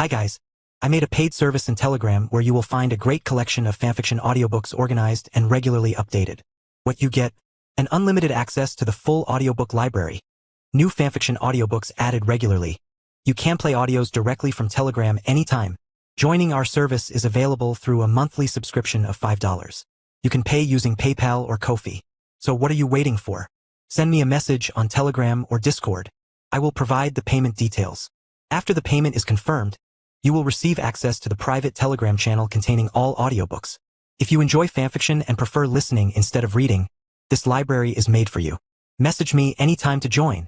Hi guys. I made a paid service in Telegram where you will find a great collection of fanfiction audiobooks organized and regularly updated. What you get? An unlimited access to the full audiobook library. New fanfiction audiobooks added regularly. You can play audios directly from Telegram anytime. Joining our service is available through a monthly subscription of $5. You can pay using PayPal or Ko-fi. So what are you waiting for? Send me a message on Telegram or Discord. I will provide the payment details. After the payment is confirmed, you will receive access to the private Telegram channel containing all audiobooks. If you enjoy fanfiction and prefer listening instead of reading, this library is made for you. Message me anytime to join.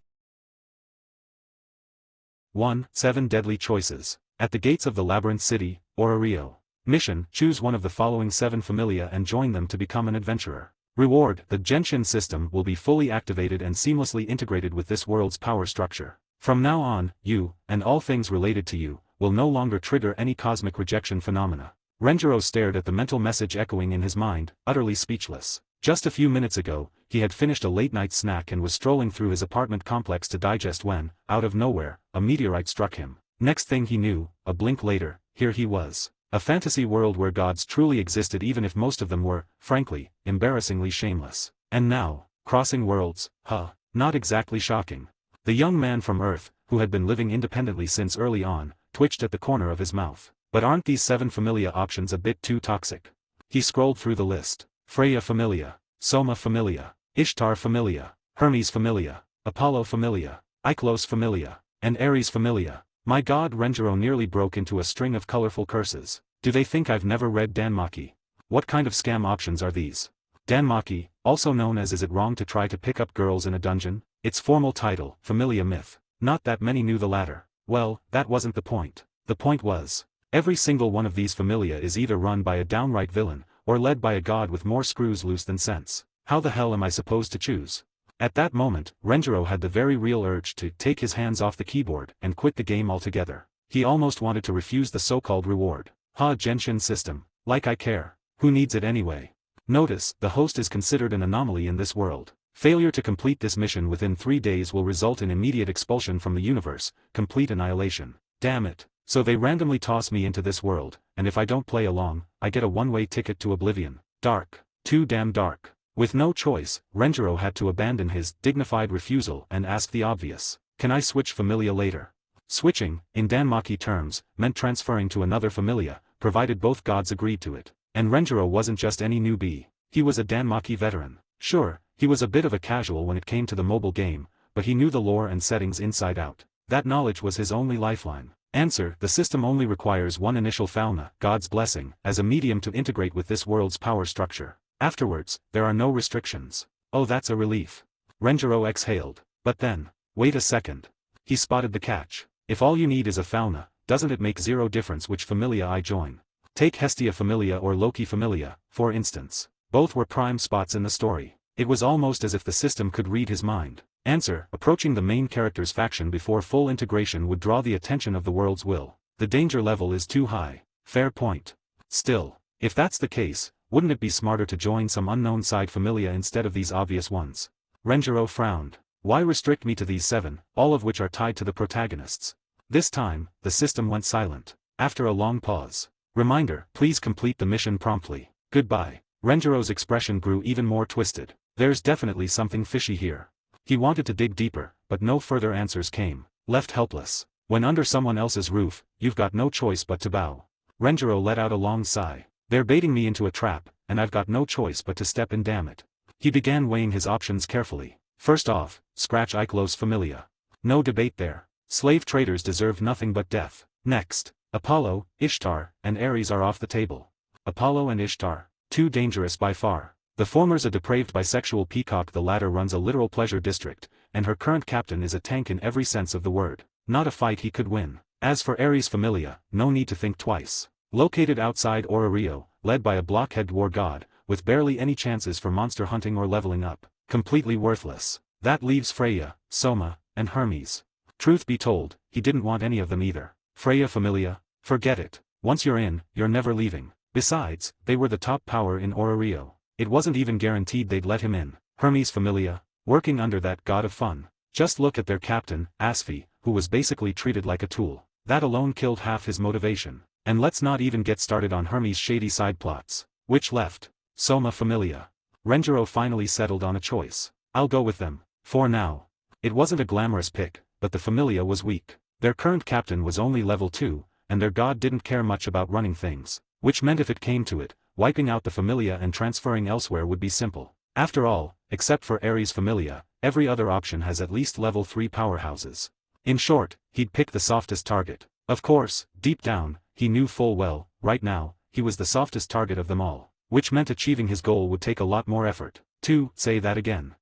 1. 7 Deadly Choices. At the gates of the Labyrinth City, Rio. Mission: choose one of the following 7 familia and join them to become an adventurer. Reward: the Genshin system will be fully activated and seamlessly integrated with this world's power structure. From now on, you, and all things related to you, will no longer trigger any cosmic rejection phenomena. Renjiro stared at the mental message echoing in his mind, utterly speechless. Just a few minutes ago, he had finished a late-night snack and was strolling through his apartment complex to digest when, out of nowhere, a meteorite struck him. Next thing he knew, a blink later, here he was. A fantasy world where gods truly existed even if most of them were, frankly, embarrassingly shameless. And now, crossing worlds, not exactly shocking. The young man from Earth, who had been living independently since early on, twitched at the corner of his mouth. But aren't these 7 familia options a bit too toxic? He scrolled through the list. Freya familia, Soma familia, Ishtar familia, Hermes familia, Apollo familia, Iklos familia, and Ares familia. My god, Renjiro nearly broke into a string of colorful curses. Do they think I've never read Danmaki? What kind of scam options are these? Danmaki, also known as Is It Wrong to Try to Pick Up Girls in a Dungeon? Its formal title, Familia Myth. Not that many knew the latter. Well, that wasn't the point. The point was, every single one of these familia is either run by a downright villain, or led by a god with more screws loose than sense. How the hell am I supposed to choose? At that moment, Renjiro had the very real urge to take his hands off the keyboard and quit the game altogether. He almost wanted to refuse the so-called reward. Genshin system. Like I care. Who needs it anyway? Notice, the host is considered an anomaly in this world. Failure to complete this mission within 3 days will result in immediate expulsion from the universe, complete annihilation. Damn it. So they randomly toss me into this world, and if I don't play along, I get a one-way ticket to oblivion. Dark. Too damn dark. With no choice, Renjiro had to abandon his dignified refusal and ask the obvious. Can I switch familia later? Switching, in Danmaki terms, meant transferring to another familia, provided both gods agreed to it. And Renjiro wasn't just any newbie. He was a Danmaki veteran. Sure, he was a bit of a casual when it came to the mobile game, but he knew the lore and settings inside out. That knowledge was his only lifeline. Answer: the system only requires one initial fauna, God's blessing, as a medium to integrate with this world's power structure. Afterwards, there are no restrictions. Oh, that's a relief. Renjiro exhaled. But then, wait a second. He spotted the catch. If all you need is a fauna, doesn't it make zero difference which familia I join? Take Hestia familia or Loki familia, for instance. Both were prime spots in the story. It was almost as if the system could read his mind. Answer: approaching the main character's faction before full integration would draw the attention of the world's will. The danger level is too high. Fair point. Still, if that's the case, wouldn't it be smarter to join some unknown side familia instead of these obvious ones? Renjiro frowned. Why restrict me to these 7, all of which are tied to the protagonists? This time, the system went silent. After a long pause. Reminder: please complete the mission promptly. Goodbye. Renjiro's expression grew even more twisted. There's definitely something fishy here. He wanted to dig deeper, but no further answers came. Left helpless. When under someone else's roof, you've got no choice but to bow. Renjiro let out a long sigh. They're baiting me into a trap, and I've got no choice but to step in, damn it. He began weighing his options carefully. First off, scratch Iklos familia. No debate there. Slave traders deserve nothing but death. Next, Apollo, Ishtar, and Ares are off the table. Apollo and Ishtar. Too dangerous by far. The former's a depraved bisexual peacock, the latter runs a literal pleasure district, and her current captain is a tank in every sense of the word. Not a fight he could win. As for Ares familia, no need to think twice. Located outside Rio, led by a blockhead war god, with barely any chances for monster hunting or leveling up. Completely worthless. That leaves Freya, Soma, and Hermes. Truth be told, he didn't want any of them either. Freya familia? Forget it. Once you're in, you're never leaving. Besides, they were the top power in Rio. It wasn't even guaranteed they'd let him in. Hermes familia? Working under that god of fun. Just look at their captain, Asfi, who was basically treated like a tool. That alone killed half his motivation. And let's not even get started on Hermes' shady side plots. Which left? Soma Familia. Renjiro finally settled on a choice. I'll go with them, for now. It wasn't a glamorous pick, but the Familia was weak. Their current captain was only level 2, and their god didn't care much about running things, which meant if it came to it, wiping out the Familia and transferring elsewhere would be simple. After all, except for Ares Familia, every other option has at least level 3 powerhouses. In short, he'd pick the softest target. Of course, deep down, he knew full well, right now, he was the softest target of them all, which meant achieving his goal would take a lot more effort. Say that again.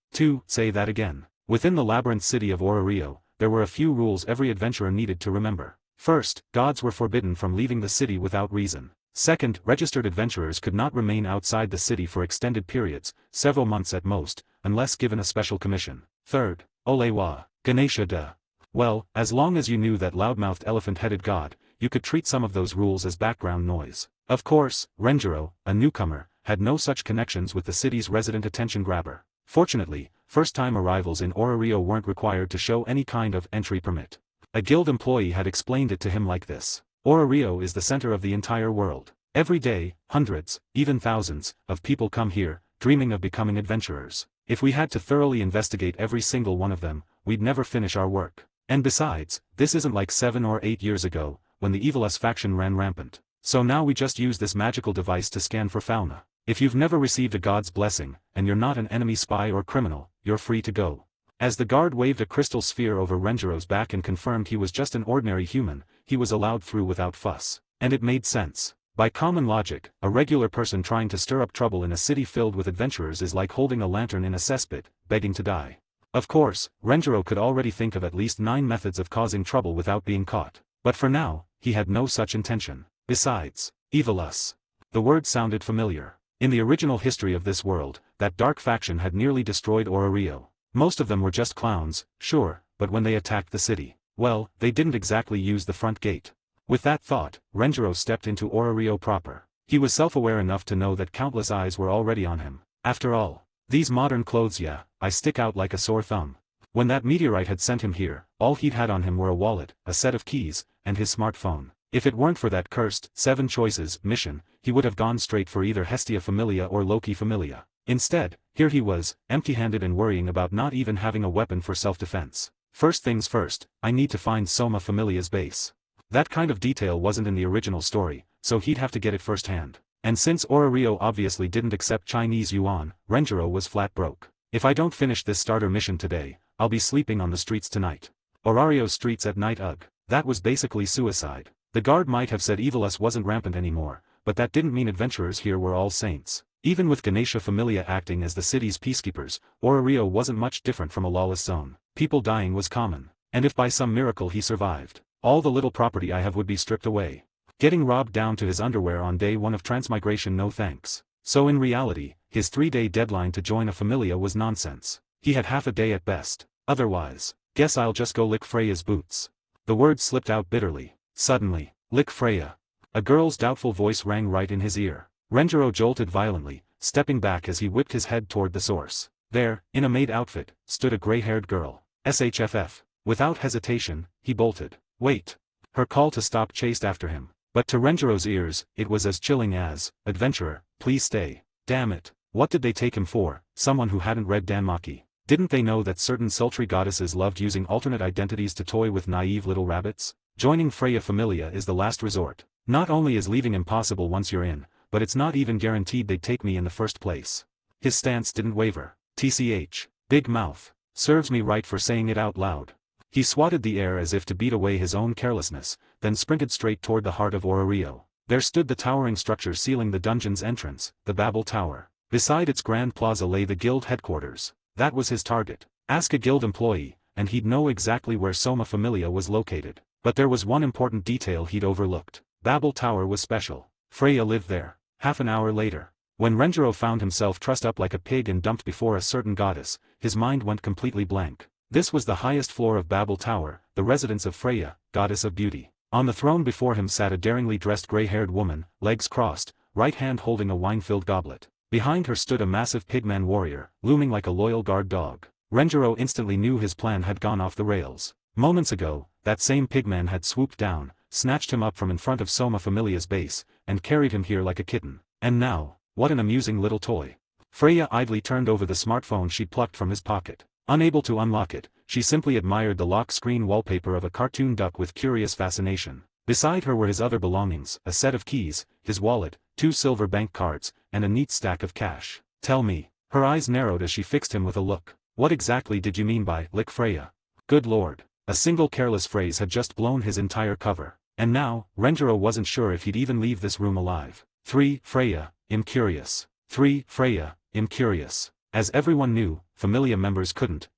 Within the labyrinth city of Orario, there were a few rules every adventurer needed to remember. First, gods were forbidden from leaving the city without reason. Second, registered adventurers could not remain outside the city for extended periods, several months at most, unless given a special commission. Third, Olewa, Ganesha da. Well, as long as you knew that loudmouthed elephant-headed god, you could treat some of those rules as background noise. Of course, Renjiro, a newcomer, had no such connections with the city's resident attention grabber. Fortunately, first-time arrivals in Orario weren't required to show any kind of entry permit. A guild employee had explained it to him like this. Orario is the center of the entire world. Every day, hundreds, even thousands, of people come here, dreaming of becoming adventurers. If we had to thoroughly investigate every single one of them, we'd never finish our work. And besides, this isn't like 7 or 8 years ago, when the Evilus faction ran rampant. So now we just use this magical device to scan for fauna. If you've never received a god's blessing, and you're not an enemy spy or criminal, you're free to go. As the guard waved a crystal sphere over Renjiro's back and confirmed he was just an ordinary human, he was allowed through without fuss. And it made sense. By common logic, a regular person trying to stir up trouble in a city filled with adventurers is like holding a lantern in a cesspit, begging to die. Of course, Renjiro could already think of at least 9 methods of causing trouble without being caught. But for now, he had no such intention. Besides, Evilus. The word sounded familiar. In the original history of this world, that dark faction had nearly destroyed Orario. Most of them were just clowns, sure, but when they attacked the city, well, they didn't exactly use the front gate. With that thought, Renjiro stepped into Orario proper. He was self-aware enough to know that countless eyes were already on him. After all, these modern clothes, yeah, I stick out like a sore thumb. When that meteorite had sent him here, all he'd had on him were a wallet, a set of keys, and his smartphone. If it weren't for that cursed 7 choices mission, he would have gone straight for either Hestia Familia or Loki Familia. Instead, here he was, empty-handed and worrying about not even having a weapon for self-defense. First things first, I need to find Soma Familia's base. That kind of detail wasn't in the original story, so he'd have to get it firsthand. And since Orario obviously didn't accept Chinese yuan, Renjiro was flat broke. If I don't finish this starter mission today, I'll be sleeping on the streets tonight. Orario's streets at night, ugh. That was basically suicide. The guard might have said Evilus wasn't rampant anymore, but that didn't mean adventurers here were all saints. Even with Ganesha Familia acting as the city's peacekeepers, Orario wasn't much different from a lawless zone. People dying was common. And if by some miracle he survived, all the little property I have would be stripped away. Getting robbed down to his underwear on day 1 of transmigration, no thanks. So in reality, his 3-day deadline to join a Familia was nonsense. He had half a day at best. Otherwise, guess I'll just go lick Freya's boots. The words slipped out bitterly. Suddenly, lick Freya. A girl's doubtful voice rang right in his ear. Renjiro jolted violently, stepping back as he whipped his head toward the source. There, in a maid outfit, stood a gray-haired girl. SHFF. Without hesitation, he bolted. Wait. Her call to stop chased after him. But to Renjiro's ears, it was as chilling as, "Adventurer, please stay." Damn it. What did they take him for, someone who hadn't read Danmaki? Didn't they know that certain sultry goddesses loved using alternate identities to toy with naive little rabbits? Joining Freya Familia is the last resort. Not only is leaving impossible once you're in, but it's not even guaranteed they'd take me in the first place. His stance didn't waver. TCH. Big mouth. Serves me right for saying it out loud. He swatted the air as if to beat away his own carelessness, then sprinted straight toward the heart of Orario. There stood the towering structure sealing the dungeon's entrance, the Babel Tower. Beside its grand plaza lay the guild headquarters. That was his target. Ask a guild employee, and he'd know exactly where Soma Familia was located. But there was one important detail he'd overlooked. Babel Tower was special. Freya lived there. Half an hour later, when Renjiro found himself trussed up like a pig and dumped before a certain goddess, his mind went completely blank. This was the highest floor of Babel Tower, the residence of Freya, goddess of beauty. On the throne before him sat a daringly dressed gray-haired woman, legs crossed, right hand holding a wine-filled goblet. Behind her stood a massive pigman warrior, looming like a loyal guard dog. Renjiro instantly knew his plan had gone off the rails. Moments ago, that same pigman had swooped down, snatched him up from in front of Soma Familia's base, and carried him here like a kitten. And now, what an amusing little toy. Freya idly turned over the smartphone she'd plucked from his pocket. Unable to unlock it, she simply admired the lock screen wallpaper of a cartoon duck with curious fascination. Beside her were his other belongings, a set of keys, his wallet, 2 silver bank cards, and a neat stack of cash. Tell me. Her eyes narrowed as she fixed him with a look. What exactly did you mean by lick Freya? Good lord. A single careless phrase had just blown his entire cover. And now, Renjiro wasn't sure if he'd even leave this room alive. 3. Freya, I'm curious. 3. Freya, I'm curious. As everyone knew, Familia members couldn't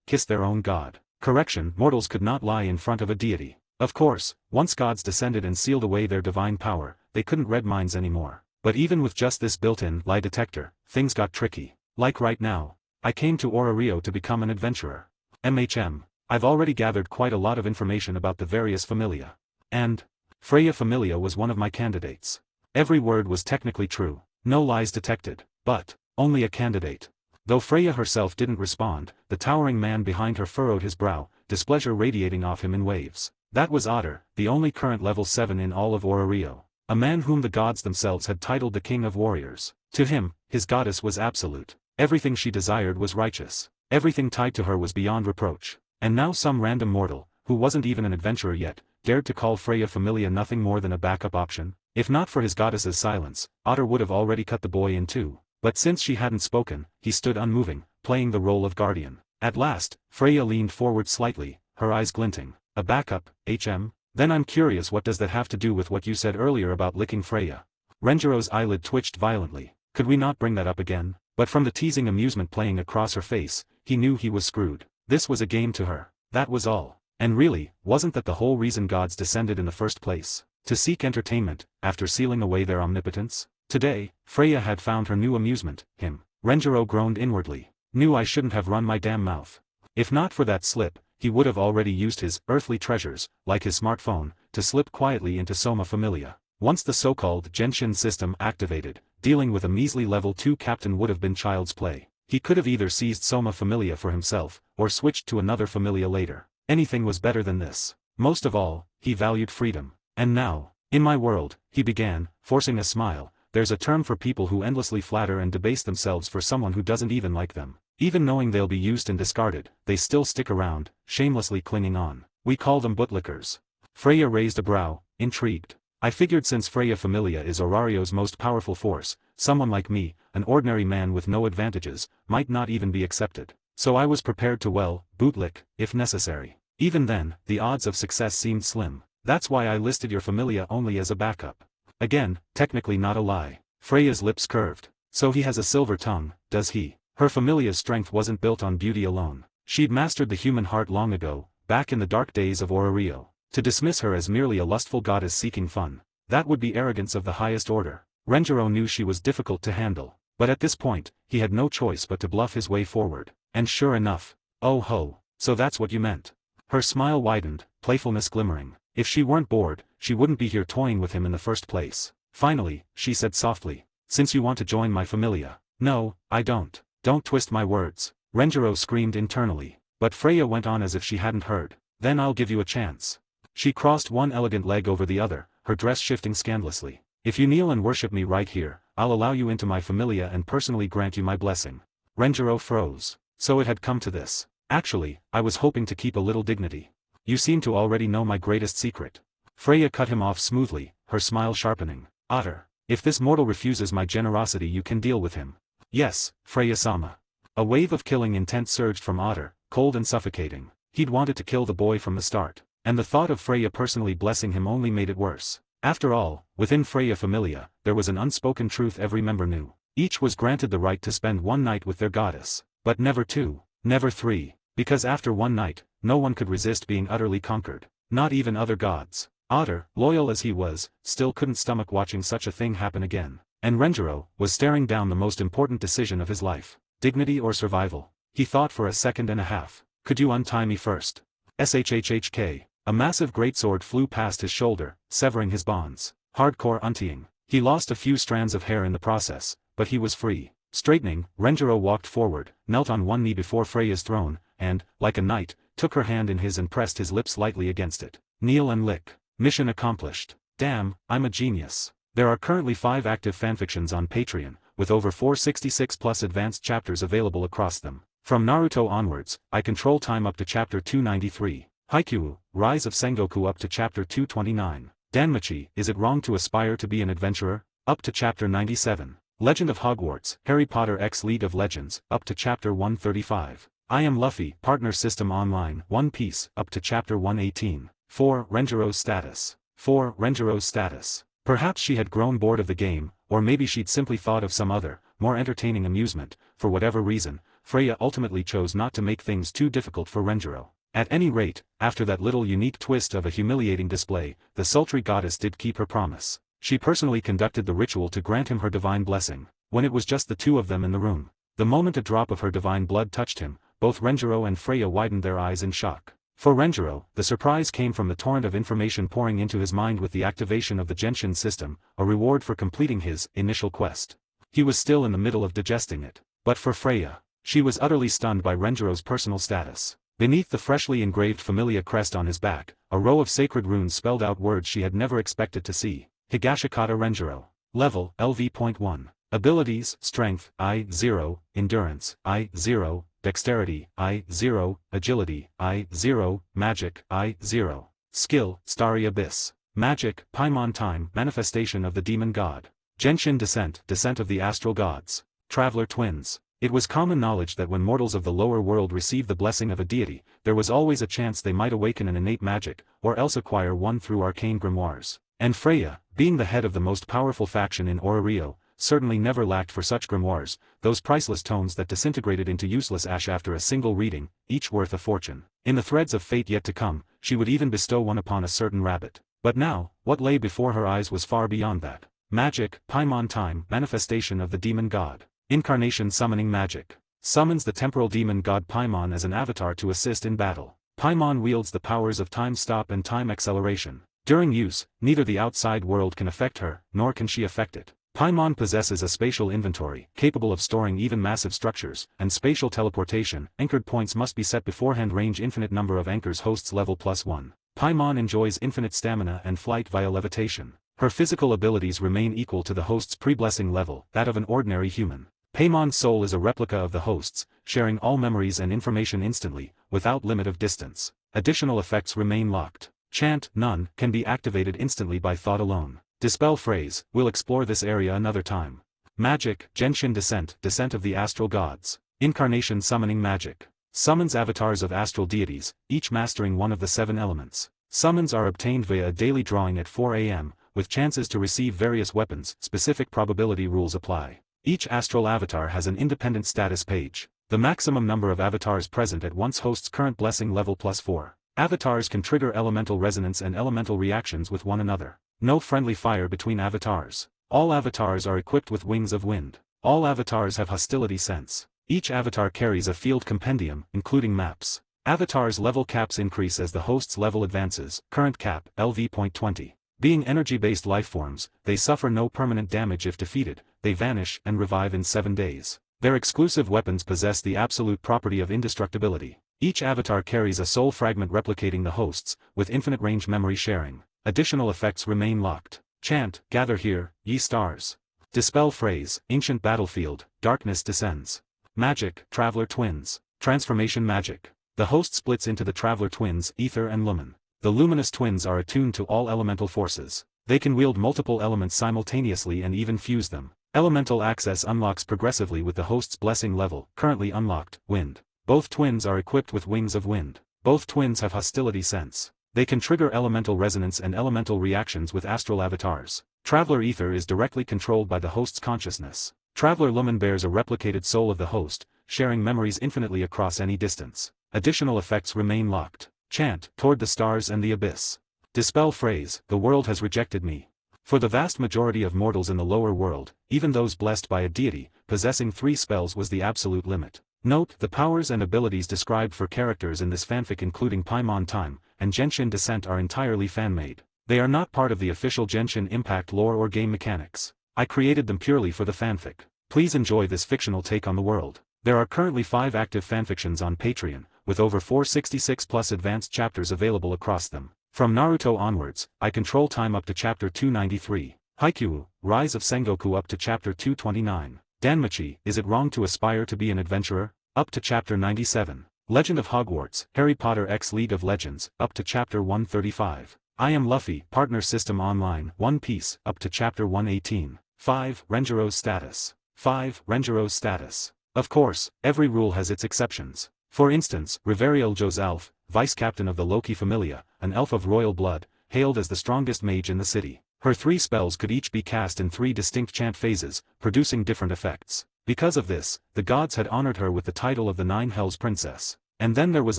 kiss their own god. Correction, mortals could not lie in front of a deity. Of course, once gods descended and sealed away their divine power, they couldn't read minds anymore. But even with just this built-in lie detector, things got tricky. Like right now. I came to Orario to become an adventurer. I've already gathered quite a lot of information about the various familia. And Freya Familia was one of my candidates. Every word was technically true. No lies detected. But only a candidate. Though Freya herself didn't respond, the towering man behind her furrowed his brow, displeasure radiating off him in waves. That was Otter, the only current level 7 in all of Orario. A man whom the gods themselves had titled the King of Warriors. To him, his goddess was absolute. Everything she desired was righteous. Everything tied to her was beyond reproach. And now some random mortal, who wasn't even an adventurer yet, dared to call Freya Familia nothing more than a backup option? If not for his goddess's silence, Otter would have already cut the boy in two. But since she hadn't spoken, he stood unmoving, playing the role of guardian. At last, Freya leaned forward slightly, her eyes glinting. A backup, HM? Then I'm curious, what does that have to do with what you said earlier about licking Freya? Renjiro's eyelid twitched violently. Could we not bring that up again? But from the teasing amusement playing across her face, he knew he was screwed. This was a game to her. That was all. And really, wasn't that the whole reason gods descended in the first place? To seek entertainment, after sealing away their omnipotence? Today, Freya had found her new amusement, him. Renjiro groaned inwardly. Knew I shouldn't have run my damn mouth. If not for that slip, he would have already used his earthly treasures, like his smartphone, to slip quietly into Soma Familia. Once the so-called Genshin system activated, dealing with a measly level 2 captain would have been child's play. He could have either seized Soma Familia for himself, or switched to another familia later. Anything was better than this. Most of all, he valued freedom. And now, in my world, he began, forcing a smile, there's a term for people who endlessly flatter and debase themselves for someone who doesn't even like them. Even knowing they'll be used and discarded, they still stick around, shamelessly clinging on. We call them bootlickers. Freya raised a brow, intrigued. I figured since Freya Familia is Orario's most powerful force, someone like me, an ordinary man with no advantages, might not even be accepted. So I was prepared to, well, bootlick, if necessary. Even then, the odds of success seemed slim. That's why I listed your familia only as a backup. Again, technically not a lie. Freya's lips curved. So he has a silver tongue, does he? Her familia's strength wasn't built on beauty alone. She'd mastered the human heart long ago, back in the dark days of Orario. To dismiss her as merely a lustful goddess seeking fun, that would be arrogance of the highest order. Renjiro knew she was difficult to handle, but at this point, he had no choice but to bluff his way forward. And sure enough, oh ho, so that's what you meant. Her smile widened, playfulness glimmering. If she weren't bored, she wouldn't be here toying with him in the first place. Finally, she said softly, since you want to join my familia. No, I don't. Don't twist my words. Renjiro screamed internally, but Freya went on as if she hadn't heard. Then I'll give you a chance. She crossed one elegant leg over the other, her dress shifting scandalously. If you kneel and worship me right here, I'll allow you into my familia and personally grant you my blessing. Renjiro froze. So it had come to this. Actually, I was hoping to keep a little dignity. You seem to already know my greatest secret. Freya cut him off smoothly, her smile sharpening. Otter, if this mortal refuses my generosity, you can deal with him. Yes, Freya-sama. A wave of killing intent surged from Otter, cold and suffocating. He'd wanted to kill the boy from the start, and the thought of Freya personally blessing him only made it worse. After all, within Freya Familia, there was an unspoken truth every member knew. Each was granted the right to spend one night with their goddess, but never two, never three, because after one night, no one could resist being utterly conquered, not even other gods. Otter, loyal as he was, still couldn't stomach watching such a thing happen again. And Renjiro was staring down the most important decision of his life. Dignity or survival? He thought for a second and a half. Could you untie me first? SHHHK. A massive greatsword flew past his shoulder, severing his bonds. Hardcore untying. He lost a few strands of hair in the process, but he was free. Straightening, Renjiro walked forward, knelt on one knee before Freya's throne, and, like a knight, took her hand in his and pressed his lips lightly against it. Kneel and lick. Mission accomplished. Damn, I'm a genius. There are currently 5 active fanfictions on Patreon, with over 466 plus advanced chapters available across them. From Naruto onwards, I control time up to chapter 293. Haikyuu, Rise of Sengoku up to chapter 229. Danmachi, Is It Wrong to Aspire to Be an Adventurer? Up to chapter 97. Legend of Hogwarts, Harry Potter X League of Legends, up to chapter 135. I Am Luffy, Partner System Online, One Piece, up to chapter 118. 4. Renjiro's Status. 4. Renjiro's Status. Perhaps she had grown bored of the game, or maybe she'd simply thought of some other, more entertaining amusement. For whatever reason, Freya ultimately chose not to make things too difficult for Renjiro. At any rate, after that little unique twist of a humiliating display, the sultry goddess did keep her promise. She personally conducted the ritual to grant him her divine blessing, when it was just the two of them in the room. The moment a drop of her divine blood touched him, both Renjiro and Freya widened their eyes in shock. For Renjiro, the surprise came from the torrent of information pouring into his mind with the activation of the Genshin system, a reward for completing his initial quest. He was still in the middle of digesting it. But for Freya, she was utterly stunned by Renjiro's personal status. Beneath the freshly engraved familia crest on his back, a row of sacred runes spelled out words she had never expected to see. Higashikata Renjiro. Level, LV.1. Abilities, Strength, I-0, Endurance, I-0, Dexterity, I-0, Agility, I-0, Magic, I-0. Skill, Starry Abyss. Magic, Paimon Time, Manifestation of the Demon God. Genshin Descent, Descent of the Astral Gods. Traveler Twins. It was common knowledge that when mortals of the lower world receive the blessing of a deity, there was always a chance they might awaken an innate magic, or else acquire one through arcane grimoires. And Freya, being the head of the most powerful faction in Orario, certainly never lacked for such grimoires, those priceless tomes that disintegrated into useless ash after a single reading, each worth a fortune. In the threads of fate yet to come, she would even bestow one upon a certain rabbit. But now, what lay before her eyes was far beyond that. Magic, Paimon Time, Manifestation of the Demon God. Incarnation Summoning Magic. Summons the temporal demon god Paimon as an avatar to assist in battle. Paimon wields the powers of time stop and time acceleration. During use, neither the outside world can affect her, nor can she affect it. Paimon possesses a spatial inventory, capable of storing even massive structures, and spatial teleportation. Anchored points must be set beforehand. Range infinite number of anchors. Hosts level +1. Paimon enjoys infinite stamina and flight via levitation. Her physical abilities remain equal to the host's pre-blessing level, that of an ordinary human. Paimon's soul is a replica of the host's, sharing all memories and information instantly, without limit of distance. Additional effects remain locked. Chant, None, can be activated instantly by thought alone. Dispel phrase, we'll explore this area another time. Magic, Genshin Descent, Descent of the Astral Gods. Incarnation Summoning Magic. Summons avatars of astral deities, each mastering one of the 7 elements. Summons are obtained via a daily drawing at 4 AM, with chances to receive various weapons. Specific probability rules apply. Each astral avatar has an independent status page. The maximum number of avatars present at once hosts current blessing level +4. Avatars can trigger elemental resonance and elemental reactions with one another. No friendly fire between avatars. All avatars are equipped with wings of wind. All avatars have hostility sense. Each avatar carries a field compendium, including maps. Avatars' level caps increase as the host's level advances. Current cap, LV.20. Being energy-based lifeforms, they suffer no permanent damage if defeated. They vanish and revive in 7 days. Their exclusive weapons possess the absolute property of indestructibility. Each avatar carries a soul fragment replicating the host's, with infinite range memory sharing. Additional effects remain locked. Chant, Gather Here, Ye Stars. Dispel phrase, Ancient Battlefield, Darkness Descends. Magic, Traveler Twins. Transformation Magic. The host splits into the Traveler Twins, Ether and Lumen. The luminous twins are attuned to all elemental forces. They can wield multiple elements simultaneously and even fuse them. Elemental access unlocks progressively with the host's blessing level, currently unlocked, Wind. Both twins are equipped with wings of wind. Both twins have hostility sense. They can trigger elemental resonance and elemental reactions with astral avatars. Traveler Ether is directly controlled by the host's consciousness. Traveler Lumen bears a replicated soul of the host, sharing memories infinitely across any distance. Additional effects remain locked. Chant, Toward the Stars and the Abyss. Dispel phrase, The world has rejected me. For the vast majority of mortals in the lower world, even those blessed by a deity, possessing 3 spells was the absolute limit. Note, the powers and abilities described for characters in this fanfic including Paimon Time and Genshin Descent are entirely fan-made. They are not part of the official Genshin Impact lore or game mechanics. I created them purely for the fanfic. Please enjoy this fictional take on the world. There are currently 5 active fanfictions on Patreon, with over 466 plus advanced chapters available across them. From Naruto onwards, I control time up to chapter 293. Haikyuu, Rise of Sengoku up to chapter 229. Danmachi, Is It Wrong to Aspire to Be an Adventurer? Up to chapter 97. Legend of Hogwarts, Harry Potter X League of Legends, up to chapter 135. I Am Luffy, Partner System Online, One Piece, up to chapter 118. 5. Renjiro's Status. 5. Renjiro's Status. Of course, every rule has its exceptions. For instance, Riverieljo's elf, vice captain of the Loki Familia, an elf of royal blood, hailed as the strongest mage in the city. Her 3 spells could each be cast in 3 distinct chant phases, producing different effects. Because of this, the gods had honored her with the title of the Nine Hells Princess. And then there was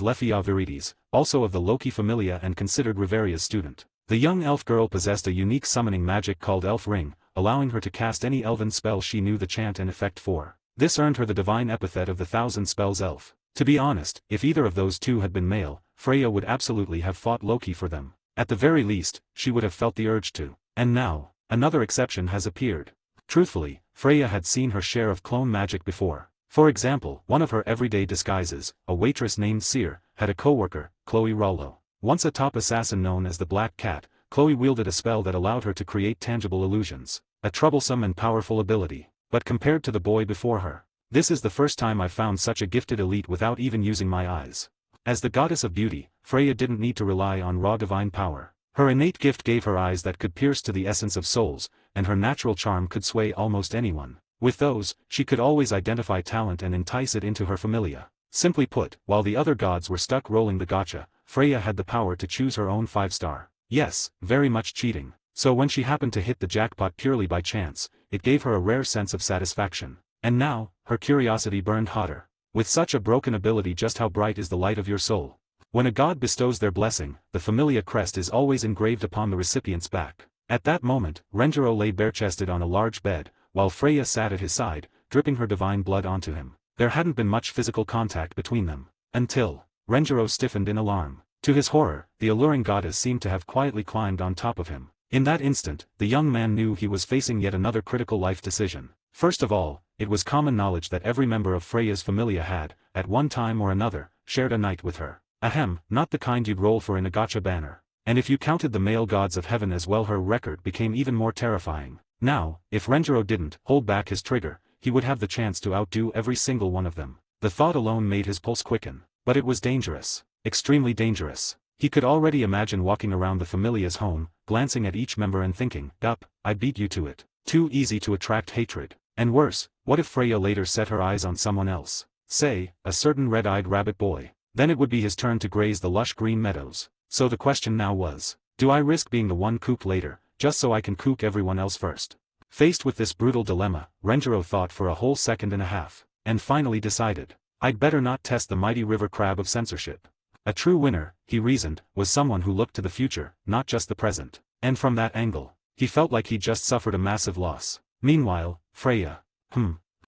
Lefia Virides, also of the Loki Familia and considered Riveria's student. The young elf girl possessed a unique summoning magic called Elf Ring, allowing her to cast any elven spell she knew the chant and effect for. This earned her the divine epithet of the Thousand Spells Elf. To be honest, if either of those two had been male, Freya would absolutely have fought Loki for them. At the very least, she would have felt the urge to. And now, another exception has appeared. Truthfully, Freya had seen her share of clone magic before. For example, one of her everyday disguises, a waitress named Seer, had a co-worker, Chloe Rollo. Once a top assassin known as the Black Cat, Chloe wielded a spell that allowed her to create tangible illusions. A troublesome and powerful ability. But compared to the boy before her, this is the first time I've found such a gifted elite without even using my eyes. As the goddess of beauty, Freya didn't need to rely on raw divine power. Her innate gift gave her eyes that could pierce to the essence of souls, and her natural charm could sway almost anyone. With those, she could always identify talent and entice it into her familia. Simply put, while the other gods were stuck rolling the gacha, Freya had the power to choose her own 5-star. Yes, very much cheating. So when she happened to hit the jackpot purely by chance, it gave her a rare sense of satisfaction. And now, her curiosity burned hotter. With such a broken ability, just how bright is the light of your soul? When a god bestows their blessing, the familia crest is always engraved upon the recipient's back. At that moment, Renjiro lay bare-chested on a large bed, while Freya sat at his side, dripping her divine blood onto him. There hadn't been much physical contact between them. Until Renjiro stiffened in alarm. To his horror, the alluring goddess seemed to have quietly climbed on top of him. In that instant, the young man knew he was facing yet another critical life decision. First of all, it was common knowledge that every member of Freya's familia had, at one time or another, shared a night with her. Ahem, not the kind you'd roll for in a gacha banner. And if you counted the male gods of heaven as well, her record became even more terrifying. Now, if Renjiro didn't hold back his trigger, he would have the chance to outdo every single one of them. The thought alone made his pulse quicken. But it was dangerous. Extremely dangerous. He could already imagine walking around the familia's home, glancing at each member and thinking, "Yup, I beat you to it." Too easy to attract hatred. And worse, what if Freya later set her eyes on someone else? Say, a certain red-eyed rabbit boy. Then it would be his turn to graze the lush green meadows. So the question now was, do I risk being the one cooked later, just so I can cook everyone else first? Faced with this brutal dilemma, Renjiro thought for a whole second and a half, and finally decided, I'd better not test the mighty river crab of censorship. A true winner, he reasoned, was someone who looked to the future, not just the present. And from that angle, he felt like he'd just suffered a massive loss. Meanwhile, Freya.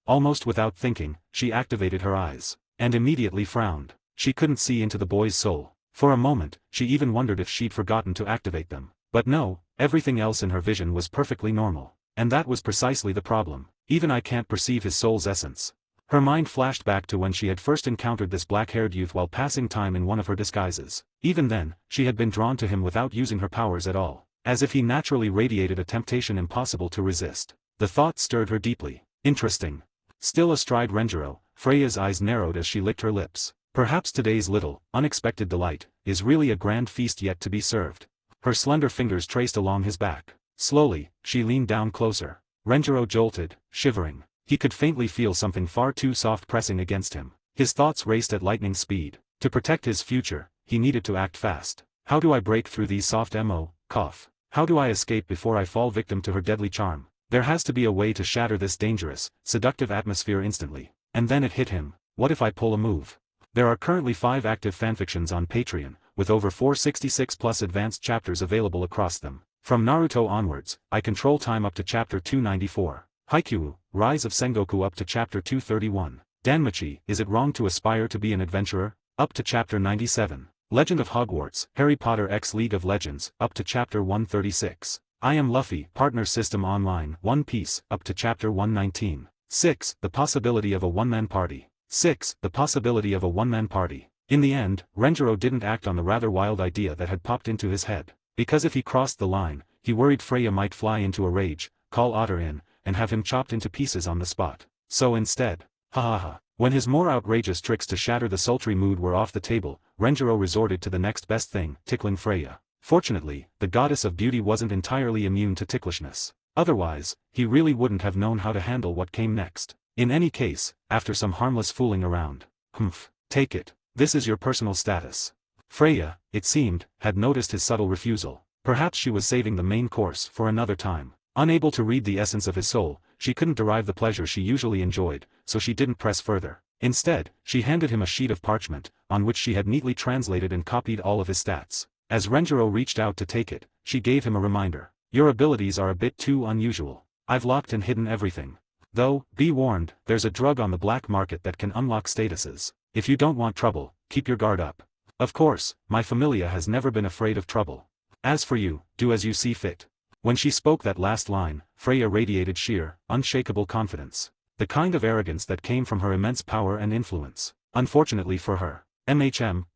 Almost without thinking, she activated her eyes. And immediately frowned. She couldn't see into the boy's soul. For a moment, she even wondered if she'd forgotten to activate them. But no, everything else in her vision was perfectly normal. And that was precisely the problem. Even I can't perceive his soul's essence. Her mind flashed back to when she had first encountered this black-haired youth while passing time in one of her disguises. Even then, she had been drawn to him without using her powers at all. As if he naturally radiated a temptation impossible to resist. The thought stirred her deeply. Interesting. Still astride Renjiro, Freya's eyes narrowed as she licked her lips. Perhaps today's little, unexpected delight, is really a grand feast yet to be served. Her slender fingers traced along his back. Slowly, she leaned down closer. Renjiro jolted, shivering. He could faintly feel something far too soft pressing against him. His thoughts raced at lightning speed. To protect his future, he needed to act fast. How do I break through these soft cough? How do I escape before I fall victim to her deadly charm? There has to be a way to shatter this dangerous, seductive atmosphere instantly. And then it hit him. What if I pull a move? There are currently 5 active fanfictions on Patreon, with over 466 plus advanced chapters available across them. From Naruto onwards, I control time up to chapter 294. Haikyuu, Rise of Sengoku up to chapter 231. Danmachi, Is It Wrong to Aspire to Be an Adventurer? Up to chapter 97. Legend of Hogwarts, Harry Potter X League of Legends, up to chapter 136. I Am Luffy, Partner System Online, One Piece, up to chapter 119. 6. The Possibility of a One-Man Party. 6. The Possibility of a One-Man Party. In the end, Renjiro didn't act on the rather wild idea that had popped into his head, because if he crossed the line, he worried Freya might fly into a rage, call Otter in, and have him chopped into pieces on the spot. So instead, ha ha ha. When his more outrageous tricks to shatter the sultry mood were off the table, Renjiro resorted to the next best thing, tickling Freya. Fortunately, the goddess of beauty wasn't entirely immune to ticklishness. Otherwise, he really wouldn't have known how to handle what came next. In any case, after some harmless fooling around. Humph, take it. This is your personal status. Freya, it seemed, had noticed his subtle refusal. Perhaps she was saving the main course for another time. Unable to read the essence of his soul, she couldn't derive the pleasure she usually enjoyed, so she didn't press further. Instead, she handed him a sheet of parchment, on which she had neatly translated and copied all of his stats. As Renjiro reached out to take it, she gave him a reminder. Your abilities are a bit too unusual. I've locked and hidden everything. Though, be warned, there's a drug on the black market that can unlock statuses. If you don't want trouble, keep your guard up. Of course, my familia has never been afraid of trouble. As for you, do as you see fit. When she spoke that last line, Freya radiated sheer, unshakable confidence. The kind of arrogance that came from her immense power and influence. Unfortunately for her. MHM.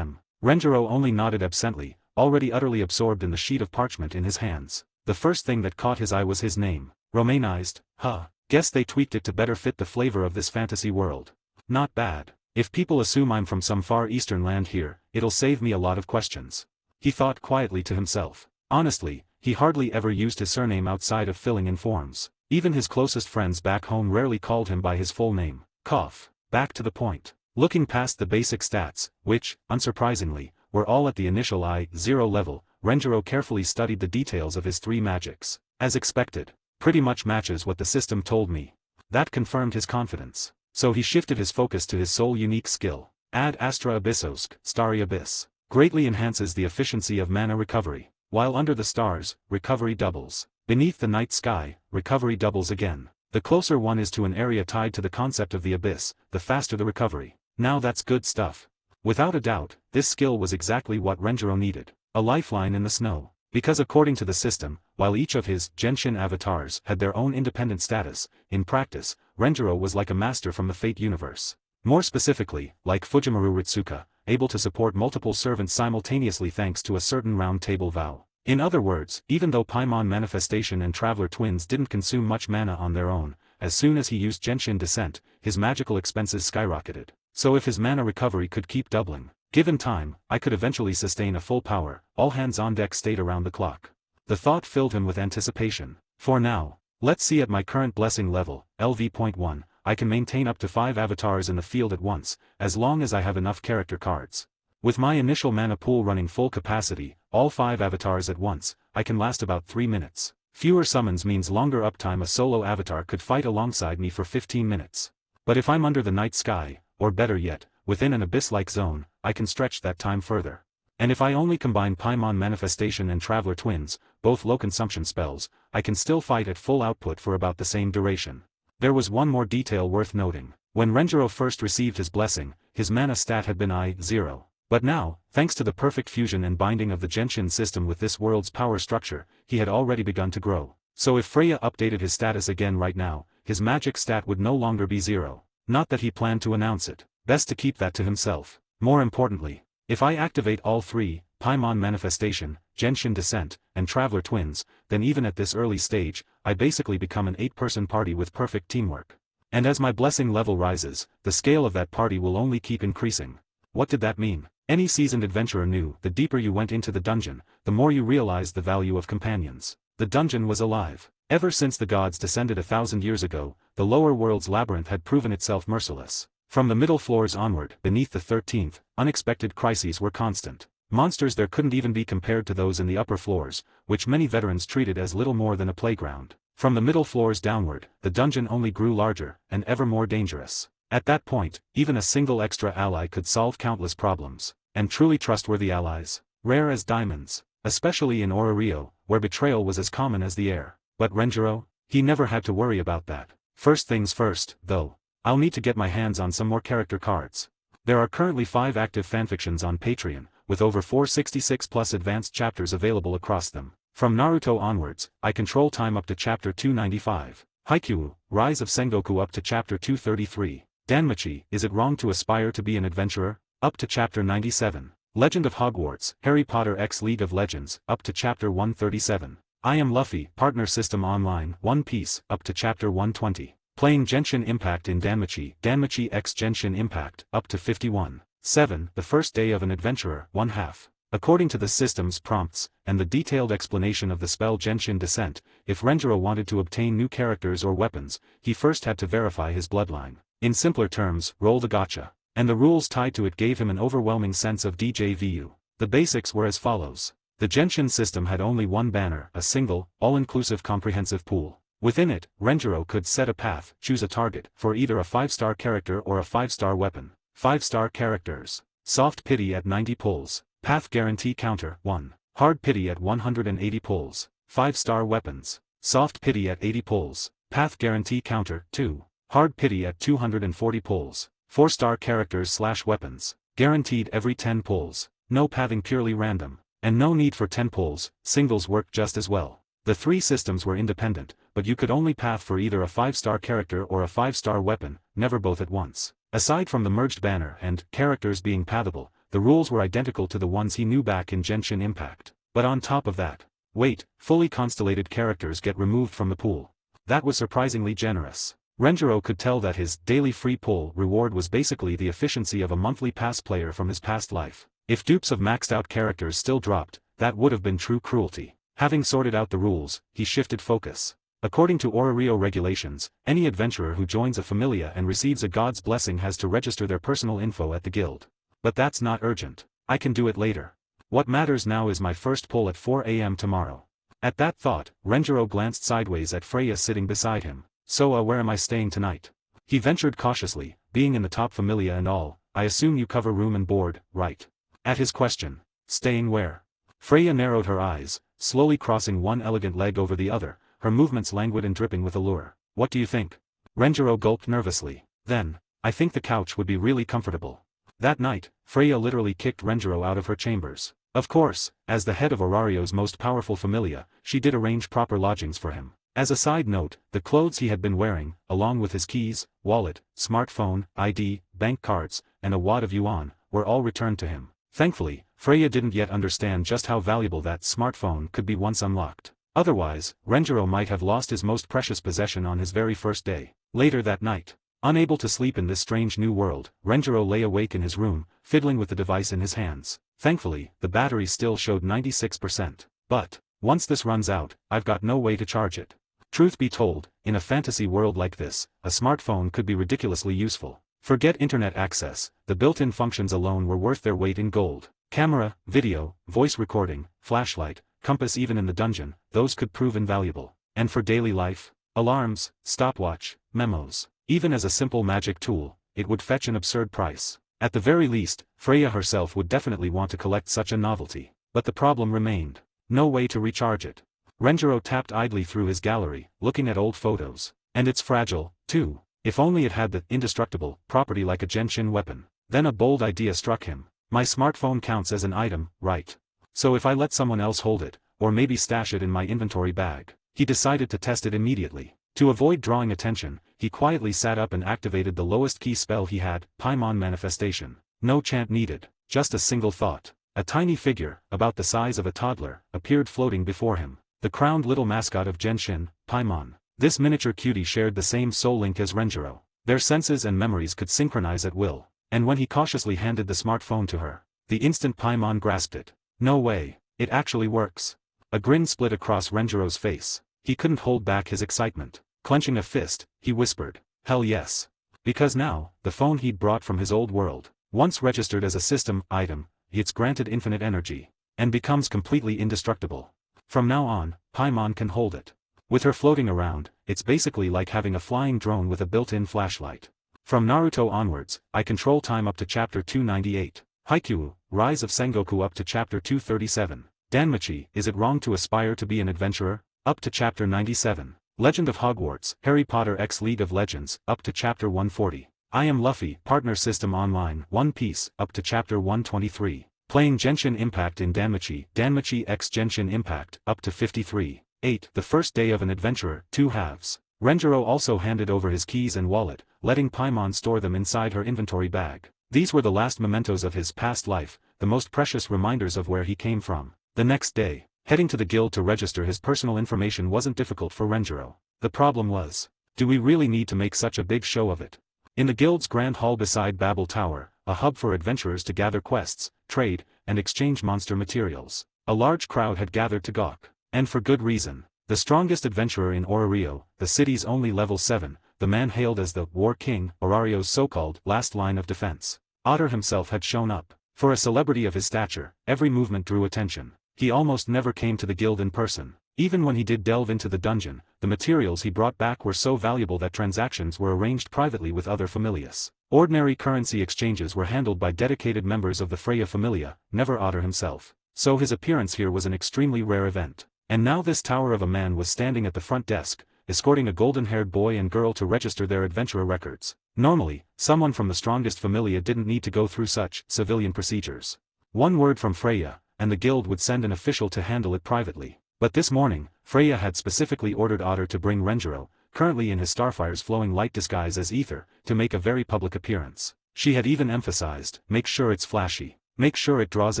Renjiro only nodded absently, already utterly absorbed in the sheet of parchment in his hands. The first thing that caught his eye was his name. Romanized, huh. Guess they tweaked it to better fit the flavor of this fantasy world. Not bad. If people assume I'm from some far eastern land here, it'll save me a lot of questions. He thought quietly to himself. Honestly, he hardly ever used his surname outside of filling in forms. Even his closest friends back home rarely called him by his full name. Cough. Back to the point. Looking past the basic stats, which, unsurprisingly, were all at the initial I-0 level, Renjiro carefully studied the details of his 3 magics. As expected. Pretty much matches what the system told me. That confirmed his confidence. So he shifted his focus to his sole unique skill. Ad Astra Abyssosk, Starry Abyss. Greatly enhances the efficiency of mana recovery. While under the stars, recovery doubles. Beneath the night sky, recovery doubles again. The closer one is to an area tied to the concept of the abyss, the faster the recovery. Now that's good stuff. Without a doubt, this skill was exactly what Renjiro needed. A lifeline in the snow. Because according to the system, while each of his Genshin avatars had their own independent status, in practice, Renjiro was like a master from the Fate universe. More specifically, like Fujimaru Ritsuka, able to support multiple servants simultaneously thanks to a certain round table vow. In other words, even though Paimon Manifestation and Traveler Twins didn't consume much mana on their own, as soon as he used Genshin Descent, his magical expenses skyrocketed. So if his mana recovery could keep doubling, given time, I could eventually sustain a full power, all hands on deck state around the clock. The thought filled him with anticipation. For now, let's see at my current blessing level, LV.1, I can maintain up to 5 avatars in the field at once, as long as I have enough character cards. With my initial mana pool running full capacity, all 5 avatars at once, I can last about 3 minutes. Fewer summons means longer uptime. A solo avatar could fight alongside me for 15 minutes. But if I'm under the night sky, or better yet, within an abyss-like zone, I can stretch that time further. And if I only combine Paimon Manifestation and Traveler Twins, both low consumption spells, I can still fight at full output for about the same duration. There was one more detail worth noting. When Renjiro first received his blessing, his mana stat had been I-0. But now, thanks to the perfect fusion and binding of the Genshin system with this world's power structure, he had already begun to grow. So if Freya updated his status again right now, his magic stat would no longer be 0. Not that he planned to announce it. Best to keep that to himself. More importantly, if I activate all 3, Paimon Manifestation, Genshin Descent, and Traveler Twins, then even at this early stage, I basically become an 8-person party with perfect teamwork. And as my blessing level rises, the scale of that party will only keep increasing. What did that mean? Any seasoned adventurer knew, the deeper you went into the dungeon, the more you realized the value of companions. The dungeon was alive. Ever since the gods descended 1,000 years ago, the lower world's labyrinth had proven itself merciless. From the middle floors onward, beneath the 13th, unexpected crises were constant. Monsters there couldn't even be compared to those in the upper floors, which many veterans treated as little more than a playground. From the middle floors downward, the dungeon only grew larger, and ever more dangerous. At that point, even a single extra ally could solve countless problems, and truly trustworthy allies, rare as diamonds, especially in Rio, where betrayal was as common as the air. But Renjiro? He never had to worry about that. First things first, though. I'll need to get my hands on some more character cards. There are currently 5 active fanfictions on Patreon, with over 466 plus advanced chapters available across them. From Naruto onwards, I control time up to chapter 295. Haikyuu, Rise of Sengoku up to chapter 233. Danmachi, Is It Wrong to Aspire to Be an Adventurer? up to Chapter 97. Legend of Hogwarts, Harry Potter X League of Legends, up to Chapter 137. I Am Luffy, Partner System Online, One Piece, up to Chapter 120. Playing Genshin Impact in Danmachi, Danmachi X Genshin Impact, up to 51. 7. The First Day of an Adventurer, 1/2. According to the system's prompts, and the detailed explanation of the spell Genshin Descent, if Renjiro wanted to obtain new characters or weapons, he first had to verify his bloodline. In simpler terms, roll the gacha. And the rules tied to it gave him an overwhelming sense of déjà vu. The basics were as follows. The Genshin system had only one banner, a single, all-inclusive comprehensive pool. Within it, Renjiro could set a path, choose a target, for either a 5-star character or a 5-star weapon. 5-star characters. Soft pity at 90 pulls. Path guarantee counter, 1. Hard pity at 180 pulls. 5-star weapons. Soft pity at 80 pulls. Path guarantee counter, 2. Hard pity at 240 pulls. 4-star characters/weapons. Guaranteed every 10 pulls. No pathing purely random. And no need for 10 pulls, singles worked just as well. The three systems were independent, but you could only path for either a 5-star character or a 5-star weapon, never both at once. Aside from the merged banner and characters being pathable, the rules were identical to the ones he knew back in Genshin Impact. But on top of that, wait, fully constellated characters get removed from the pool. That was surprisingly generous. Renjiro could tell that his daily free pull reward was basically the efficiency of a monthly pass player from his past life. If dupes of maxed out characters still dropped, that would have been true cruelty. Having sorted out the rules, he shifted focus. According to Orario regulations, any adventurer who joins a familia and receives a god's blessing has to register their personal info at the guild. But that's not urgent. I can do it later. What matters now is my first pull at 4 a.m. tomorrow. At that thought, Renjiro glanced sideways at Freya sitting beside him. So where am I staying tonight? He ventured cautiously, being in the top familia and all, I assume you cover room and board, right? At his question, staying where? Freya narrowed her eyes, slowly crossing one elegant leg over the other, her movements languid and dripping with allure. What do you think? Renjiro gulped nervously. Then, I think the couch would be really comfortable. That night, Freya literally kicked Renjiro out of her chambers. Of course, as the head of Orario's most powerful familia, she did arrange proper lodgings for him. As a side note, the clothes he had been wearing, along with his keys, wallet, smartphone, ID, bank cards, and a wad of yuan, were all returned to him. Thankfully, Freya didn't yet understand just how valuable that smartphone could be once unlocked. Otherwise, Renjiro might have lost his most precious possession on his very first day. Later that night, unable to sleep in this strange new world, Renjiro lay awake in his room, fiddling with the device in his hands. Thankfully, the battery still showed 96%. But, once this runs out, I've got no way to charge it. Truth be told, in a fantasy world like this, a smartphone could be ridiculously useful. Forget internet access, the built-in functions alone were worth their weight in gold. Camera, video, voice recording, flashlight, compass even in the dungeon, those could prove invaluable. And for daily life? Alarms, stopwatch, memos. Even as a simple magic tool, it would fetch an absurd price. At the very least, Freya herself would definitely want to collect such a novelty. But the problem remained. No way to recharge it. Renjiro tapped idly through his gallery, looking at old photos. And it's fragile, too. If only it had the indestructible property like a Genshin weapon. Then a bold idea struck him. My smartphone counts as an item, right? So if I let someone else hold it, or maybe stash it in my inventory bag. He decided to test it immediately. To avoid drawing attention, he quietly sat up and activated the lowest key spell he had, Paimon Manifestation. No chant needed, just a single thought. A tiny figure, about the size of a toddler, appeared floating before him. The crowned little mascot of Genshin, Paimon. This miniature cutie shared the same soul link as Renjiro. Their senses and memories could synchronize at will. And when he cautiously handed the smartphone to her, the instant Paimon grasped it. No way, it actually works. A grin split across Renjiro's face. He couldn't hold back his excitement. Clenching a fist, he whispered, hell yes. Because now, the phone he'd brought from his old world, once registered as a system item, it's granted infinite energy, and becomes completely indestructible. From now on, Paimon can hold it. With her floating around, it's basically like having a flying drone with a built-in flashlight. From Naruto onwards, I control time up to chapter 298. Haikyuu, Rise of Sengoku up to chapter 237. Danmachi, Is It Wrong to Aspire to Be an Adventurer? Up to chapter 97. Legend of Hogwarts, Harry Potter X League of Legends, up to chapter 140. I Am Luffy, Partner System Online, One Piece, up to chapter 123. Playing Genshin Impact in Danmachi, Danmachi X Genshin Impact, up to 53. 8. The First Day of an Adventurer, 2 halves. Renjiro also handed over his keys and wallet, letting Paimon store them inside her inventory bag. These were the last mementos of his past life, the most precious reminders of where he came from. The next day, heading to the guild to register his personal information wasn't difficult for Renjiro. The problem was, do we really need to make such a big show of it? In the guild's grand hall beside Babel Tower, a hub for adventurers to gather quests, trade, and exchange monster materials, a large crowd had gathered to gawk. And for good reason. The strongest adventurer in Orario, the city's only level 7, the man hailed as the War King, Orario's so-called last line of defense. Otter himself had shown up. For a celebrity of his stature, every movement drew attention. He almost never came to the guild in person. Even when he did delve into the dungeon, the materials he brought back were so valuable that transactions were arranged privately with other familias. Ordinary currency exchanges were handled by dedicated members of the Freya familia, never Otter himself. So his appearance here was an extremely rare event. And now this tower of a man was standing at the front desk, escorting a golden-haired boy and girl to register their adventurer records. Normally, someone from the strongest familia didn't need to go through such civilian procedures. One word from Freya, and the guild would send an official to handle it privately. But this morning, Freya had specifically ordered Otter to bring Renjiro, currently in his Starfire's flowing light disguise as Ether, to make a very public appearance. She had even emphasized, make sure it's flashy, make sure it draws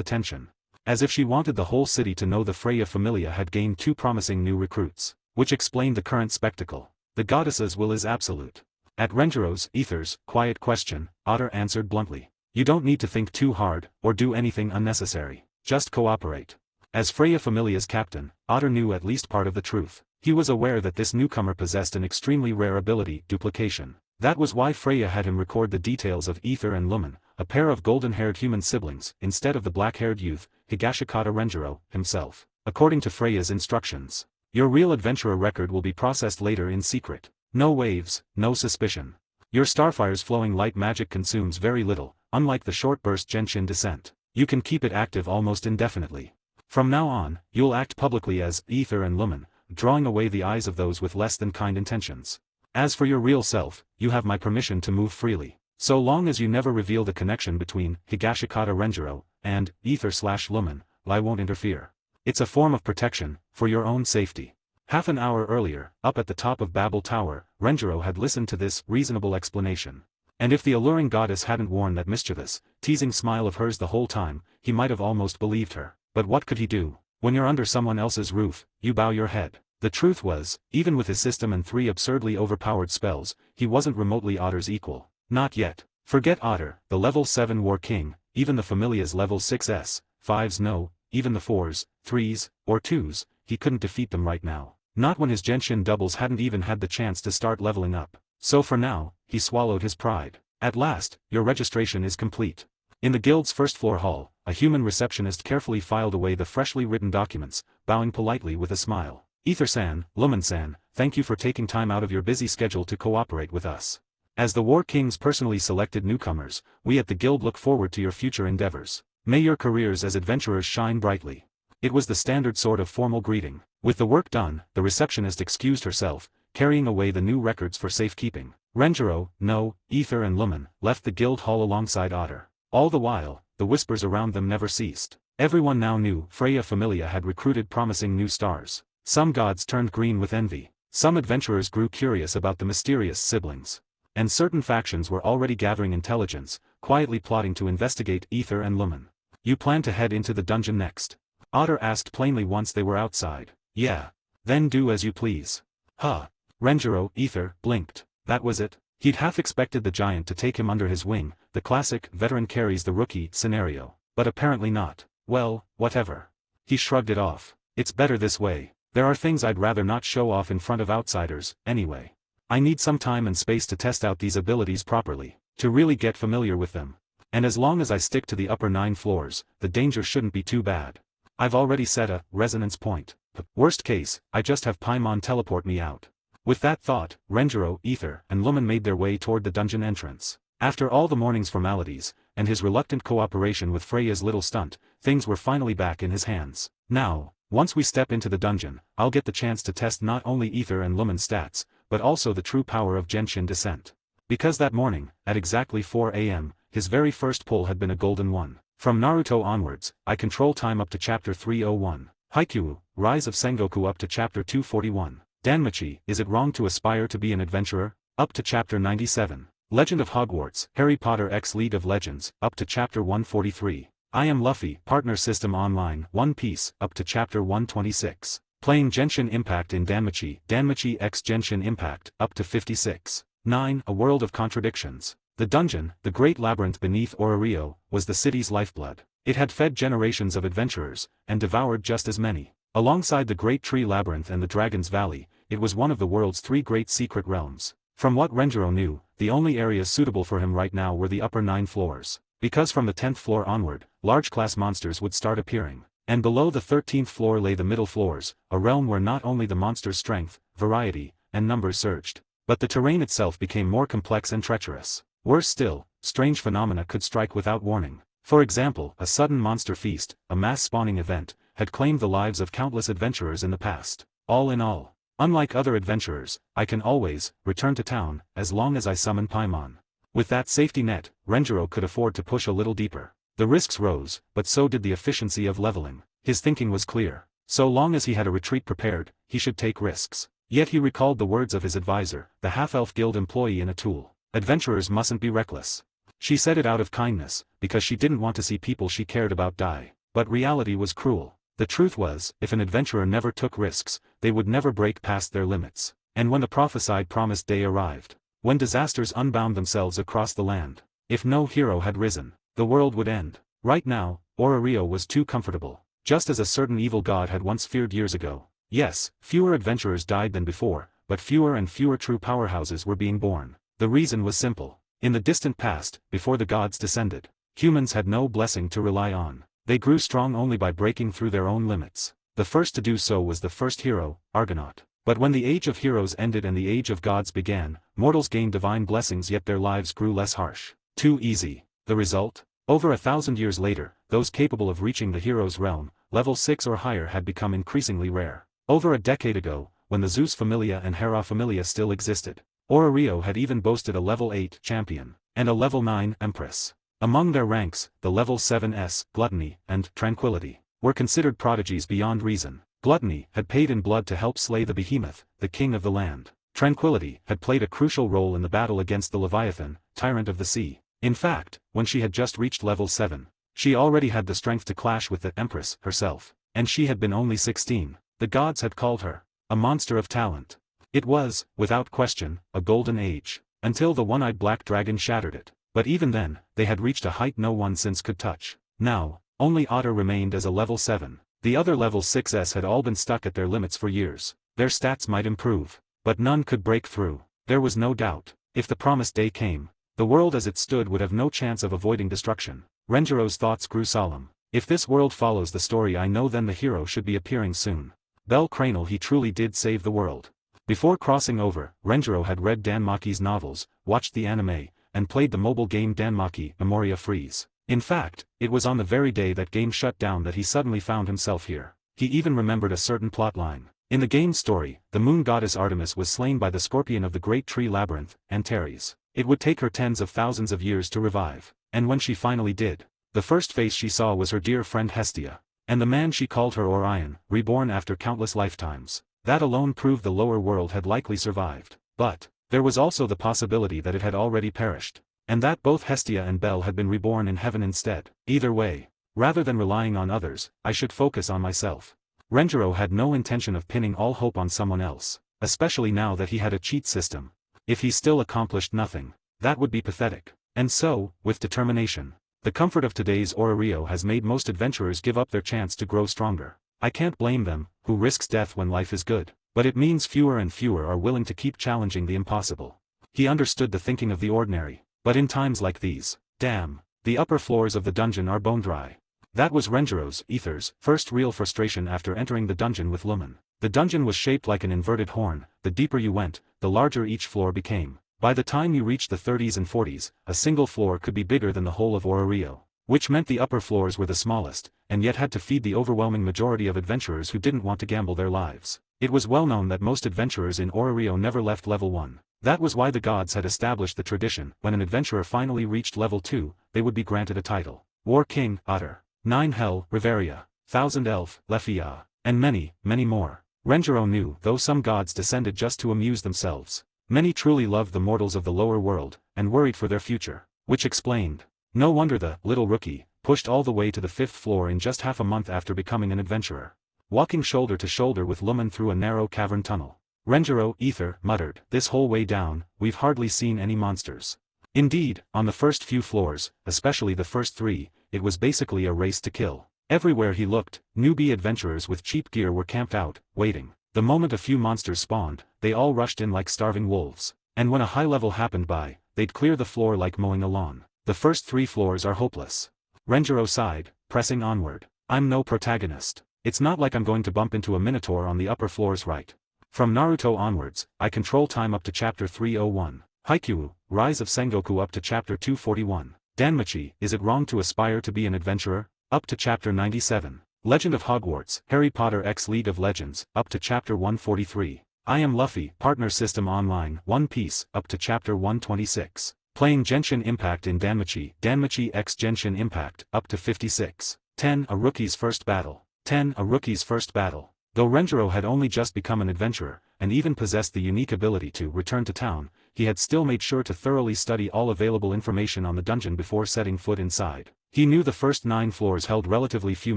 attention. As if she wanted the whole city to know the Freya familia had gained 2 promising new recruits, which explained the current spectacle. The goddess's will is absolute. At Renjiro's, Ether's, quiet question, Otter answered bluntly. You don't need to think too hard, or do anything unnecessary. Just cooperate. As Freya familia's captain, Otter knew at least part of the truth. He was aware that this newcomer possessed an extremely rare ability, duplication. That was why Freya had him record the details of Ether and Lumen, a pair of golden-haired human siblings, instead of the black-haired youth, Higashikata Renjiro, himself. According to Freya's instructions, your real adventurer record will be processed later in secret. No waves, no suspicion. Your Starfire's flowing light magic consumes very little, unlike the short-burst Genshin descent. You can keep it active almost indefinitely. From now on, you'll act publicly as Ether and Lumen, drawing away the eyes of those with less than kind intentions. As for your real self, you have my permission to move freely. So long as you never reveal the connection between Higashikata Renjiro and Ether/Lumen, I won't interfere. It's a form of protection, for your own safety. Half an hour earlier, up at the top of Babel Tower, Renjiro had listened to this reasonable explanation. And if the alluring goddess hadn't worn that mischievous, teasing smile of hers the whole time, he might have almost believed her. But what could he do? When you're under someone else's roof, you bow your head. The truth was, even with his system and 3 absurdly overpowered spells, he wasn't remotely Otter's equal. Not yet. Forget Otter, the level 7 War King, even the familia's level 6s, 5s no, even the 4s, 3s, or 2s, he couldn't defeat them right now. Not when his Genshin doubles hadn't even had the chance to start leveling up. So for now, he swallowed his pride. At last, your registration is complete. In the guild's first-floor hall, a human receptionist carefully filed away the freshly written documents, bowing politely with a smile. Ether-san, Lumen-san, thank you for taking time out of your busy schedule to cooperate with us. As the War King's personally selected newcomers, we at the guild look forward to your future endeavors. May your careers as adventurers shine brightly. It was the standard sort of formal greeting. With the work done, the receptionist excused herself, carrying away the new records for safekeeping. Renjiro, No, Ether and Lumen left the guild hall alongside Otter. All the while, the whispers around them never ceased. Everyone now knew Freya Familia had recruited promising new stars. Some gods turned green with envy. Some adventurers grew curious about the mysterious siblings. And certain factions were already gathering intelligence, quietly plotting to investigate Ether and Lumen. You plan to head into the dungeon next? Otter asked plainly once they were outside. Yeah. Then do as you please. Huh. Renjiro, Ether, blinked. That was it? He'd half expected the giant to take him under his wing, the classic veteran carries the rookie scenario. But apparently not. Well, whatever. He shrugged it off. It's better this way. There are things I'd rather not show off in front of outsiders, anyway. I need some time and space to test out these abilities properly, to really get familiar with them. And as long as I stick to the upper 9 floors, the danger shouldn't be too bad. I've already set a resonance point. Worst case, I just have Paimon teleport me out. With that thought, Renjiro, Ether, and Lumen made their way toward the dungeon entrance. After all the morning's formalities, and his reluctant cooperation with Freya's little stunt, things were finally back in his hands. Now, once we step into the dungeon, I'll get the chance to test not only Ether and Lumen's stats, but also the true power of Genshin descent. Because that morning, at exactly 4 a.m., his very first pull had been a golden one. From Naruto onwards, I control time up to chapter 301. Haikyuu, Rise of Sengoku up to chapter 241. Danmachi, Is It Wrong to Aspire to Be an Adventurer? Up to chapter 97. Legend of Hogwarts, Harry Potter X League of Legends, up to Chapter 143. I Am Luffy, Partner System Online, One Piece, up to Chapter 126. Playing Genshin Impact in Danmachi, Danmachi X Genshin Impact, up to 56. 9. A World of Contradictions. The dungeon, the great labyrinth beneath Orario, was the city's lifeblood. It had fed generations of adventurers, and devoured just as many. Alongside the Great Tree Labyrinth and the Dragon's Valley, it was one of the world's 3 great secret realms. From what Renjiro knew, the only areas suitable for him right now were the upper 9 floors. Because from the 10th floor onward, large-class monsters would start appearing. And below the 13th floor lay the middle floors, a realm where not only the monsters' strength, variety, and numbers surged, but the terrain itself became more complex and treacherous. Worse still, strange phenomena could strike without warning. For example, a sudden monster feast, a mass-spawning event, had claimed the lives of countless adventurers in the past. All in all, unlike other adventurers, I can always return to town, as long as I summon Paimon. With that safety net, Renjiro could afford to push a little deeper. The risks rose, but so did the efficiency of leveling. His thinking was clear. So long as he had a retreat prepared, he should take risks. Yet he recalled the words of his advisor, the half-elf guild employee in A Tool. Adventurers mustn't be reckless. She said it out of kindness, because she didn't want to see people she cared about die. But reality was cruel. The truth was, if an adventurer never took risks, they would never break past their limits. And when the prophesied promised day arrived, when disasters unbound themselves across the land, if no hero had risen, the world would end. Right now, Orario was too comfortable. Just as a certain evil god had once feared years ago. Yes, fewer adventurers died than before, but fewer and fewer true powerhouses were being born. The reason was simple. In the distant past, before the gods descended, humans had no blessing to rely on. They grew strong only by breaking through their own limits. The first to do so was the first hero, Argonaut. But when the age of heroes ended and the age of gods began, mortals gained divine blessings yet their lives grew less harsh. Too easy. The result? Over 1,000 years later, those capable of reaching the hero's realm, level 6 or higher, had become increasingly rare. Over a decade ago, when the Zeus Familia and Hera Familia still existed, Orario had even boasted a level 8 champion, and a level 9 empress. Among their ranks, the level 7s, Gluttony, and Tranquility, were considered prodigies beyond reason. Gluttony had paid in blood to help slay the behemoth, the king of the land. Tranquility had played a crucial role in the battle against the Leviathan, tyrant of the sea. In fact, when she had just reached level 7, she already had the strength to clash with the Empress herself, and she had been only 16. The gods had called her a monster of talent. It was, without question, a golden age, until the one-eyed black dragon shattered it. But even then, they had reached a height no one since could touch. Now, only Otter remained as a level 7. The other level 6s had all been stuck at their limits for years. Their stats might improve, but none could break through. There was no doubt, if the promised day came, the world as it stood would have no chance of avoiding destruction. Renjiro's thoughts grew solemn. If this world follows the story I know, then the hero should be appearing soon. Bell Cranel, he truly did save the world. Before crossing over, Renjiro had read Danmachi's novels, watched the anime, and played the mobile game Danmachi Memoria Freeze. In fact, it was on the very day that game shut down that he suddenly found himself here. He even remembered a certain plotline. In the game's story, the moon goddess Artemis was slain by the scorpion of the Great Tree Labyrinth, Antares. It would take her tens of thousands of years to revive, and when she finally did, the first face she saw was her dear friend Hestia. And the man she called her Orion, reborn after countless lifetimes. That alone proved the lower world had likely survived. But there was also the possibility that it had already perished, and that both Hestia and Bel had been reborn in heaven instead. Either way, rather than relying on others, I should focus on myself. Renjiro had no intention of pinning all hope on someone else, especially now that he had a cheat system. If he still accomplished nothing, that would be pathetic. And so, with determination, the comfort of today's Orario has made most adventurers give up their chance to grow stronger. I can't blame them, who risks death when life is good, but it means fewer and fewer are willing to keep challenging the impossible. He understood the thinking of the ordinary, but in times like these, damn, the upper floors of the dungeon are bone dry. That was Renjiro's, Ether's, first real frustration after entering the dungeon with Lumen. The dungeon was shaped like an inverted horn. The deeper you went, the larger each floor became. By the time you reached the 30s and 40s, a single floor could be bigger than the whole of Orario, which meant the upper floors were the smallest, and yet had to feed the overwhelming majority of adventurers who didn't want to gamble their lives. It was well known that most adventurers in Orario never left level 1. That was why the gods had established the tradition, when an adventurer finally reached level 2, they would be granted a title. War King, Otter, 9 Hell, Riveria, 1000 Elf, Lefia, and many, many more. Renjiro knew, though some gods descended just to amuse themselves, Many truly loved the mortals of the lower world, and worried for their future. Which explained. No wonder the little rookie pushed all the way to the 5th floor in just half a month after becoming an adventurer. Walking shoulder to shoulder with Lumen through a narrow cavern tunnel. Renjiro Ether muttered, "This whole way down, we've hardly seen any monsters." Indeed, on the first few floors, especially the first 3, it was basically a race to kill. Everywhere he looked, newbie adventurers with cheap gear were camped out, waiting. The moment a few monsters spawned, they all rushed in like starving wolves. And when a high level happened by, they'd clear the floor like mowing a lawn. The first 3 floors are hopeless. Renjiro sighed, pressing onward. I'm no protagonist. It's not like I'm going to bump into a minotaur on the upper floors, right? From Naruto onwards, I control time up to chapter 301. Haikyuu, Rise of Sengoku up to chapter 241. Danmachi, Is It Wrong to Aspire to Be an Adventurer? Up to chapter 97. Legend of Hogwarts, Harry Potter X League of Legends, up to chapter 143. I Am Luffy, Partner System Online, One Piece, up to chapter 126. Playing Genshin Impact in Danmachi, Danmachi X Genshin Impact, up to 56. 10. A Rookie's First Battle. 10. A Rookie's First Battle. Though Renjiro had only just become an adventurer, and even possessed the unique ability to return to town, he had still made sure to thoroughly study all available information on the dungeon before setting foot inside. He knew the first 9 floors held relatively few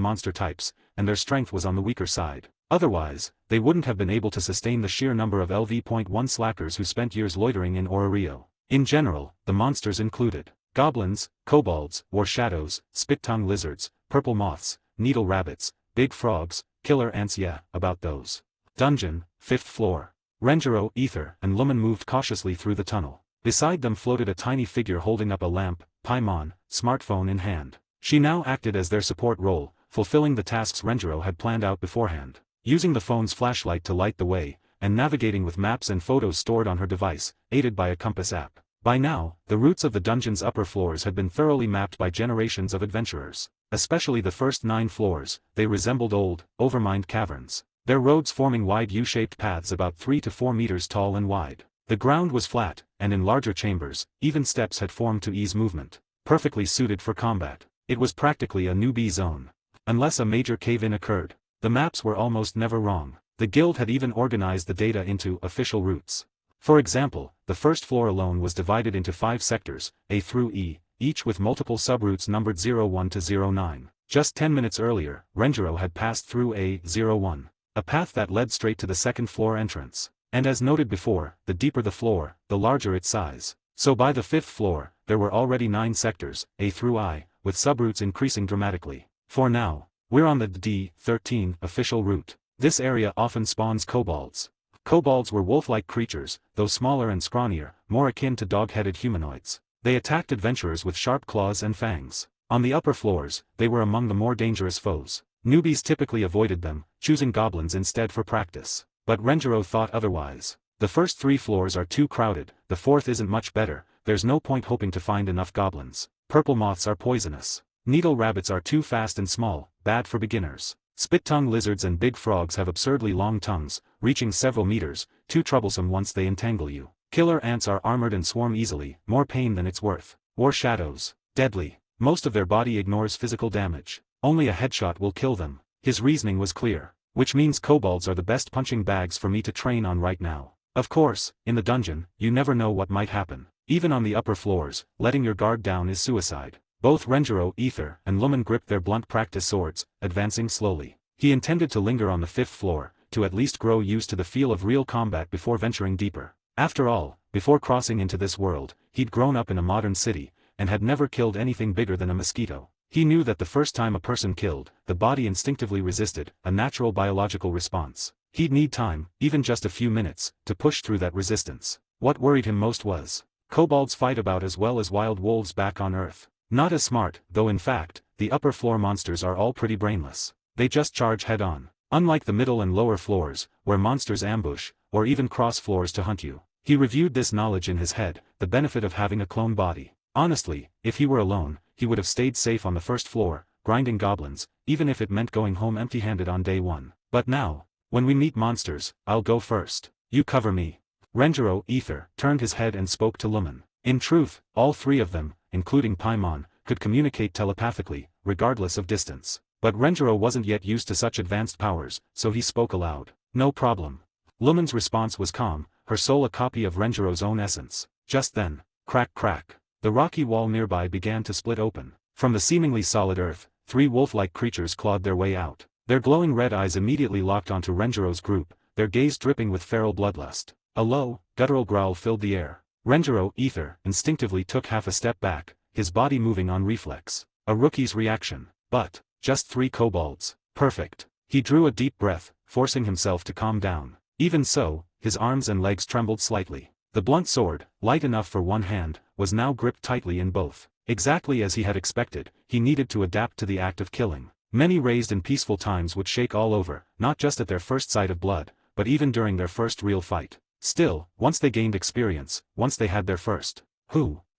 monster types, and their strength was on the weaker side. Otherwise, they wouldn't have been able to sustain the sheer number of LV.1 slackers who spent years loitering in Orario. In general, the monsters included goblins, kobolds, war shadows, spit-tongue lizards, purple moths, needle rabbits, big frogs, killer ants. Yeah, about those. Dungeon, 5th floor. Renjiro, Ether, and Lumen moved cautiously through the tunnel. Beside them floated a tiny figure holding up a lamp, Paimon, smartphone in hand. She now acted as their support role, fulfilling the tasks Renjiro had planned out beforehand. Using the phone's flashlight to light the way, and navigating with maps and photos stored on her device, aided by a compass app. By now, the routes of the dungeon's upper floors had been thoroughly mapped by generations of adventurers. Especially the first 9 floors, they resembled old, overmined caverns. Their roads forming wide U-shaped paths about 3 to 4 meters tall and wide. The ground was flat, and in larger chambers, even steps had formed to ease movement. Perfectly suited for combat. It was practically a newbie zone. Unless a major cave-in occurred. The maps were almost never wrong. The guild had even organized the data into official routes. For example, the first floor alone was divided into 5 sectors, A through E, each with multiple subroutes numbered 01 to 09. Just 10 minutes earlier, Renjiro had passed through A01, a path that led straight to the 2nd floor entrance. And as noted before, the deeper the floor, the larger its size. So by the 5th floor, there were already 9 sectors, A through I, with subroutes increasing dramatically. For now, we're on the D13 official route. This area often spawns kobolds. Kobolds were wolf-like creatures, though smaller and scrawnier, more akin to dog-headed humanoids. They attacked adventurers with sharp claws and fangs. On the upper floors, they were among the more dangerous foes. Newbies typically avoided them, choosing goblins instead for practice. But Renjiro thought otherwise. The first 3 floors are too crowded, the 4th isn't much better, there's no point hoping to find enough goblins. Purple moths are poisonous. Needle rabbits are too fast and small, bad for beginners. Spit-tongue lizards and big frogs have absurdly long tongues, reaching several meters, too troublesome once they entangle you. Killer ants are armored and swarm easily, more pain than it's worth. War shadows, deadly. Most of their body ignores physical damage. Only a headshot will kill them. His reasoning was clear. Which means kobolds are the best punching bags for me to train on right now. Of course, in the dungeon, you never know what might happen. Even on the upper floors, letting your guard down is suicide. Both Renjiro, Ether, and Lumen gripped their blunt practice swords, advancing slowly. He intended to linger on the 5th floor, to at least grow used to the feel of real combat before venturing deeper. After all, before crossing into this world, he'd grown up in a modern city, and had never killed anything bigger than a mosquito. He knew that the first time a person killed, the body instinctively resisted, a natural biological response. He'd need time, even just a few minutes, to push through that resistance. What worried him most was, kobolds fight about as well as wild wolves back on Earth. Not as smart, though in fact, the upper floor monsters are all pretty brainless. They just charge head-on. Unlike the middle and lower floors, where monsters ambush, or even cross floors to hunt you. He reviewed this knowledge in his head, the benefit of having a clone body. Honestly, if he were alone, he would have stayed safe on the 1st floor, grinding goblins, even if it meant going home empty-handed on day 1. But now, when we meet monsters, I'll go first. You cover me. Renjiro, Ether, turned his head and spoke to Lumen. In truth, all 3 of them, including Paimon, could communicate telepathically, regardless of distance. But Renjiro wasn't yet used to such advanced powers, so he spoke aloud. No problem. Lumen's response was calm, her soul a copy of Renjiro's own essence. Just then, crack crack, the rocky wall nearby began to split open. From the seemingly solid earth, 3 wolf-like creatures clawed their way out. Their glowing red eyes immediately locked onto Renjiro's group, their gaze dripping with feral bloodlust. A low, guttural growl filled the air. Renjiro, Ether, instinctively took half a step back, his body moving on reflex. A rookie's reaction. But, just 3 kobolds. Perfect. He drew a deep breath, forcing himself to calm down. Even so, his arms and legs trembled slightly. The blunt sword, light enough for one hand, was now gripped tightly in both. Exactly as he had expected, he needed to adapt to the act of killing. Many raised in peaceful times would shake all over, not just at their first sight of blood, but even during their first real fight. Still, once they gained experience, once they had their first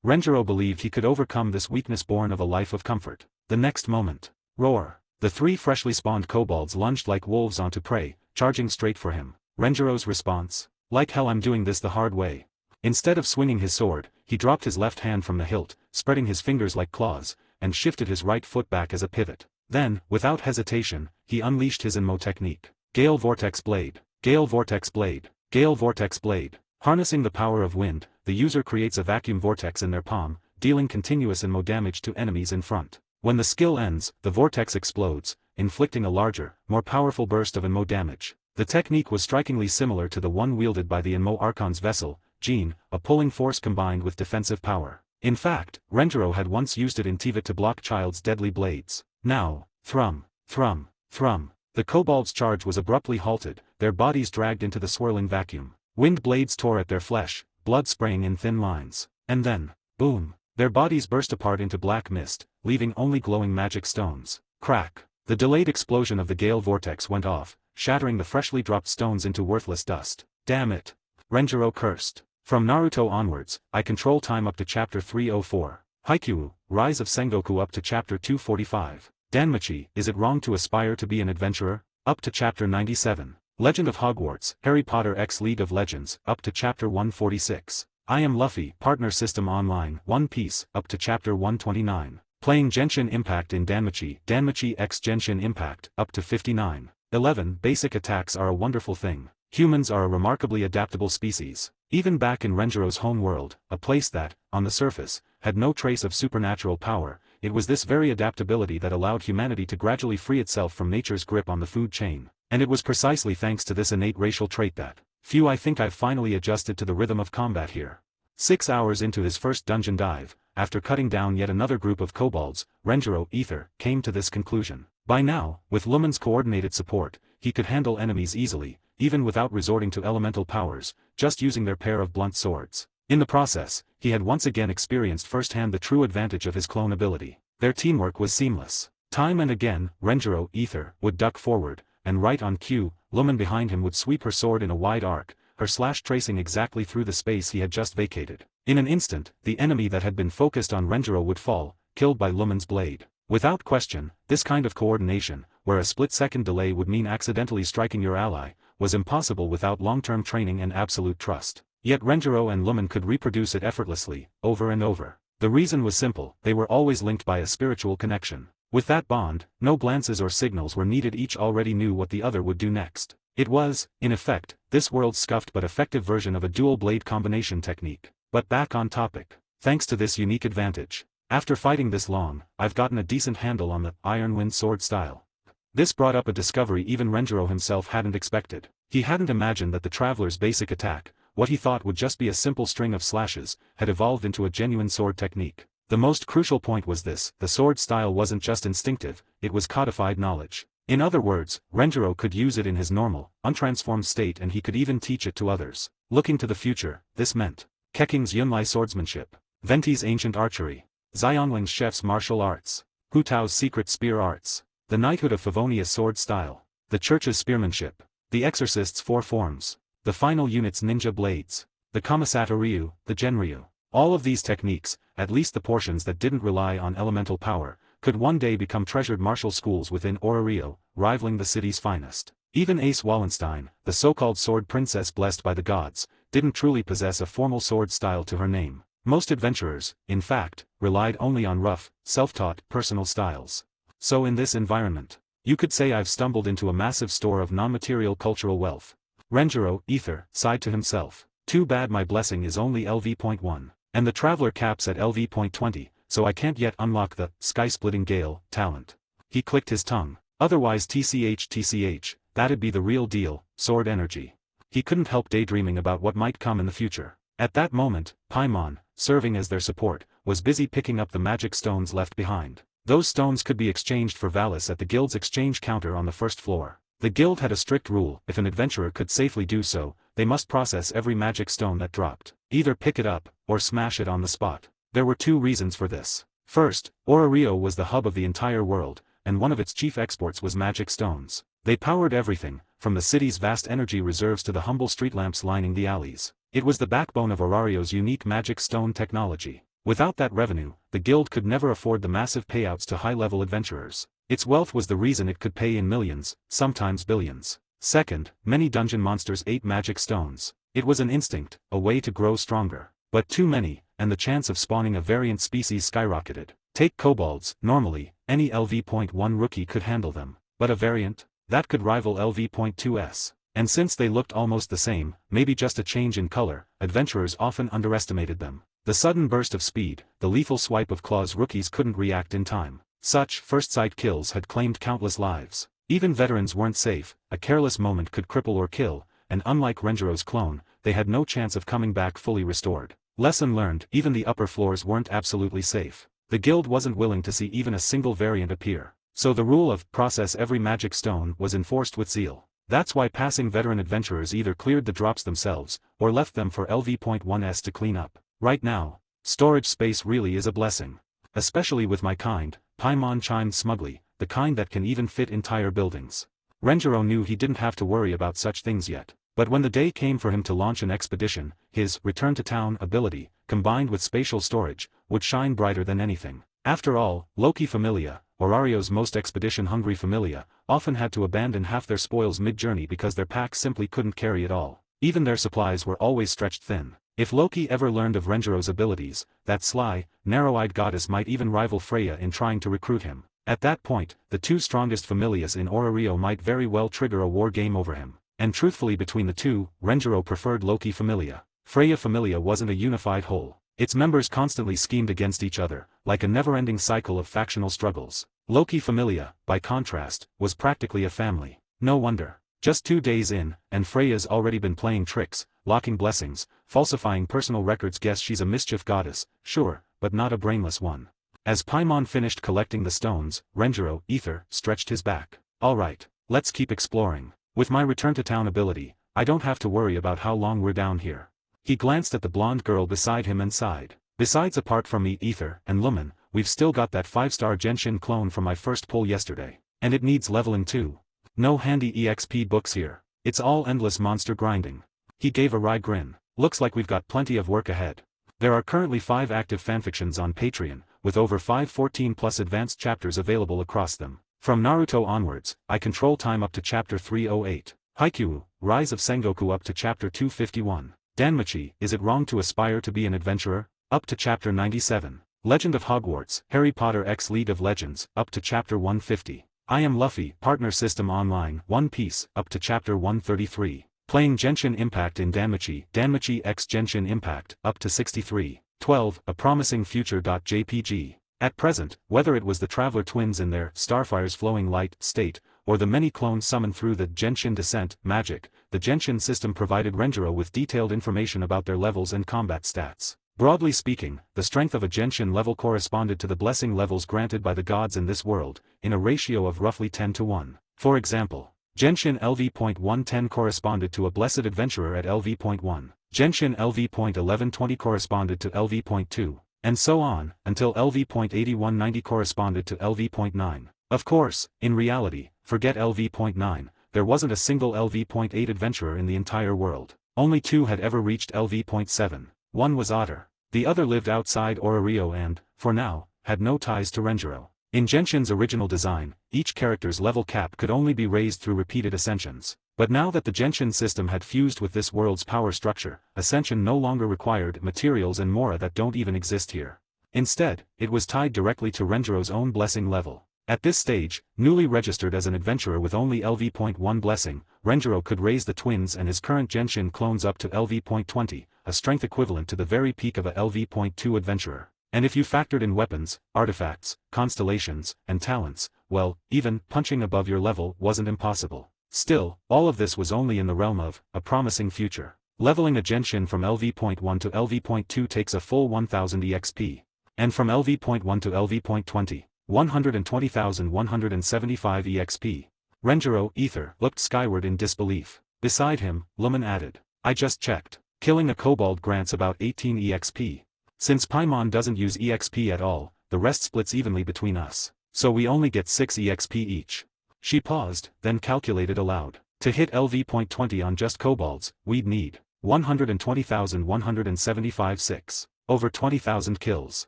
Renjiro believed he could overcome this weakness born of a life of comfort. The next moment, roar! The 3 freshly spawned kobolds lunged like wolves onto prey, charging straight for him. Renjiro's response? Like hell, I'm doing this the hard way. Instead of swinging his sword, he dropped his left hand from the hilt, spreading his fingers like claws, and shifted his right foot back as a pivot. Then, without hesitation, he unleashed his Enmo technique. Gale Vortex Blade. Gale Vortex Blade. Gale Vortex Blade. Harnessing the power of wind, the user creates a vacuum vortex in their palm, dealing continuous Enmo damage to enemies in front. When the skill ends, the vortex explodes, inflicting a larger, more powerful burst of Enmo damage. The technique was strikingly similar to the one wielded by the Enmo Archon's vessel, Jean, a pulling force combined with defensive power. In fact, Renjiro had once used it in Tiva to block Child's deadly blades. Now, thrum, thrum, thrum. The kobolds' charge was abruptly halted, their bodies dragged into the swirling vacuum. Wind blades tore at their flesh, blood spraying in thin lines. And then, boom! Their bodies burst apart into black mist, leaving only glowing magic stones. Crack! The delayed explosion of the gale vortex went off, shattering the freshly dropped stones into worthless dust. Damn it! Renjiro cursed. From Naruto onwards, I control time up to chapter 304. Haikyuu, Rise of Sengoku up to chapter 245. Danmachi, Is It Wrong to Aspire to Be an Adventurer? Up to chapter 97. Legend of Hogwarts, Harry Potter x League of Legends, up to chapter 146. I Am Luffy, Partner System Online, One Piece, up to chapter 129. Playing Genshin Impact in Danmachi, Danmachi x Genshin Impact, up to 59. 11. Basic attacks are a wonderful thing. Humans are a remarkably adaptable species. Even back in Renjiro's home world, a place that, on the surface, had no trace of supernatural power, it was this very adaptability that allowed humanity to gradually free itself from nature's grip on the food chain. And it was precisely thanks to this innate racial trait that, I think I've finally adjusted to the rhythm of combat here. 6 hours into his first dungeon dive, after cutting down yet another group of kobolds, Renjiro, Ether, came to this conclusion. By now, with Lumen's coordinated support, he could handle enemies easily, even without resorting to elemental powers, just using their pair of blunt swords. In the process, he had once again experienced firsthand the true advantage of his clone ability. Their teamwork was seamless. Time and again, Renjiro, Ether, would duck forward, and right on cue, Lumen behind him would sweep her sword in a wide arc, her slash tracing exactly through the space he had just vacated. In an instant, the enemy that had been focused on Renjiro would fall, killed by Lumen's blade. Without question, this kind of coordination, where a split-second delay would mean accidentally striking your ally, was impossible without long-term training and absolute trust. Yet Renjiro and Lumen could reproduce it effortlessly, over and over. The reason was simple, they were always linked by a spiritual connection. With that bond, no glances or signals were needed, each already knew what the other would do next. It was, in effect, this world's scuffed but effective version of a dual-blade combination technique. But back on topic. Thanks to this unique advantage, after fighting this long, I've gotten a decent handle on the Iron Wind sword style. This brought up a discovery even Renjiro himself hadn't expected. He hadn't imagined that the Traveler's basic attack, what he thought would just be a simple string of slashes, had evolved into a genuine sword technique. The most crucial point was this: the sword style wasn't just instinctive, it was codified knowledge. In other words, Renjiro could use it in his normal, untransformed state, and he could even teach it to others. Looking to the future, this meant Keking's Yunlai swordsmanship, Venti's ancient archery, Xiangling's chef's martial arts, Hu Tao's secret spear arts, the knighthood of Favonia's sword style, the church's spearmanship, the exorcist's four forms, the final unit's ninja blades, the Kamisata Ryu, the Genryu. All of these techniques, at least the portions that didn't rely on elemental power, could one day become treasured martial schools within Orario, rivaling the city's finest. Even Ace Wallenstein, the so-called sword princess blessed by the gods, didn't truly possess a formal sword style to her name. Most adventurers, in fact, relied only on rough, self-taught, personal styles. So in this environment, you could say I've stumbled into a massive store of non-material cultural wealth. Renjiro, Ether, sighed to himself. Too bad my blessing is only LV.1. And the traveler caps at LV.20, so I can't yet unlock the sky-splitting gale talent. He clicked his tongue. Otherwise TCH, that'd be the real deal, sword energy. He couldn't help daydreaming about what might come in the future. At that moment, Paimon, serving as their support, was busy picking up the magic stones left behind. Those stones could be exchanged for Valis at the guild's exchange counter on the first floor. The guild had a strict rule: if an adventurer could safely do so, they must process every magic stone that dropped. Either pick it up, or smash it on the spot. There were two reasons for this. First, Orario was the hub of the entire world, and one of its chief exports was magic stones. They powered everything, from the city's vast energy reserves to the humble street lamps lining the alleys. It was the backbone of Orario's unique magic stone technology. Without that revenue, the guild could never afford the massive payouts to high-level adventurers. Its wealth was the reason it could pay in millions, sometimes billions. Second, many dungeon monsters ate magic stones. It was an instinct, a way to grow stronger. But too many, and the chance of spawning a variant species skyrocketed. Take kobolds. Normally, any LV.1 rookie could handle them. But a variant? That could rival LV.2s. And since they looked almost the same, maybe just a change in color, adventurers often underestimated them. The sudden burst of speed, the lethal swipe of claws rookies couldn't react in time. Such first-sight kills had claimed countless lives. Even veterans weren't safe, a careless moment could cripple or kill, and unlike Renjiro's clone, they had no chance of coming back fully restored. Lesson learned: even the upper floors weren't absolutely safe. The guild wasn't willing to see even a single variant appear. So the rule of process every magic stone was enforced with zeal. That's why passing veteran adventurers either cleared the drops themselves, or left them for LV.1s to clean up. Right now, storage space really is a blessing. Especially with my kind, Paimon chimed smugly, the kind that can even fit entire buildings. Renjiro knew he didn't have to worry about such things yet. But when the day came for him to launch an expedition, his return-to-town ability, combined with spatial storage, would shine brighter than anything. After all, Loki Familia, Orario's most expedition-hungry familia, often had to abandon half their spoils mid-journey because their packs simply couldn't carry it all. Even their supplies were always stretched thin. If Loki ever learned of Renjiro's abilities, that sly, narrow-eyed goddess might even rival Freya in trying to recruit him. At that point, the two strongest familias in Orario might very well trigger a war game over him. And truthfully, between the two, Renjiro preferred Loki Familia. Freya Familia wasn't a unified whole. Its members constantly schemed against each other, like a never-ending cycle of factional struggles. Loki Familia, by contrast, was practically a family. No wonder. Just 2 days in, and Freya's already been playing tricks, locking blessings, falsifying personal records. Guess she's a mischief goddess, sure, but not a brainless one. As Paimon finished collecting the stones, Renjiro, Ether, stretched his back. Alright, let's keep exploring. With my return-to-town ability, I don't have to worry about how long we're down here. He glanced at the blonde girl beside him and sighed. Besides, apart from me, Ether, and Lumen, we've still got that 5-star Genshin clone from my first pull yesterday. And it needs leveling too. No handy EXP books here. It's all endless monster grinding. He gave a wry grin. Looks like we've got plenty of work ahead. There are currently 5 active fanfictions on Patreon, with over 514+ advanced chapters available across them. From Naruto onwards, I control time up to chapter 308. Haikyuu, Rise of Sengoku up to chapter 251. Danmachi, Is It Wrong to Aspire to be an Adventurer? Up to chapter 97. Legend of Hogwarts, Harry Potter x League of Legends, up to chapter 150. I Am Luffy, Partner System Online, One Piece, up to chapter 133. Playing Genshin Impact in Danmachi, Danmachi x Genshin Impact, up to 63. 12. A Promising Future.jpg. At present, whether it was the Traveler twins in their Starfire's Flowing Light state, or the many clones summoned through the Genshin Descent magic, the Genshin system provided Renjiro with detailed information about their levels and combat stats. Broadly speaking, the strength of a Genshin level corresponded to the blessing levels granted by the gods in this world, in a ratio of roughly 10:1. For example, Genshin LV.110 corresponded to a Blessed Adventurer at LV.1, Genshin LV.1120 corresponded to LV.2, and so on, until LV.8190 corresponded to LV.9. Of course, in reality, forget LV.9, there wasn't a single LV.8 adventurer in the entire world. Only 2 had ever reached LV.7. One was Otter. The other lived outside Orario and, for now, had no ties to Renjiro. In Genshin's original design, each character's level cap could only be raised through repeated ascensions. But now that the Genshin system had fused with this world's power structure, ascension no longer required materials and mora that don't even exist here. Instead, it was tied directly to Renjiro's own blessing level. At this stage, newly registered as an adventurer with only LV.1 blessing, Renjiro could raise the twins and his current Genshin clones up to LV.20, a strength equivalent to the very peak of a LV.2 adventurer. And if you factored in weapons, artifacts, constellations, and talents, well, even punching above your level wasn't impossible. Still, all of this was only in the realm of a promising future. Leveling a Genshin from LV.1 to LV.2 takes a full 1000 EXP. And from LV.1 to LV.20, 120,175 EXP. Renjiro, Ether, looked skyward in disbelief. Beside him, Lumen added, I just checked. Killing a kobold grants about 18 EXP. Since Paimon doesn't use EXP at all, the rest splits evenly between us. So we only get 6 EXP each. She paused, then calculated aloud. To hit LV.20 on just kobolds, we'd need 120,175 6. Over 20,000 kills.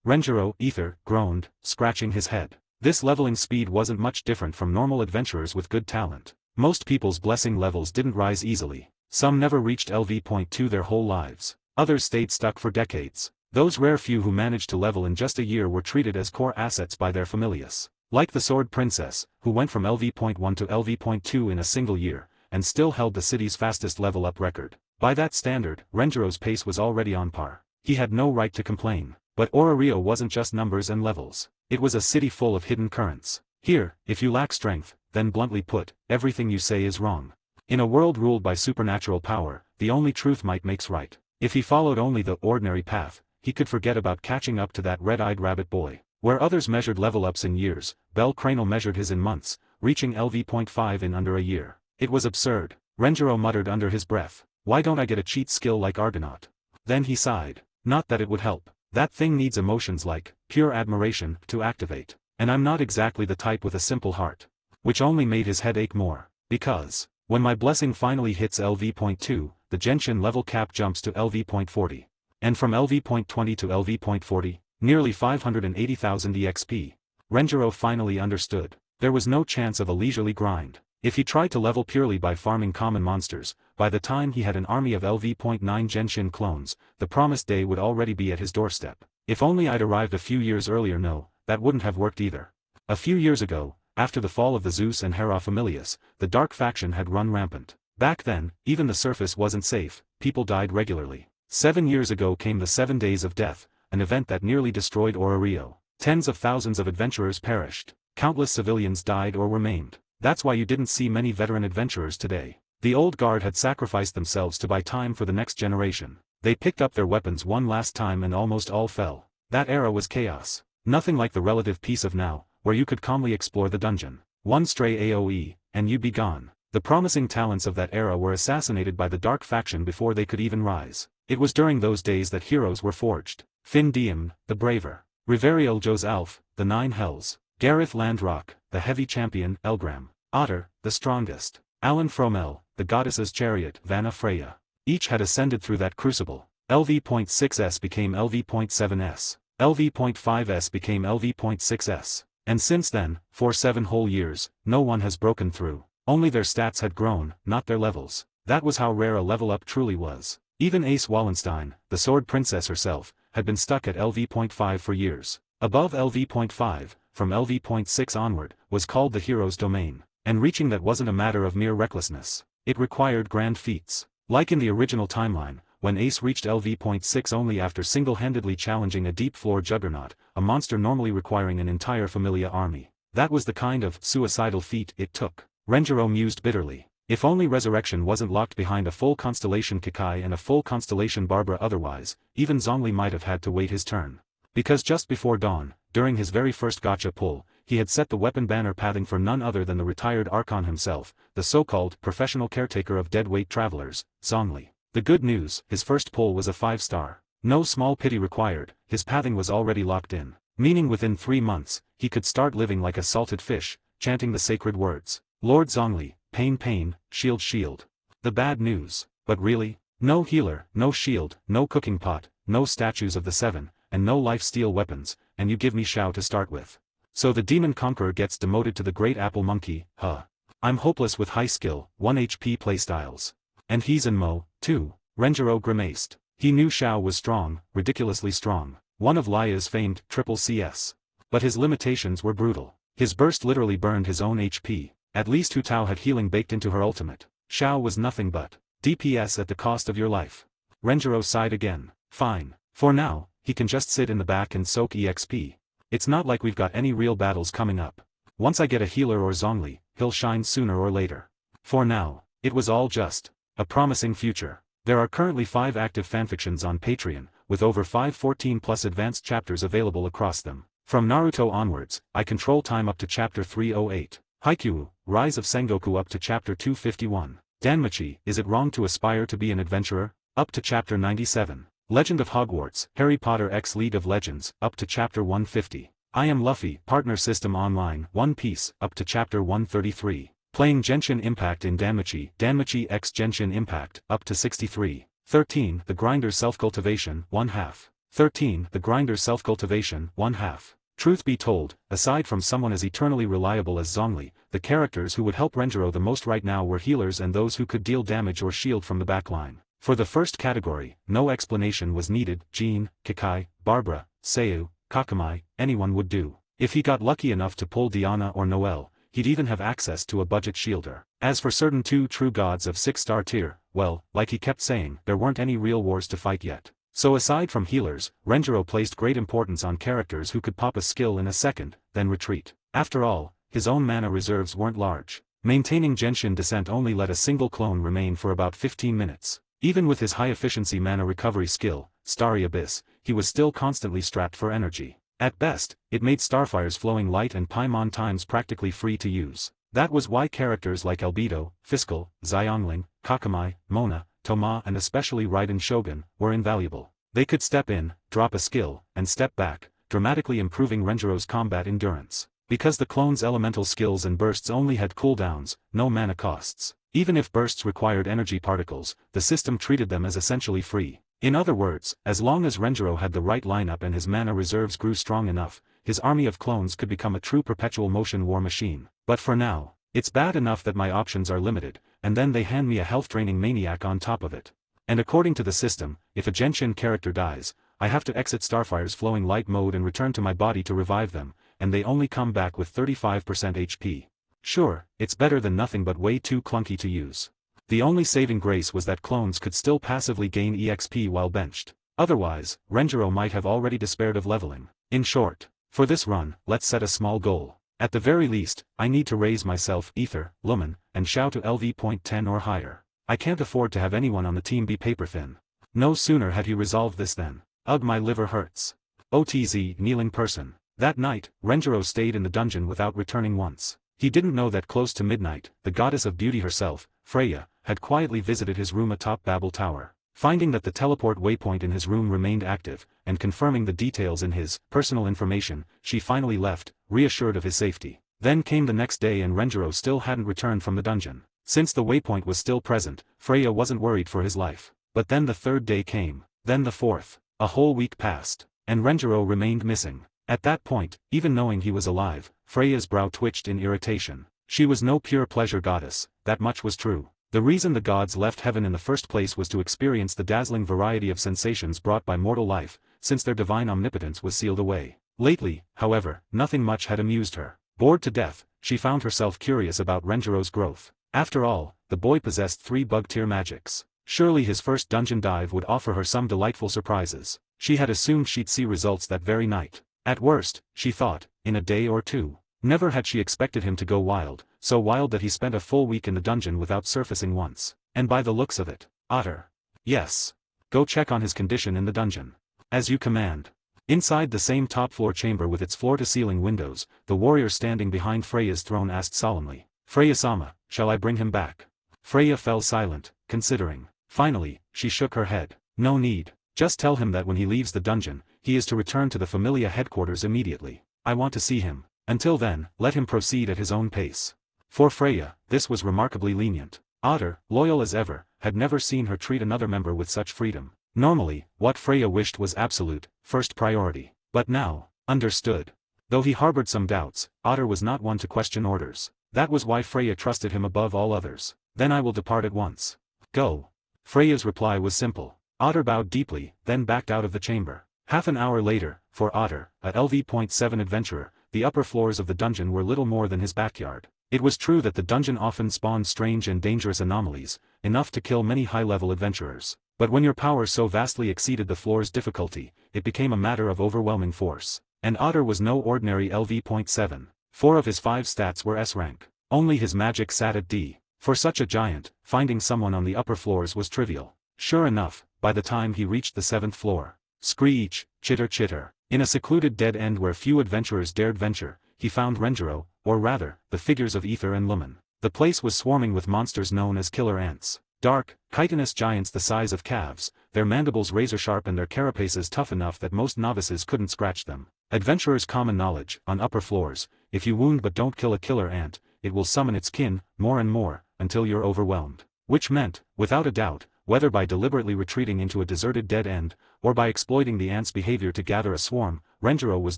Renjiro, Ether, groaned, scratching his head. This leveling speed wasn't much different from normal adventurers with good talent. Most people's blessing levels didn't rise easily. Some never reached LV.2 their whole lives. Others stayed stuck for decades. Those rare few who managed to level in just a year were treated as core assets by their familias. Like the Sword Princess, who went from LV.1 to LV.2 in a single year, and still held the city's fastest level-up record. By that standard, Renjiro's pace was already on par. He had no right to complain. But Orario wasn't just numbers and levels. It was a city full of hidden currents. Here, if you lack strength, then bluntly put, everything you say is wrong. In a world ruled by supernatural power, the only truth might makes right. If he followed only the ordinary path, he could forget about catching up to that red-eyed rabbit boy. Where others measured level-ups in years, Bel Crano measured his in months, reaching LV.5 in under a year. It was absurd. Renjiro muttered under his breath, why don't I get a cheat skill like Argonaut? Then he sighed. Not that it would help. That thing needs emotions like pure admiration to activate. And I'm not exactly the type with a simple heart. Which only made his head ache more. Because, when my blessing finally hits LV.2, the Genshin level cap jumps to LV.40. And from LV.20 to LV.40, nearly 580,000 EXP. Renjiro finally understood. There was no chance of a leisurely grind. If he tried to level purely by farming common monsters, by the time he had an army of LV.9 Genshin clones, the promised day would already be at his doorstep. If only I'd arrived a few years earlier. No, that wouldn't have worked either. A few years ago, after the fall of the Zeus and Hera familias, the dark faction had run rampant. Back then, even the surface wasn't safe, people died regularly. 7 years ago came the 7 Days of Death, an event that nearly destroyed Orario. Tens of thousands of adventurers perished. Countless civilians died or were maimed. That's why you didn't see many veteran adventurers today. The old guard had sacrificed themselves to buy time for the next generation. They picked up their weapons one last time and almost all fell. That era was chaos. Nothing like the relative peace of now, where you could calmly explore the dungeon. One stray AoE, and you'd be gone. The promising talents of that era were assassinated by the dark faction before they could even rise. It was during those days that heroes were forged. Fin Diem, the braver. Riveriel Jos Alf, the Nine Hells. Gareth Landrock, the heavy champion, Elgram. Otter, the strongest. Alan Fromel, the goddess's chariot, Vanna Freya. Each had ascended through that crucible. LV.6s became LV.7s. LV.5s became LV.6s. And since then, for 7 whole years, no one has broken through. Only their stats had grown, not their levels. That was how rare a level up truly was. Even Ace Wallenstein, the Sword Princess herself, had been stuck at LV.5 for years. Above LV.5, from LV.6 onward, was called the hero's domain. And reaching that wasn't a matter of mere recklessness. It required grand feats. Like in the original timeline, when Ace reached LV.6 only after single-handedly challenging a deep-floor juggernaut, a monster normally requiring an entire Familia army. That was the kind of suicidal feat it took. Renjiro mused bitterly. If only Resurrection wasn't locked behind a full Constellation Kikai and a full Constellation Barbara otherwise, even Zhongli might have had to wait his turn. Because just before dawn, during his very first gacha pull, he had set the weapon banner pathing for none other than the retired Archon himself, the so-called professional caretaker of deadweight travelers, Zhongli. The good news, his first pull was a 5-star. No small pity required, his pathing was already locked in. Meaning within 3 months, he could start living like a salted fish, chanting the sacred words. Lord Zhongli, pain pain, shield shield. The bad news, but really? No healer, no shield, no cooking pot, no statues of the 7, and no life-steal weapons, and you give me Shao to start with. So the Demon Conqueror gets demoted to the Great Apple Monkey, huh? I'm hopeless with high skill, 1 HP playstyles. And he's in Mo, too. Renjiro grimaced. He knew Shao was strong, ridiculously strong. One of Laya's famed triple CS. But his limitations were brutal. His burst literally burned his own HP. At least Hu Tao had healing baked into her ultimate. Xiao was nothing but DPS at the cost of your life. Renjiro sighed again. Fine. For now, he can just sit in the back and soak EXP. It's not like we've got any real battles coming up. Once I get a healer or Zhongli, he'll shine sooner or later. For now, it was all just a promising future. There are currently 5 active fanfictions on Patreon, with over 514+ advanced chapters available across them. From Naruto onwards, I control time up to chapter 308. Haikyuu, Rise of Sengoku up to chapter 251. Danmachi, Is It Wrong to Aspire to be an Adventurer? Up to chapter 97. Legend of Hogwarts, Harry Potter x League of Legends, up to chapter 150. I Am Luffy, Partner System Online, One Piece, up to chapter 133. Playing Genshin Impact in Danmachi, Danmachi x Genshin Impact, up to 63. 13. The Grinder's Self-Cultivation, 1/2. 13. The Grinder's Self-Cultivation, 1/2. Truth be told, aside from someone as eternally reliable as Zhongli, the characters who would help Renjiro the most right now were healers and those who could deal damage or shield from the backline. For the first category, no explanation was needed. Jean, Kikai, Barbara, Seiyu, Kakamai, anyone would do. If he got lucky enough to pull Diana or Noelle, he'd even have access to a budget shielder. As for certain 2 true gods of 6-star tier, well, like he kept saying, there weren't any real wars to fight yet. So aside from healers, Renjiro placed great importance on characters who could pop a skill in a second, then retreat. After all, his own mana reserves weren't large. Maintaining Genshin Descent only let a single clone remain for about 15 minutes. Even with his high-efficiency mana recovery skill, Starry Abyss, he was still constantly strapped for energy. At best, it made Starfire's Flowing Light and Paimon times practically free to use. That was why characters like Albedo, Fiscal, Xiangling, Kakamai, Mona, Toma and especially Raiden Shogun, were invaluable. They could step in, drop a skill, and step back, dramatically improving Renjiro's combat endurance. Because the clone's elemental skills and bursts only had cooldowns, no mana costs. Even if bursts required energy particles, the system treated them as essentially free. In other words, as long as Renjiro had the right lineup and his mana reserves grew strong enough, his army of clones could become a true perpetual motion war machine. But for now, it's bad enough that my options are limited, and then they hand me a health-draining maniac on top of it. And according to the system, if a Genshin character dies, I have to exit Starfire's Flowing Light mode and return to my body to revive them, and they only come back with 35% HP. Sure, it's better than nothing but way too clunky to use. The only saving grace was that clones could still passively gain EXP while benched. Otherwise, Renjiro might have already despaired of leveling. In short, for this run, let's set a small goal. At the very least, I need to raise myself, Ether, Lumen, and Xiao to LV.10 or higher. I can't afford to have anyone on the team be paper thin. No sooner had he resolved this than, ugh, my liver hurts. OTZ, kneeling person. That night, Renjiro stayed in the dungeon without returning once. He didn't know that close to midnight, the goddess of beauty herself, Freya, had quietly visited his room atop Babel Tower. Finding that the teleport waypoint in his room remained active, and confirming the details in his personal information, she finally left, reassured of his safety. Then came the next day and Renjiro still hadn't returned from the dungeon. Since the waypoint was still present, Freya wasn't worried for his life. But then the third day came, then the fourth. A whole week passed, and Renjiro remained missing. At that point, even knowing he was alive, Freya's brow twitched in irritation. She was no pure pleasure goddess, that much was true. The reason the gods left heaven in the first place was to experience the dazzling variety of sensations brought by mortal life, since their divine omnipotence was sealed away. Lately, however, nothing much had amused her. Bored to death, she found herself curious about Renjiro's growth. After all, the boy possessed 3 bug-tier magics. Surely his first dungeon dive would offer her some delightful surprises. She had assumed she'd see results that very night. At worst, she thought, in a day or 2. Never had she expected him to go wild, so wild that he spent a full week in the dungeon without surfacing once. And by the looks of it, Otter. Yes. Go check on his condition in the dungeon. As you command. Inside the same top-floor chamber with its floor-to-ceiling windows, the warrior standing behind Freya's throne asked solemnly, Freya-sama, shall I bring him back? Freya fell silent, considering. Finally, she shook her head. No need. Just tell him that when he leaves the dungeon, he is to return to the Familia headquarters immediately. I want to see him. Until then, let him proceed at his own pace. For Freya, this was remarkably lenient. Otter, loyal as ever, had never seen her treat another member with such freedom. Normally, what Freya wished was absolute, first priority. But now, understood. Though he harbored some doubts, Otter was not one to question orders. That was why Freya trusted him above all others. Then I will depart at once. Go. Freya's reply was simple. Otter bowed deeply, then backed out of the chamber. Half an hour later, for Otter, a LV.7 adventurer, the upper floors of the dungeon were little more than his backyard. It was true that the dungeon often spawned strange and dangerous anomalies, enough to kill many high-level adventurers. But when your power so vastly exceeded the floor's difficulty, it became a matter of overwhelming force. And Otter was no ordinary LV.7. 4 of his 5 stats were S rank. Only his magic sat at D. For such a giant, finding someone on the upper floors was trivial. Sure enough, by the time he reached the 7th floor, screech, chitter chitter, in a secluded dead end where few adventurers dared venture, he found Renjiro, or rather, the figures of Ether and Lumen. The place was swarming with monsters known as killer ants. Dark, chitinous giants the size of calves, their mandibles razor-sharp and their carapaces tough enough that most novices couldn't scratch them. Adventurers' common knowledge, on upper floors, if you wound but don't kill a killer ant, it will summon its kin, more and more, until you're overwhelmed. Which meant, without a doubt, whether by deliberately retreating into a deserted dead end, or by exploiting the ant's behavior to gather a swarm, Renjiro was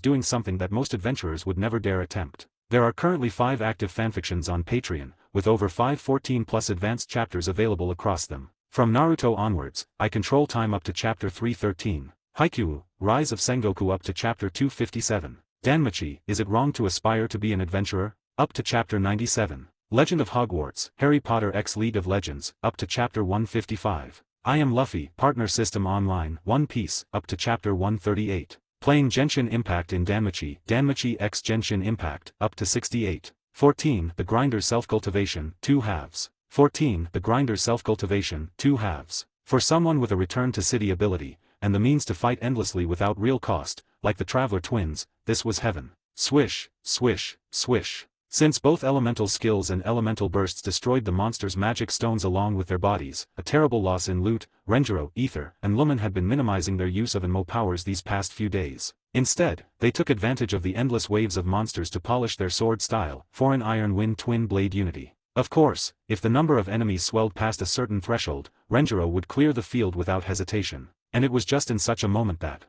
doing something that most adventurers would never dare attempt. There are currently 5 active fanfictions on Patreon, with over 514+ advanced chapters available across them. From Naruto onwards, I control time up to chapter 313. Haikyuu, Rise of Sengoku up to chapter 257. Danmachi, Is It Wrong to Aspire to Be an Adventurer? Up to chapter 97. Legend of Hogwarts, Harry Potter X League of Legends, up to chapter 155. I Am Luffy, Partner System Online, One Piece, up to chapter 138. Playing Genshin Impact in Danmachi, Danmachi X Genshin Impact, up to 68. 14. The Grinder's Self-Cultivation, 2 halves. 14. The Grinder's Self-Cultivation, 2 halves. For someone with a return to city ability, and the means to fight endlessly without real cost, like the Traveler twins, this was heaven. Swish, swish, swish. Since both elemental skills and elemental bursts destroyed the monster's magic stones along with their bodies, a terrible loss in loot, Renjiro, Ether, and Lumen had been minimizing their use of Enmo powers these past few days. Instead, they took advantage of the endless waves of monsters to polish their sword style, Foreign Iron Wind Twin Blade Unity. Of course, if the number of enemies swelled past a certain threshold, Renjiro would clear the field without hesitation. And it was just in such a moment that,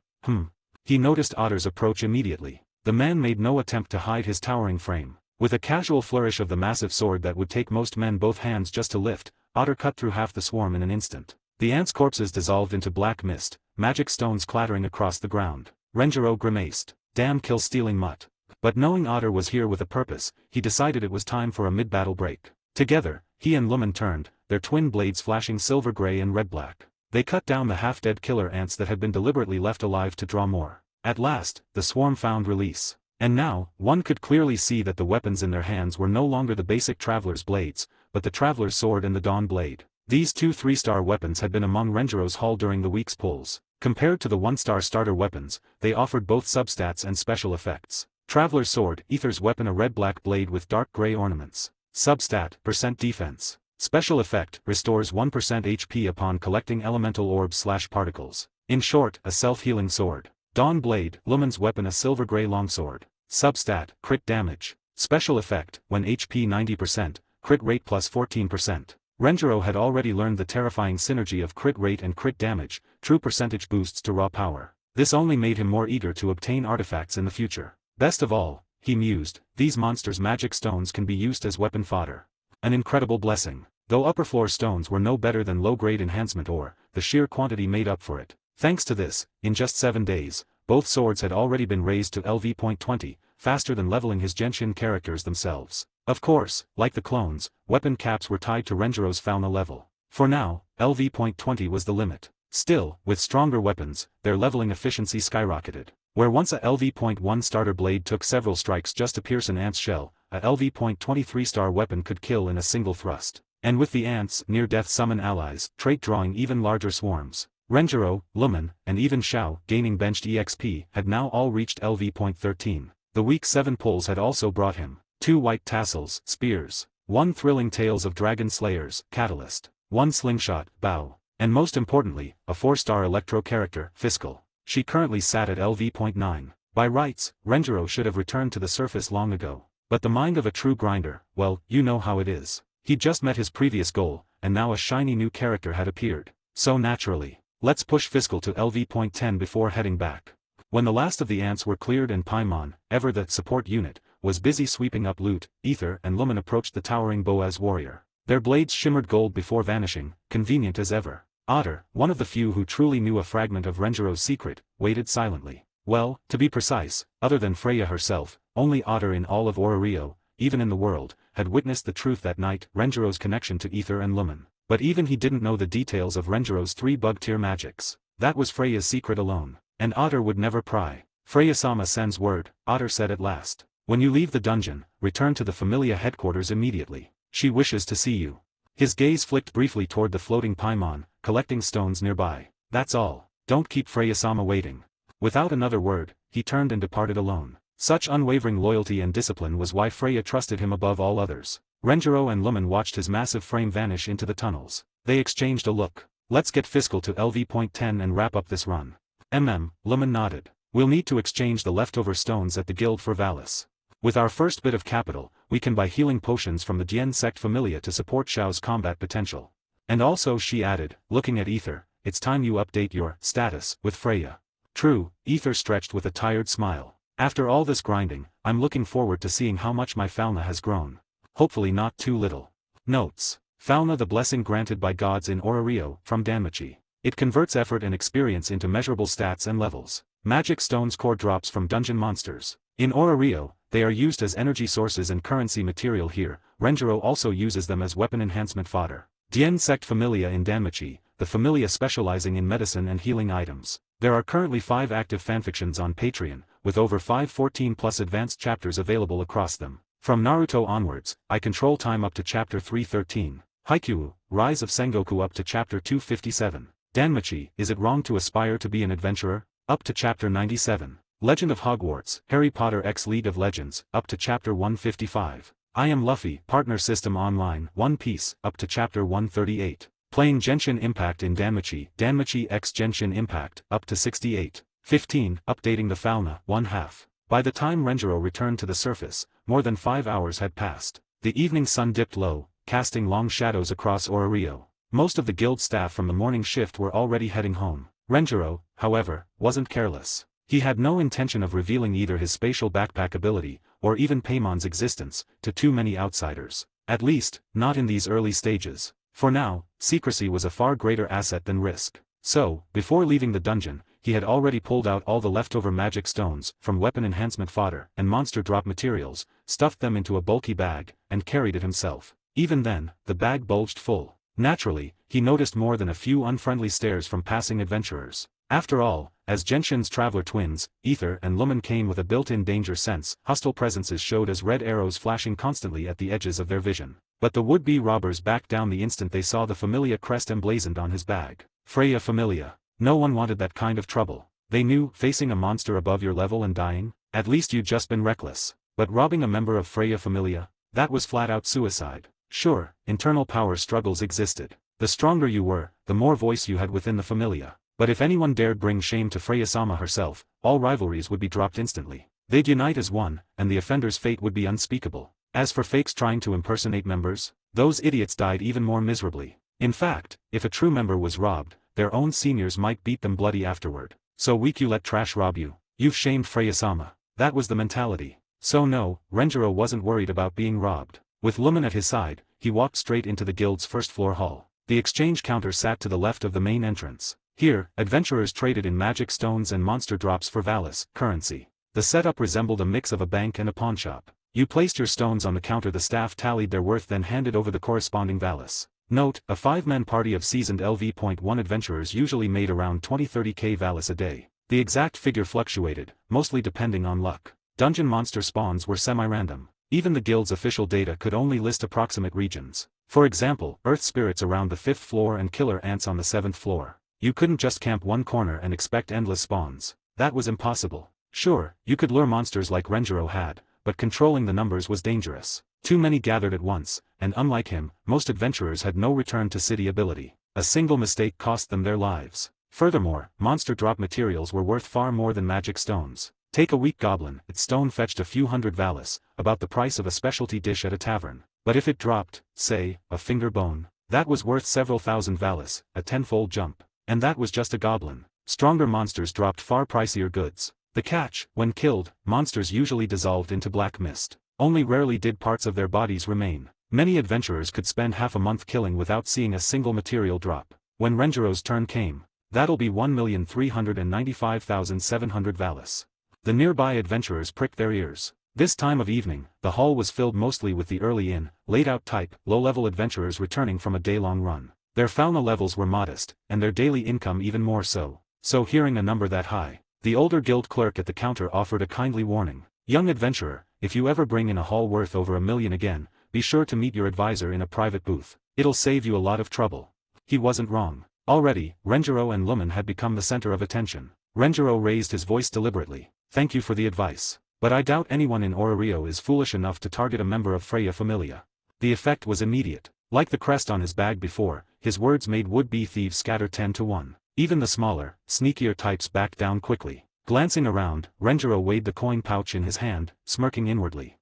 he noticed Otter's approach immediately. The man made no attempt to hide his towering frame. With a casual flourish of the massive sword that would take most men both hands just to lift, Otter cut through half the swarm in an instant. The ants' corpses dissolved into black mist, magic stones clattering across the ground. Renjiro grimaced. Damn kill-stealing mutt. But knowing Otter was here with a purpose, he decided it was time for a mid-battle break. Together, he and Lumen turned, their twin blades flashing silver-gray and red-black. They cut down the half-dead killer ants that had been deliberately left alive to draw more. At last, the swarm found release. And now, one could clearly see that the weapons in their hands were no longer the basic Traveler's blades, but the Traveler's sword and the Dawn blade. These 2 3-star weapons had been among Renjiro's haul during the week's pulls. Compared to the 1-star starter weapons, they offered both substats and special effects. Traveler's sword, Ether's weapon, a red-black blade with dark gray ornaments. Substat, % defense. Special effect, restores 1% HP upon collecting elemental orbs/particles. In short, a self-healing sword. Dawn blade, Lumen's weapon, a silver-gray longsword. Substat, crit damage. Special effect, when HP 90%, crit rate plus 14%. Renjiro had already learned the terrifying synergy of crit rate and crit damage, true percentage boosts to raw power. This only made him more eager to obtain artifacts in the future. Best of all, he mused, these monsters' magic stones can be used as weapon fodder. An incredible blessing. Though upper floor stones were no better than low-grade enhancement ore, the sheer quantity made up for it. Thanks to this, in just 7 days, both swords had already been raised to LV.20, faster than leveling his Genshin characters themselves. Of course, like the clones, weapon caps were tied to Renjiro's fauna level. For now, LV.20 was the limit. Still, with stronger weapons, their leveling efficiency skyrocketed. Where once a LV.1 starter blade took several strikes just to pierce an ant's shell, a LV.23 star weapon could kill in a single thrust. And with the ants' near-death summon allies, trait drawing even larger swarms, Renjiro, Lumen, and even Xiao, gaining benched EXP, had now all reached LV.13. The week 7 pulls had also brought him 2 white tassels, spears, 1 thrilling Tales of Dragon Slayers, Catalyst, 1 slingshot, Bow, and most importantly, a 4-star Electro character, Fiscal. She currently sat at LV.9. By rights, Renjiro should have returned to the surface long ago. But the mind of a true grinder, well, you know how it is. He'd just met his previous goal, and now a shiny new character had appeared. So naturally, let's push Fiscal to LV.10 before heading back. When the last of the ants were cleared and Paimon, ever the support unit, was busy sweeping up loot, Ether and Lumen approached the towering Boaz warrior. Their blades shimmered gold before vanishing, convenient as ever. Otter, one of the few who truly knew a fragment of Renjiro's secret, waited silently. Well, to be precise, other than Freya herself, Only Otter in all of Orario, even in the world, had witnessed the truth that night, Renjiro's connection to Ether and Lumen. But even he didn't know the details of Renjiro's 3 bug-tier magics. That was Freya's secret alone. And Otter would never pry. Freya-sama sends word, Otter said at last. When you leave the dungeon, return to the Familia headquarters immediately. She wishes to see you. His gaze flicked briefly toward the floating Paimon, collecting stones nearby. That's all. Don't keep Freya-sama waiting. Without another word, he turned and departed alone. Such unwavering loyalty and discipline was why Freya trusted him above all others. Renjiro and Lumen watched his massive frame vanish into the tunnels. They exchanged a look. Let's get fiscal to LV.10 and wrap up this run. Lumen nodded. We'll need to exchange the leftover stones at the guild for Valis. With our first bit of capital, we can buy healing potions from the Dien sect Familia to support Xiao's combat potential. And also, she added, looking at Ether, it's time you update your status with Freya. True, Ether stretched with a tired smile. After all this grinding, I'm looking forward to seeing how much my Fauna has grown. Hopefully not too little. Notes. Fauna, the blessing granted by gods in Orario, from Danmachi. It converts effort and experience into measurable stats and levels. Magic stones core drops from dungeon monsters. In Orario, they are used as energy sources and currency material here. Renjiro also uses them as weapon enhancement fodder. Dien sect Familia in Danmachi, the Familia specializing in medicine and healing items. There are currently 5 active fanfictions on Patreon, with over 514+ advanced chapters available across them. From Naruto onwards, I control time up to chapter 313. Haikyuu, Rise of Sengoku up to chapter 257. Danmachi, Is It Wrong to Aspire to Be an Adventurer? Up to chapter 97. Legend of Hogwarts, Harry Potter X League of Legends, up to chapter 155. I Am Luffy, Partner System Online, One Piece, up to chapter 138. Playing Genshin Impact in Danmachi, Danmachi X Genshin Impact, up to 68. 15. Updating the Fauna, 1/2. By the time Renjiro returned to the surface, more than 5 hours had passed. The evening sun dipped low, casting long shadows across Orario. Most of the guild staff from the morning shift were already heading home. Renjiro, however, wasn't careless. He had no intention of revealing either his spatial backpack ability, or even Paimon's existence, to too many outsiders. At least, not in these early stages. For now, secrecy was a far greater asset than risk. So, before leaving the dungeon, he had already pulled out all the leftover magic stones, from weapon enhancement fodder and monster drop materials, stuffed them into a bulky bag, and carried it himself. Even then, the bag bulged full. Naturally, he noticed more than a few unfriendly stares from passing adventurers. After all, as Genshin's traveler twins, Ether and Lumen came with a built-in danger sense, hostile presences showed as red arrows flashing constantly at the edges of their vision. But the would-be robbers backed down the instant they saw the Familia crest emblazoned on his bag. Freya Familia. No one wanted that kind of trouble. They knew, facing a monster above your level and dying, at least you'd just been reckless. But robbing a member of Freya Familia? That was flat-out suicide. Sure, internal power struggles existed. The stronger you were, the more voice you had within the Familia. But if anyone dared bring shame to Freya-sama herself, all rivalries would be dropped instantly. They'd unite as one, and the offender's fate would be unspeakable. As for fakes trying to impersonate members, those idiots died even more miserably. In fact, if a true member was robbed, their own seniors might beat them bloody afterward. So weak you let trash rob you? You've shamed Freya-sama. That was the mentality. So no, Renjiro wasn't worried about being robbed. With Lumen at his side, he walked straight into the guild's first-floor hall. The exchange counter sat to the left of the main entrance. Here, adventurers traded in magic stones and monster drops for Valis currency. The setup resembled a mix of a bank and a pawnshop. You placed your stones on the counter, the staff tallied their worth, then handed over the corresponding Valis. Note, a 5-man party of seasoned LV.1 adventurers usually made around 20-30k Valis a day. The exact figure fluctuated, mostly depending on luck. Dungeon monster spawns were semi-random. Even the guild's official data could only list approximate regions. For example, earth spirits around the 5th floor and killer ants on the 7th floor. You couldn't just camp one corner and expect endless spawns. That was impossible. Sure, you could lure monsters like Renjiro had, but controlling the numbers was dangerous. Too many gathered at once, and unlike him, most adventurers had no return to city ability. A single mistake cost them their lives. Furthermore, monster drop materials were worth far more than magic stones. Take a weak goblin, its stone fetched a few hundred Valis, about the price of a specialty dish at a tavern. But if it dropped, say, a finger bone, that was worth several thousand Valis, a tenfold jump. And that was just a goblin. Stronger monsters dropped far pricier goods. The catch, when killed, monsters usually dissolved into black mist. Only rarely did parts of their bodies remain. Many adventurers could spend half a month killing without seeing a single material drop. When Renjiro's turn came, that'll be 1,395,700 Valis. The nearby adventurers pricked their ears. This time of evening, the hall was filled mostly with the early in, late-out type, low-level adventurers returning from a day-long run. Their fauna levels were modest, and their daily income even more so. So hearing a number that high, the older guild clerk at the counter offered a kindly warning. Young adventurer, if you ever bring in a haul worth over $1 million again, be sure to meet your advisor in a private booth. It'll save you a lot of trouble. He wasn't wrong. Already, Renjiro and Lumen had become the center of attention. Renjiro raised his voice deliberately. Thank you for the advice. But I doubt anyone in Orario is foolish enough to target a member of Freya Familia. The effect was immediate. Like the crest on his bag before, his words made would-be thieves scatter 10 to 1. Even the smaller, sneakier types backed down quickly. Glancing around, Renjiro weighed the coin pouch in his hand, smirking inwardly.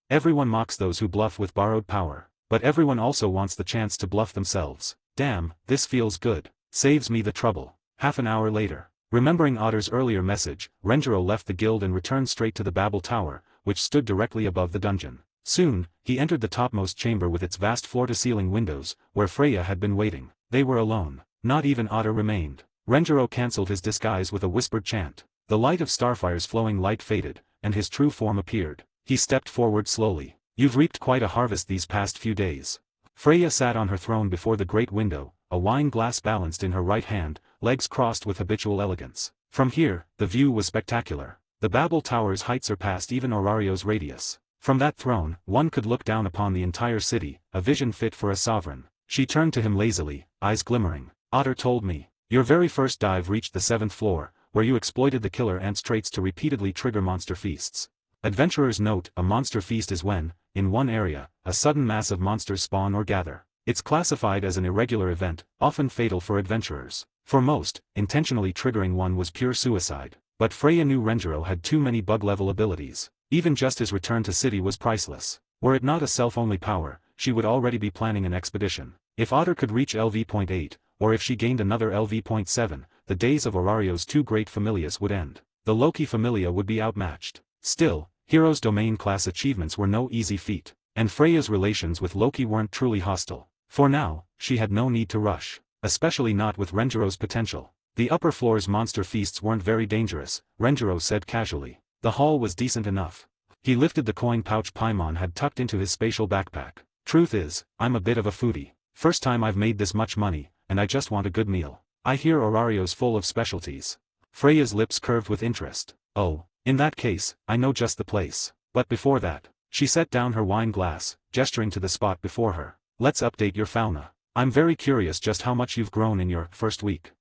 Everyone mocks those who bluff with borrowed power. But everyone also wants the chance to bluff themselves. Damn, this feels good. Saves me the trouble. Half an hour later. Remembering Otter's earlier message, Renjiro left the guild and returned straight to the Babel Tower, which stood directly above the dungeon. Soon, he entered the topmost chamber with its vast floor-to-ceiling windows, where Freya had been waiting. They were alone. Not even Otter remained. Renjiro cancelled his disguise with a whispered chant. The light of Starfire's flowing light faded, and his true form appeared. He stepped forward slowly. You've reaped quite a harvest these past few days. Freya sat on her throne before the great window, a wine glass balanced in her right hand, legs crossed with habitual elegance. From here, the view was spectacular. The Babel Tower's height surpassed even Orario's radius. From that throne, one could look down upon the entire city, a vision fit for a sovereign. She turned to him lazily, eyes glimmering. Otter told me. Your very first dive reached the 7th floor, where you exploited the killer ant's traits to repeatedly trigger monster feasts. Adventurers note, a monster feast is when, in one area, a sudden mass of monsters spawn or gather. It's classified as an irregular event, often fatal for adventurers. For most, intentionally triggering one was pure suicide. But Freya knew Renjiro had too many bug-level abilities. Even just his return to city was priceless. Were it not a self-only power, she would already be planning an expedition. If Otter could reach LV.8, or if she gained another LV.7, the days of Orario's two great familias would end. The Loki familia would be outmatched. Still, Hero's domain class achievements were no easy feat, and Freya's relations with Loki weren't truly hostile. For now, she had no need to rush, especially not with Renjiro's potential. The upper floor's monster feasts weren't very dangerous, Renjiro said casually. The hall was decent enough. He lifted the coin pouch Paimon had tucked into his spatial backpack. Truth is, I'm a bit of a foodie. First time I've made this much money, and I just want a good meal. I hear Orario's full of specialties. Freya's lips curved with interest. Oh, in that case, I know just the place. But before that, she set down her wine glass, gesturing to the spot before her. Let's update your fauna. I'm very curious just how much you've grown in your first week.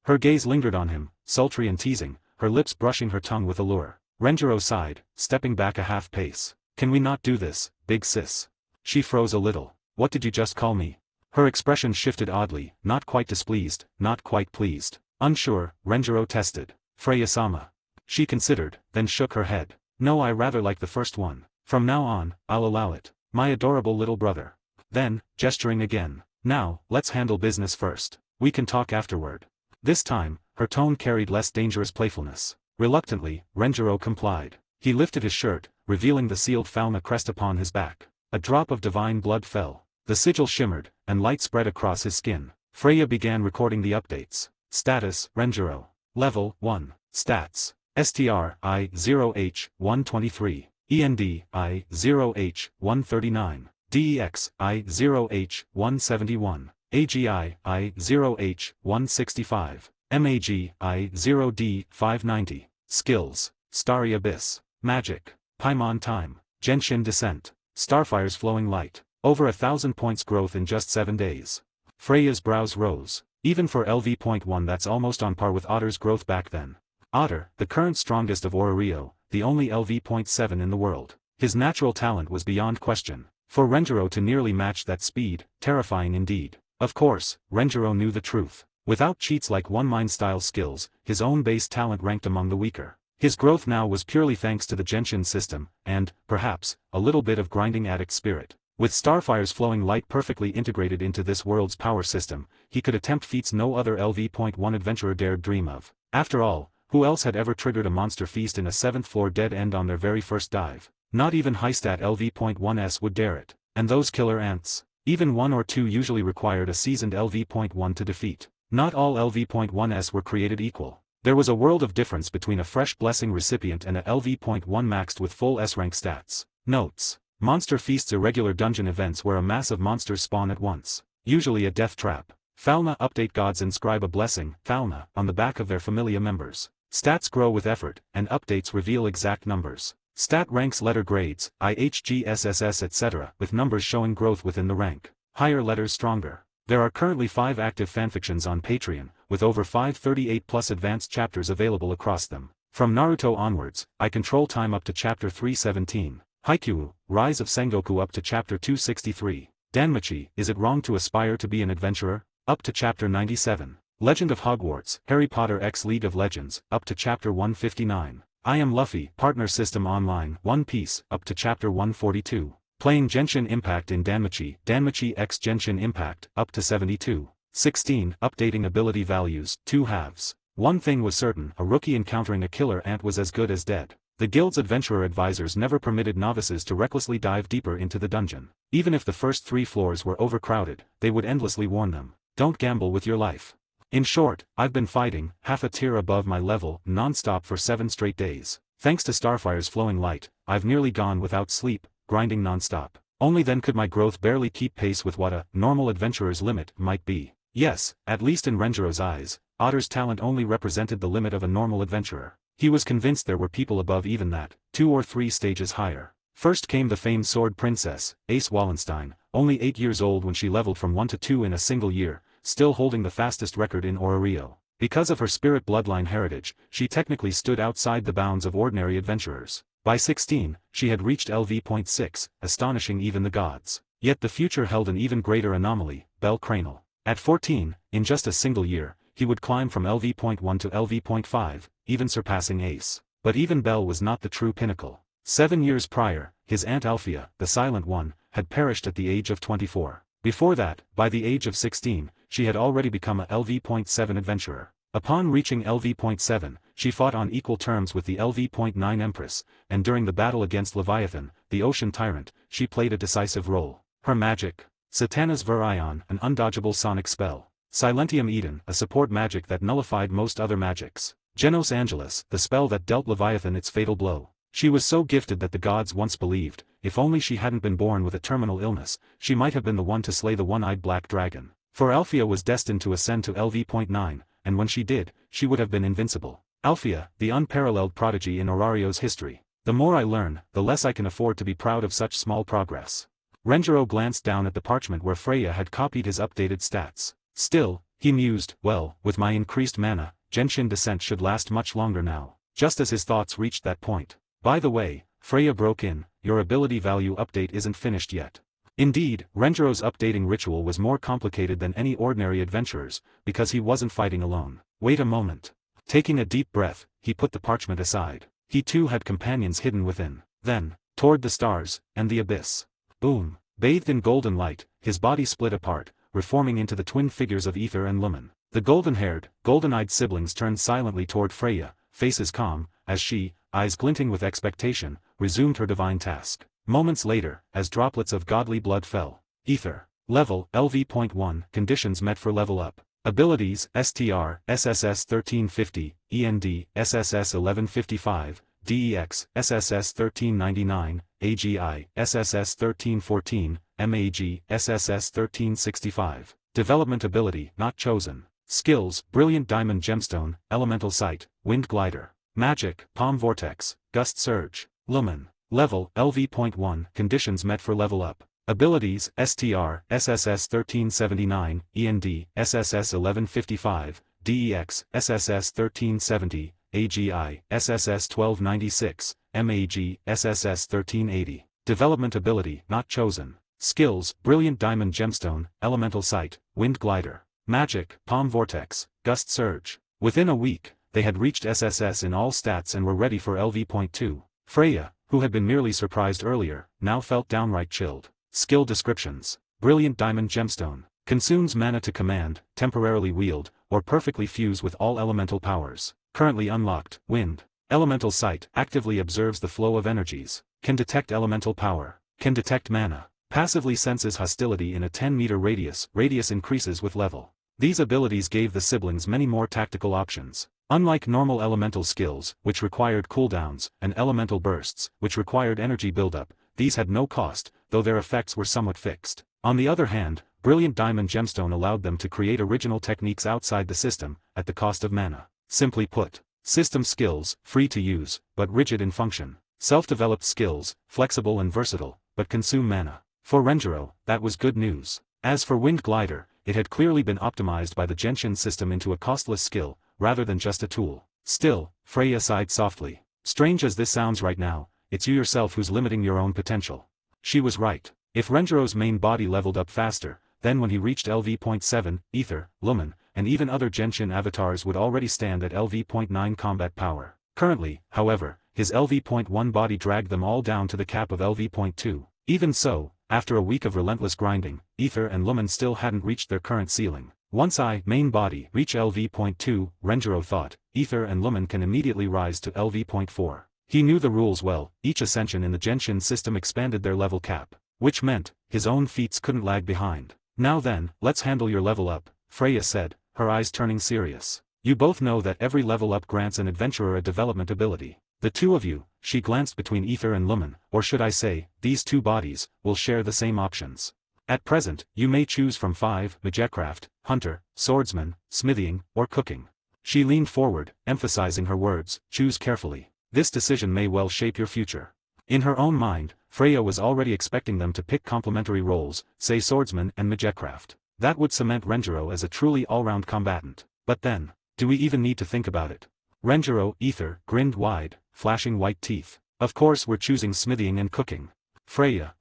Her gaze lingered on him, sultry and teasing, her lips brushing her tongue with allure. Renjiro sighed, stepping back a half pace. Can we not do this, big sis? She froze a little. What did you just call me? Her expression shifted oddly, not quite displeased, not quite pleased. Unsure, Renjiro tested. Freya-sama. She considered, then shook her head. No, I rather like the first one. From now on, I'll allow it. My adorable little brother. Then, gesturing again. Now, let's handle business first. We can talk afterward. This time, her tone carried less dangerous playfulness. Reluctantly, Renjiro complied. He lifted his shirt, revealing the sealed fauna crest upon his back. A drop of divine blood fell. The sigil shimmered, and light spread across his skin. Freya began recording the updates. Status, Renjiro. Level 1. Stats. STR I0H 123. END I0H 139. DEX I0H 171. AGI I0H 165. MAG I0D 590. Skills. Starry Abyss. Magic. Paimon Time. Genshin Descent. Starfire's Flowing Light. Over 1,000 points growth in just 7 days. Freya's brows rose. Even for LV.1 that's almost on par with Otter's growth back then. Otter, the current strongest of Orario, the only LV.7 in the world. His natural talent was beyond question. For Renjiro to nearly match that speed, terrifying indeed. Of course, Renjiro knew the truth. Without cheats like one-mind-style skills, his own base talent ranked among the weaker. His growth now was purely thanks to the Genshin system, and, perhaps, a little bit of grinding addict spirit. With Starfire's flowing light perfectly integrated into this world's power system, he could attempt feats no other LV.1 adventurer dared dream of. After all, who else had ever triggered a monster feast in a 7th floor dead end on their very first dive? Not even high-stat LV.1s would dare it. And those killer ants? Even 1 or 2 usually required a seasoned LV.1 to defeat. Not all LV.1s were created equal. There was a world of difference between a fresh blessing recipient and a LV.1 maxed with full S-rank stats. Notes. Monster Feast's irregular dungeon events where a mass of monsters spawn at once. Usually a death trap. Falna update gods inscribe a blessing, Falna, on the back of their familia members. Stats grow with effort, and updates reveal exact numbers. Stat ranks letter grades, IHGSSS etc., with numbers showing growth within the rank. Higher letters stronger. There are currently 5 active fanfictions on Patreon, with over 538+ advanced chapters available across them. From Naruto onwards, I control time up to chapter 317. Haikyuu, Rise of Sengoku up to chapter 263. Danmachi, Is It Wrong to Aspire to be an Adventurer? Up to chapter 97. Legend of Hogwarts, Harry Potter x League of Legends, up to chapter 159. I Am Luffy, Partner System Online, One Piece, up to chapter 142. Playing Genshin Impact in Danmachi, Danmachi x Genshin Impact, up to 72. 16. Updating ability values, 2 halves. One thing was certain, a rookie encountering a killer ant was as good as dead. The guild's adventurer advisors never permitted novices to recklessly dive deeper into the dungeon. Even if the first 3 floors were overcrowded, they would endlessly warn them, don't gamble with your life. In short, I've been fighting, half a tier above my level, non-stop for 7 straight days. Thanks to Starfire's flowing light, I've nearly gone without sleep, grinding non-stop. Only then could my growth barely keep pace with what a normal adventurer's limit might be. Yes, at least in Renjiro's eyes, Otter's talent only represented the limit of a normal adventurer. He was convinced there were people above even that, 2 or 3 stages higher. First came the famed sword princess, Ace Wallenstein, only 8 years old when she leveled from 1 to 2 in a single year, still holding the fastest record in Orario. Because of her spirit bloodline heritage, she technically stood outside the bounds of ordinary adventurers. By 16, she had reached LV.6, astonishing even the gods. Yet the future held an even greater anomaly, Bell Cranel. At 14, in just a single year, he would climb from LV.1 to LV.5, even surpassing Ace. But even Bell was not the true pinnacle. 7 years prior, his Aunt Alphea, the Silent One, had perished at the age of 24. Before that, by the age of 16, she had already become a LV.7 adventurer. Upon reaching LV.7, she fought on equal terms with the LV.9 Empress, and during the battle against Leviathan, the Ocean Tyrant, she played a decisive role. Her magic. Satana's Virion, an undodgeable sonic spell. Silentium Eden, a support magic that nullified most other magics. Genos Angelus, the spell that dealt Leviathan its fatal blow. She was so gifted that the gods once believed, if only she hadn't been born with a terminal illness, she might have been the one to slay the one-eyed black dragon. For Alphea was destined to ascend to LV.9, and when she did, she would have been invincible. Alphea, the unparalleled prodigy in Orario's history. The more I learn, the less I can afford to be proud of such small progress. Renjiro glanced down at the parchment where Freya had copied his updated stats. Still, he mused, well, with my increased mana, Genshin descent should last much longer now. Just as his thoughts reached that point. By the way, Freya broke in, your ability value update isn't finished yet. Indeed, Renjiro's updating ritual was more complicated than any ordinary adventurer's, because he wasn't fighting alone. Wait a moment. Taking a deep breath, he put the parchment aside. He too had companions hidden within. Then, toward the stars, and the abyss. Boom. Bathed in golden light, his body split apart, reforming into the twin figures of Ether and Lumen. The golden-haired, golden-eyed siblings turned silently toward Freya, faces calm, as she, eyes glinting with expectation, resumed her divine task. Moments later, as droplets of godly blood fell. Ether. Level, LV.1, conditions met for level up. Abilities, STR, SSS 1350, END, SSS 1155, DEX, SSS 1399, AGI, SSS 1314, MAG, SSS 1365. Development ability, not chosen. Skills, Brilliant Diamond Gemstone, Elemental Sight, Wind Glider. Magic, Palm Vortex, Gust Surge. Lumen. Level, LV.1, conditions met for level up. Abilities, STR, SSS 1379, END, SSS 1155, DEX, SSS 1370, AGI, SSS 1296, MAG, SSS 1380. Development ability, not chosen. Skills, Brilliant Diamond Gemstone, Elemental Sight, Wind Glider. Magic, Palm Vortex, Gust Surge. Within a week, they had reached SSS in all stats and were ready for LV.2. Freya, who had been merely surprised earlier, now felt downright chilled. Skill descriptions. Brilliant Diamond Gemstone. Consumes mana to command, temporarily wield, or perfectly fuse with all elemental powers. Currently unlocked. Wind. Elemental Sight. Actively observes the flow of energies. Can detect elemental power. Can detect mana. Passively senses hostility in a 10-meter radius. Radius increases with level. These abilities gave the siblings many more tactical options. Unlike normal elemental skills, which required cooldowns, and elemental bursts, which required energy buildup, these had no cost, though their effects were somewhat fixed. On the other hand, Brilliant Diamond Gemstone allowed them to create original techniques outside the system, at the cost of mana. Simply put, system skills, free to use, but rigid in function. Self-developed skills, flexible and versatile, but consume mana. For Renjiro, that was good news. As for Wind Glider, it had clearly been optimized by the Genshin system into a costless skill, rather than just a tool. Still, Freya sighed softly. Strange as this sounds right now, it's you yourself who's limiting your own potential. She was right. If Renjiro's main body leveled up faster, then when he reached LV.7, Ether, Lumen, and even other Genshin avatars would already stand at LV.9 combat power. Currently, however, his LV.1 body dragged them all down to the cap of LV.2. Even so, after a week of relentless grinding, Ether and Lumen still hadn't reached their current ceiling. Once I, main body, reach LV.2, Renjiro thought, Ether and Lumen can immediately rise to LV.4. He knew the rules well, each ascension in the Genshin system expanded their level cap. Which meant, his own feats couldn't lag behind. Now then, let's handle your level up, Freya said, her eyes turning serious. You both know that every level up grants an adventurer a development ability. The two of you, she glanced between Ether and Lumen, or should I say, these two bodies, will share the same options. At present, you may choose from 5, Magecraft, Hunter, Swordsman, Smithing, or Cooking. She leaned forward, emphasizing her words, choose carefully. This decision may well shape your future. In her own mind, Freya was already expecting them to pick complementary roles, say Swordsman and Magecraft. That would cement Renjiro as a truly all-round combatant. But then, do we even need to think about it? Renjiro, Ether, grinned wide, flashing white teeth. Of course we're choosing Smithing and Cooking. Freya,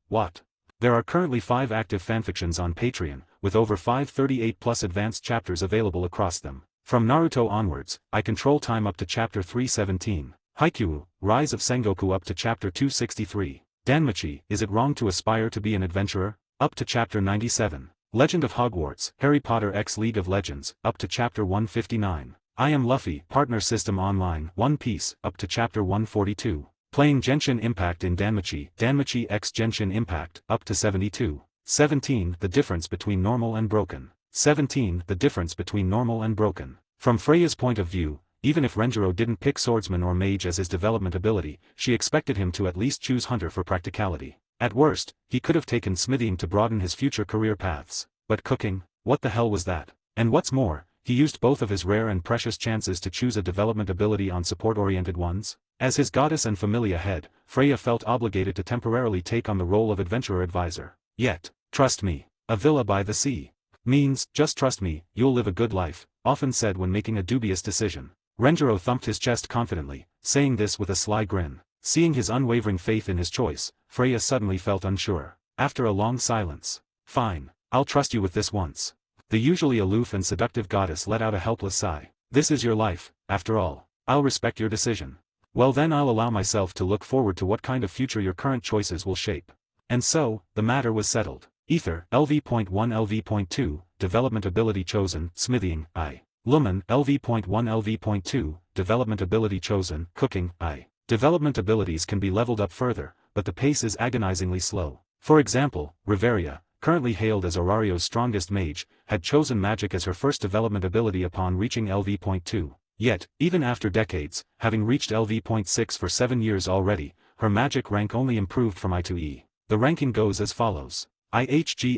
what? There are currently 5 active fanfictions on Patreon, with over 538+ advanced chapters available across them. From Naruto onwards, I control time up to chapter 317. Haikyuu, Rise of Sengoku up to chapter 263. Danmachi, Is It Wrong to Aspire to Be an Adventurer? Up to chapter 97. Legend of Hogwarts, Harry Potter x League of Legends, up to chapter 159. I Am Luffy, Partner System Online, One Piece, up to chapter 142. Playing Genshin Impact in Danmachi, Danmachi x Genshin Impact, up to 72. 17. The Difference Between Normal and Broken. 17. The Difference Between Normal and Broken. From Freya's point of view, even if Renjiro didn't pick Swordsman or Mage as his development ability, she expected him to at least choose Hunter for practicality. At worst, he could have taken Smithing to broaden his future career paths. But Cooking, what the hell was that? And what's more, he used both of his rare and precious chances to choose a development ability on support-oriented ones. As his goddess and familia head, Freya felt obligated to temporarily take on the role of adventurer advisor. Yet, trust me, a villa by the sea means, just trust me, you'll live a good life, often said when making a dubious decision. Renjiro thumped his chest confidently, saying this with a sly grin. Seeing his unwavering faith in his choice, Freya suddenly felt unsure. After a long silence, fine, I'll trust you with this once. The usually aloof and seductive goddess let out a helpless sigh. This is your life, after all. I'll respect your decision. Well then I'll allow myself to look forward to what kind of future your current choices will shape. And so, the matter was settled. Ether, LV.1 LV.2, Development Ability Chosen, Smithing, I. Lumen, LV.1 LV.2, Development Ability Chosen, Cooking, I. Development abilities can be leveled up further, but the pace is agonizingly slow. For example, Riveria, currently hailed as Aurario's strongest mage, had chosen magic as her first development ability upon reaching LV.2. Yet, even after decades, having reached LV.6 for 7 years already, her magic rank only improved from I to E. The ranking goes as follows. IHGFEDCBAS.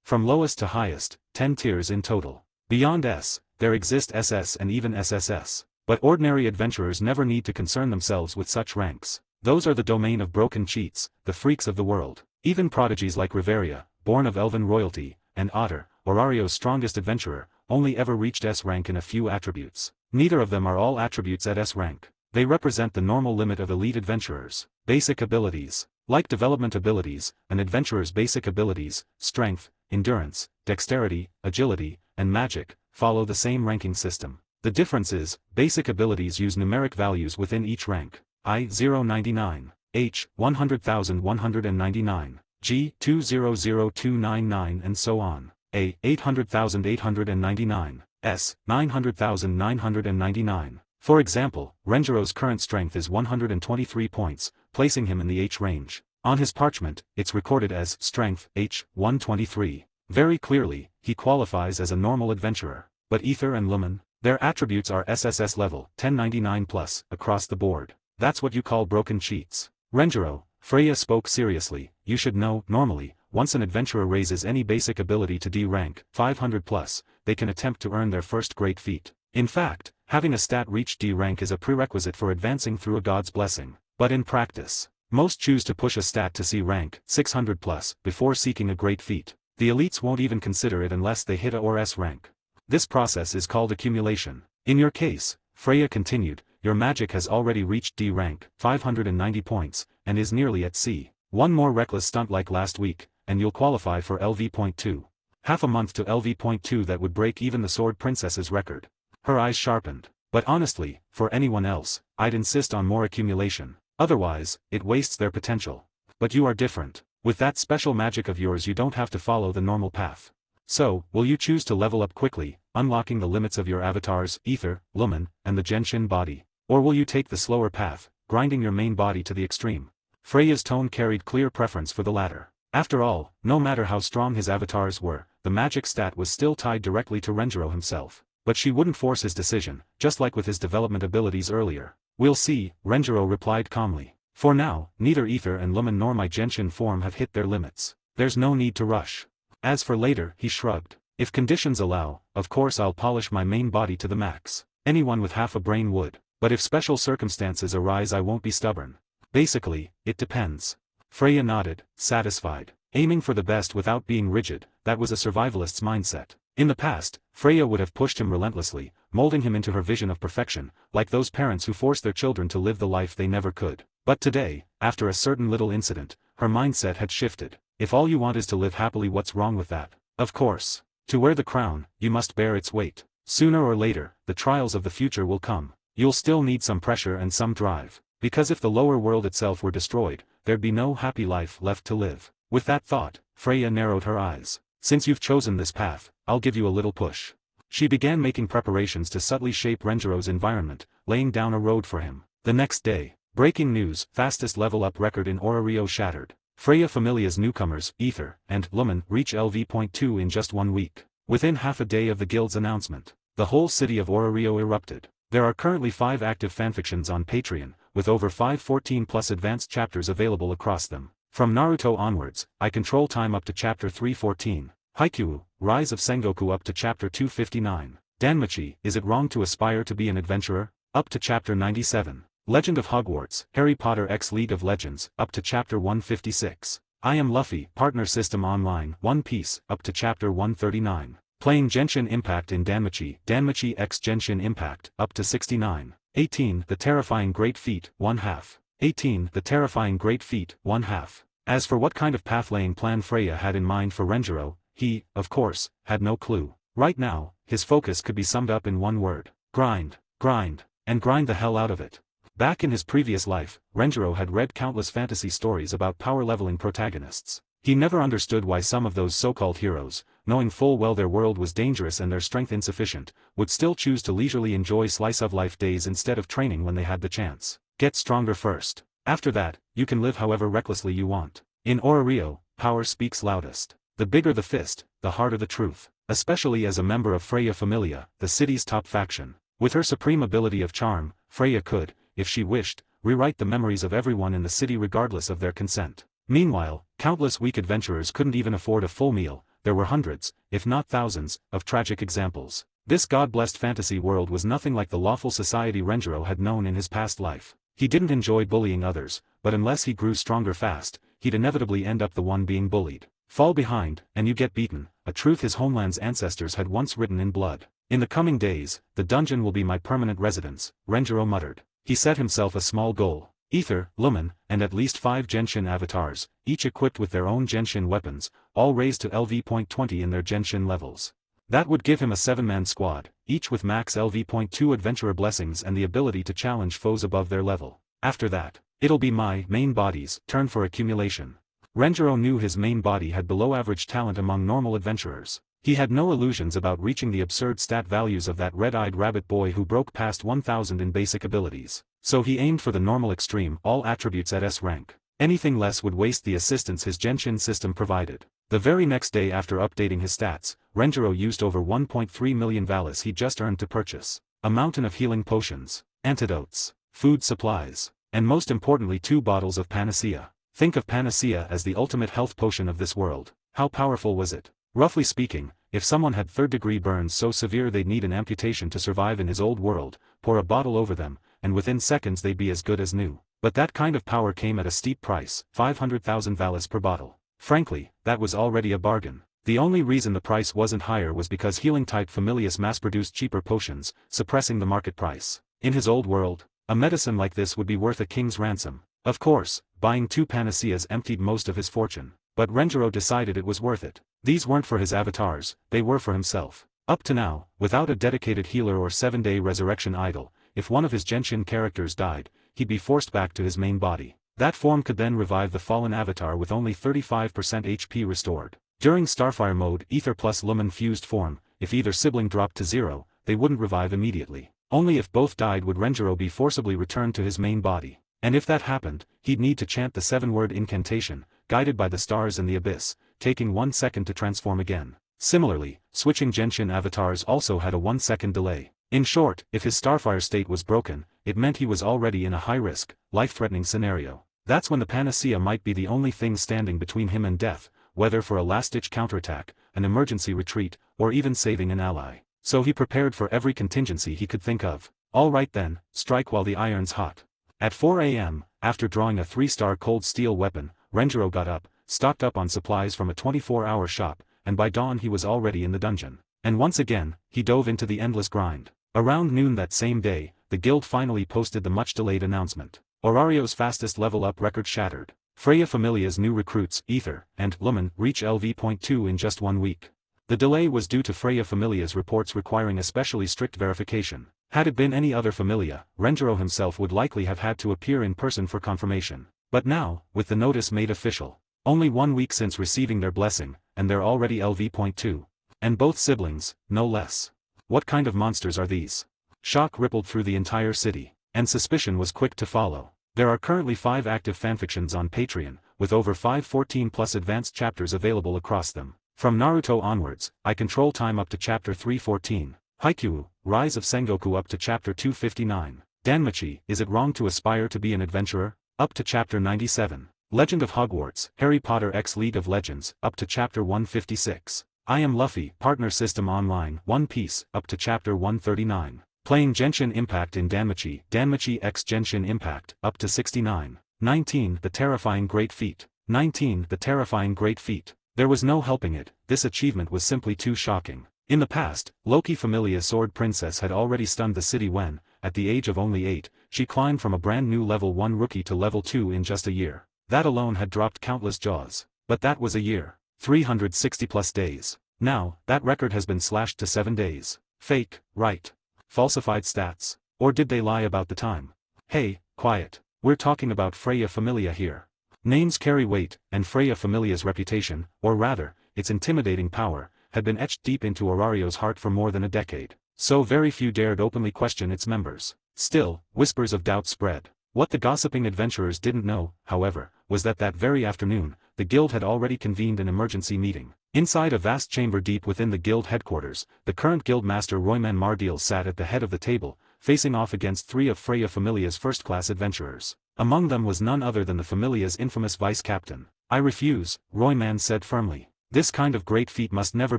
From lowest to highest, 10 tiers in total. Beyond S, there exist SS and even SSS. But ordinary adventurers never need to concern themselves with such ranks. Those are the domain of broken cheats, the freaks of the world. Even prodigies like Riveria, born of elven royalty, and Otter, Aurario's strongest adventurer, only ever reached S rank in a few attributes. Neither of them are all attributes at S rank. They represent the normal limit of elite adventurers. Basic abilities. Like development abilities, an adventurer's basic abilities, strength, endurance, dexterity, agility, and magic, follow the same ranking system. The difference is, basic abilities use numeric values within each rank. I 099, H 100,199, G 200,299 and so on. A 800,899, S 900,999. For example, Renjiro's current strength is 123 points, placing him in the H range. On his parchment, it's recorded as strength H 123. Very clearly, he qualifies as a normal adventurer. But Ether and Lumen? Their attributes are SSS level 1099+, across the board. That's what you call broken cheats. Renjiro, Freya spoke seriously, you should know, normally, once an adventurer raises any basic ability to D rank, 500+, they can attempt to earn their first great feat. In fact, having a stat reach D rank is a prerequisite for advancing through a god's blessing. But in practice, most choose to push a stat to C rank, 600+, before seeking a great feat. The elites won't even consider it unless they hit a or S rank. This process is called accumulation. In your case, Freya continued, your magic has already reached D rank, 590 points, and is nearly at C. One more reckless stunt like last week, and you'll qualify for LV.2. Half a month to LV.2 that would break even the Sword Princess's record. Her eyes sharpened. But honestly, for anyone else, I'd insist on more accumulation. Otherwise, it wastes their potential. But you are different. With that special magic of yours you don't have to follow the normal path. So, will you choose to level up quickly, unlocking the limits of your avatars, Ether, Lumen, and the Genshin body? Or will you take the slower path, grinding your main body to the extreme? Freya's tone carried clear preference for the latter. After all, no matter how strong his avatars were, the magic stat was still tied directly to Renjiro himself. But she wouldn't force his decision, just like with his development abilities earlier. We'll see, Renjiro replied calmly. For now, neither Ether and Lumen nor my Genshin form have hit their limits. There's no need to rush. As for later, he shrugged. If conditions allow, of course I'll polish my main body to the max. Anyone with half a brain would. But if special circumstances arise I won't be stubborn. Basically, it depends. Freya nodded, satisfied. Aiming for the best without being rigid, that was a survivalist's mindset. In the past, Freya would have pushed him relentlessly, molding him into her vision of perfection, like those parents who force their children to live the life they never could. But today, after a certain little incident, her mindset had shifted. If all you want is to live happily, what's wrong with that? Of course. To wear the crown, you must bear its weight. Sooner or later, the trials of the future will come. You'll still need some pressure and some drive. Because if the lower world itself were destroyed, there'd be no happy life left to live. With that thought, Freya narrowed her eyes. Since you've chosen this path, I'll give you a little push. She began making preparations to subtly shape Renjiro's environment, laying down a road for him. The next day, breaking news, fastest level up record in Orario shattered. Freya Familia's newcomers, Ether, and Lumen, reach LV.2 in just 1 week. Within half a day of the guild's announcement, the whole city of Orario erupted. There are currently 5 active fanfictions on Patreon, with over 514+ advanced chapters available across them. From Naruto onwards, I control time up to chapter 314. Haikyuu, Rise of Sengoku up to chapter 259. Danmachi, Is It Wrong to Aspire to Be an Adventurer? Up to chapter 97. Legend of Hogwarts, Harry Potter x League of Legends, up to chapter 156. I Am Luffy, Partner System Online, One Piece, up to chapter 139. Playing Genshin Impact in Danmachi, Danmachi x Genshin Impact, up to 69. 18. The Terrifying Great Feat, 1/2. 18. The Terrifying Great Feat, 1/2. As for what kind of path-laying plan Freya had in mind for Renjiro, he, of course, had no clue. Right now, his focus could be summed up in one word. Grind, grind, and grind the hell out of it. Back in his previous life, Renjiro had read countless fantasy stories about power-leveling protagonists. He never understood why some of those so-called heroes, knowing full well their world was dangerous and their strength insufficient, would still choose to leisurely enjoy slice-of-life days instead of training when they had the chance. Get stronger first. After that, you can live however recklessly you want. In Orario, power speaks loudest. The bigger the fist, the harder the truth. Especially as a member of Freya Familia, the city's top faction. With her supreme ability of charm, Freya could, if she wished, rewrite the memories of everyone in the city regardless of their consent. Meanwhile, countless weak adventurers couldn't even afford a full meal. There were hundreds, if not thousands, of tragic examples. This god-blessed fantasy world was nothing like the lawful society Renjiro had known in his past life. He didn't enjoy bullying others, but unless he grew stronger fast, he'd inevitably end up the one being bullied. Fall behind, and you get beaten, a truth his homeland's ancestors had once written in blood. In the coming days, the dungeon will be my permanent residence, Renjiro muttered. He set himself a small goal. Ether, Lumen, and at least 5 Genshin avatars, each equipped with their own Genshin weapons, all raised to LV.20 in their Genshin levels. That would give him a 7-man squad, each with max LV.2 adventurer blessings and the ability to challenge foes above their level. After that, it'll be my main body's turn for accumulation. Renjiro knew his main body had below-average talent among normal adventurers. He had no illusions about reaching the absurd stat values of that red-eyed rabbit boy who broke past 1000 in basic abilities. So he aimed for the normal extreme, all attributes at S rank. Anything less would waste the assistance his Genshin system provided. The very next day after updating his stats, Renjiro used over 1.3 million valis he just earned to purchase a mountain of healing potions, antidotes, food supplies, and most importantly 2 bottles of panacea. Think of panacea as the ultimate health potion of this world. How powerful was it? Roughly speaking, if someone had third-degree burns so severe they'd need an amputation to survive in his old world, pour a bottle over them, and within seconds they'd be as good as new. But that kind of power came at a steep price, 500,000 valis per bottle. Frankly, that was already a bargain. The only reason the price wasn't higher was because healing-type Familius mass-produced cheaper potions, suppressing the market price. In his old world, a medicine like this would be worth a king's ransom. Of course, buying 2 panaceas emptied most of his fortune. But Renjiro decided it was worth it. These weren't for his avatars, they were for himself. Up to now, without a dedicated healer or 7-day resurrection idol, if one of his Genshin characters died, he'd be forced back to his main body. That form could then revive the fallen avatar with only 35% HP restored. During Starfire mode Ether plus Lumen fused form, if either sibling dropped to 0, they wouldn't revive immediately. Only if both died would Renjiro be forcibly returned to his main body. And if that happened, he'd need to chant the 7-word incantation, guided by the stars and the abyss, taking 1 second to transform again. Similarly, switching Genshin avatars also had a 1-second delay. In short, if his Starfire state was broken, it meant he was already in a high-risk, life-threatening scenario. That's when the panacea might be the only thing standing between him and death, whether for a last-ditch counterattack, an emergency retreat, or even saving an ally. So he prepared for every contingency he could think of. All right then, strike while the iron's hot. At 4 a.m., after drawing a 3-star cold steel weapon, Renjiro got up, stocked up on supplies from a 24-hour shop, and by dawn he was already in the dungeon. And once again, he dove into the endless grind. Around noon that same day, the guild finally posted the much-delayed announcement. Aurario's fastest level-up record shattered. Freya Familia's new recruits, Ether and Lumen, reach LV.2 in just 1 week. The delay was due to Freya Familia's reports requiring especially strict verification. Had it been any other Familia, Renjiro himself would likely have had to appear in person for confirmation. But now, with the notice made official, only 1 week since receiving their blessing, and they're already LV.2. And both siblings, no less. What kind of monsters are these? Shock rippled through the entire city, and suspicion was quick to follow. There are currently 5 active fanfictions on Patreon, with over 514+ advanced chapters available across them. From Naruto onwards, I control time up to chapter 314. Haikyuu, Rise of Sengoku up to chapter 259. Danmachi, Is It Wrong to Aspire to Be an Adventurer? Up to chapter 97. Legend of Hogwarts, Harry Potter x League of Legends, up to chapter 156. I Am Luffy, Partner System Online, One Piece, up to chapter 139. Playing Genshin Impact in Danmachi, Danmachi x Genshin Impact, up to 69. 19. The Terrifying Great Feat. 19. The Terrifying Great Feat. There was no helping it, this achievement was simply too shocking. In the past, Loki Familia's Sword Princess had already stunned the city when, at the age of only 8, she climbed from a brand new level 1 rookie to level 2 in just a year. That alone had dropped countless jaws. But that was a year. 360+ days. Now, that record has been slashed to 7 days. Fake, right? Falsified stats. Or did they lie about the time? Hey, quiet. We're talking about Freya Familia here. Names carry weight, and Freya Familia's reputation, or rather, its intimidating power, had been etched deep into Aurario's heart for more than a decade. So very few dared openly question its members. Still, whispers of doubt spread. What the gossiping adventurers didn't know, however, was that very afternoon, the guild had already convened an emergency meeting. Inside a vast chamber deep within the guild headquarters, the current guildmaster Royman Mardial sat at the head of the table, facing off against 3 of Freya Familia's first-class adventurers. Among them was none other than the Familia's infamous vice-captain. I refuse, Royman said firmly. This kind of great feat must never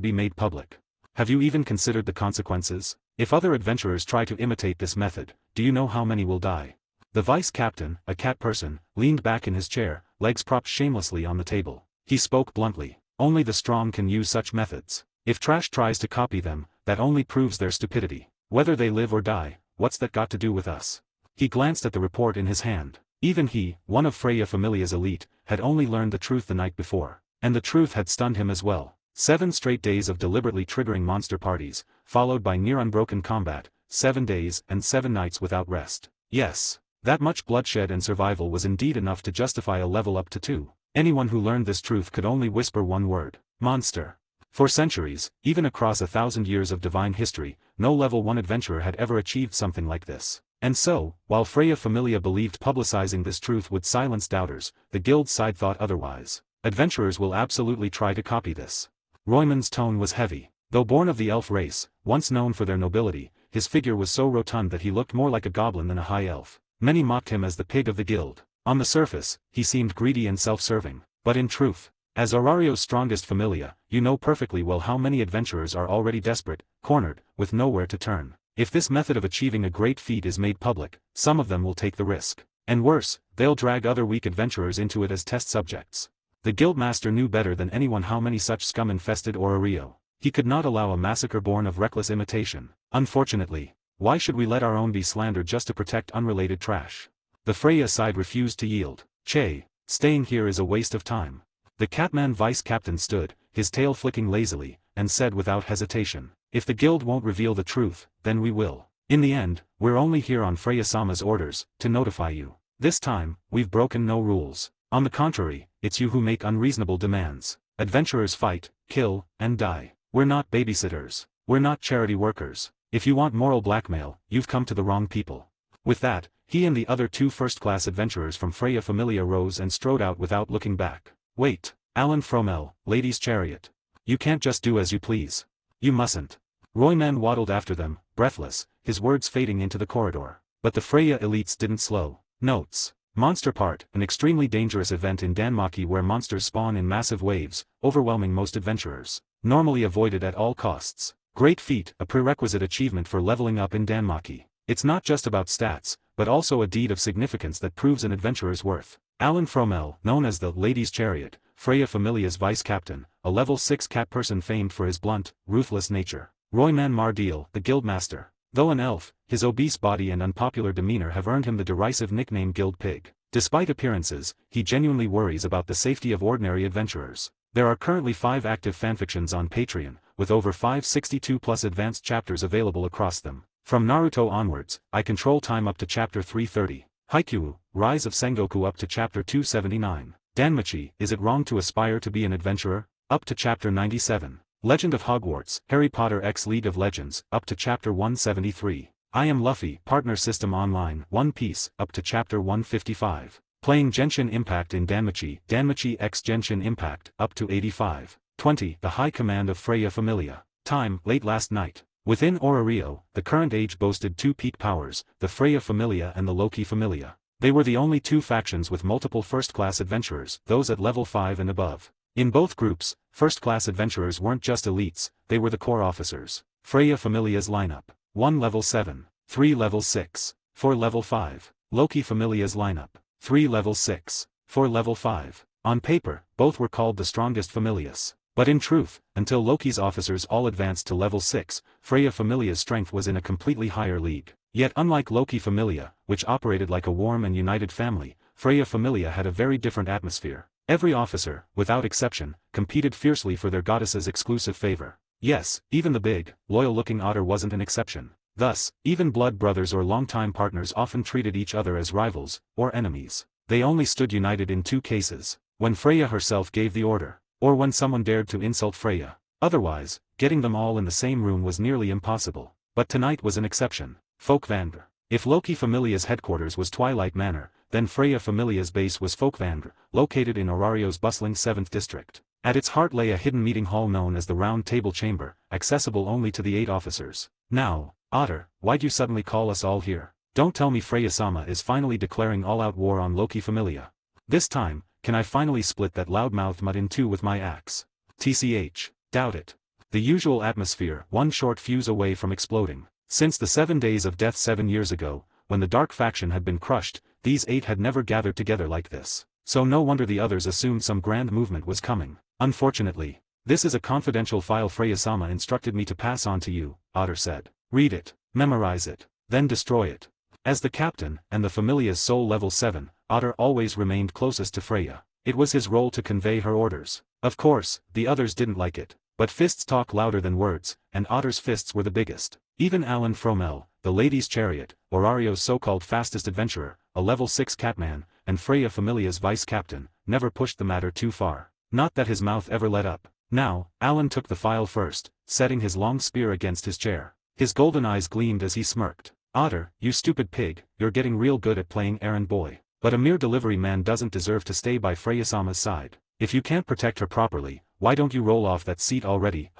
be made public. Have you even considered the consequences? If other adventurers try to imitate this method, do you know how many will die? The vice-captain, a cat person, leaned back in his chair, legs propped shamelessly on the table. He spoke bluntly. Only the strong can use such methods. If trash tries to copy them, that only proves their stupidity. Whether they live or die, what's that got to do with us? He glanced at the report in his hand. Even he, one of Freya Familia's elite, had only learned the truth the night before. And the truth had stunned him as well. 7 straight days of deliberately triggering monster parties, followed by near unbroken combat, 7 days and 7 nights without rest. Yes. That much bloodshed and survival was indeed enough to justify a level up to 2. Anyone who learned this truth could only whisper one word: monster. For centuries, even across 1,000 years of divine history, no level 1 adventurer had ever achieved something like this. And so, while Freya Familia believed publicizing this truth would silence doubters, the guild side thought otherwise. Adventurers will absolutely try to copy this. Royman's tone was heavy. Though born of the elf race, once known for their nobility, his figure was so rotund that he looked more like a goblin than a high elf. Many mocked him as the pig of the guild. On the surface, he seemed greedy and self-serving. But in truth, as Aurario's strongest familia, you know perfectly well how many adventurers are already desperate, cornered, with nowhere to turn. If this method of achieving a great feat is made public, some of them will take the risk. And worse, they'll drag other weak adventurers into it as test subjects. The guildmaster knew better than anyone how many such scum infested Aurario. He could not allow a massacre born of reckless imitation. Unfortunately, why should we let our own be slandered just to protect unrelated trash? The Freya side refused to yield. Che, staying here is a waste of time. The Catman vice-captain stood, his tail flicking lazily, and said without hesitation, if the guild won't reveal the truth, then we will. In the end, we're only here on Freya-sama's orders, to notify you. This time, we've broken no rules. On the contrary, it's you who make unreasonable demands. Adventurers fight, kill, and die. We're not babysitters. We're not charity workers. If you want moral blackmail, you've come to the wrong people. With that, he and the other two first-class adventurers from Freya Familia rose and strode out without looking back. Wait, Alan Fromel, Lady's Chariot. You can't just do as you please. You mustn't. Royman waddled after them, breathless, his words fading into the corridor. But the Freya elites didn't slow. Notes. Monster Part, an extremely dangerous event in Danmaki where monsters spawn in massive waves, overwhelming most adventurers. Normally avoided at all costs. Great feat, a prerequisite achievement for leveling up in Danmaki. It's not just about stats, but also a deed of significance that proves an adventurer's worth. Alan Fromel, known as the Lady's Chariot, Freya Familia's vice-captain, a level 6 cat person famed for his blunt, ruthless nature. Royman Mardeal, the guildmaster. Though an elf, his obese body and unpopular demeanor have earned him the derisive nickname Guild Pig. Despite appearances, he genuinely worries about the safety of ordinary adventurers. There are currently 5 active fanfictions on Patreon, with over 562+ advanced chapters available across them. From Naruto onwards, I control time up to chapter 330. Haikyuu, Rise of Sengoku up to chapter 279. Danmachi, Is It Wrong to Aspire to Be an Adventurer? Up to chapter 97. Legend of Hogwarts, Harry Potter X League of Legends, up to chapter 173. I Am Luffy, Partner System Online, One Piece, up to chapter 155. Playing Genshin Impact in Danmachi, Danmachi X Genshin Impact, up to 85. 20. The High Command of Freya Familia. Time, late last night. Within Aurario, the current age boasted 2 peak powers, the Freya Familia and the Loki Familia. They were the only 2 factions with multiple first-class adventurers, those at level 5 and above. In both groups, first-class adventurers weren't just elites, they were the core officers. Freya Familia's lineup. 1 level 7, 3 level 6, 4 level 5. Loki Familia's lineup. 3 level 6, 4 level 5. On paper, both were called the strongest familias. But in truth, until Loki's officers all advanced to level 6, Freya Familia's strength was in a completely higher league. Yet unlike Loki Familia, which operated like a warm and united family, Freya Familia had a very different atmosphere. Every officer, without exception, competed fiercely for their goddess's exclusive favor. Yes, even the big, loyal-looking otter wasn't an exception. Thus, even blood brothers or longtime partners often treated each other as rivals, or enemies. They only stood united in 2 cases, when Freya herself gave the order, or when someone dared to insult Freya. Otherwise, getting them all in the same room was nearly impossible. But tonight was an exception. Folkvandr. If Loki Familia's headquarters was Twilight Manor, then Freya Familia's base was Folkvandr, located in Aurario's bustling 7th district. At its heart lay a hidden meeting hall known as the Round Table Chamber, accessible only to the 8 officers. Now, Otter, why'd you suddenly call us all here? Don't tell me Freya-sama is finally declaring all-out war on Loki Familia. This time, can I finally split that loudmouthed mutt in 2 with my axe? TCH, doubt it. The usual atmosphere, one short fuse away from exploding. Since the 7 days of death 7 years ago, when the Dark Faction had been crushed, these 8 had never gathered together like this. So no wonder the others assumed some grand movement was coming. Unfortunately, this is a confidential file Freya-sama instructed me to pass on to you, Otter said. Read it, memorize it, then destroy it. As the captain, and the Familia's sole level 7, Otter always remained closest to Freya. It was his role to convey her orders. Of course, the others didn't like it. But fists talk louder than words, and Otter's fists were the biggest. Even Alan Fromel, the Lady's Chariot, Aurario's so-called fastest adventurer, a level 6 catman, and Freya Familia's vice-captain, never pushed the matter too far. Not that his mouth ever let up. Now, Alan took the file first, setting his long spear against his chair. His golden eyes gleamed as he smirked. Otter, you stupid pig, you're getting real good at playing errand boy. But a mere delivery man doesn't deserve to stay by Freya-sama's side. If you can't protect her properly, why don't you roll off that seat already,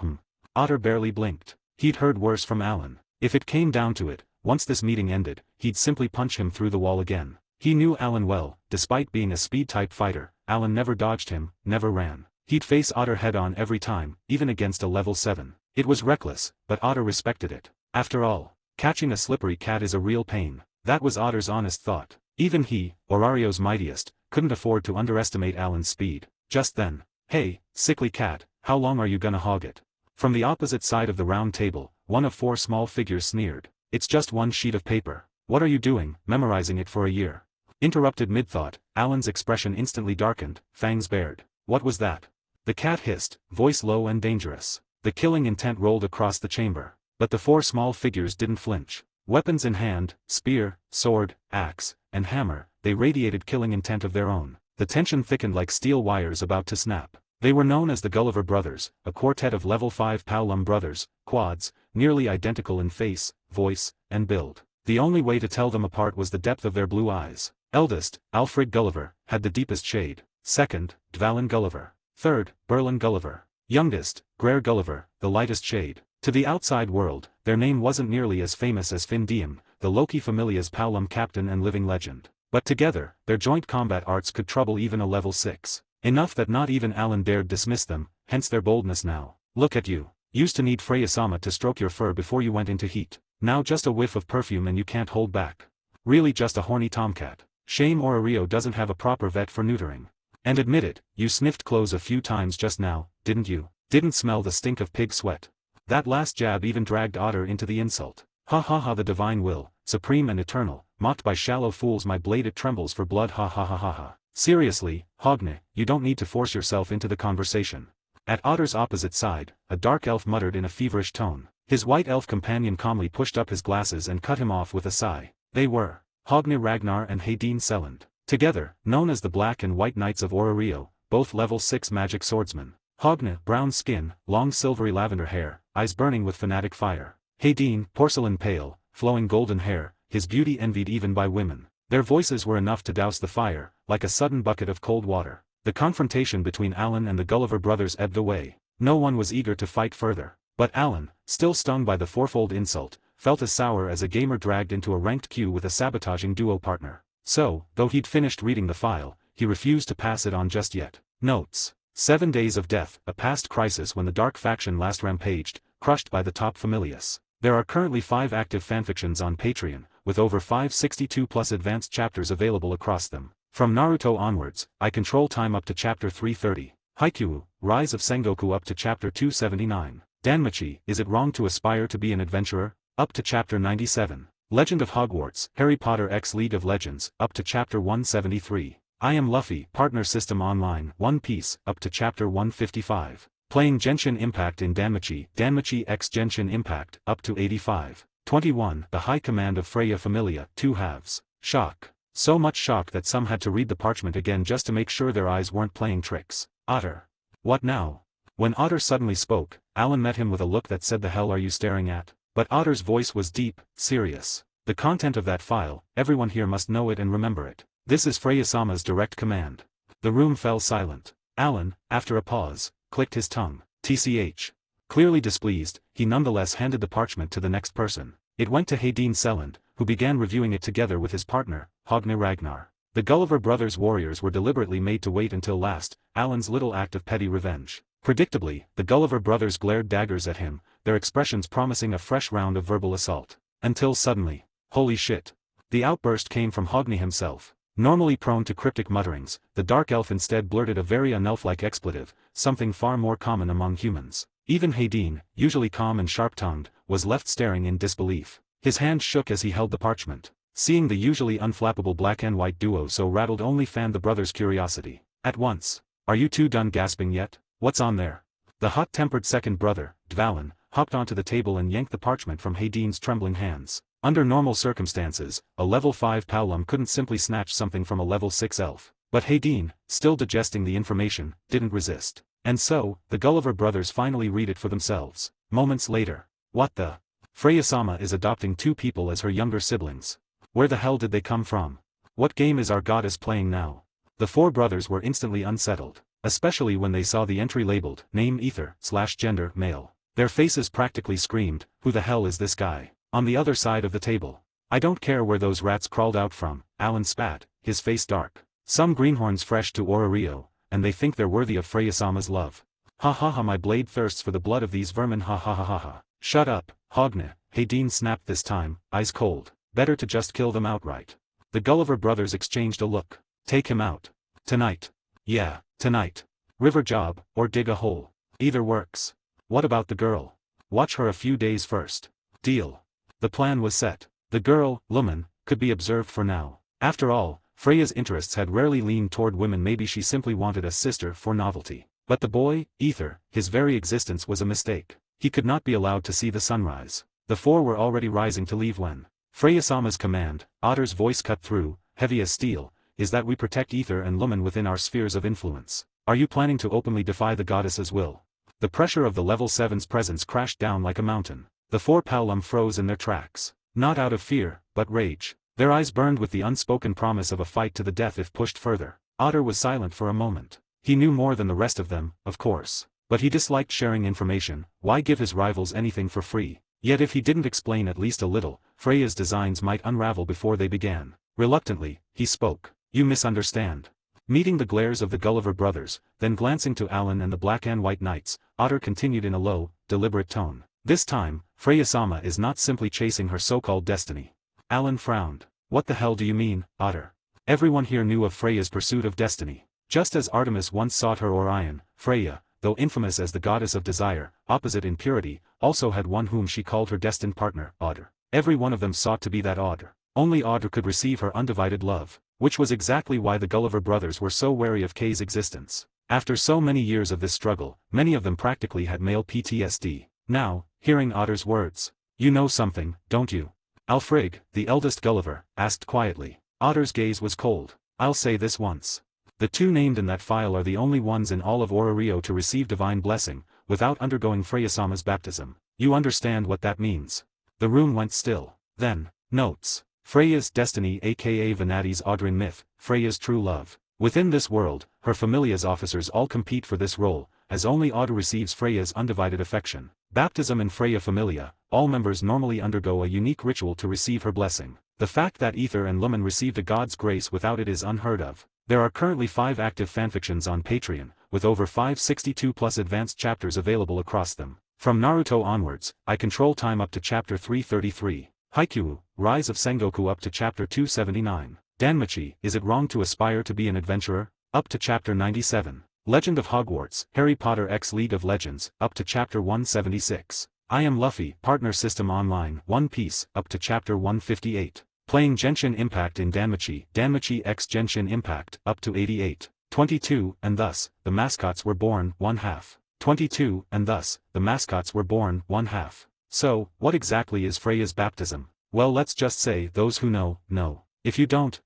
Otter barely blinked. He'd heard worse from Alan. If it came down to it, once this meeting ended, he'd simply punch him through the wall again. He knew Alan well. Despite being a speed-type fighter, Alan never dodged him, never ran. He'd face Otter head-on every time, even against a level 7. It was reckless, but Otter respected it. After all, catching a slippery cat is a real pain. That was Otter's honest thought. Even he, Orario's mightiest, couldn't afford to underestimate Alan's speed. Just then, "Hey, sickly cat, how long are you gonna hog it?" From the opposite side of the round table, one of 4 small figures sneered. "It's just one sheet of paper. What are you doing, memorizing it for a year?" Interrupted mid-thought, Alan's expression instantly darkened, fangs bared. "What was that?" The cat hissed, voice low and dangerous. The killing intent rolled across the chamber. But the 4 small figures didn't flinch. Weapons in hand, spear, sword, axe, and hammer, they radiated killing intent of their own. The tension thickened like steel wires about to snap. They were known as the Gulliver Brothers, a quartet of level 5 Paolum brothers, quads, nearly identical in face, voice, and build. The only way to tell them apart was the depth of their blue eyes. Eldest, Alfred Gulliver, had the deepest shade. Second, Dvalin Gulliver. Third, Berlin Gulliver. Youngest, Grare Gulliver, the lightest shade. To the outside world, their name wasn't nearly as famous as Fin Diem, the Loki Familia's Paolum captain and living legend. But together, their joint combat arts could trouble even a level 6. Enough that not even Alan dared dismiss them, hence their boldness now. "Look at you. Used to need Freya-sama to stroke your fur before you went into heat. Now just a whiff of perfume and you can't hold back. Really just a horny tomcat. Shame Orario doesn't have a proper vet for neutering. And admit it, you sniffed clothes a few times just now, didn't you? Didn't smell the stink of pig sweat." That last jab even dragged Otter into the insult. "Ha ha ha, the divine will, supreme and eternal, mocked by shallow fools, my blade it trembles for blood, ha ha ha ha ha. Seriously, Hogne, you don't need to force yourself into the conversation." At Otter's opposite side, a dark elf muttered in a feverish tone. His white elf companion calmly pushed up his glasses and cut him off with a sigh. They were Hogne Ragnar and Hedin Selland. Together, known as the Black and White Knights of Orario, both level 6 magic swordsmen. Hogne, brown skin, long silvery lavender hair, eyes burning with fanatic fire. Hedin, porcelain pale, flowing golden hair, his beauty envied even by women. Their voices were enough to douse the fire, like a sudden bucket of cold water. The confrontation between Alan and the Gulliver brothers ebbed away. No one was eager to fight further. But Alan, still stung by the fourfold insult, felt as sour as a gamer dragged into a ranked queue with a sabotaging duo partner. So, though he'd finished reading the file, he refused to pass it on just yet. Notes: 7 Days of Death, a past crisis when the Dark Faction last rampaged, crushed by the top familias. There are currently 5 active fanfictions on Patreon, with over 562 plus advanced chapters available across them. From Naruto onwards, I control time up to chapter 330. Haikyuu, Rise of Sengoku up to chapter 279. Danmachi, Is It Wrong to Aspire to Be an Adventurer? Up to chapter 97. Legend of Hogwarts, Harry Potter X League of Legends, up to chapter 173. I Am Luffy, Partner System Online, One Piece, up to chapter 155. Playing Genshin Impact in Danmachi, Danmachi X Genshin Impact, up to 85. 21. The High Command of Freya Familia, 2 halves. Shock. So much shock that some had to read the parchment again just to make sure their eyes weren't playing tricks. Otter. What now? When Otter suddenly spoke, Alan met him with a look that said, "The hell are you staring at?" But Otter's voice was deep, serious. "The content of that file, everyone here must know it and remember it. This is Freya-sama's direct command." The room fell silent. Alan, after a pause, clicked his tongue. TCH. Clearly displeased, he nonetheless handed the parchment to the next person. It went to Hedin Selland, who began reviewing it together with his partner, Hogne Ragnar. The Gulliver brothers' warriors were deliberately made to wait until last, Alan's little act of petty revenge. Predictably, the Gulliver brothers glared daggers at him, their expressions promising a fresh round of verbal assault. Until suddenly, holy shit. The outburst came from Hogne himself. Normally prone to cryptic mutterings, the dark elf instead blurted a very unelf-like expletive, something far more common among humans. Even Hedin, usually calm and sharp-tongued, was left staring in disbelief. His hand shook as he held the parchment. Seeing the usually unflappable black and white duo so rattled only fanned the brothers' curiosity. At once. "Are you two done gasping yet? What's on there?" The hot-tempered second brother, Dvalin, hopped onto the table and yanked the parchment from Hedin's trembling hands. Under normal circumstances, a level 5 Paolum couldn't simply snatch something from a level 6 elf. But Hedin, still digesting the information, didn't resist. And so, the Gulliver brothers finally read it for themselves. Moments later. What the? Freya-sama is adopting 2 people as her younger siblings. Where the hell did they come from? What game is our goddess playing now? The 4 brothers were instantly unsettled, especially when they saw the entry labeled, name ether/gender, male. Their faces practically screamed, "Who the hell is this guy?" On the other side of the table. "I don't care where those rats crawled out from," Alan spat, his face dark. "Some greenhorns fresh to Orario, and they think they're worthy of Freya-sama's love. Ha ha ha, my blade thirsts for the blood of these vermin, ha ha ha ha ha." "Shut up, Hogne," Hayden snapped this time, eyes cold. "Better to just kill them outright." The Gulliver brothers exchanged a look. "Take him out. Tonight." "Yeah, tonight. River job, or dig a hole. Either works." "What about the girl?" "Watch her a few days first." "Deal." The plan was set. The girl, Lumen, could be observed for now. After all, Freya's interests had rarely leaned toward women, maybe she simply wanted a sister for novelty. But the boy, Ether, his very existence was a mistake. He could not be allowed to see the sunrise. The four were already rising to leave when Freya-sama's command, Otter's voice cut through, heavy as steel, is that we protect Ether and Lumen within our spheres of influence. Are you planning to openly defy the goddess's will? The pressure of the level 7's presence crashed down like a mountain. The four Paolum froze in their tracks. Not out of fear, but rage. Their eyes burned with the unspoken promise of a fight to the death if pushed further. Otter was silent for a moment. He knew more than the rest of them, of course. But he disliked sharing information. Why give his rivals anything for free? Yet if he didn't explain at least a little, Freya's designs might unravel before they began. Reluctantly, he spoke. "You misunderstand." Meeting the glares of the Gulliver brothers, then glancing to Alan and the Black and White Knights, Otter continued in a low, deliberate tone. "This time, Freya-sama is not simply chasing her so-called destiny." Alan frowned. "What the hell do you mean, Otter?" Everyone here knew of Freya's pursuit of destiny. Just as Artemis once sought her Orion, Freya, though infamous as the goddess of desire, opposite in purity, also had one whom she called her destined partner, Otter. Every one of them sought to be that Otter. Only Otter could receive her undivided love, which was exactly why the Gulliver brothers were so wary of Kay's existence. After so many years of this struggle, many of them practically had male PTSD. Now, hearing Otter's words, "You know something, don't you?" Alfrig, the eldest Gulliver, asked quietly. Otter's gaze was cold. "I'll say this once. The two named in that file are the only ones in all of Orario to receive divine blessing, without undergoing Freya-sama's baptism. You understand what that means?" The room went still. Then, notes. Freya's destiny, aka Venati's Audrin myth, Freya's true love. Within this world, her familia's officers all compete for this role, as only Audr receives Freya's undivided affection. Baptism in Freya Familia, all members normally undergo a unique ritual to receive her blessing. The fact that Ether and Lumen received a god's grace without it is unheard of. There are currently 5 active fanfictions on Patreon, with over 562 plus advanced chapters available across them. From Naruto onwards, I control time up to chapter 333. Haikyuu, Rise of Sengoku up to chapter 279. Danmachi, Is It Wrong to Aspire to be an Adventurer? Up to chapter 97. Legend of Hogwarts, Harry Potter x League of Legends, up to chapter 176. I Am Luffy, Partner System Online, One Piece, up to chapter 158. Playing Genshin Impact in Danmachi, Danmachi x Genshin Impact, up to 88. 22, and thus, the mascots were born, 1/2. 22, and thus, the mascots were born, 1/2. So, what exactly is Freya's baptism? Well, let's just say those who know, know. If you don't,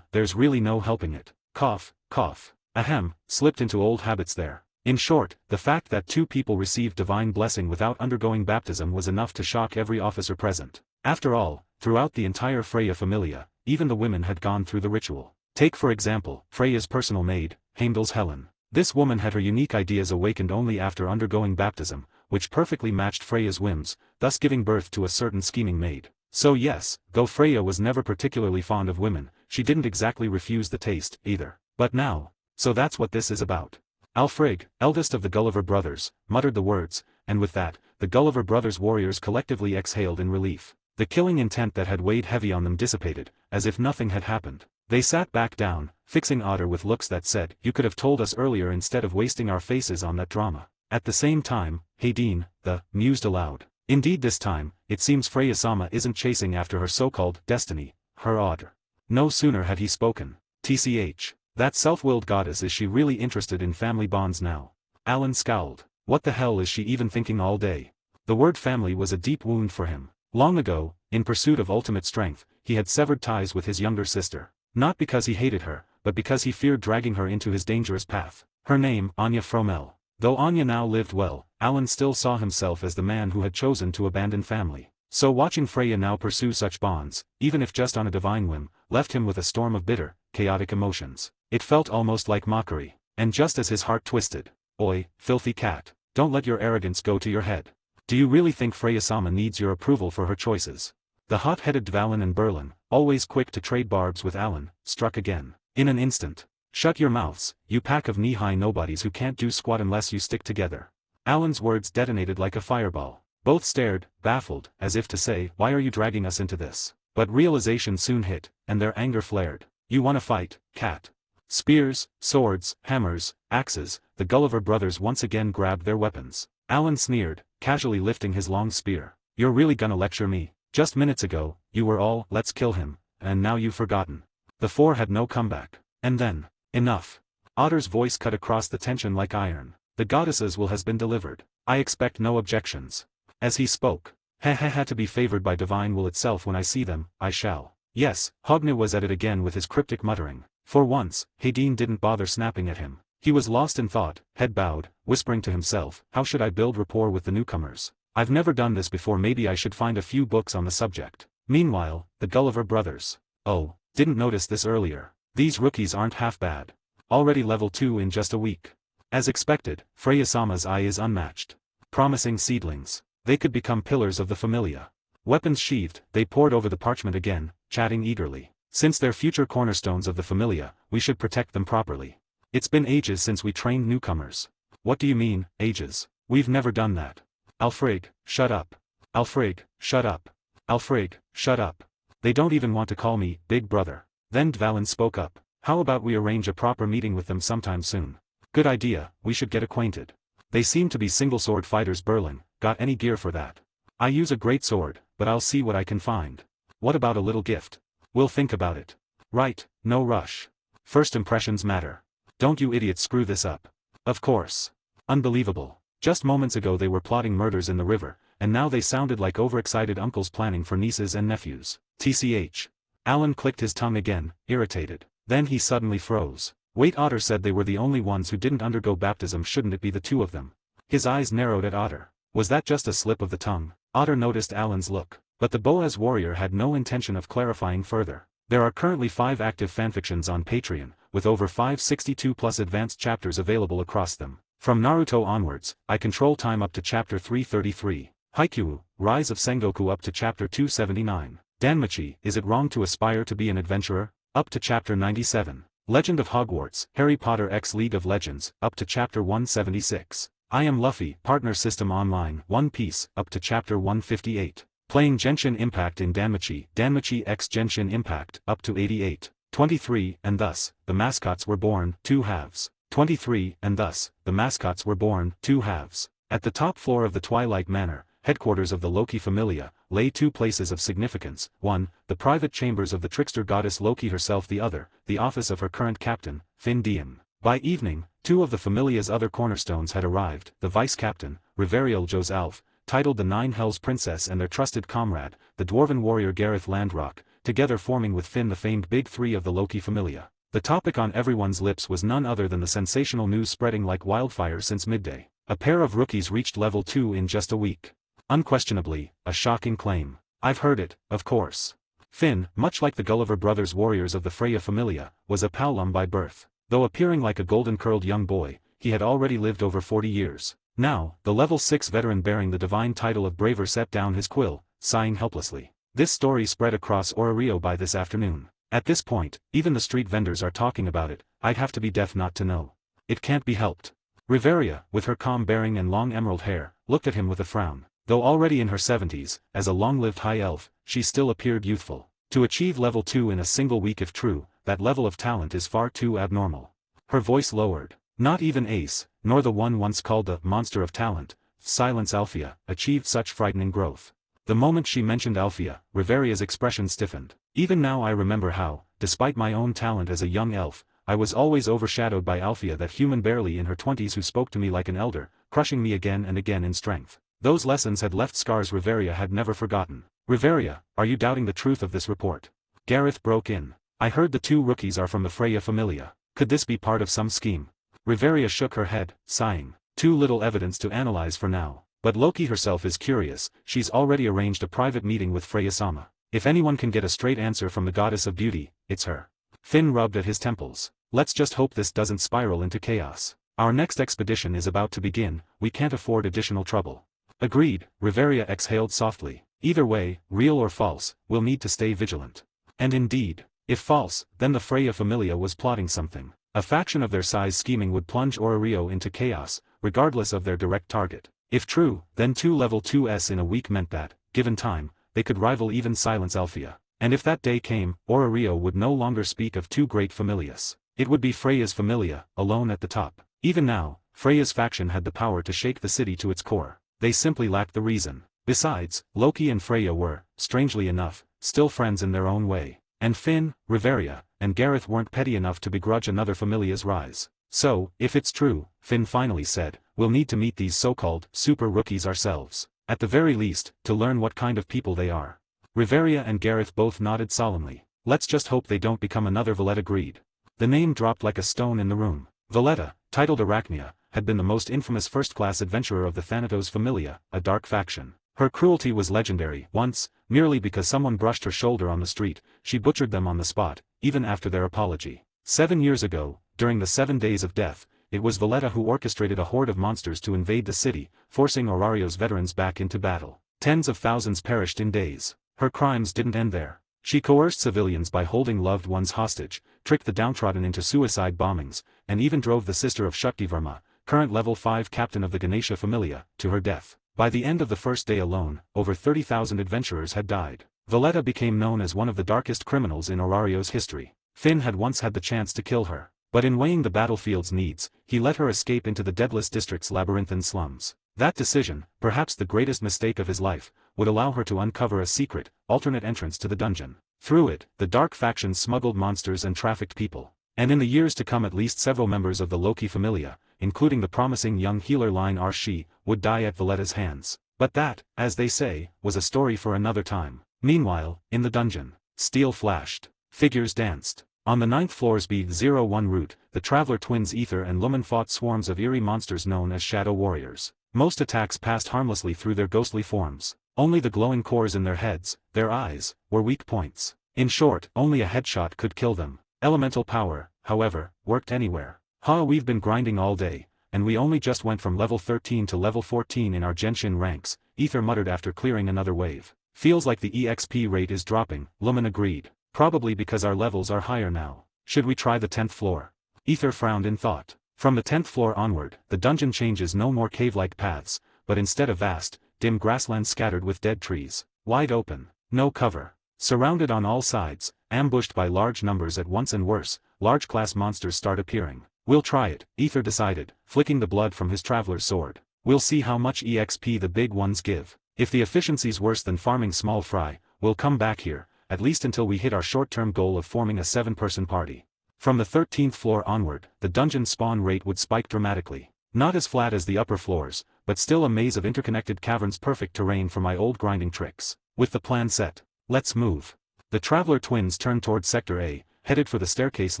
there's really no helping it. Cough, cough. Ahem, slipped into old habits there. In short, the fact that 2 people received divine blessing without undergoing baptism was enough to shock every officer present. After all, throughout the entire Freya Familia, even the women had gone through the ritual. Take for example, Freya's personal maid, Heimdall's Helen. This woman had her unique ideas awakened only after undergoing baptism, which perfectly matched Freya's whims, thus giving birth to a certain scheming maid. So yes, though Freya was never particularly fond of women, she didn't exactly refuse the taste, either. But now, so that's what this is about. Alfrig, eldest of the Gulliver brothers, muttered the words, and with that, the Gulliver brothers' warriors collectively exhaled in relief. The killing intent that had weighed heavy on them dissipated, as if nothing had happened. They sat back down, fixing Otter with looks that said, "You could have told us earlier instead of wasting our faces on that drama." At the same time, Hayden, mused aloud. Indeed this time, it seems Freya-sama isn't chasing after her so-called destiny, her Otter. No sooner had he spoken. TCH. That self-willed goddess, is she really interested in family bonds now? Alan scowled. What the hell is she even thinking all day? The word family was a deep wound for him. Long ago, in pursuit of ultimate strength, he had severed ties with his younger sister. Not because he hated her, but because he feared dragging her into his dangerous path. Her name, Anya Fromel. Though Anya now lived well, Alan still saw himself as the man who had chosen to abandon family. So watching Freya now pursue such bonds, even if just on a divine whim, left him with a storm of bitter, chaotic emotions. It felt almost like mockery. And just as his heart twisted, "Oi, filthy cat, don't let your arrogance go to your head. Do you really think Freya-sama needs your approval for her choices? The hot-headed Dvalin and Berlin, always quick to trade barbs with Alan, struck again. In an instant. Shut your mouths, you pack of knee-high nobodies who can't do squat unless you stick together. Alan's words detonated like a fireball. Both stared, baffled, as if to say, why are you dragging us into this? But realization soon hit, and their anger flared. You wanna fight, cat? Spears, swords, hammers, axes, the Gulliver brothers once again grabbed their weapons. Alan sneered, casually lifting his long spear. You're really gonna lecture me? Just minutes ago, you were all, let's kill him, and now you've forgotten. The four had no comeback. And then, enough. Otter's voice cut across the tension like iron. The goddess's will has been delivered. I expect no objections. As he spoke, to be favored by divine will itself when I see them, I shall. Yes, Hogne was at it again with his cryptic muttering. For once, Hedin didn't bother snapping at him. He was lost in thought, head bowed, whispering to himself, how should I build rapport with the newcomers? I've never done this before, maybe I should find a few books on the subject. Meanwhile, the Gulliver brothers. Oh, didn't notice this earlier. These rookies aren't half bad. Already level 2 in just a week. As expected, Freya-sama's eye is unmatched. Promising seedlings. They could become pillars of the familia. Weapons sheathed, they pored over the parchment again, chatting eagerly. Since they're future cornerstones of the familia, we should protect them properly. It's been ages since we trained newcomers. What do you mean, ages? We've never done that. Alfrig, shut up. Alfrig, shut up. Alfrig, shut up. They don't even want to call me Big Brother. Then Dvalin spoke up. How about we arrange a proper meeting with them sometime soon? Good idea, we should get acquainted. They seem to be single sword fighters. Berlin, got any gear for that? I use a great sword, but I'll see what I can find. What about a little gift? We'll think about it. Right, no rush. First impressions matter. Don't you idiots screw this up. Of course. Unbelievable. Just moments ago they were plotting murders in the river, and now they sounded like overexcited uncles planning for nieces and nephews. TCH. Alan clicked his tongue again, irritated. Then he suddenly froze. Wait, Otter said they were the only ones who didn't undergo baptism. Shouldn't it be the two of them? His eyes narrowed at Otter. Was that just a slip of the tongue? Otter noticed Alan's look. But the Boaz warrior had no intention of clarifying further. There are currently 5 active fanfictions on Patreon, with over 562 plus advanced chapters available across them. From Naruto onwards, I control time up to chapter 333. Haikyuu, Rise of Sengoku up to chapter 279. Danmachi, Is It Wrong to Aspire to Be an Adventurer? Up to chapter 97. Legend of Hogwarts, Harry Potter x League of Legends, up to chapter 176. I Am Luffy, Partner System Online, One Piece, up to chapter 158. Playing Genshin Impact in Danmachi, Danmachi x Genshin Impact, up to 88. 23, and thus, the mascots were born, 2 halves. 23, and thus, the mascots were born, 2 halves. At the top floor of the Twilight Manor, headquarters of the Loki Familia, lay 2 places of significance, one, the private chambers of the trickster goddess Loki herself, the other, the office of her current captain, Finn Diem. By evening, 2 of the Familia's other cornerstones had arrived, the vice-captain, Riveriel Josalf, titled the Nine Hells Princess, and their trusted comrade, the dwarven warrior Gareth Landrock, together forming with Finn the famed Big Three of the Loki Familia. The topic on everyone's lips was none other than the sensational news spreading like wildfire since midday. A pair of rookies reached level 2 in just a week. Unquestionably, a shocking claim. I've heard it, of course. Finn, much like the Gulliver brothers warriors of the Freya Familia, was a Palum by birth. Though appearing like a golden-curled young boy, he had already lived over 40 years. Now, the level 6 veteran bearing the divine title of Braver set down his quill, sighing helplessly. This story spread across Orario by this afternoon. At this point, even the street vendors are talking about it. I'd have to be deaf not to know. It can't be helped. Riveria, with her calm bearing and long emerald hair, looked at him with a frown. Though already in her 70s, as a long-lived high elf, she still appeared youthful. To achieve level 2 in a single week, if true, that level of talent is far too abnormal. Her voice lowered. Not even Ace, nor the one once called the monster of talent, Silence Alfea, achieved such frightening growth. The moment she mentioned Alfea, Riveria's expression stiffened. Even now I remember how, despite my own talent as a young elf, I was always overshadowed by Alfea, that human barely in her 20s who spoke to me like an elder, crushing me again and again in strength. Those lessons had left scars Riveria had never forgotten. Riveria, are you doubting the truth of this report? Gareth broke in. I heard the 2 rookies are from the Freya Familia. Could this be part of some scheme? Riveria shook her head, sighing. Too little evidence to analyze for now. But Loki herself is curious. She's already arranged a private meeting with Freya-sama. If anyone can get a straight answer from the goddess of beauty, it's her. Finn rubbed at his temples. Let's just hope this doesn't spiral into chaos. Our next expedition is about to begin, we can't afford additional trouble. Agreed, Riveria exhaled softly. Either way, real or false, we'll need to stay vigilant. And indeed, if false, then the Freya Familia was plotting something. A faction of their size scheming would plunge Orario into chaos, regardless of their direct target. If true, then 2 level 2s in a week meant that, given time, they could rival even Silence Alphia. And if that day came, Orario would no longer speak of 2 great familias. It would be Freya's Familia, alone at the top. Even now, Freya's faction had the power to shake the city to its core. They simply lacked the reason. Besides, Loki and Freya were, strangely enough, still friends in their own way. And Finn, Riveria, and Gareth weren't petty enough to begrudge another familia's rise. So, if it's true, Finn finally said, we'll need to meet these so-called super rookies ourselves. At the very least, to learn what kind of people they are. Riveria and Gareth both nodded solemnly. Let's just hope they don't become another Valletta greed. The name dropped like a stone in the room. Valletta, titled Arachnia, had been the most infamous first-class adventurer of the Thanatos Familia, a dark faction. Her cruelty was legendary. Once, merely because someone brushed her shoulder on the street, she butchered them on the spot, even after their apology. 7 years ago, during the 7 days of death, it was Valletta who orchestrated a horde of monsters to invade the city, forcing Orario's veterans back into battle. Tens of thousands perished in days. Her crimes didn't end there. She coerced civilians by holding loved ones hostage, tricked the downtrodden into suicide bombings, and even drove the sister of Shaktivarma, current level 5 captain of the Ganesha Familia, to her death. By the end of the first day alone, over 30,000 adventurers had died. Valletta became known as one of the darkest criminals in Orario's history. Finn had once had the chance to kill her, but in weighing the battlefield's needs, he let her escape into the Deadless District's labyrinthine slums. That decision, perhaps the greatest mistake of his life, would allow her to uncover a secret, alternate entrance to the dungeon. Through it, the dark faction smuggled monsters and trafficked people. And in the years to come at least several members of the Loki Familia, including the promising young healer line Arshi, would die at Valletta's hands. But that, as they say, was a story for another time. Meanwhile, in the dungeon, steel flashed. Figures danced. On the 9th floor's B01 route, the Traveler twins Ether and Lumen fought swarms of eerie monsters known as Shadow Warriors. Most attacks passed harmlessly through their ghostly forms. Only the glowing cores in their heads, their eyes, were weak points. In short, only a headshot could kill them. Elemental power, however, worked anywhere. We've been grinding all day, and we only just went from level 13 to level 14 in our Genshin ranks, Ether muttered after clearing another wave. Feels like the EXP rate is dropping, Lumen agreed. Probably because our levels are higher now. Should we try the 10th floor? Ether frowned in thought. From the 10th floor onward, the dungeon changes no more cave-like paths, but instead a vast, dim grassland scattered with dead trees. Wide open. No cover. Surrounded on all sides, ambushed by large numbers at once and worse, large-class monsters start appearing. We'll try it, Ether decided, flicking the blood from his traveler's sword. We'll see how much EXP the big ones give. If the efficiency's worse than farming small fry, we'll come back here, at least until we hit our short-term goal of forming a 7-person party. From the 13th floor onward, the dungeon spawn rate would spike dramatically. Not as flat as the upper floors, but still a maze of interconnected caverns, perfect terrain for my old grinding tricks. With the plan set, let's move. The Traveler twins turned toward Sector A, headed for the staircase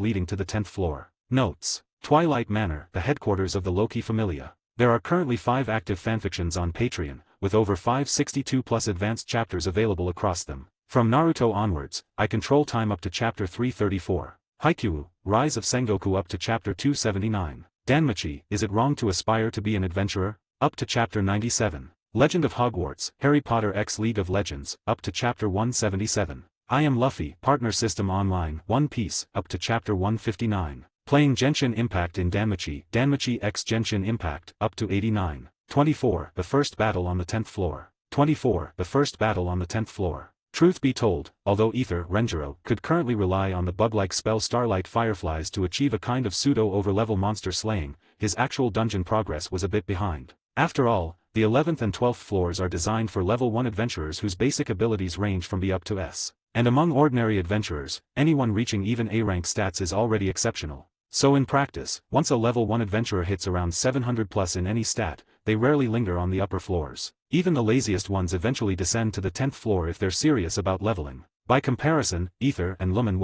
leading to the 10th floor. Notes: Twilight Manor, the headquarters of the Loki Familia. There are currently 5 active fanfictions on Patreon, with over 562+ advanced chapters available across them. From Naruto onwards, I control time up to chapter 334. Haikyuu, Rise of Sengoku up to chapter 279. Danmachi, Is It Wrong to Aspire to Be an Adventurer? Up to chapter 97. Legend of Hogwarts, Harry Potter X League of Legends, up to chapter 177. I Am Luffy, Partner System Online, One Piece, up to chapter 159. Playing Genshin Impact in Danmachi, Danmachi X Genshin Impact, up to 89. 24. The First Battle on the 10th Floor. 24. The First Battle on the 10th Floor. Truth be told, although Ether Renjiro could currently rely on the bug-like spell Starlight Fireflies to achieve a kind of pseudo-overlevel monster slaying, his actual dungeon progress was a bit behind. After all, the 11th and 12th floors are designed for level 1 adventurers whose basic abilities range from B up to S. And among ordinary adventurers, anyone reaching even A-rank stats is already exceptional. So in practice, once a level 1 adventurer hits around 700+ in any stat, they rarely linger on the upper floors. Even the laziest ones eventually descend to the 10th floor if they're serious about leveling. By comparison, Ether and Lumen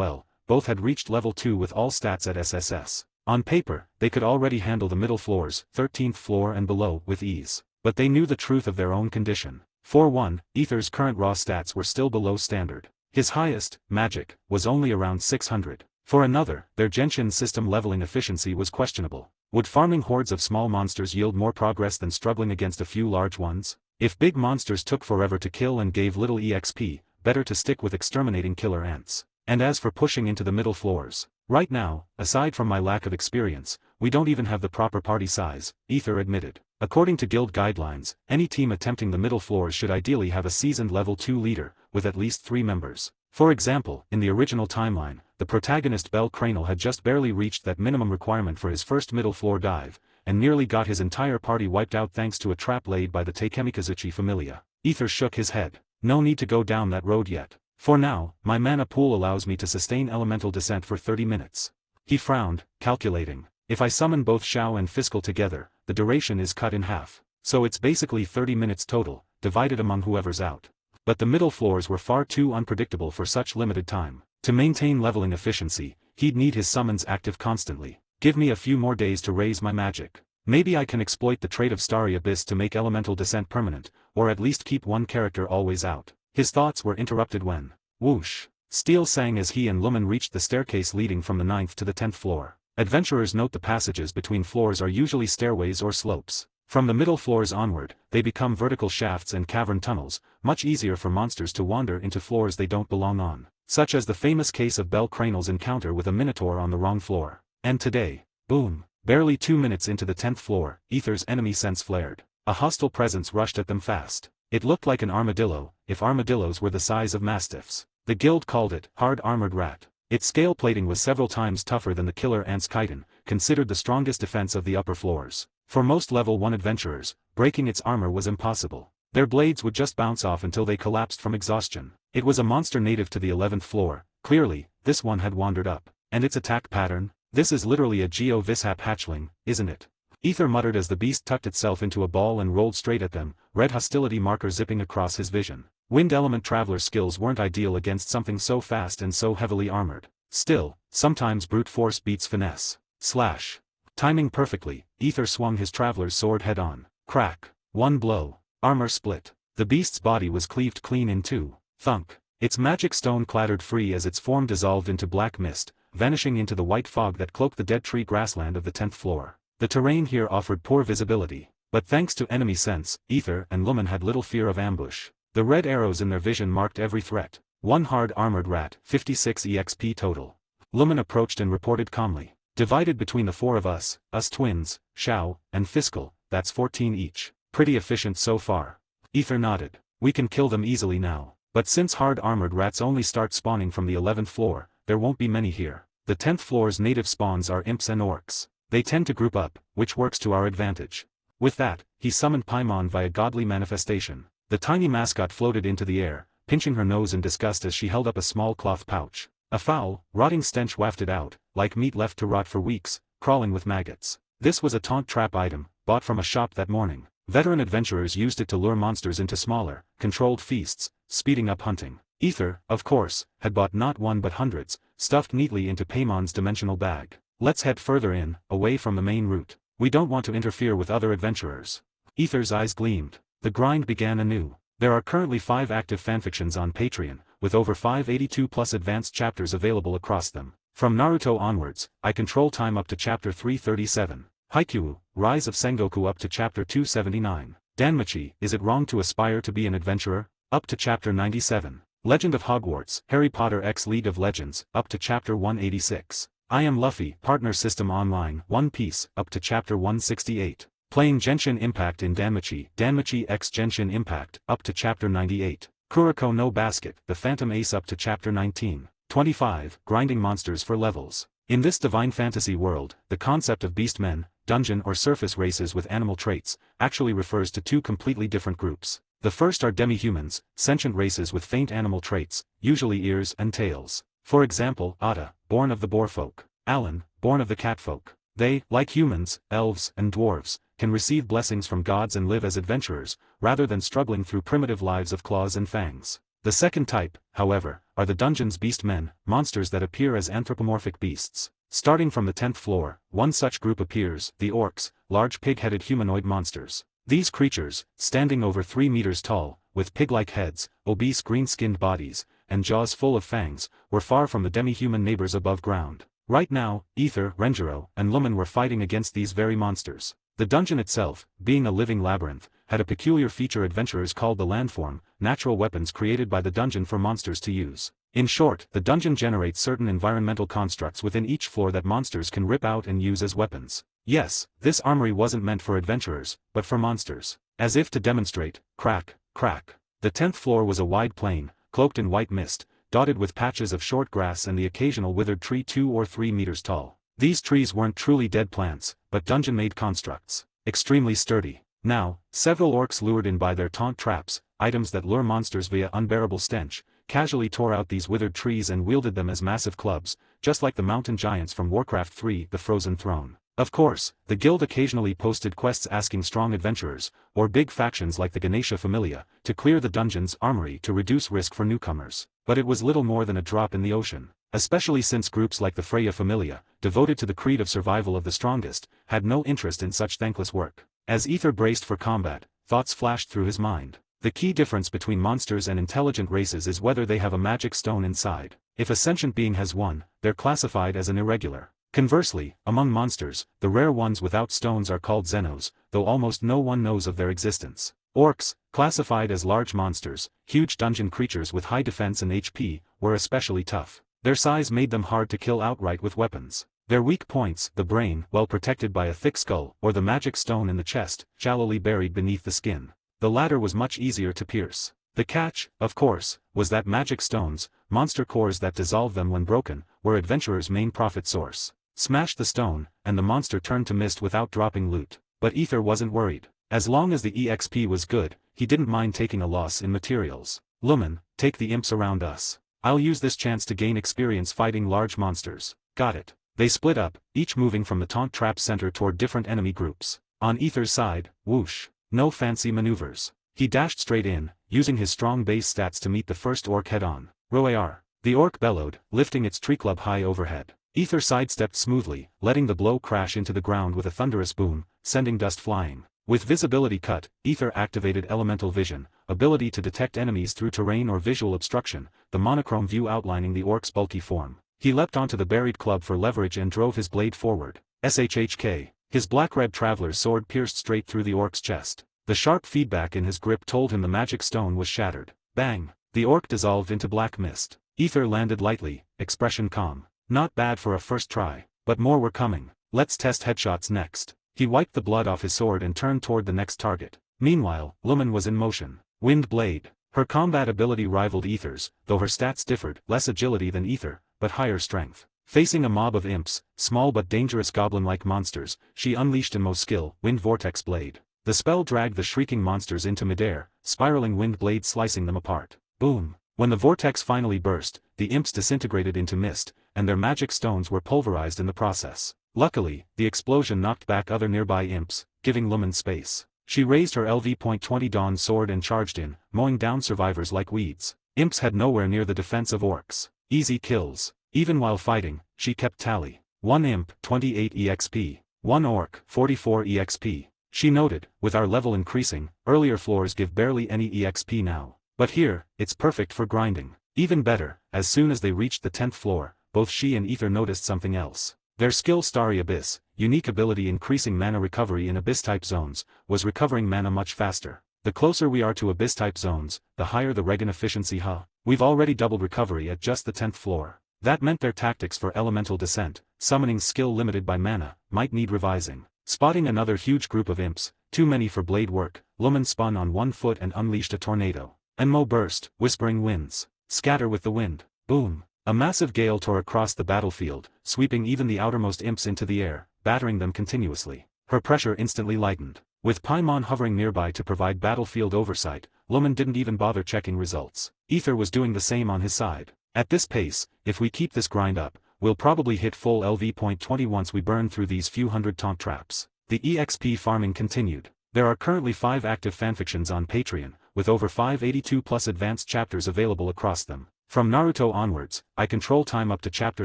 both had reached level 2 with all stats at SSS. On paper, they could already handle the middle floors, 13th floor and below, with ease. But they knew the truth of their own condition. For one, Ether's current raw stats were still below standard. His highest, magic, was only around 600. For another, their Genshin system leveling efficiency was questionable. Would farming hordes of small monsters yield more progress than struggling against a few large ones? If big monsters took forever to kill and gave little EXP, better to stick with exterminating killer ants. And as for pushing into the middle floors, right now, aside from my lack of experience, we don't even have the proper party size, Ether admitted. According to guild guidelines, any team attempting the middle floors should ideally have a seasoned level 2 leader, with at least 3 members. For example, in the original timeline, the protagonist Bell Cranel had just barely reached that minimum requirement for his first middle floor dive, and nearly got his entire party wiped out thanks to a trap laid by the Takemikazuchi familia. Ether shook his head. No need to go down that road yet. For now, my mana pool allows me to sustain elemental descent for 30 minutes. He frowned, calculating. If I summon both Xiao and Fiscal together, the duration is cut in half. So it's basically 30 minutes total, divided among whoever's out. But the middle floors were far too unpredictable for such limited time. To maintain leveling efficiency, he'd need his summons active constantly. Give me a few more days to raise my magic. Maybe I can exploit the trait of Starry Abyss to make elemental descent permanent, or at least keep one character always out. His thoughts were interrupted when, whoosh, Steel sang as he and Lumen reached the staircase leading from the 9th to the 10th floor. Adventurers note the passages between floors are usually stairways or slopes. From the middle floors onward, they become vertical shafts and cavern tunnels, much easier for monsters to wander into floors they don't belong on, such as the famous case of Bell Cranel's encounter with a minotaur on the wrong floor. And today, boom, barely 2 minutes into the 10th floor, Ether's enemy sense flared. A hostile presence rushed at them fast. It looked like an armadillo, if armadillos were the size of mastiffs. The guild called it hard-armored rat. Its scale plating was several times tougher than the killer ant's chitin, considered the strongest defense of the upper floors. For most level 1 adventurers, breaking its armor was impossible. Their blades would just bounce off until they collapsed from exhaustion. It was a monster native to the 11th floor. Clearly, this one had wandered up. And its attack pattern? This is literally a Geo Vishap hatchling, isn't it? Ether muttered as the beast tucked itself into a ball and rolled straight at them, red hostility marker zipping across his vision. Wind element traveler skills weren't ideal against something so fast and so heavily armored. Still, sometimes brute force beats finesse. Slash. Timing perfectly, Ether swung his traveler's sword head-on. Crack. One blow. Armor split. The beast's body was cleaved clean in two. Thunk. Its magic stone clattered free as its form dissolved into black mist, vanishing into the white fog that cloaked the dead tree grassland of the 10th floor. The terrain here offered poor visibility, but thanks to enemy sense, Ether and Lumen had little fear of ambush. The red arrows in their vision marked every threat. One hard-armored rat, 56 EXP total. Lumen approached and reported calmly. Divided between the 4 of us twins, Xiao, and Fiscal, that's 14 each. Pretty efficient so far. Ether nodded. We can kill them easily now. But since hard-armored rats only start spawning from the 11th floor, there won't be many here. The 10th floor's native spawns are imps and orcs. They tend to group up, which works to our advantage. With that, he summoned Paimon via godly manifestation. The tiny mascot floated into the air, pinching her nose in disgust as she held up a small cloth pouch. A foul, rotting stench wafted out, like meat left to rot for weeks, crawling with maggots. This was a taunt trap item, bought from a shop that morning. Veteran adventurers used it to lure monsters into smaller, controlled feasts, speeding up hunting. Ether, of course, had bought not one but hundreds, stuffed neatly into Paimon's dimensional bag. Let's head further in, away from the main route. We don't want to interfere with other adventurers. Ether's eyes gleamed. The grind began anew. There are currently 5 active fanfictions on Patreon, with over 582 plus advanced chapters available across them. From Naruto onwards, I control time up to chapter 337. Haikyuu, Rise of Sengoku up to chapter 279. Danmachi, Is It Wrong to Aspire to Be an Adventurer? Up to chapter 97. Legend of Hogwarts, Harry Potter x League of Legends, up to chapter 186. I Am Luffy, Partner System Online, One Piece, up to chapter 168. Playing Genshin Impact in Danmachi, Danmachi x Genshin Impact, up to chapter 98. Kuroko no Basket, The Phantom Ace up to chapter 19. 25. Grinding monsters for levels. In this divine fantasy world, the concept of beastmen, dungeon or surface races with animal traits, actually refers to 2 completely different groups. The first are demi-humans, sentient races with faint animal traits, usually ears and tails. For example, Ada, born of the boarfolk. Alan, born of the catfolk. They, like humans, elves, and dwarves, can receive blessings from gods and live as adventurers, rather than struggling through primitive lives of claws and fangs. The second type, however, are the dungeon's beastmen, monsters that appear as anthropomorphic beasts. Starting from the 10th floor, one such group appears, the orcs, large pig-headed humanoid monsters. These creatures, standing over 3 meters tall, with pig-like heads, obese green-skinned bodies, and jaws full of fangs, were far from the demi-human neighbors above ground. Right now, Ether, Renjiro, and Lumen were fighting against these very monsters. The dungeon itself, being a living labyrinth, had a peculiar feature adventurers called the landform, natural weapons created by the dungeon for monsters to use. In short, the dungeon generates certain environmental constructs within each floor that monsters can rip out and use as weapons. Yes, this armory wasn't meant for adventurers, but for monsters. As if to demonstrate, crack, crack. The 10th floor was a wide plain, cloaked in white mist, dotted with patches of short grass and the occasional withered tree 2 or 3 meters tall. These trees weren't truly dead plants, but dungeon-made constructs, extremely sturdy. Now, several orcs lured in by their taunt traps, items that lure monsters via unbearable stench, casually tore out these withered trees and wielded them as massive clubs, just like the mountain giants from Warcraft 3: The Frozen Throne. Of course, the guild occasionally posted quests asking strong adventurers, or big factions like the Ganesha Familia, to clear the dungeon's armory to reduce risk for newcomers. But it was little more than a drop in the ocean, especially since groups like the Freya Familia, devoted to the creed of survival of the strongest, had no interest in such thankless work. As Ether braced for combat, thoughts flashed through his mind. The key difference between monsters and intelligent races is whether they have a magic stone inside. If a sentient being has one, they're classified as an irregular. Conversely, among monsters, the rare ones without stones are called Xenos, though almost no one knows of their existence. Orcs, classified as large monsters, huge dungeon creatures with high defense and HP, were especially tough. Their size made them hard to kill outright with weapons. Their weak points, the brain, well protected by a thick skull, or the magic stone in the chest, shallowly buried beneath the skin. The latter was much easier to pierce. The catch, of course, was that magic stones, monster cores that dissolve them when broken, were adventurers' main profit source. Smash the stone, and the monster turned to mist without dropping loot. But Ether wasn't worried. As long as the EXP was good, he didn't mind taking a loss in materials. Lumen, take the imps around us. I'll use this chance to gain experience fighting large monsters. Got it. They split up, each moving from the taunt trap center toward different enemy groups. On Ether's side, whoosh. No fancy maneuvers. He dashed straight in, using his strong base stats to meet the first orc head-on. Roar. The orc bellowed, lifting its tree club high overhead. Ether sidestepped smoothly, letting the blow crash into the ground with a thunderous boom, sending dust flying. With visibility cut, Ether activated elemental vision, ability to detect enemies through terrain or visual obstruction, the monochrome view outlining the orc's bulky form. He leapt onto the buried club for leverage and drove his blade forward. SHHK. His black-red traveler's sword pierced straight through the orc's chest. The sharp feedback in his grip told him the magic stone was shattered. Bang! The orc dissolved into black mist. Ether landed lightly, expression calm. Not bad for a first try, but more were coming. Let's test headshots next. He wiped the blood off his sword and turned toward the next target. Meanwhile, Lumen was in motion. Wind Blade. Her combat ability rivaled Ether's, though her stats differed, less agility than Ether, but higher strength. Facing a mob of imps, small but dangerous goblin-like monsters, she unleashed in most skill, Wind Vortex Blade. The spell dragged the shrieking monsters into midair, spiraling wind blade slicing them apart. Boom! When the vortex finally burst, the imps disintegrated into mist, and their magic stones were pulverized in the process. Luckily, the explosion knocked back other nearby imps, giving Lumen space. She raised her LV.20 Dawn sword and charged in, mowing down survivors like weeds. Imps had nowhere near the defense of orcs. Easy kills. Even while fighting, she kept tally. 1 imp, 28 EXP. 1 orc, 44 EXP. She noted, with our level increasing, earlier floors give barely any EXP now. But here, it's perfect for grinding. Even better, as soon as they reached the 10th floor, both she and Ether noticed something else. Their skill Starry Abyss, unique ability increasing mana recovery in Abyss-type zones, was recovering mana much faster. The closer we are to Abyss-type zones, the higher the regen efficiency. We've already doubled recovery at just the 10th floor. That meant their tactics for elemental descent, summoning skill limited by mana, might need revising. Spotting another huge group of imps, too many for blade work, Lumen spun on one foot and unleashed a tornado. Enmo burst, whispering winds. Scatter with the wind. Boom! A massive gale tore across the battlefield, sweeping even the outermost imps into the air, battering them continuously. Her pressure instantly lightened. With Paimon hovering nearby to provide battlefield oversight, Lumen didn't even bother checking results. Ether was doing the same on his side. At this pace, if we keep this grind up, we'll probably hit full LV.20 once we burn through these few hundred taunt traps. The EXP farming continued. There are currently 5 active fanfictions on Patreon, with over 582 plus advanced chapters available across them. From Naruto onwards, I control time up to chapter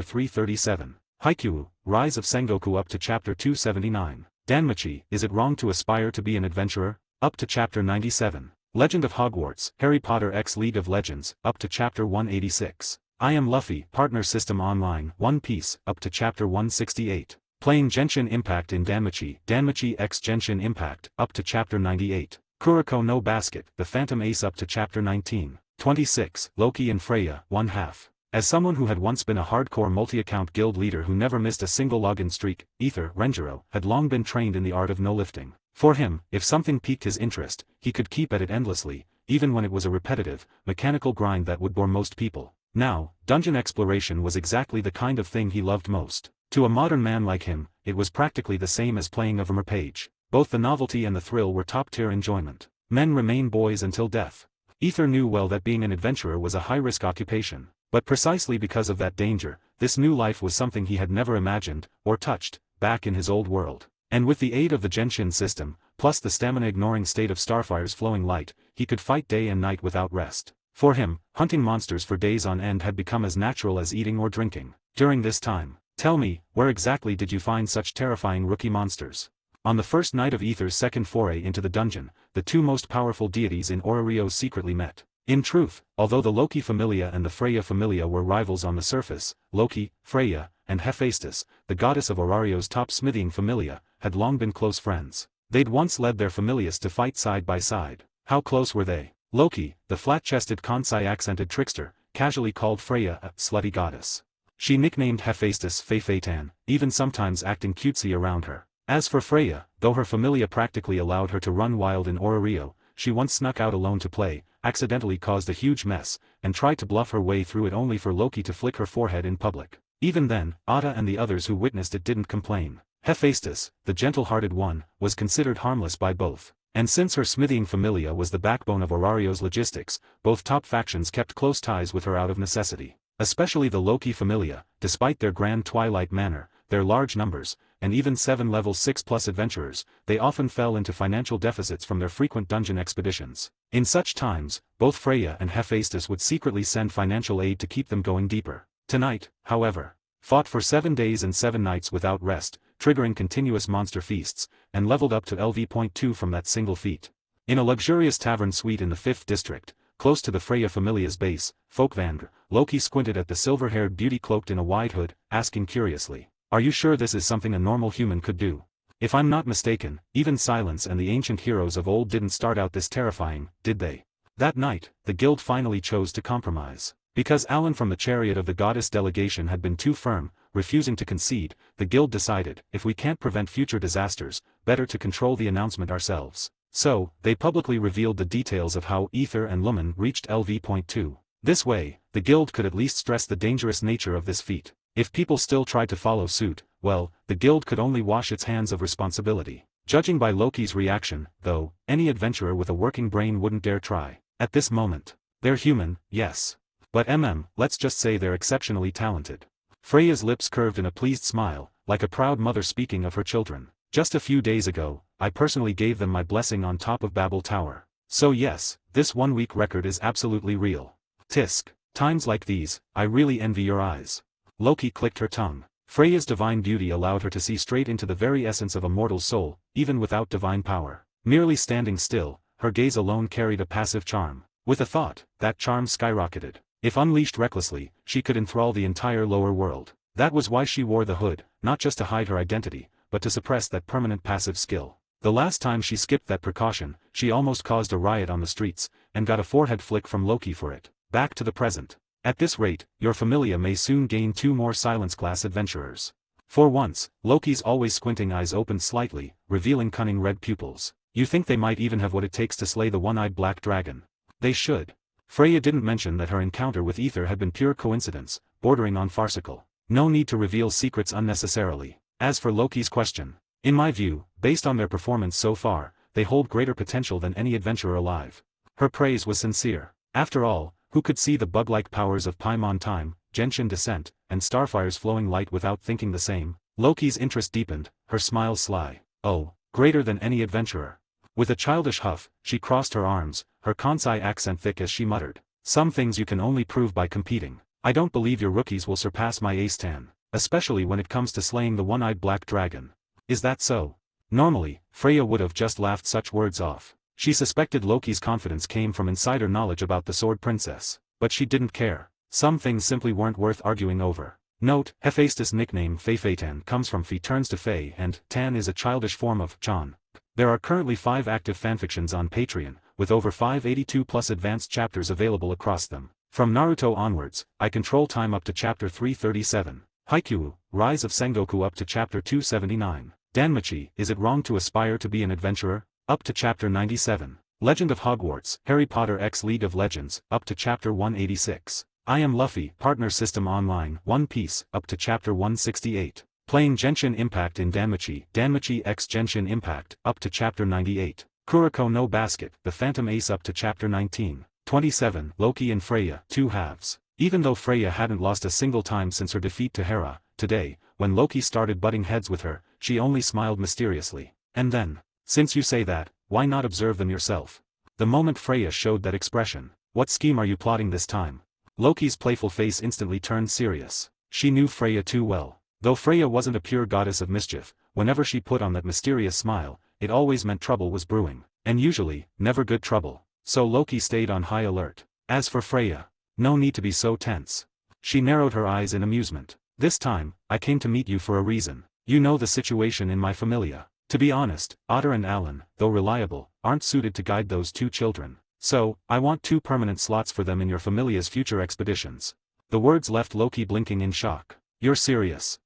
337. Haikyuu, Rise of Sengoku up to chapter 279. Danmachi, Is It Wrong to Aspire to Be an Adventurer? Up to chapter 97. Legend of Hogwarts, Harry Potter x League of Legends, up to chapter 186. I Am Luffy, Partner System Online, One Piece, up to chapter 168. Playing Genshin Impact in Danmachi, Danmachi x Genshin Impact, up to chapter 98. Kuriko no Basket, The Phantom Ace up to Chapter 19. 26. Loki and Freya, 1/2. As someone who had once been a hardcore multi-account guild leader who never missed a single login streak, Ether Renjiro had long been trained in the art of no-lifting. For him, if something piqued his interest, he could keep at it endlessly, even when it was a repetitive, mechanical grind that would bore most people. Now, dungeon exploration was exactly the kind of thing he loved most. To a modern man like him, it was practically the same as playing a Vermeer page. Both the novelty and the thrill were top-tier enjoyment. Men remain boys until death. Ether knew well that being an adventurer was a high-risk occupation. But precisely because of that danger, this new life was something he had never imagined, or touched, back in his old world. And with the aid of the Genshin system, plus the stamina-ignoring state of Starfire's flowing light, he could fight day and night without rest. For him, hunting monsters for days on end had become as natural as eating or drinking. During this time, tell me, where exactly did you find such terrifying rookie monsters? On the first night of Ether's second foray into the dungeon, the two most powerful deities in Orario secretly met. In truth, although the Loki Familia and the Freya Familia were rivals on the surface, Loki, Freya, and Hephaestus, the goddess of Orario's top smithing familia, had long been close friends. They'd once led their familias to fight side by side. How close were they? Loki, the flat-chested Kansai-accented trickster, casually called Freya a slutty goddess. She nicknamed Hephaestus Fei-Fei-Tan, even sometimes acting cutesy around her. As for Freya, though her familia practically allowed her to run wild in Orario, she once snuck out alone to play, accidentally caused a huge mess, and tried to bluff her way through it only for Loki to flick her forehead in public. Even then, Ada and the others who witnessed it didn't complain. Hephaestus, the gentle-hearted one, was considered harmless by both. And since her smithing familia was the backbone of Orario's logistics, both top factions kept close ties with her out of necessity. Especially the Loki familia, despite their grand twilight manner, their large numbers, and even 7 level 6+ adventurers, they often fell into financial deficits from their frequent dungeon expeditions. In such times, both Freya and Hephaestus would secretly send financial aid to keep them going deeper. Tonight, however, fought for 7 days and 7 nights without rest, triggering continuous monster feasts, and leveled up to LV.2 from that single feat. In a luxurious tavern suite in the 5th district, close to the Freya Familia's base, Folkvandr, Loki squinted at the silver-haired beauty cloaked in a wide hood, asking curiously, "Are you sure this is something a normal human could do? If I'm not mistaken, even Silence and the ancient heroes of old didn't start out this terrifying, did they?" That night, the guild finally chose to compromise. Because Alan from the chariot of the goddess delegation had been too firm, refusing to concede, the guild decided, if we can't prevent future disasters, better to control the announcement ourselves. So, they publicly revealed the details of how Ether and Lumen reached LV.2. This way, the guild could at least stress the dangerous nature of this feat. If people still tried to follow suit, well, the guild could only wash its hands of responsibility. Judging by Loki's reaction, though, any adventurer with a working brain wouldn't dare try. At this moment. They're human, yes. But let's just say they're exceptionally talented. Freya's lips curved in a pleased smile, like a proud mother speaking of her children. Just a few days ago, I personally gave them my blessing on top of Babel Tower. So yes, this 1-week record is absolutely real. Tisk. Times like these, I really envy your eyes. Loki clicked her tongue. Freya's divine beauty allowed her to see straight into the very essence of a mortal's soul, even without divine power. Merely standing still, her gaze alone carried a passive charm. With a thought, that charm skyrocketed. If unleashed recklessly, she could enthrall the entire lower world. That was why she wore the hood, not just to hide her identity, but to suppress that permanent passive skill. The last time she skipped that precaution, she almost caused a riot on the streets, and got a forehead flick from Loki for it. Back to the present. At this rate, your familia may soon gain 2 more Silence-class adventurers. For once, Loki's always squinting eyes opened slightly, revealing cunning red pupils. You think they might even have what it takes to slay the one-eyed black dragon? They should. Freya didn't mention that her encounter with Ether had been pure coincidence, bordering on farcical. No need to reveal secrets unnecessarily. As for Loki's question, in my view, based on their performance so far, they hold greater potential than any adventurer alive. Her praise was sincere. After all, who could see the bug-like powers of Paimon Time, Genshin Descent, and Starfire's flowing light without thinking the same? Loki's interest deepened, her smile sly. Oh, greater than any adventurer. With a childish huff, she crossed her arms, her Kansai accent thick as she muttered. Some things you can only prove by competing. I don't believe your rookies will surpass my Ace-Tan, especially when it comes to slaying the one-eyed black dragon. Is that so? Normally, Freya would have just laughed such words off. She suspected Loki's confidence came from insider knowledge about the Sword Princess, but she didn't care. Some things simply weren't worth arguing over. Note, Hephaestus' nickname Fei-Fei-Tan comes from Fei turns to Fei and Tan is a childish form of Chan. There are currently 5 active fanfictions on Patreon, with over 582 plus advanced chapters available across them. From Naruto onwards, I control time up to chapter 337. Haikyuu, Rise of Sengoku up to chapter 279. Danmachi, Is It Wrong to Aspire to Be an Adventurer? Up to chapter 97. Legend of Hogwarts, Harry Potter x League of Legends, up to chapter 186. I Am Luffy, Partner System Online, One Piece, up to chapter 168. Playing Genshin Impact in Danmachi, Danmachi x Genshin Impact, up to chapter 98. Kuroko no Basket, The Phantom Ace up to chapter 19. 27. Loki and Freya, Two Halves. Even though Freya hadn't lost a single time since her defeat to Hera, today, when Loki started butting heads with her, she only smiled mysteriously. And then, since you say that, why not observe them yourself? The moment Freya showed that expression, what scheme are you plotting this time? Loki's playful face instantly turned serious. She knew Freya too well. Though Freya wasn't a pure goddess of mischief, whenever she put on that mysterious smile, it always meant trouble was brewing. And usually, never good trouble. So Loki stayed on high alert. As for Freya, no need to be so tense. She narrowed her eyes in amusement. This time, I came to meet you for a reason. You know the situation in my familia. To be honest, Otter and Alan, though reliable, aren't suited to guide those 2 children. So, I want 2 permanent slots for them in your familia's future expeditions. The words left Loki blinking in shock. You're serious?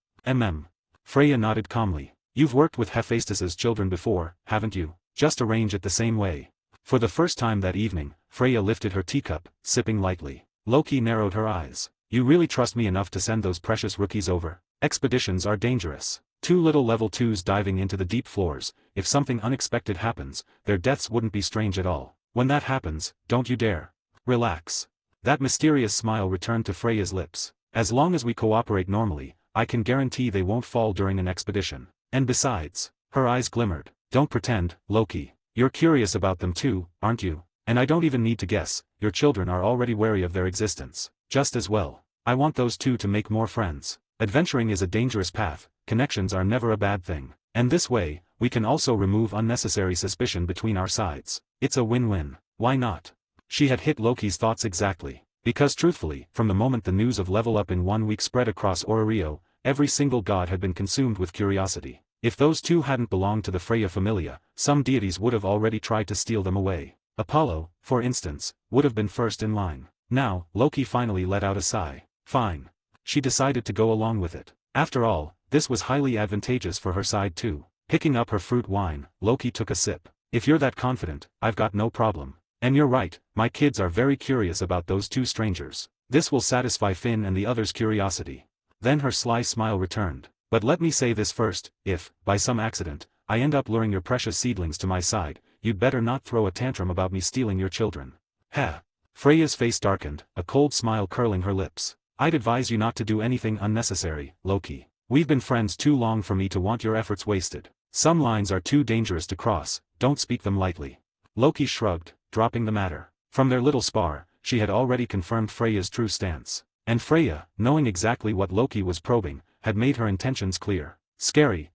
Freya nodded calmly. You've worked with Hephaestus's children before, haven't you? Just arrange it the same way. For the first time that evening, Freya lifted her teacup, sipping lightly. Loki narrowed her eyes. You really trust me enough to send those precious rookies over? Expeditions are dangerous. 2 little level 2s diving into the deep floors, if something unexpected happens, their deaths wouldn't be strange at all. When that happens, don't you dare. Relax. That mysterious smile returned to Freya's lips. As long as we cooperate normally, I can guarantee they won't fall during an expedition. And besides, her eyes glimmered. Don't pretend, Loki. You're curious about them too, aren't you? And I don't even need to guess, your children are already wary of their existence. Just as well. I want those 2 to make more friends. Adventuring is a dangerous path, connections are never a bad thing. And this way, we can also remove unnecessary suspicion between our sides. It's a win-win. Why not? She had hit Loki's thoughts exactly. Because truthfully, from the moment the news of level up in 1 week spread across Orario, every single god had been consumed with curiosity. If those 2 hadn't belonged to the Freya familia, some deities would have already tried to steal them away. Apollo, for instance, would have been first in line. Now, Loki finally let out a sigh. Fine. She decided to go along with it. After all, this was highly advantageous for her side too. Picking up her fruit wine, Loki took a sip. If you're that confident, I've got no problem. And you're right, my kids are very curious about those 2 strangers. This will satisfy Finn and the others' curiosity. Then her sly smile returned. But let me say this first, if, by some accident, I end up luring your precious seedlings to my side, you'd better not throw a tantrum about me stealing your children. Heh. Freya's face darkened, a cold smile curling her lips. I'd advise you not to do anything unnecessary, Loki. We've been friends too long for me to want your efforts wasted. Some lines are too dangerous to cross, don't speak them lightly. Loki shrugged, dropping the matter. From their little spar, she had already confirmed Freya's true stance. And Freya, knowing exactly what Loki was probing, had made her intentions clear. Scary,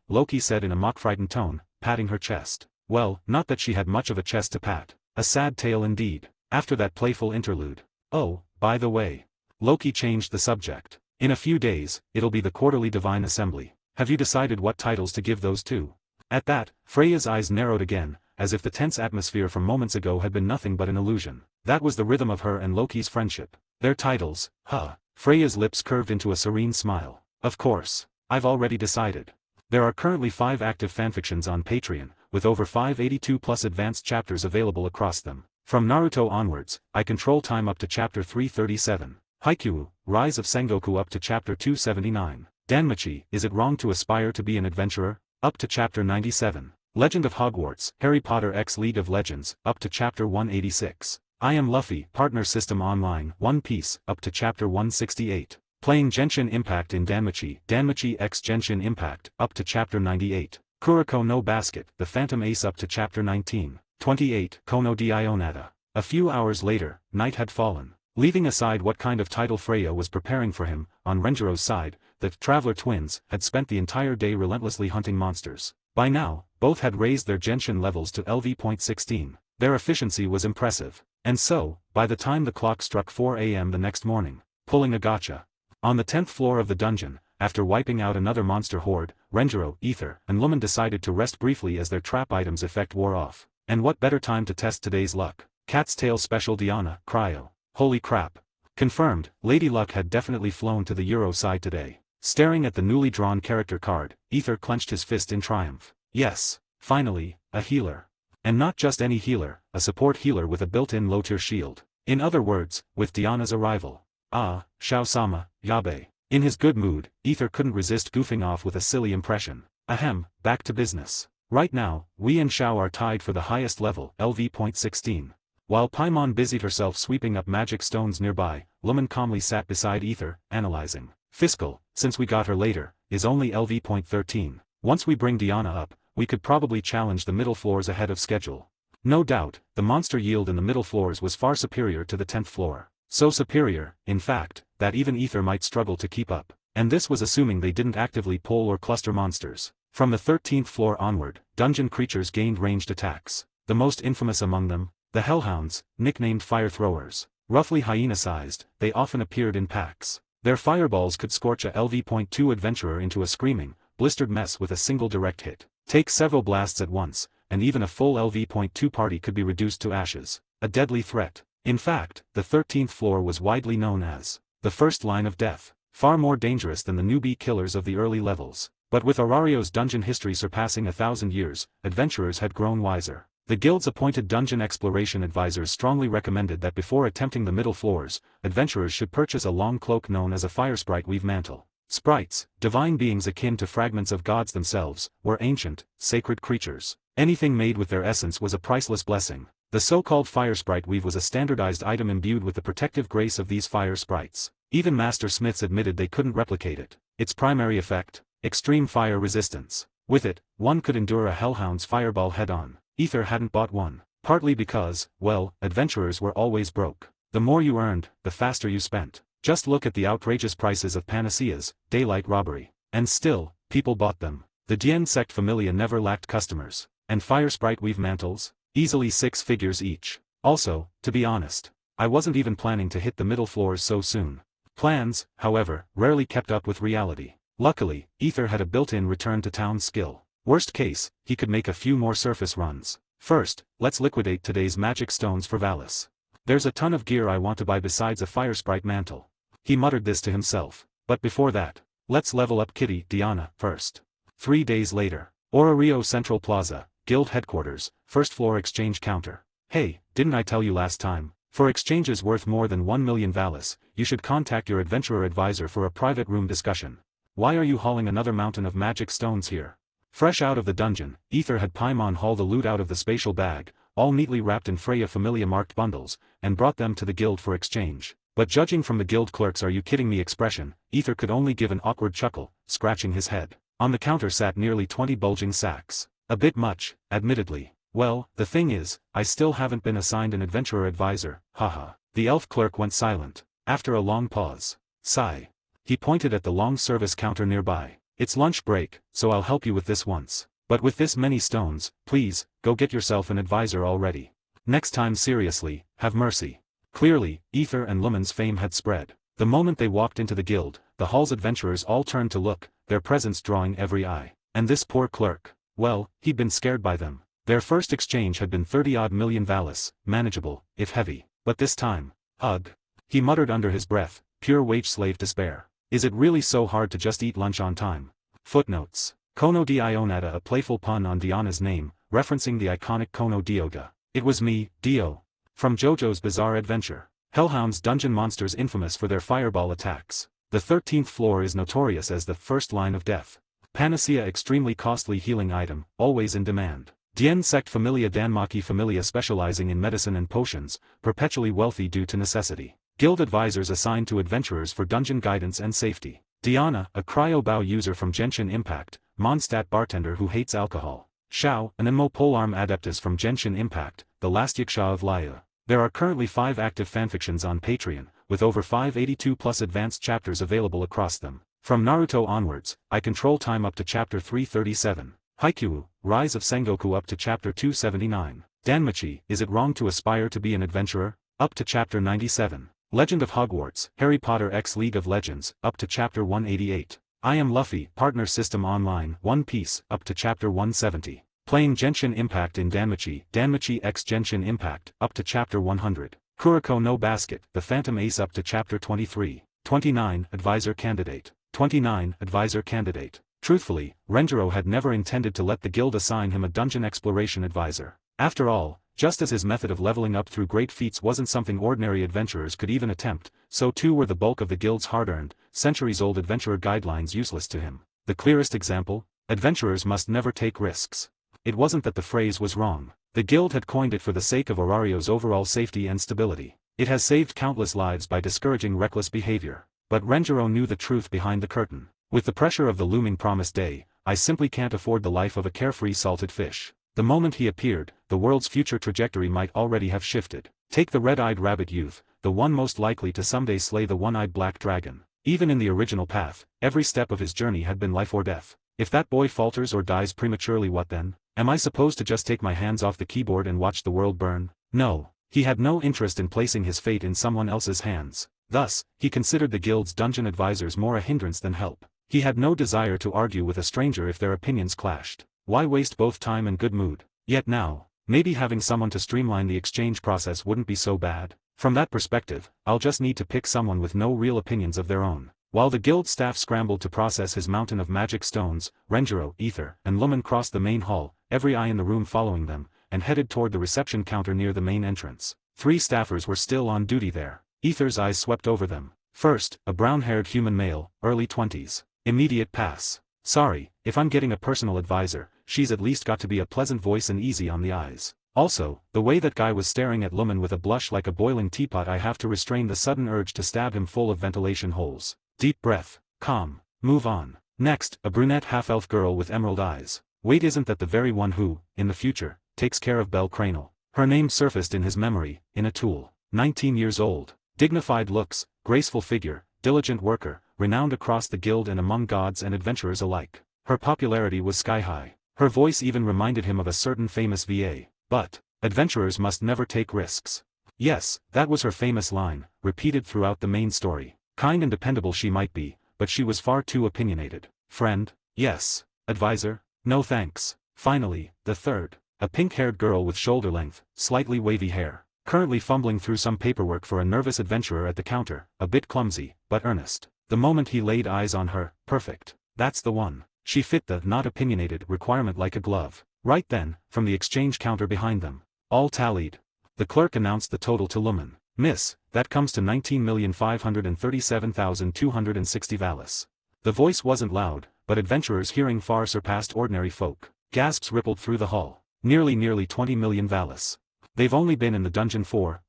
Loki said in a mock-frightened tone, patting her chest. Well, not that she had much of a chest to pat. A sad tale indeed, after that playful interlude. Oh, by the way. Loki changed the subject. In a few days, it'll be the quarterly Divine Assembly. Have you decided what titles to give those 2? At that, Freya's eyes narrowed again, as if the tense atmosphere from moments ago had been nothing but an illusion. That was the rhythm of her and Loki's friendship. Their titles, huh? Freya's lips curved into a serene smile. Of course. I've already decided. There are currently 5 active fanfictions on Patreon, with over 582 plus advanced chapters available across them. From Naruto onwards, I control time up to chapter 337. Haikyuu, Rise of Sengoku up to chapter 279. Danmachi, Is It Wrong to Aspire to Be an Adventurer? Up to chapter 97. Legend of Hogwarts, Harry Potter x League of Legends, up to chapter 186. I Am Luffy, Partner System Online, One Piece, up to chapter 168. Playing Genshin Impact in Danmachi, Danmachi x Genshin Impact, up to chapter 98. Kuroko no Basket, The Phantom Ace up to chapter 19. 28. Kono di Ionata. A few hours later, night had fallen. Leaving aside what kind of title Freya was preparing for him, on Renjiro's side, the Traveler twins had spent the entire day relentlessly hunting monsters. By now, both had raised their Genshin levels to LV.16. Their efficiency was impressive. And so, by the time the clock struck 4 a.m. the next morning, pulling a gotcha. On the 10th floor of the dungeon, after wiping out another monster horde, Renjiro, Ether, and Lumen decided to rest briefly as their trap items effect wore off. And what better time to test today's luck? Cat's Tail Special Diana, Cryo. Holy crap. Confirmed, Lady Luck had definitely flown to the Euro side today. Staring at the newly drawn character card, Ether clenched his fist in triumph. Yes, finally, a healer. And not just any healer, a support healer with a built-in low-tier shield. In other words, with Diana's arrival. Ah, Shao-sama, Yabe. In his good mood, Ether couldn't resist goofing off with a silly impression. Ahem, back to business. Right now, we and Shao are tied for the highest level, LV.16. While Paimon busied herself sweeping up magic stones nearby, Lumen calmly sat beside Ether, analyzing. Fiscal, since we got her later, is only LV.13. Once we bring Diana up, we could probably challenge the middle floors ahead of schedule. No doubt, the monster yield in the middle floors was far superior to the 10th floor. So superior, in fact, that even Ether might struggle to keep up. And this was assuming they didn't actively pull or cluster monsters. From the 13th floor onward, dungeon creatures gained ranged attacks. The most infamous among them, the Hellhounds, nicknamed Fire Throwers. Roughly hyena-sized, they often appeared in packs. Their fireballs could scorch a LV.2 adventurer into a screaming, blistered mess with a single direct hit. Take several blasts at once, and even a full LV.2 party could be reduced to ashes. A deadly threat. In fact, the 13th floor was widely known as the first line of death, far more dangerous than the newbie killers of the early levels. But with Aurario's dungeon history surpassing 1,000 years, adventurers had grown wiser. The guild's appointed dungeon exploration advisors strongly recommended that before attempting the middle floors, adventurers should purchase a long cloak known as a fire sprite weave mantle. Sprites, divine beings akin to fragments of gods themselves, were ancient, sacred creatures. Anything made with their essence was a priceless blessing. The so-called fire sprite weave was a standardized item imbued with the protective grace of these fire sprites. Even master smiths admitted they couldn't replicate it. Its primary effect? Extreme fire resistance. With it, one could endure a Hellhound's fireball head-on. Ether hadn't bought one. Partly because, well, adventurers were always broke. The more you earned, the faster you spent. Just look at the outrageous prices of panaceas, daylight robbery. And still, people bought them. The Dien sect familia never lacked customers. And fire sprite weave mantles? Easily 6 figures each. Also, to be honest, I wasn't even planning to hit the middle floors so soon. Plans, however, rarely kept up with reality. Luckily, Ether had a built-in return-to-town skill. Worst case, he could make a few more surface runs. First, let's liquidate today's magic stones for Valis. There's a ton of gear I want to buy besides a fire sprite mantle. He muttered this to himself. But before that, let's level up Kitty, Diana, first. 3 days later. Orario Central Plaza, Guild Headquarters, first floor exchange counter. Hey, didn't I tell you last time? For exchanges worth more than 1 million Valis, you should contact your adventurer advisor for a private room discussion. Why are you hauling another mountain of magic stones here? Fresh out of the dungeon, Ether had Paimon haul the loot out of the spatial bag, all neatly wrapped in Freya Familia marked bundles, and brought them to the guild for exchange. But judging from the guild clerk's "are you kidding me" expression, Ether could only give an awkward chuckle, scratching his head. On the counter sat nearly 20 bulging sacks. A bit much, admittedly. Well, the thing is, I still haven't been assigned an adventurer advisor, haha. The elf clerk went silent. After a long pause. Sigh. He pointed at the long service counter nearby. It's lunch break, so I'll help you with this once. But with this many stones, please, go get yourself an advisor already. Next time seriously, have mercy. Clearly, Ether and Lumen's fame had spread. The moment they walked into the guild, the hall's adventurers all turned to look, their presence drawing every eye. And this poor clerk, well, he'd been scared by them. Their first exchange had been 30-odd million Valis, manageable, if heavy. But this time, ugh. He muttered under his breath, pure wage-slave despair. Is it really so hard to just eat lunch on time? Footnotes. Kono di Ionata, a playful pun on Diana's name, referencing the iconic Kono Dioga. It was me, Dio. From JoJo's Bizarre Adventure. Hellhounds, dungeon monsters infamous for their fireball attacks. The 13th floor is notorious as the first line of death. Panacea, extremely costly healing item, always in demand. Dien sect Familia Danmaki Familia specializing in medicine and potions, perpetually wealthy due to necessity. Guild advisors assigned to adventurers for dungeon guidance and safety. Diana, a cryo-bow user from Genshin Impact, Mondstadt bartender who hates alcohol. Shao, an Enmo polearm adeptus from Genshin Impact, the last Yaksha of Laya. There are currently 5 active fanfictions on Patreon, with over 582 plus advanced chapters available across them. From Naruto onwards, I control time up to chapter 337. Haikyuu, Rise of Sengoku up to chapter 279. Danmachi, Is It Wrong to Aspire to Be an Adventurer? Up to chapter 97. Legend of Hogwarts, Harry Potter x League of Legends, up to chapter 188. I am Luffy, Partner System Online, One Piece, up to Chapter 170. Playing Genshin Impact in Danmachi, Danmachi X Genshin Impact, up to Chapter 100. Kuroko no Basket, The Phantom Ace up to Chapter 23. 29, Advisor Candidate. 29, Advisor Candidate. Truthfully, Renjiro had never intended to let the guild assign him a dungeon exploration advisor. After all, just as his method of leveling up through great feats wasn't something ordinary adventurers could even attempt, so too were the bulk of the guild's hard-earned, centuries-old adventurer guidelines useless to him. The clearest example? Adventurers must never take risks. It wasn't that the phrase was wrong. The guild had coined it for the sake of Aurario's overall safety and stability. It has saved countless lives by discouraging reckless behavior. But Renjiro knew the truth behind the curtain. With the pressure of the looming promised day, I simply can't afford the life of a carefree salted fish. The moment he appeared, the world's future trajectory might already have shifted. Take the red-eyed rabbit youth, the one most likely to someday slay the one-eyed black dragon. Even in the original path, every step of his journey had been life or death. If that boy falters or dies prematurely, what then? Am I supposed to just take my hands off the keyboard and watch the world burn? No. He had no interest in placing his fate in someone else's hands. Thus, he considered the guild's dungeon advisors more a hindrance than help. He had no desire to argue with a stranger if their opinions clashed. Why waste both time and good mood? Yet now, maybe having someone to streamline the exchange process wouldn't be so bad. From that perspective, I'll just need to pick someone with no real opinions of their own. While the guild staff scrambled to process his mountain of magic stones, Renjiro, Ether, and Lumen crossed the main hall, every eye in the room following them, and headed toward the reception counter near the main entrance. 3 staffers were still on duty there. Ether's eyes swept over them. First, a brown-haired human male, early 20s. Immediate pass. Sorry, if I'm getting a personal advisor, she's at least got to be a pleasant voice and easy on the eyes. Also, the way that guy was staring at Lumen with a blush like a boiling teapot, I have to restrain the sudden urge to stab him full of ventilation holes. Deep breath. Calm. Move on. Next, a brunette half-elf girl with emerald eyes. Wait, isn't that the very one who, in the future, takes care of Belle Cranel? Her name surfaced in his memory, in a tool. 19 years old. Dignified looks, graceful figure, diligent worker, renowned across the guild and among gods and adventurers alike. Her popularity was sky-high. Her voice even reminded him of a certain famous VA. But, adventurers must never take risks. Yes, that was her famous line, repeated throughout the main story. Kind and dependable she might be, but she was far too opinionated. Friend? Yes. Advisor? No thanks. Finally, the third. A pink-haired girl with shoulder-length, slightly wavy hair. Currently fumbling through some paperwork for a nervous adventurer at the counter, a bit clumsy, but earnest. The moment he laid eyes on her, perfect. That's the one. She fit the not opinionated requirement like a glove. Right then, from the exchange counter behind them. All tallied. The clerk announced the total to Lumen. Miss, that comes to 19,537,260 valis. The voice wasn't loud, but adventurers' hearing far surpassed ordinary folk. Gasps rippled through the hall. Nearly 20 million valis. They've only been in the dungeon for,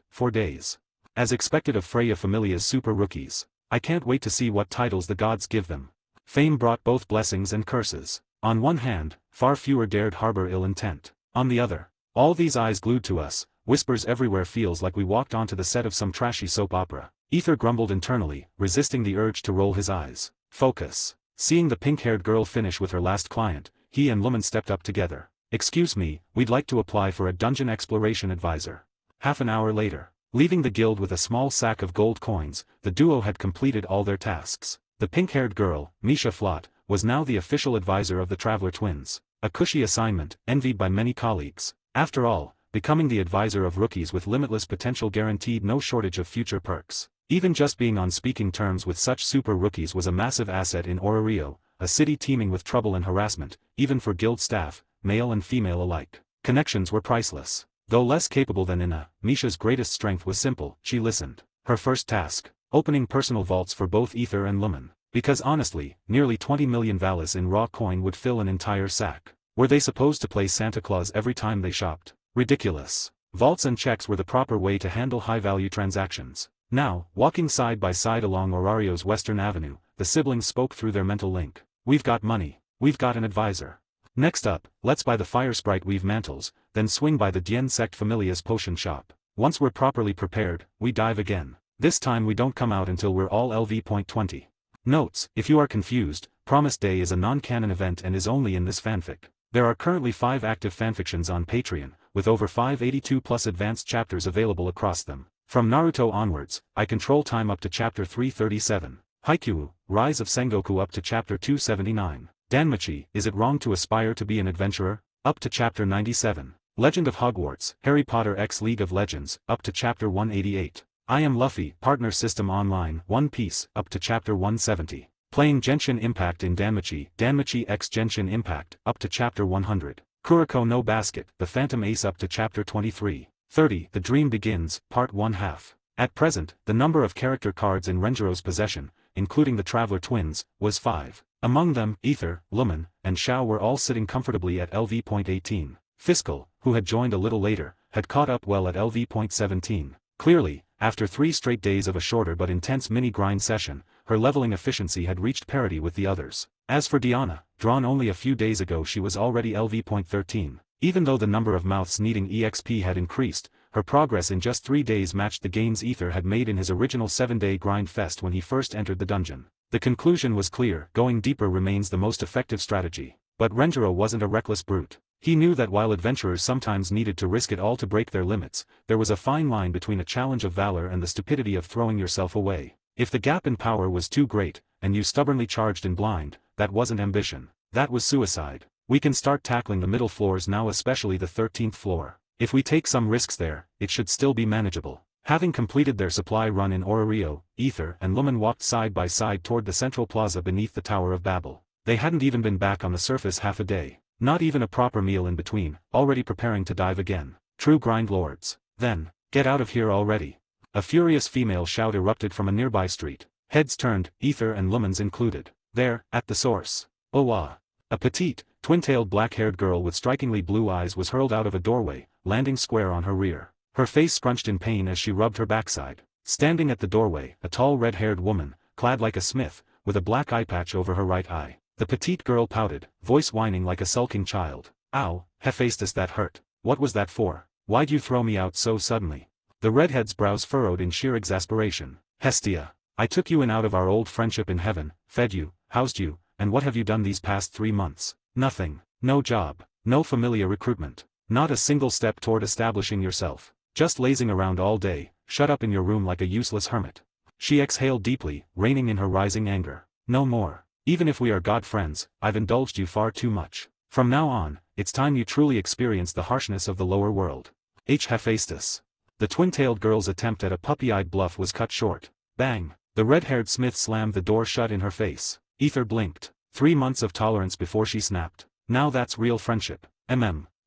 4 days. As expected of Freya Familia's super rookies. I can't wait to see what titles the gods give them. Fame brought both blessings and curses. On one hand, far fewer dared harbor ill intent. On the other, all these eyes glued to us, whispers everywhere, feels like we walked onto the set of some trashy soap opera. Ether grumbled internally, resisting the urge to roll his eyes. Focus. Seeing the pink-haired girl finish with her last client, he and Lumen stepped up together. Excuse me, we'd like to apply for a dungeon exploration advisor. Half an hour later, leaving the guild with a small sack of gold coins, the duo had completed all their tasks. The pink-haired girl, Misha Flott, was now the official advisor of the Traveler twins. A cushy assignment, envied by many colleagues. After all, becoming the advisor of rookies with limitless potential guaranteed no shortage of future perks. Even just being on speaking terms with such super rookies was a massive asset in Aurario, a city teeming with trouble and harassment, even for guild staff, male and female alike. Connections were priceless. Though less capable than Inna, Misha's greatest strength was simple. She listened. Her first task, opening personal vaults for both Ether and Lumen. Because honestly, nearly 20 million valis in raw coin would fill an entire sack. Were they supposed to play Santa Claus every time they shopped? Ridiculous. Vaults and checks were the proper way to handle high-value transactions. Now, walking side by side along Aurario's Western Avenue, the siblings spoke through their mental link. We've got money. We've got an advisor. Next up, let's buy the Fire Sprite Weave mantles, then swing by the Dien Sect Familia's potion shop. Once we're properly prepared, we dive again. This time we don't come out until we're all LV.20. Notes, if you are confused, Promised Day is a non-canon event and is only in this fanfic. There are currently 5 active fanfictions on Patreon, with over 582 plus advanced chapters available across them. From Naruto onwards, I control time up to chapter 337. Haikyuu, Rise of Sengoku up to chapter 279. Danmachi, Is It Wrong to Aspire to Be an Adventurer? Up to chapter 97. Legend of Hogwarts, Harry Potter X League of Legends, up to chapter 188. I Am Luffy, Partner System Online, One Piece, up to chapter 170. Playing Genshin Impact in Danmachi, Danmachi X Genshin Impact, up to chapter 100. Kuroko no Basket, The Phantom Ace up to chapter 23. 30. The Dream Begins, Part 1/2. At present, the number of character cards in Renjiro's possession, including the Traveler Twins, was 5. Among them, Ether, Lumen, and Xiao were all sitting comfortably at LV.18. Fiscal, who had joined a little later, had caught up well at LV.17. Clearly, after 3 straight days of a shorter but intense mini-grind session, her leveling efficiency had reached parity with the others. As for Diana, drawn only a few days ago, she was already LV.13. Even though the number of mouths needing EXP had increased, her progress in just 3 days matched the gains Ether had made in his original 7-day grind fest when he first entered the dungeon. The conclusion was clear: going deeper remains the most effective strategy. But Renjiro wasn't a reckless brute. He knew that while adventurers sometimes needed to risk it all to break their limits, there was a fine line between a challenge of valor and the stupidity of throwing yourself away. If the gap in power was too great, and you stubbornly charged in blind, that wasn't ambition. That was suicide. We can start tackling the middle floors now, especially the 13th floor. If we take some risks there, it should still be manageable. Having completed their supply run in Orario, Ether and Lumen walked side by side toward the central plaza beneath the Tower of Babel. They hadn't even been back on the surface half a day. Not even a proper meal in between, already preparing to dive again. True grind lords. Then, get out of here already. A furious female shout erupted from a nearby street. Heads turned, Ether and Lumen's included. There, at the source. Oh. A petite, twin-tailed black-haired girl with strikingly blue eyes was hurled out of a doorway, landing square on her rear. Her face scrunched in pain as she rubbed her backside. Standing at the doorway, a tall red-haired woman, clad like a smith, with a black eye patch over her right eye. The petite girl pouted, voice whining like a sulking child. Ow, Hephaestus, that hurt. What was that for? Why'd you throw me out so suddenly? The redhead's brows furrowed in sheer exasperation. Hestia, I took you in out of our old friendship in heaven, fed you, housed you, and what have you done these past 3 months? Nothing. No job. No familiar recruitment. Not a single step toward establishing yourself. Just lazing around all day, shut up in your room like a useless hermit. She exhaled deeply, reining in her rising anger. No more. Even if we are god friends, I've indulged you far too much. From now on, it's time you truly experience the harshness of the lower world. Hephaestus. The twin-tailed girl's attempt at a puppy-eyed bluff was cut short. Bang! The red-haired smith slammed the door shut in her face. Ether blinked. 3 months of tolerance before she snapped. Now that's real friendship.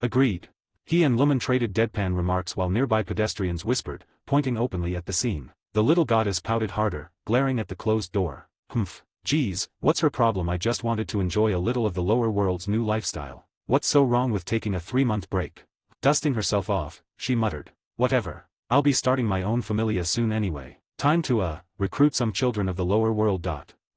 Agreed. He and Lumen traded deadpan remarks while nearby pedestrians whispered, pointing openly at the scene. The little goddess pouted harder, glaring at the closed door. Humph. Geez, what's her problem? I just wanted to enjoy a little of the lower world's new lifestyle. What's so wrong with taking a 3-month break? Dusting herself off, she muttered. Whatever. I'll be starting my own familia soon anyway. Time to, recruit some children of the lower world.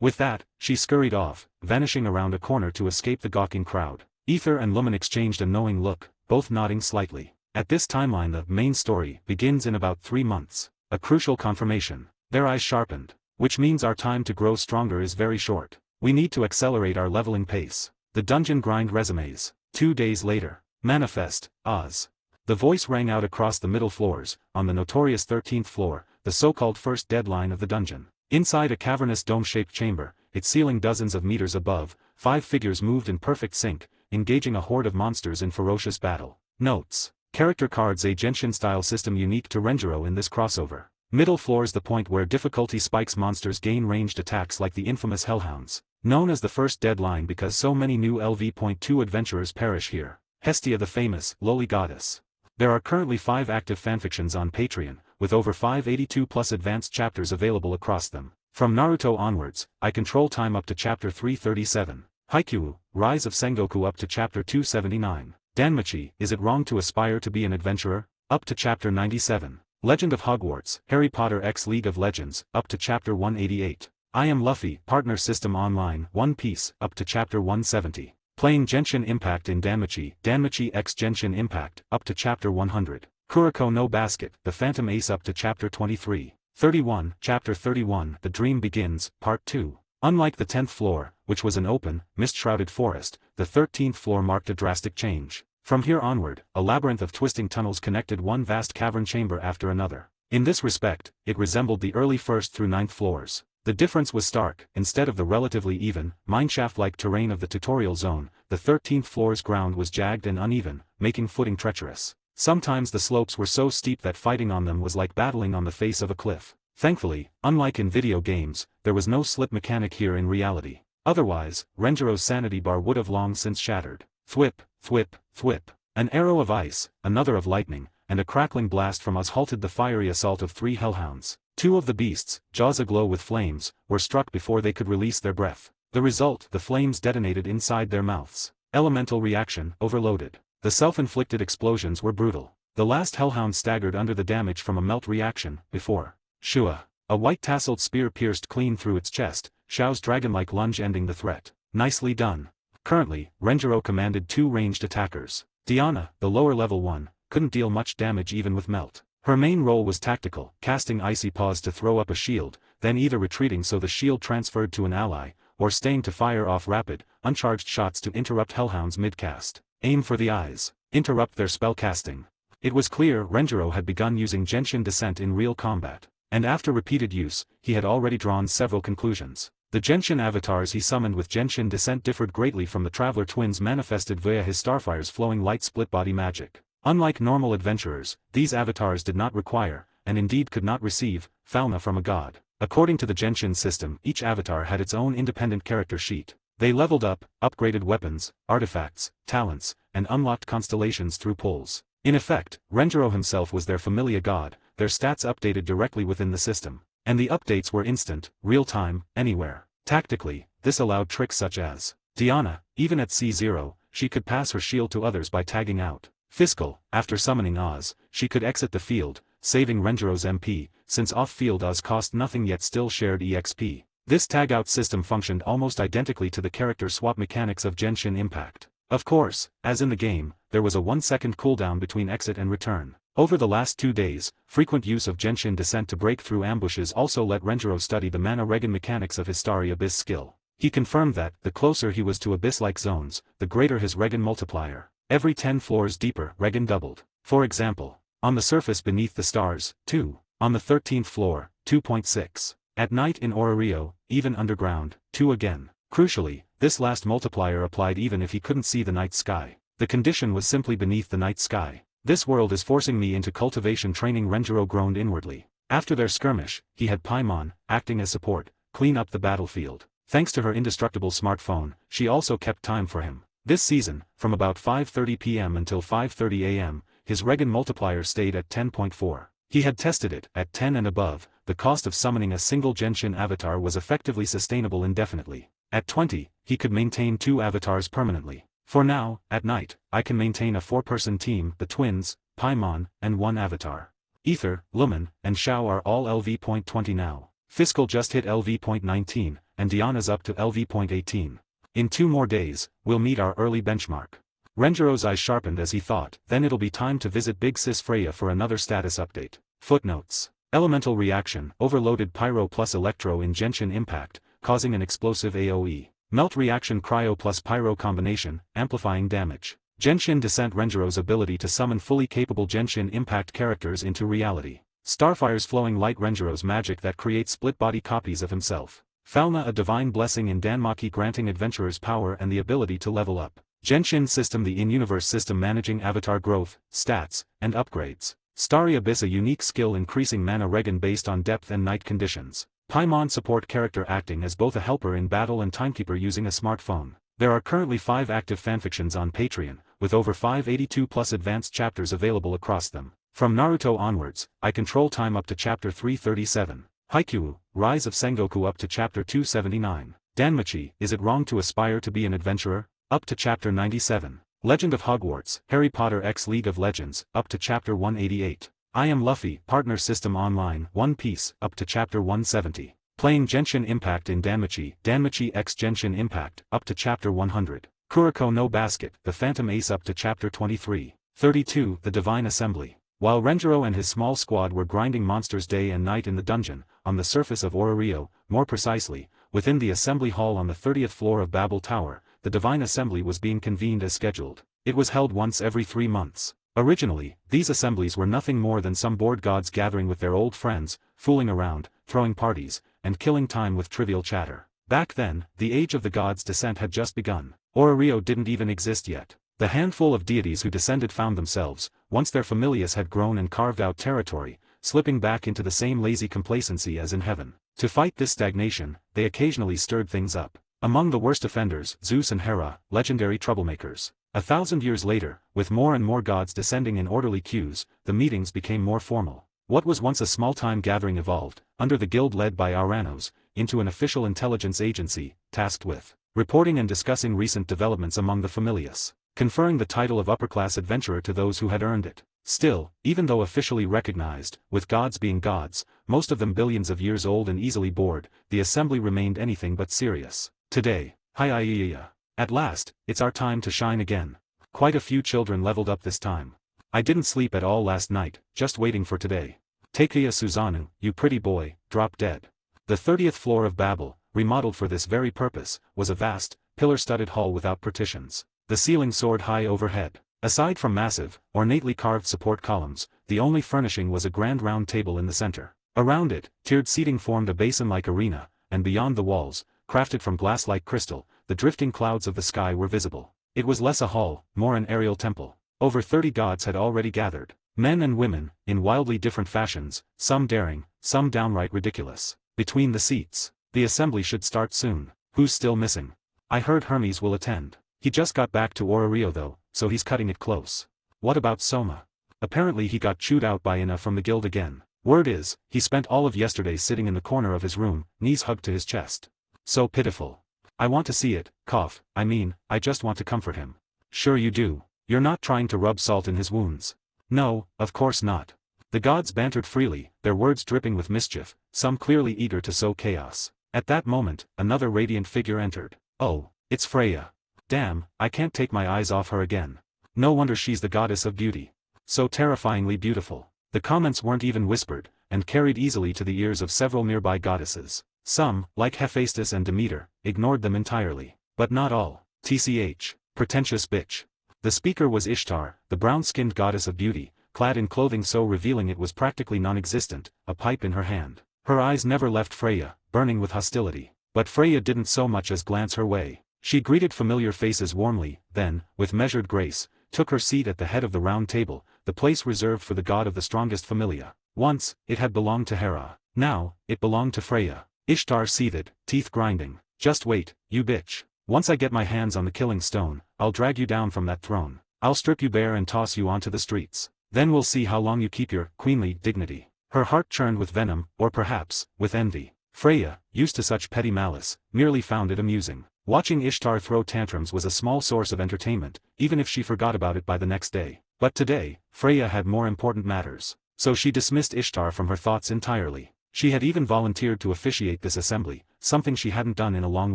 With that, she scurried off, vanishing around a corner to escape the gawking crowd. Ether and Lumen exchanged a knowing look, both nodding slightly. At this timeline, the main story begins in about 3 months. A crucial confirmation. Their eyes sharpened. Which means our time to grow stronger is very short. We need to accelerate our leveling pace. The dungeon grind resumes. 2 days later. Manifest, Oz. The voice rang out across the middle floors, on the notorious 13th floor, the so-called first deadline of the dungeon. Inside a cavernous dome-shaped chamber, its ceiling dozens of meters above, 5 figures moved in perfect sync, engaging a horde of monsters in ferocious battle. Notes. Character cards, a Genshin-style system unique to Renjiro in this crossover. Middle floors, the point where difficulty spikes, monsters gain ranged attacks like the infamous Hellhounds. Known as the first deadline because so many new LV.2 adventurers perish here. Hestia, the famous, lowly goddess. There are currently 5 active fanfictions on Patreon, with over 582+ advanced chapters available across them. From Naruto onwards, I control time up to chapter 337. Haikyuu, Rise of Sengoku up to chapter 279. Danmachi, Is It Wrong to Aspire to Be an Adventurer? Up to chapter 97. Legend of Hogwarts, Harry Potter X League of Legends, up to chapter 188. I Am Luffy, Partner System Online, One Piece, up to chapter 170. Playing Genshin Impact in Danmachi, Danmachi X Genshin Impact, up to chapter 100. Kuroko no Basket, The Phantom Ace up to chapter 23. 31, chapter 31, The Dream Begins, Part 2. Unlike the 10th floor, which was an open, mist-shrouded forest, the 13th floor marked a drastic change. From here onward, a labyrinth of twisting tunnels connected one vast cavern chamber after another. In this respect, it resembled the early 1st through 9th floors. The difference was stark. Instead of the relatively even, mineshaft-like terrain of the tutorial zone, the 13th floor's ground was jagged and uneven, making footing treacherous. Sometimes the slopes were so steep that fighting on them was like battling on the face of a cliff. Thankfully, unlike in video games, there was no slip mechanic here in reality. Otherwise, Renjiro's sanity bar would have long since shattered. Thwip, thwip, thwip. An arrow of ice, another of lightning, and a crackling blast from us halted the fiery assault of 3 hellhounds. 2 of the beasts, jaws aglow with flames, were struck before they could release their breath. The result, the flames detonated inside their mouths. Elemental reaction, overloaded. The self-inflicted explosions were brutal. The last hellhound staggered under the damage from a melt reaction, before Shua. A white-tasseled spear pierced clean through its chest, Xiao's dragon-like lunge ending the threat. Nicely done. Currently, Renjiro commanded 2 ranged attackers. Diana, the lower-level one, couldn't deal much damage even with melt. Her main role was tactical, casting icy paws to throw up a shield, then either retreating so the shield transferred to an ally, or staying to fire off rapid, uncharged shots to interrupt hellhounds mid-cast. Aim for the eyes. Interrupt their spell casting. It was clear Renjiro had begun using Genshin Descent in real combat, and after repeated use, he had already drawn several conclusions. The Genshin avatars he summoned with Genshin Descent differed greatly from the Traveler twins manifested via his Starfire's flowing light split-body magic. Unlike normal adventurers, these avatars did not require, and indeed could not receive, fauna from a god. According to the Genshin system, each avatar had its own independent character sheet. They leveled up, upgraded weapons, artifacts, talents, and unlocked constellations through pulls. In effect, Renjiro himself was their familia god, their stats updated directly within the system. And the updates were instant, real-time, anywhere. Tactically, this allowed tricks such as Diana, even at C0, she could pass her shield to others by tagging out. Fiscal, after summoning Oz, she could exit the field, saving Renjiro's MP, since off-field Oz cost nothing yet still shared EXP. This tag-out system functioned almost identically to the character swap mechanics of Genshin Impact. Of course, as in the game, there was a 1-second cooldown between exit and return. Over the last 2 days, frequent use of Genshin Descent to break through ambushes also let Renjiro study the mana regen mechanics of his Starry Abyss skill. He confirmed that, the closer he was to abyss-like zones, the greater his regen multiplier. Every 10 floors deeper, regen doubled. For example, on the surface beneath the stars, 2. On the 13th floor, 2.6. At night in Orario, even underground, 2 again. Crucially, this last multiplier applied even if he couldn't see the night sky. The condition was simply beneath the night sky. This world is forcing me into cultivation training, Renjiro groaned inwardly. After their skirmish, he had Paimon, acting as support, clean up the battlefield. Thanks to her indestructible smartphone, she also kept time for him. This season, from about 5:30 p.m. until 5:30 a.m., his regen multiplier stayed at 10.4. He had tested it, at 10 and above, the cost of summoning a single Genshin avatar was effectively sustainable indefinitely. At 20, he could maintain 2 avatars permanently. For now, at night, I can maintain a 4-person team, the twins, Paimon, and 1 avatar. Ether, Lumen, and Xiao are all LV.20 now. Fiscal just hit LV.19, and Diana's up to LV.18. In 2 more days, we'll meet our early benchmark. Renjiro's eyes sharpened as he thought, then it'll be time to visit Big Sis Freya for another status update. Footnotes. Elemental reaction, overloaded Pyro plus Electro in Genshin Impact, causing an explosive AoE. Melt reaction Cryo plus Pyro combination, amplifying damage. Genshin Descent Renjiro's ability to summon fully capable Genshin Impact characters into reality. Starfire's flowing light Renjiro's magic that creates split-body copies of himself. Falna, a divine blessing in Danmaki granting adventurers power and the ability to level up. Genshin system, the in-universe system managing avatar growth, stats, and upgrades. Starry Abyss, a unique skill increasing mana regen based on depth and night conditions. Paimon support character acting as both a helper in battle and timekeeper using a smartphone. There are currently 5 active fanfictions on Patreon, with over 582 plus advanced chapters available across them. From Naruto onwards, I control time up to chapter 337. Haikyuu, Rise of Sengoku up to chapter 279. Danmachi, Is It Wrong to Aspire to Be an Adventurer? Up to chapter 97. Legend of Hogwarts, Harry Potter x League of Legends, up to chapter 188. I Am Luffy, Partner System Online, One Piece, up to chapter 170. Playing Genshin Impact in Danmachi, Danmachi x Genshin Impact, up to chapter 100. Kuroko no Basket, The Phantom Ace up to chapter 23. 32. The Divine Assembly. While Renjiro and his small squad were grinding monsters day and night in the dungeon, on the surface of Orario, more precisely, within the assembly hall on the 30th floor of Babel Tower, the Divine Assembly was being convened as scheduled. It was held once every 3 months. Originally, these assemblies were nothing more than some bored gods gathering with their old friends, fooling around, throwing parties, and killing time with trivial chatter. Back then, the age of the gods' descent had just begun. Orario didn't even exist yet. The handful of deities who descended found themselves, once their familiars had grown and carved out territory, slipping back into the same lazy complacency as in heaven. To fight this stagnation, they occasionally stirred things up. Among the worst offenders, Zeus and Hera, legendary troublemakers. 1,000 years later, with more and more gods descending in orderly queues, the meetings became more formal. What was once a small-time gathering evolved, under the guild led by Auranos, into an official intelligence agency, tasked with reporting and discussing recent developments among the familiars, conferring the title of upper-class adventurer to those who had earned it. Still, even though officially recognized, with gods being gods, most of them billions of years old and easily bored, the assembly remained anything but serious. Today, at last, it's our time to shine again. Quite a few children leveled up this time. I didn't sleep at all last night, just waiting for today. Takeya Suzano, you pretty boy, drop dead. The 30th floor of Babel, remodeled for this very purpose, was a vast, pillar-studded hall without partitions. The ceiling soared high overhead. Aside from massive, ornately carved support columns, the only furnishing was a grand round table in the center. Around it, tiered seating formed a basin-like arena, and beyond the walls, crafted from glass-like crystal, the drifting clouds of the sky were visible. It was less a hall, more an aerial temple. Over 30 gods had already gathered. Men and women, in wildly different fashions, some daring, some downright ridiculous. Between the seats. The assembly should start soon. Who's still missing? I heard Hermes will attend. He just got back to Orario though, so he's cutting it close. What about Soma? Apparently he got chewed out by Ina from the guild again. Word is, he spent all of yesterday sitting in the corner of his room, knees hugged to his chest. So pitiful. I want to see it, I just want to comfort him. Sure you do. You're not trying to rub salt in his wounds. No, of course not. The gods bantered freely, their words dripping with mischief, some clearly eager to sow chaos. At that moment, another radiant figure entered. Oh, it's Freya. Damn, I can't take my eyes off her again. No wonder she's the goddess of beauty. So terrifyingly beautiful. The comments weren't even whispered, and carried easily to the ears of several nearby goddesses. Some, like Hephaestus and Demeter, ignored them entirely. But not all. TCH. Pretentious bitch. The speaker was Ishtar, the brown-skinned goddess of beauty, clad in clothing so revealing it was practically non-existent, a pipe in her hand. Her eyes never left Freya, burning with hostility. But Freya didn't so much as glance her way. She greeted familiar faces warmly, then, with measured grace, took her seat at the head of the round table, the place reserved for the god of the strongest familia. Once, it had belonged to Hera. Now, it belonged to Freya. Ishtar seethed, teeth grinding. Just wait, you bitch. Once I get my hands on the killing stone, I'll drag you down from that throne. I'll strip you bare and toss you onto the streets. Then we'll see how long you keep your queenly dignity. Her heart churned with venom, or perhaps, with envy. Freya, used to such petty malice, merely found it amusing. Watching Ishtar throw tantrums was a small source of entertainment, even if she forgot about it by the next day. But today, Freya had more important matters. So she dismissed Ishtar from her thoughts entirely. She had even volunteered to officiate this assembly, something she hadn't done in a long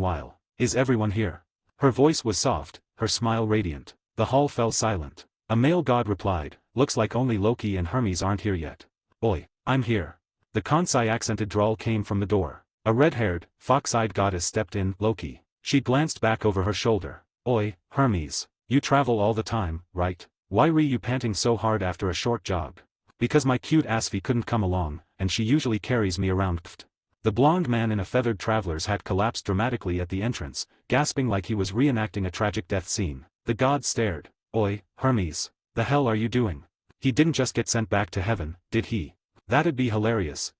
while. Is everyone here? Her voice was soft, her smile radiant. The hall fell silent. A male god replied, looks like only Loki and Hermes aren't here yet. Oi, I'm here. The Kansai-accented drawl came from the door. A red-haired, fox-eyed goddess stepped in. Loki. She glanced back over her shoulder. Oi, Hermes. You travel all the time, right? Why were you panting so hard after a short jog? Because my cute Asfi couldn't come along, and she usually carries me around. The blond man in a feathered traveler's hat collapsed dramatically at the entrance, gasping like he was reenacting a tragic death scene. The god stared. Oi, Hermes. The hell are you doing? He didn't just get sent back to heaven, did he? That'd be hilarious,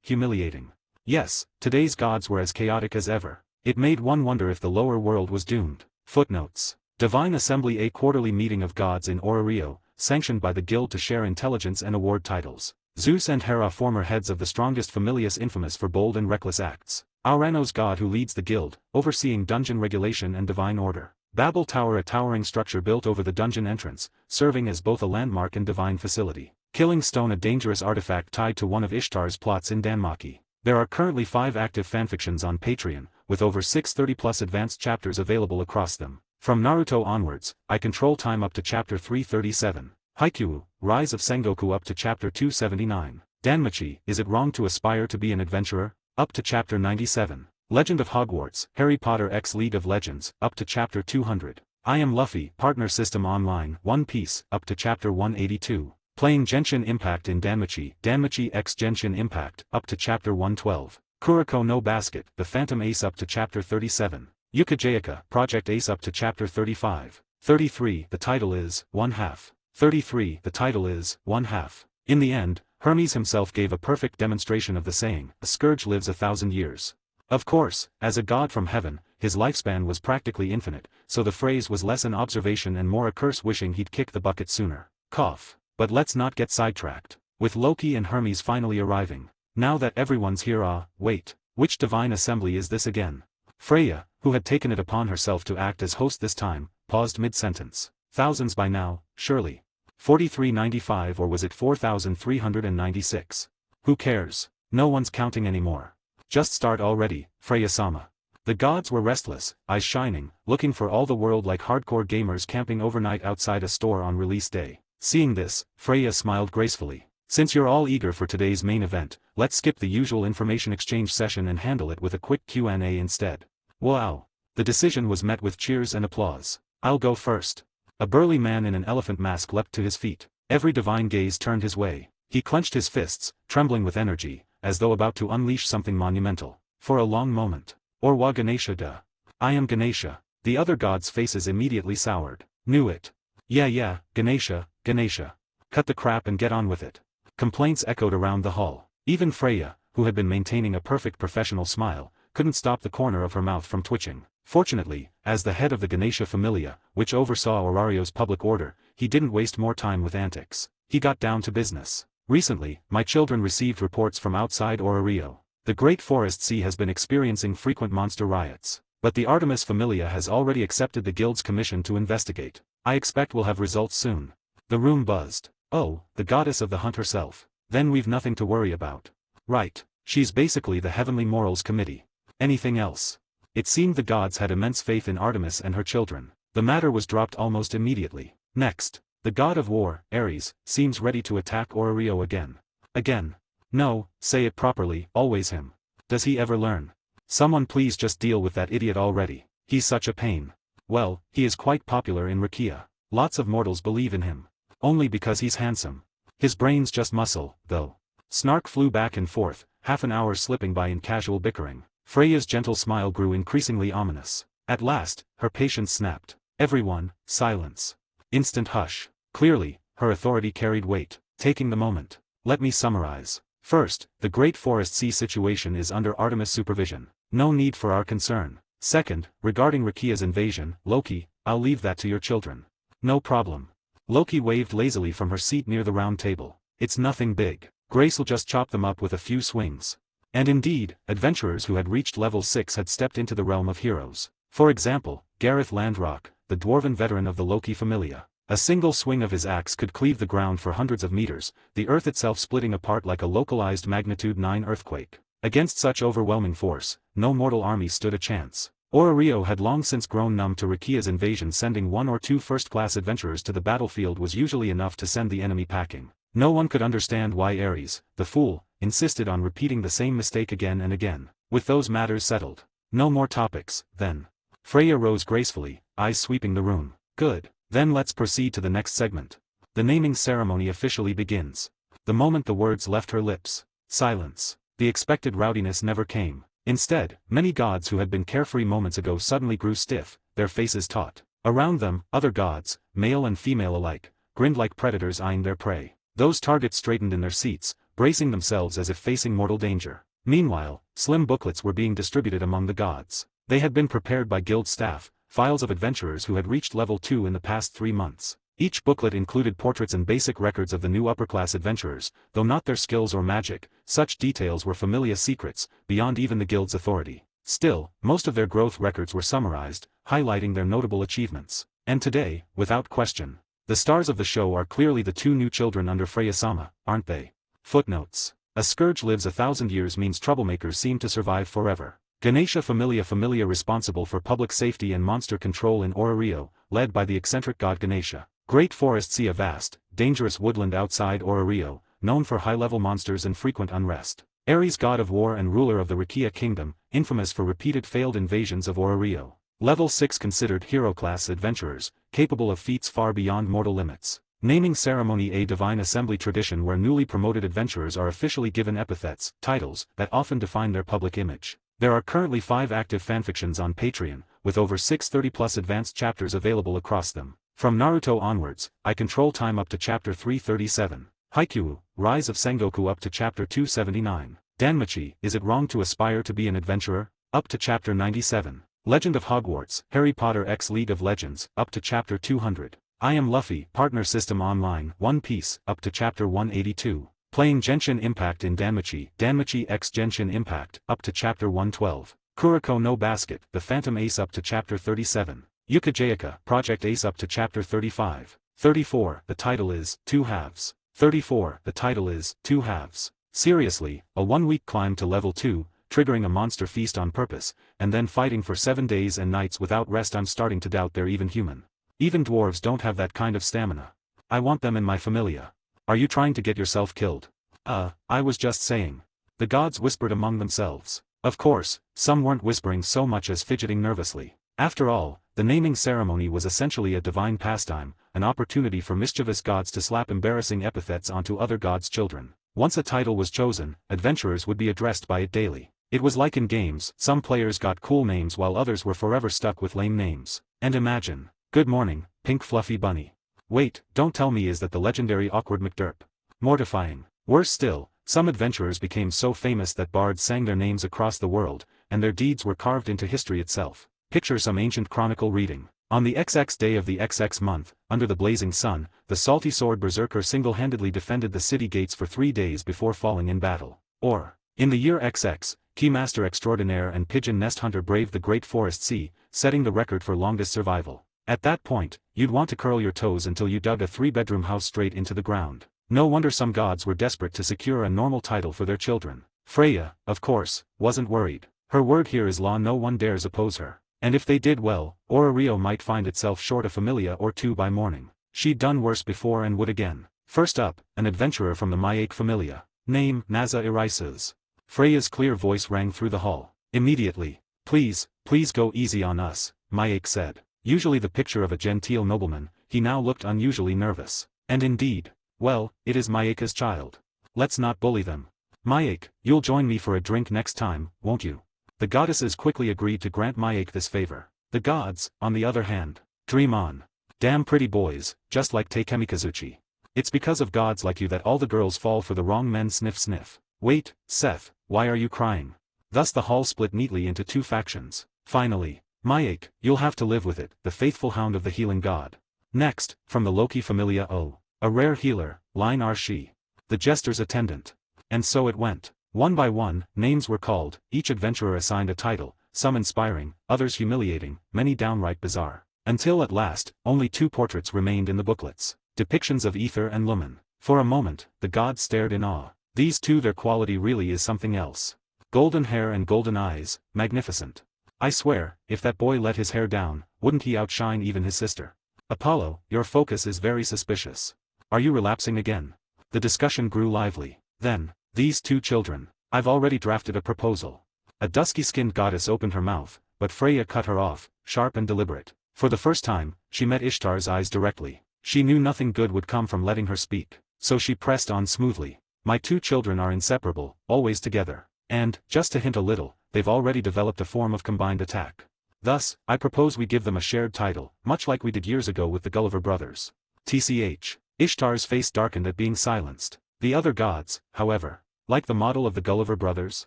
humiliating. Yes, today's gods were as chaotic as ever. It made one wonder if the lower world was doomed. Footnotes. Divine Assembly, a quarterly meeting of gods in Orario, sanctioned by the guild to share intelligence and award titles. Zeus and Hera, former heads of the strongest familias, infamous for bold and reckless acts. Auranos, god who leads the guild, overseeing dungeon regulation and divine order. Babel Tower, a towering structure built over the dungeon entrance, serving as both a landmark and divine facility. Killing Stone, a dangerous artifact tied to one of Ishtar's plots in Danmaki. There are currently 5 active fanfictions on Patreon, with over 630+ advanced chapters available across them. From Naruto onwards, I control time up to chapter 337. Haikyuu, Rise of Sengoku up to chapter 279. Danmachi, Is It Wrong to Aspire to Be an Adventurer? Up to chapter 97. Legend of Hogwarts, Harry Potter x League of Legends, up to chapter 200. I Am Luffy, Partner System Online, One Piece, up to chapter 182. Playing Genshin Impact in Danmachi, Danmachi x Genshin Impact, up to chapter 112. Kuroko no Basket, The Phantom Ace up to Chapter 37. Yukajayaka, Project Ace up to Chapter 35. 33. The title is, 1/2. 33. The title is, 1/2. In the end, Hermes himself gave a perfect demonstration of the saying, a scourge lives 1,000 years. Of course, as a god from heaven, his lifespan was practically infinite, so the phrase was less an observation and more a curse wishing he'd kick the bucket sooner. Cough. But let's not get sidetracked. With Loki and Hermes finally arriving. Now that everyone's here, wait, which divine assembly is this again? Freya, who had taken it upon herself to act as host this time, paused mid-sentence. Thousands by now, surely. 4395 or was it 4396? Who cares? No one's counting anymore. Just start already, Freya-sama. The gods were restless, eyes shining, looking for all the world like hardcore gamers camping overnight outside a store on release day. Seeing this, Freya smiled gracefully. Since you're all eager for today's main event, let's skip the usual information exchange session and handle it with a quick Q&A instead. Wow! The decision was met with cheers and applause. I'll go first. A burly man in an elephant mask leapt to his feet. Every divine gaze turned his way. He clenched his fists, trembling with energy, as though about to unleash something monumental. For a long moment. Or wa Ganesha duh. I am Ganesha. The other gods' faces immediately soured. Knew it. Yeah, Ganesha, Ganesha. Cut the crap and get on with it. Complaints echoed around the hall. Even Freya, who had been maintaining a perfect professional smile, couldn't stop the corner of her mouth from twitching. Fortunately, as the head of the Ganesha Familia, which oversaw Aurario's public order, he didn't waste more time with antics. He got down to business. Recently, my children received reports from outside Aurario. The Great Forest Sea has been experiencing frequent monster riots. But the Artemis Familia has already accepted the guild's commission to investigate. I expect we'll have results soon. The room buzzed. Oh, the goddess of the hunt herself. Then we've nothing to worry about. Right, she's basically the Heavenly Morals Committee. Anything else? It seemed the gods had immense faith in Artemis and her children. The matter was dropped almost immediately. Next, the god of war, Ares, seems ready to attack Aurario again. Again. No, say it properly, always him. Does he ever learn? Someone please just deal with that idiot already. He's such a pain. Well, he is quite popular in Rakia. Lots of mortals believe in him. Only because he's handsome. His brain's just muscle, though. Snark flew back and forth, half an hour slipping by in casual bickering. Freya's gentle smile grew increasingly ominous. At last, her patience snapped. Everyone, silence. Instant hush. Clearly, her authority carried weight. Taking the moment. Let me summarize. First, the Great Forest Sea situation is under Artemis supervision. No need for our concern. Second, regarding Rakia's invasion, Loki, I'll leave that to your children. No problem. Loki waved lazily from her seat near the round table. It's nothing big. Grace'll just chop them up with a few swings. And indeed, adventurers who had reached level 6 had stepped into the realm of heroes. For example, Gareth Landrock, the dwarven veteran of the Loki Familia. A single swing of his axe could cleave the ground for hundreds of meters, the earth itself splitting apart like a localized magnitude 9 earthquake. Against such overwhelming force, no mortal army stood a chance. Aurario had long since grown numb to Rakia's invasion. Sending one or two first-class adventurers to the battlefield was usually enough to send the enemy packing. No one could understand why Ares, the fool, insisted on repeating the same mistake again and again. With those matters settled. No more topics, then. Freya rose gracefully, eyes sweeping the room. Good. Then let's proceed to the next segment. The naming ceremony officially begins. The moment the words left her lips, silence. The expected rowdiness never came. Instead, many gods who had been carefree moments ago suddenly grew stiff, their faces taut. Around them, other gods, male and female alike, grinned like predators eyeing their prey. Those targets straightened in their seats, bracing themselves as if facing mortal danger. Meanwhile, slim booklets were being distributed among the gods. They had been prepared by guild staff, files of adventurers who had reached level 2 in the past 3 months. Each booklet included portraits and basic records of the new upper-class adventurers, though not their skills or magic. Such details were familiar secrets, beyond even the guild's authority. Still, most of their growth records were summarized, highlighting their notable achievements. And today, without question, the stars of the show are clearly the 2 new children under Freya-sama, aren't they? Footnotes. A scourge lives 1,000 years means troublemakers seem to survive forever. Ganesha Familia responsible for public safety and monster control in Aurario, led by the eccentric god Ganesha. Great Forest Sea, a vast, dangerous woodland outside Aurario, known for high-level monsters and frequent unrest. Ares, god of war and ruler of the Rakia kingdom, infamous for repeated failed invasions of Aurario. Level 6 considered hero-class adventurers, capable of feats far beyond mortal limits. Naming ceremony. A divine assembly tradition where newly promoted adventurers are officially given epithets, titles, that often define their public image. There are currently 5 active fanfictions on Patreon, with over 630+ advanced chapters available across them. From Naruto onwards, I control time up to chapter 337. Haikyuu, Rise of Sengoku up to chapter 279. Danmachi, Is It Wrong to Aspire to be an Adventurer? Up to chapter 97. Legend of Hogwarts, Harry Potter x League of Legends, up to chapter 200. I Am Luffy, Partner System Online, One Piece, up to chapter 182. Playing Genshin Impact in Danmachi, Danmachi x Genshin Impact, up to chapter 112. Kuroko no Basket, The Phantom Ace up to chapter 37. Yukajayaka, Project Ace up to chapter 35. 34, the title is, Two Halves. 34, the title is, Two Halves. Seriously, a 1-week climb to level 2, triggering a monster feast on purpose, and then fighting for 7 days and nights without rest. I'm starting to doubt they're even human. Even dwarves don't have that kind of stamina. I want them in my familia. Are you trying to get yourself killed? I was just saying. The gods whispered among themselves. Of course, some weren't whispering so much as fidgeting nervously. After all, the naming ceremony was essentially a divine pastime, an opportunity for mischievous gods to slap embarrassing epithets onto other gods' children. Once a title was chosen, adventurers would be addressed by it daily. It was like in games, some players got cool names while others were forever stuck with lame names. And imagine, Good morning, Pink Fluffy Bunny. Wait, don't tell me is that the legendary Awkward McDerp? Mortifying. Worse still, some adventurers became so famous that bards sang their names across the world, and their deeds were carved into history itself. Picture some ancient chronicle reading. On the XX day of the XX month, under the blazing sun, the salty sword berserker single-handedly defended the city gates for 3 days before falling in battle. Or, in the year XX, Keymaster extraordinaire and pigeon nest hunter braved the great forest sea, setting the record for longest survival. At that point, you'd want to curl your toes until you dug a 3-bedroom house straight into the ground. No wonder some gods were desperate to secure a normal title for their children. Freya, of course, wasn't worried. Her word here is law, no one dares oppose her. And if they did well, Orario might find itself short a familia or 2 by morning. She'd done worse before and would again. First up, an adventurer from the Myaik familia. Name, Naza Irises. Freya's clear voice rang through the hall. Immediately. Please go easy on us, Myaik said. Usually the picture of a genteel nobleman, he now looked unusually nervous. And indeed, well, it is Myaika's child. Let's not bully them. Myaik, you'll join me for a drink next time, won't you? The goddesses quickly agreed to grant Myaik this favor. The gods, on the other hand, dream on. Damn pretty boys, just like Takemikazuchi. It's because of gods like you that all the girls fall for the wrong men. Sniff sniff. Wait, Seth, why are you crying? Thus the hall split neatly into 2 factions. Finally, Myaik, you'll have to live with it, the faithful hound of the healing god. Next, from the Loki familia, a rare healer, Line Arshi. The jester's attendant. And so it went. One by one, names were called, each adventurer assigned a title, some inspiring, others humiliating, many downright bizarre. Until at last, only 2 portraits remained in the booklets. Depictions of Ether and Lumen. For a moment, the gods stared in awe. These two, their quality really is something else. Golden hair and golden eyes, magnificent. I swear, if that boy let his hair down, wouldn't he outshine even his sister? Apollo, your focus is very suspicious. Are you relapsing again? The discussion grew lively. Then, these 2 children. I've already drafted a proposal. A dusky-skinned goddess opened her mouth, but Freya cut her off, sharp and deliberate. For the first time, she met Ishtar's eyes directly. She knew nothing good would come from letting her speak, so she pressed on smoothly. My 2 children are inseparable, always together. And, just to hint a little, they've already developed a form of combined attack. Thus, I propose we give them a shared title, much like we did years ago with the Gulliver brothers. TCH. Ishtar's face darkened at being silenced. The other gods, however, like the model of the Gulliver brothers,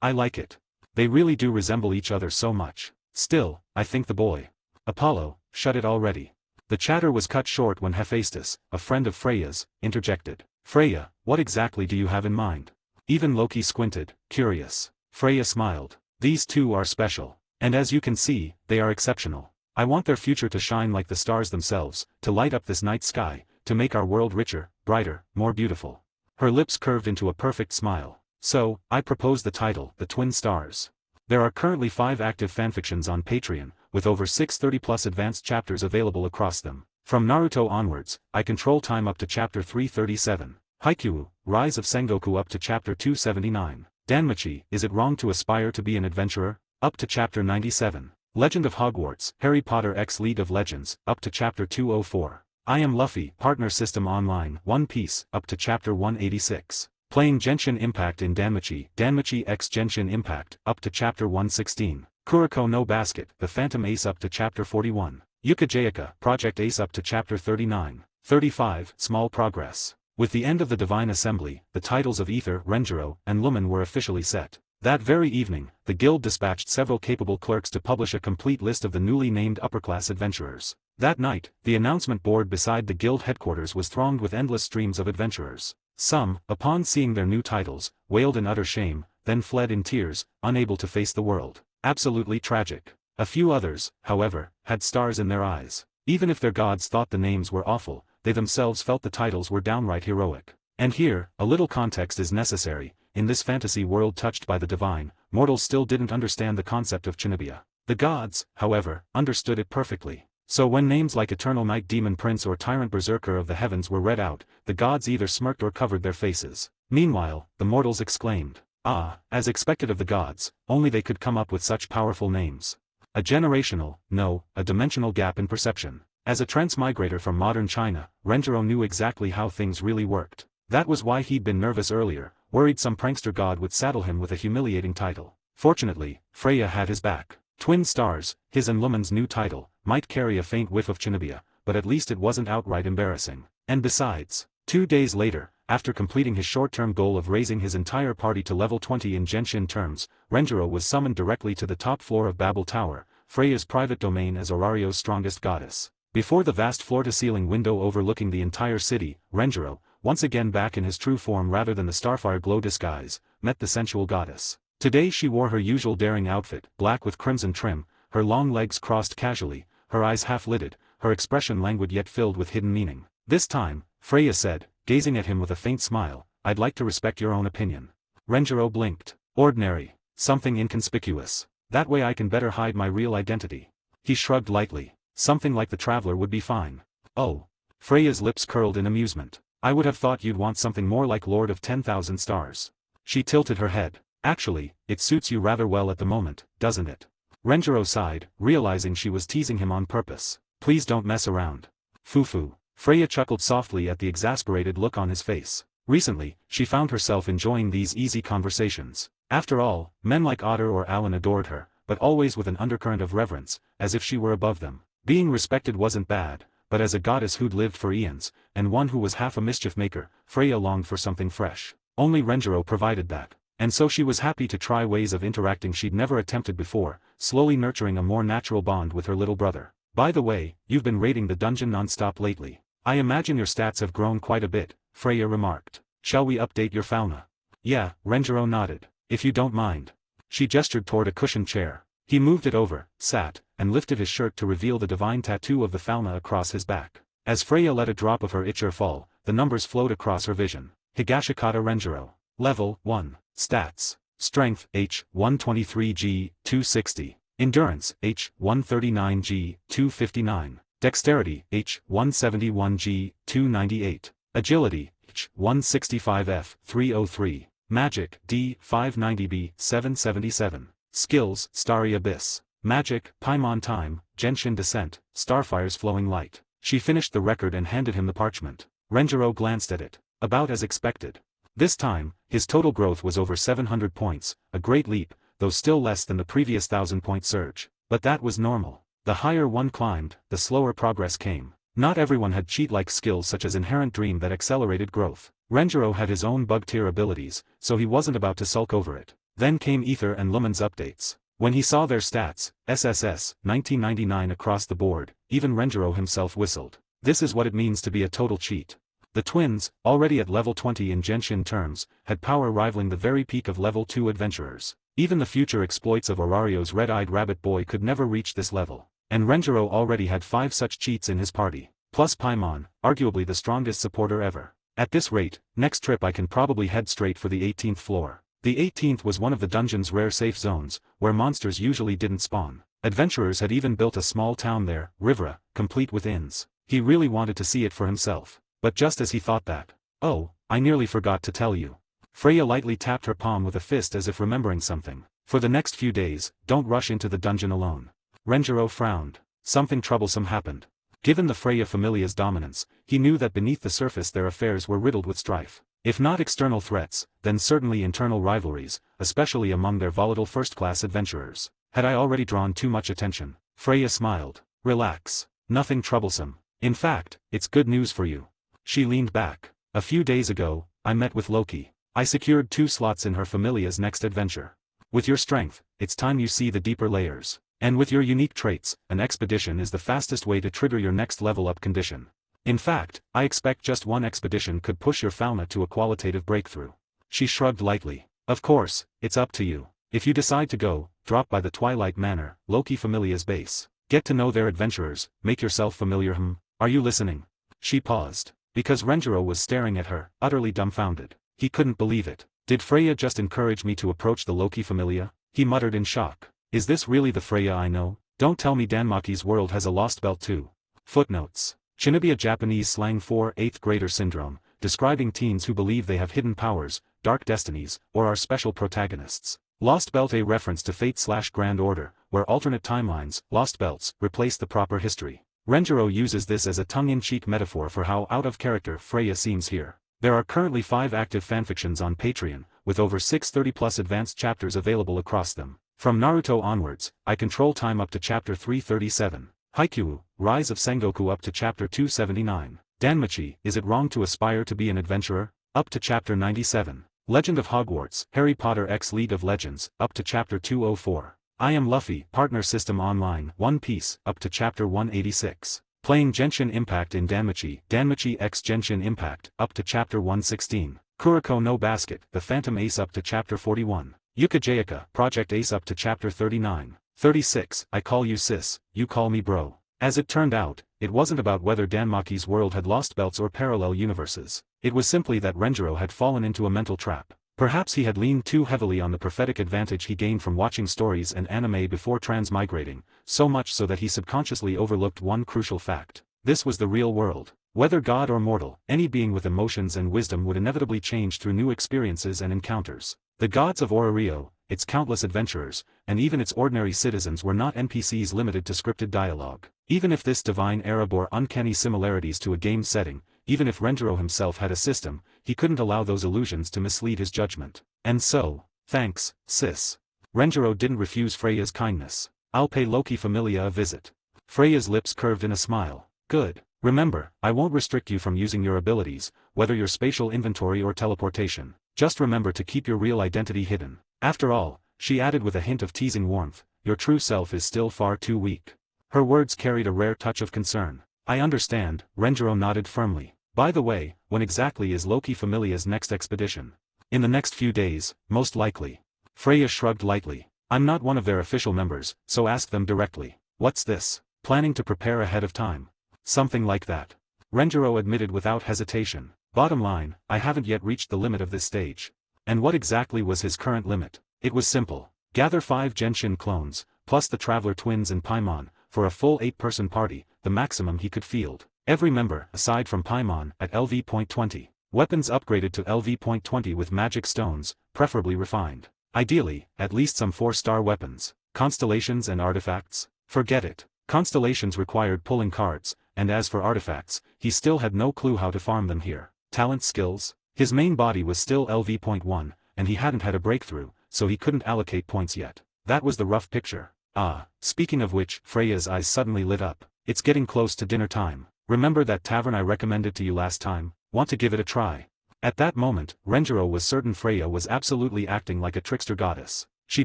I like it. They really do resemble each other so much. Still, I think the boy. Apollo, shut it already. The chatter was cut short when Hephaestus, a friend of Freya's, interjected. Freya, what exactly do you have in mind? Even Loki squinted, curious. Freya smiled. These 2 are special. And as you can see, they are exceptional. I want their future to shine like the stars themselves, to light up this night sky, to make our world richer, brighter, more beautiful. Her lips curved into a perfect smile. So, I propose the title, The Twin Stars. There are currently 5 active fanfictions on Patreon, with over 630+ advanced chapters available across them. From Naruto onwards, I control time up to chapter 337. Haikyuu, Rise of Sengoku up to chapter 279. Danmachi, Is It Wrong to Aspire to be an Adventurer? Up to chapter 97. Legend of Hogwarts, Harry Potter x League of Legends, up to chapter 204. I am Luffy, Partner System Online, One Piece, up to Chapter 186. Playing Genshin Impact in Danmachi, Danmachi X Genshin Impact, up to Chapter 116. Kuroko no Basket, The Phantom Ace up to Chapter 41. Yuka Jayaka, Project Ace up to Chapter 39. 35, Small Progress. With the end of the Divine Assembly, the titles of Ether, Renjiro, and Lumen were officially set. That very evening, the guild dispatched several capable clerks to publish a complete list of the newly named upper-class adventurers. That night, the announcement board beside the guild headquarters was thronged with endless streams of adventurers. Some, upon seeing their new titles, wailed in utter shame, then fled in tears, unable to face the world. Absolutely tragic. A few others, however, had stars in their eyes. Even if their gods thought the names were awful, they themselves felt the titles were downright heroic. And here, a little context is necessary. In this fantasy world touched by the divine, mortals still didn't understand the concept of Chinibia. The gods, however, understood it perfectly. So when names like Eternal Night Demon Prince or Tyrant Berserker of the Heavens were read out, the gods either smirked or covered their faces. Meanwhile, the mortals exclaimed, "Ah," as expected of the gods, only they could come up with such powerful names. A generational, no, a dimensional gap in perception. As a transmigrator from modern China, Renjiro knew exactly how things really worked. That was why he'd been nervous earlier, worried some prankster god would saddle him with a humiliating title. Fortunately, Freya had his back. Twin stars, his and Lumen's new title, might carry a faint whiff of Chinibia, but at least it wasn't outright embarrassing. And besides, 2 days later, after completing his short-term goal of raising his entire party to level 20 in Genshin terms, Renjiro was summoned directly to the top floor of Babel Tower, Freya's private domain as Aurario's strongest goddess. Before the vast floor-to-ceiling window overlooking the entire city, Renjiro, once again back in his true form rather than the starfire glow disguise, met the sensual goddess. Today she wore her usual daring outfit, black with crimson trim, her long legs crossed casually, her eyes half-lidded, her expression languid yet filled with hidden meaning. This time, Freya said, gazing at him with a faint smile, "I'd like to respect your own opinion." Renjiro blinked. "Ordinary. Something inconspicuous. That way I can better hide my real identity." He shrugged lightly. "Something like the Traveler would be fine." "Oh." Freya's lips curled in amusement. "I would have thought you'd want something more like Lord of 10,000 Stars." She tilted her head. "Actually, it suits you rather well at the moment, doesn't it?" Renjiro sighed, realizing she was teasing him on purpose. "Please don't mess around." "Foo-foo." Freya chuckled softly at the exasperated look on his face. Recently, she found herself enjoying these easy conversations. After all, men like Otter or Alan adored her, but always with an undercurrent of reverence, as if she were above them. Being respected wasn't bad, but as a goddess who'd lived for eons, and one who was half a mischief maker, Freya longed for something fresh. Only Renjiro provided that. And so she was happy to try ways of interacting she'd never attempted before, slowly nurturing a more natural bond with her little brother. "By the way, you've been raiding the dungeon non-stop lately. I imagine your stats have grown quite a bit," Freya remarked. "Shall we update your fauna?" "Yeah," Renjiro nodded. "If you don't mind." She gestured toward a cushioned chair. He moved it over, sat, and lifted his shirt to reveal the divine tattoo of the fauna across his back. As Freya let a drop of her ichor fall, the numbers flowed across her vision. Higashikata Renjiro. Level 1. Stats. Strength, H, 123G, 260. Endurance, H, 139G, 259. Dexterity, H, 171G, 298. Agility, H, 165F, 303. Magic, D, 590B, 777. Skills, Starry Abyss. Magic, Paimon Time, Genshin Descent, Starfire's Flowing Light. She finished the record and handed him the parchment. Renjiro glanced at it. About as expected. This time, his total growth was over 700 points, a great leap, though still less than the previous 1,000-point surge. But that was normal. The higher one climbed, the slower progress came. Not everyone had cheat-like skills such as Inherent Dream that accelerated growth. Renjiro had his own bug-tier abilities, so he wasn't about to sulk over it. Then came Ether and Lumen's updates. When he saw their stats, SSS, 1999 across the board, even Renjiro himself whistled. This is what it means to be a total cheat. The twins, already at level 20 in Genshin terms, had power rivaling the very peak of level 2 adventurers. Even the future exploits of Aurario's red-eyed rabbit boy could never reach this level. And Renjiro already had 5 such cheats in his party. Plus Paimon, arguably the strongest supporter ever. At this rate, next trip I can probably head straight for the 18th floor. The 18th was one of the dungeon's rare safe zones, where monsters usually didn't spawn. Adventurers had even built a small town there, Rivra, complete with inns. He really wanted to see it for himself. But just as he thought that, "Oh, I nearly forgot to tell you." Freya lightly tapped her palm with a fist as if remembering something. "For the next few days, don't rush into the dungeon alone." Renjiro frowned. Something troublesome happened. Given the Freya Familia's dominance, he knew that beneath the surface their affairs were riddled with strife. If not external threats, then certainly internal rivalries, especially among their volatile first-class adventurers. Had I already drawn too much attention? Freya smiled. Relax. Nothing troublesome. In fact, it's good news for you. She leaned back. A few days ago, I met with Loki. I secured 2 slots in her Familia's next adventure. With your strength, it's time you see the deeper layers. And with your unique traits, an expedition is the fastest way to trigger your next level up condition. In fact, I expect just one expedition could push your fauna to a qualitative breakthrough. She shrugged lightly. Of course, it's up to you. If you decide to go, drop by the Twilight Manor, Loki Familia's base. Get to know their adventurers, make yourself familiar. Are you listening? She paused. Because Renjiro was staring at her, utterly dumbfounded. He couldn't believe it. Did Freya just encourage me to approach the Loki Familia? He muttered in shock. Is this really the Freya I know? Don't tell me Danmaki's world has a lost belt too. Footnotes. Shinobi, a Japanese slang for 8th grader syndrome, describing teens who believe they have hidden powers, dark destinies, or are special protagonists. Lost belt, a reference to fate/grand order, where alternate timelines, lost belts, replace the proper history. Renjiro uses this as a tongue-in-cheek metaphor for how out of character Freya seems here. There are currently 5 active fanfictions on Patreon, with over 630+ advanced chapters available across them. From Naruto onwards, I control time up to chapter 337. Haikyuu, Rise of Sengoku up to chapter 279. Danmachi, Is It Wrong to Aspire to Be an Adventurer? Up to chapter 97. Legend of Hogwarts, Harry Potter X League of Legends, up to chapter 204. I Am Luffy, Partner System Online, One Piece, up to chapter 186. Playing Genshin Impact in Danmachi, Danmachi X Genshin Impact, up to chapter 116. Kuroko no Basket, The Phantom Ace up to chapter 41. Yuka Jayaka, Project Ace up to chapter 39. 36. I Call You Sis, You Call Me Bro. As it turned out, it wasn't about whether Danmaki's world had lost belts or parallel universes. It was simply that Renjiro had fallen into a mental trap. Perhaps he had leaned too heavily on the prophetic advantage he gained from watching stories and anime before transmigrating, so much so that he subconsciously overlooked one crucial fact. This was the real world. Whether god or mortal, any being with emotions and wisdom would inevitably change through new experiences and encounters. The gods of Orario, its countless adventurers, and even its ordinary citizens were not NPCs limited to scripted dialogue. Even if this divine era bore uncanny similarities to a game setting, even if Renjiro himself had a system, he couldn't allow those illusions to mislead his judgment. And so, thanks, sis. Renjiro didn't refuse Freya's kindness. I'll pay Loki Familia a visit. Freya's lips curved in a smile. Good. Remember, I won't restrict you from using your abilities, whether your spatial inventory or teleportation. Just remember to keep your real identity hidden. After all, she added with a hint of teasing warmth, your true self is still far too weak. Her words carried a rare touch of concern. I understand, Renjiro nodded firmly. By the way, when exactly is Loki Familia's next expedition? In the next few days, most likely. Freya shrugged lightly. I'm not one of their official members, so ask them directly. What's this? Planning to prepare ahead of time? Something like that. Renjiro admitted without hesitation. Bottom line, I haven't yet reached the limit of this stage. And what exactly was his current limit? It was simple. Gather 5 Genshin clones, plus the Traveler Twins and Paimon, for a full 8-person party, the maximum he could field. Every member, aside from Paimon, at LV.20. Weapons upgraded to LV.20 with magic stones, preferably refined. Ideally, at least some 4-star weapons. Constellations and artifacts? Forget it. Constellations required pulling cards, and as for artifacts, he still had no clue how to farm them here. Talent skills? His main body was still LV.1, and he hadn't had a breakthrough, so he couldn't allocate points yet. That was the rough picture. Ah, speaking of which, Freya's eyes suddenly lit up. It's getting close to dinner time. Remember that tavern I recommended to you last time? Want to give it a try? At that moment, Renjiro was certain Freya was absolutely acting like a trickster goddess. She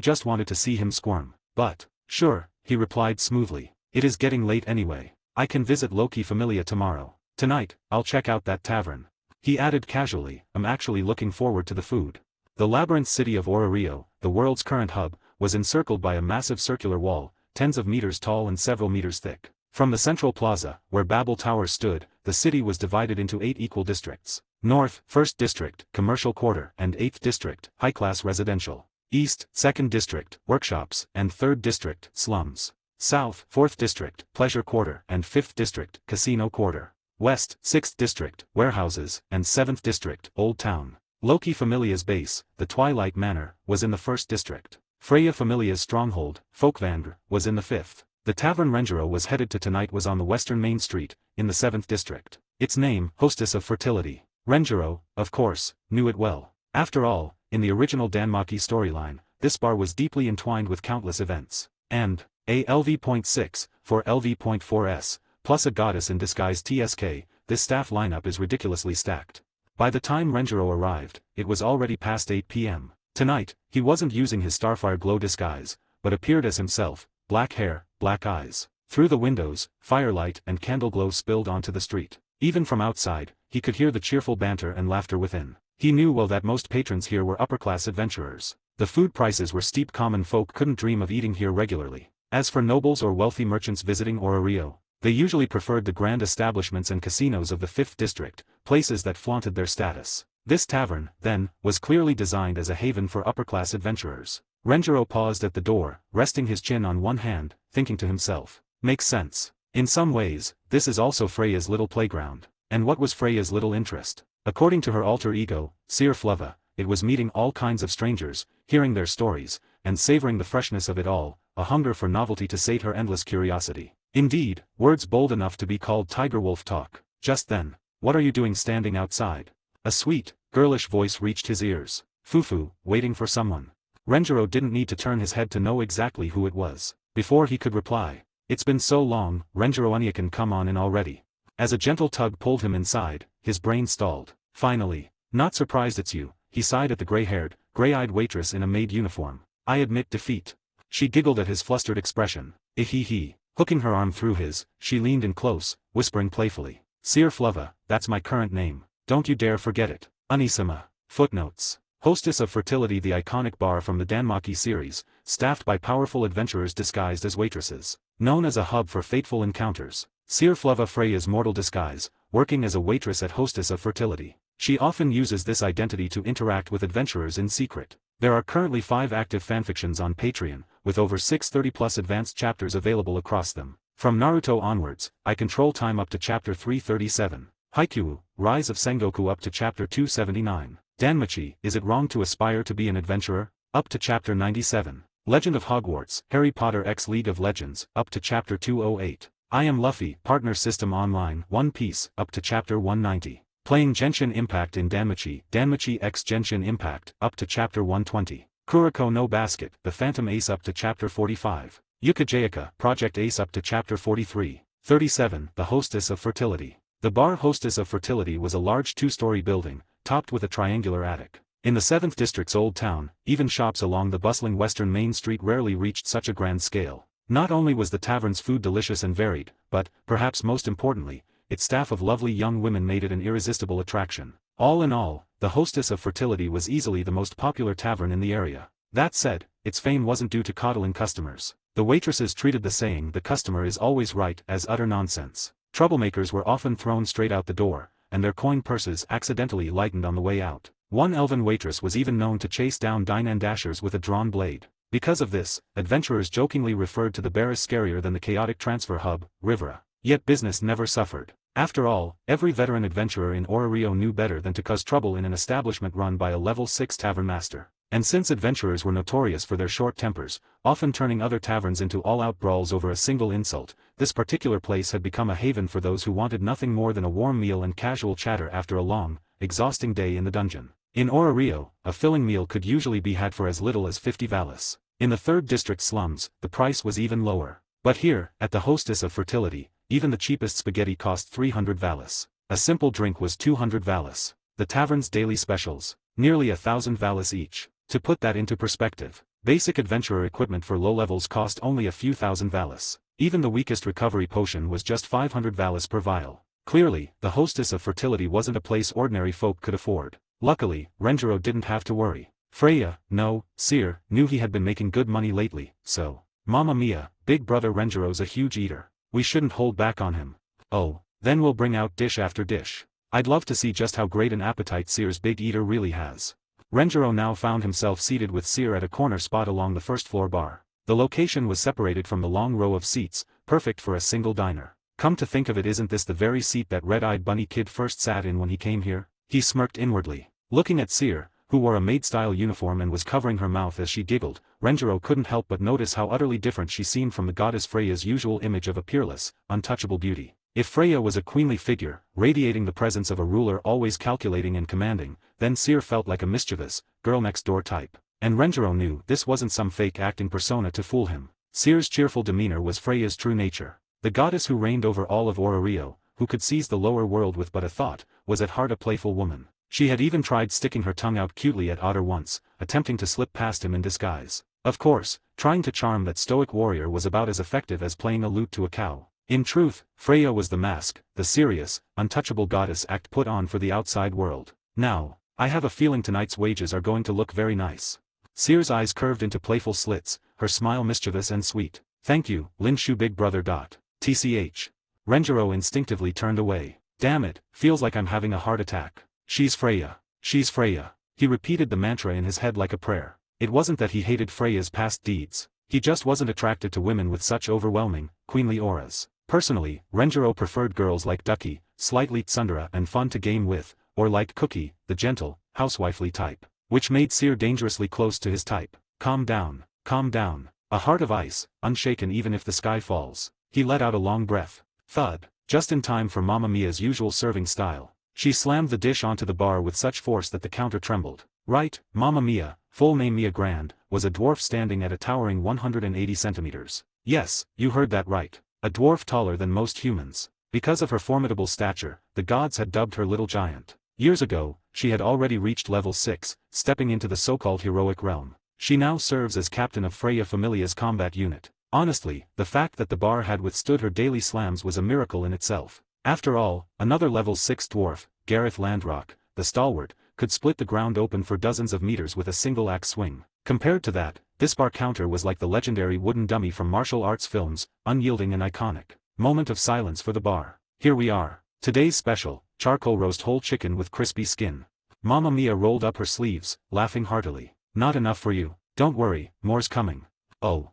just wanted to see him squirm. But, sure, he replied smoothly. It is getting late anyway. I can visit Loki Familia tomorrow. Tonight, I'll check out that tavern. He added casually, I'm actually looking forward to the food. The labyrinth city of Orario, the world's current hub, was encircled by a massive circular wall, tens of meters tall and several meters thick. From the central plaza, where Babel Tower stood, the city was divided into 8 equal districts. North, 1st District, Commercial Quarter, and 8th District, High-Class Residential. East, 2nd District, Workshops, and 3rd District, Slums. South, 4th District, Pleasure Quarter, and 5th District, Casino Quarter. West, 6th District, Warehouses, and 7th District, Old Town. Loki Familia's base, the Twilight Manor, was in the 1st District. Freya Familia's stronghold, Folkvandr, was in the 5th. The tavern Renjiro was headed to tonight was on the western main street, in the 7th district. Its name, Hostess of Fertility. Renjiro, of course, knew it well. After all, in the original Danmaki storyline, this bar was deeply entwined with countless events. And, a LV.6, for LV.4s, plus a goddess in disguise TSK, this staff lineup is ridiculously stacked. By the time Renjiro arrived, it was already past 8 p.m. Tonight, he wasn't using his Starfire glow disguise, but appeared as himself, black hair, black eyes. Through the windows, firelight and candle glow spilled onto the street. Even from outside, he could hear the cheerful banter and laughter within. He knew well that most patrons here were upper-class adventurers. The food prices were steep, common folk couldn't dream of eating here regularly. As for nobles or wealthy merchants visiting Orario, they usually preferred the grand establishments and casinos of the 5th district, places that flaunted their status. This tavern, then, was clearly designed as a haven for upper-class adventurers. Renjiro paused at the door, resting his chin on one hand, thinking to himself. Makes sense. In some ways, this is also Freya's little playground. And what was Freya's little interest? According to her alter ego, Seer Fleva, it was meeting all kinds of strangers, hearing their stories, and savoring the freshness of it all, a hunger for novelty to sate her endless curiosity. Indeed, words bold enough to be called tiger-wolf talk. Just then, what are you doing standing outside? A sweet, girlish voice reached his ears. Fufu, waiting for someone. Renjiro didn't need to turn his head to know exactly who it was. Before he could reply, it's been so long, Renjiro Oniakan, come on in already. As a gentle tug pulled him inside, his brain stalled. Finally, not surprised it's you, he sighed at the gray-haired, gray-eyed waitress in a maid uniform. I admit defeat. She giggled at his flustered expression. He. Hooking her arm through his, she leaned in close, whispering playfully. Seer Fleva, that's my current name. Don't you dare forget it. Anisama. Footnotes. Hostess of Fertility, the iconic bar from the Danmaki series, staffed by powerful adventurers disguised as waitresses. Known as a hub for fateful encounters. Seer Fleva, Freya's mortal disguise, working as a waitress at Hostess of Fertility. She often uses this identity to interact with adventurers in secret. There are currently 5 active fanfictions on Patreon, with over 630+ advanced chapters available across them. From Naruto onwards, I control time up to chapter 337. Haikyuu, Rise of Sengoku up to chapter 279. Danmachi, Is It Wrong to Aspire to Be an Adventurer? Up to chapter 97. Legend of Hogwarts, Harry Potter x League of Legends, up to chapter 208. I Am Luffy, Partner System Online, One Piece, up to chapter 190. Playing Genshin Impact in Danmachi, Danmachi x Genshin Impact, up to chapter 120. Kuroko no Basket, The Phantom Ace up to chapter 45. Yukajayaka, Project Ace up to chapter 43. 37. The Hostess of Fertility. The bar Hostess of Fertility was a large 2-story building, topped with a triangular attic. In the 7th district's old town, even shops along the bustling western main street rarely reached such a grand scale. Not only was the tavern's food delicious and varied, but, perhaps most importantly, its staff of lovely young women made it an irresistible attraction. All in all, the Hostess of Fertility was easily the most popular tavern in the area. That said, its fame wasn't due to coddling customers. The waitresses treated the saying "the customer is always right" as utter nonsense. Troublemakers were often thrown straight out the door, and their coin purses accidentally lightened on the way out. One elven waitress was even known to chase down dine-and dashers with a drawn blade. Because of this, adventurers jokingly referred to the bar as scarier than the chaotic transfer hub, Rivera. Yet business never suffered. After all, every veteran adventurer in Orario knew better than to cause trouble in an establishment run by a level 6 tavern master. And since adventurers were notorious for their short tempers, often turning other taverns into all-out brawls over a single insult, this particular place had become a haven for those who wanted nothing more than a warm meal and casual chatter after a long, exhausting day in the dungeon. In Orario, a filling meal could usually be had for as little as 50 valis. In the 3rd district slums, the price was even lower. But here, at the Hostess of Fertility, even the cheapest spaghetti cost 300 valis. A simple drink was 200 valis. The tavern's daily specials, nearly 1,000 valis each. To put that into perspective, basic adventurer equipment for low levels cost only a few thousand valis. Even the weakest recovery potion was just 500 valis per vial. Clearly, the Hostess of Fertility wasn't a place ordinary folk could afford. Luckily, Renjiro didn't have to worry. Freya, no, Seer, knew he had been making good money lately, so. Mamma mia, big brother Renjiro's a huge eater. We shouldn't hold back on him. Oh, then we'll bring out dish after dish. I'd love to see just how great an appetite Seer's big eater really has. Renjiro now found himself seated with Seer at a corner spot along the first-floor bar. The location was separated from the long row of seats, perfect for a single diner. Come to think of it, isn't this the very seat that red-eyed bunny kid first sat in when he came here? He smirked inwardly. Looking at Seer, who wore a maid-style uniform and was covering her mouth as she giggled. Renjiro couldn't help but notice how utterly different she seemed from the goddess Freya's usual image of a peerless, untouchable beauty. If Freya was a queenly figure, radiating the presence of a ruler always calculating and commanding, then Seer felt like a mischievous, girl-next-door type. And Renjiro knew this wasn't some fake acting persona to fool him. Seer's cheerful demeanor was Freya's true nature. The goddess who reigned over all of Orario, who could seize the lower world with but a thought, was at heart a playful woman. She had even tried sticking her tongue out cutely at Otter once, attempting to slip past him in disguise. Of course, trying to charm that stoic warrior was about as effective as playing a lute to a cow. In truth, Freya was the mask, the serious, untouchable goddess act put on for the outside world. Now, I have a feeling tonight's wages are going to look very nice. Seer's eyes curved into playful slits, her smile mischievous and sweet. Thank you, Linshu big brother. TCH. Renjiro instinctively turned away. Damn it, feels like I'm having a heart attack. She's Freya. She's Freya. He repeated the mantra in his head like a prayer. It wasn't that he hated Freya's past deeds. He just wasn't attracted to women with such overwhelming, queenly auras. Personally, Renjiro preferred girls like Ducky, slightly tsundere and fun to game with, or like Cookie, the gentle, housewifely type. Which made Seer dangerously close to his type. Calm down, calm down. A heart of ice, unshaken even if the sky falls. He let out a long breath. Thud, just in time for Mamma Mia's usual serving style. She slammed the dish onto the bar with such force that the counter trembled. Right, Mamma Mia, full name Mia Grand, was a dwarf standing at a towering 180 centimeters. Yes, you heard that right. A dwarf taller than most humans. Because of her formidable stature, the gods had dubbed her Little Giant. Years ago, she had already reached level 6, stepping into the so-called heroic realm. She now serves as captain of Freya Familia's combat unit. Honestly, the fact that the bar had withstood her daily slams was a miracle in itself. After all, another level 6 dwarf, Gareth Landrock, the stalwart, could split the ground open for dozens of meters with a single axe swing. Compared to that, this bar counter was like the legendary wooden dummy from martial arts films, unyielding and iconic. Moment of silence for the bar. Here we are. Today's special, charcoal roast whole chicken with crispy skin. Mamma Mia rolled up her sleeves, laughing heartily. Not enough for you. Don't worry, more's coming. Oh,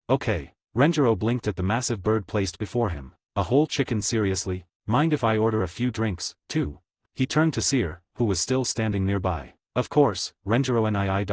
okay. Renjiro blinked at the massive bird placed before him. A whole chicken seriously? Mind if I order a few drinks, too? He turned to Seer, who was still standing nearby. Of course, Renjiro and I.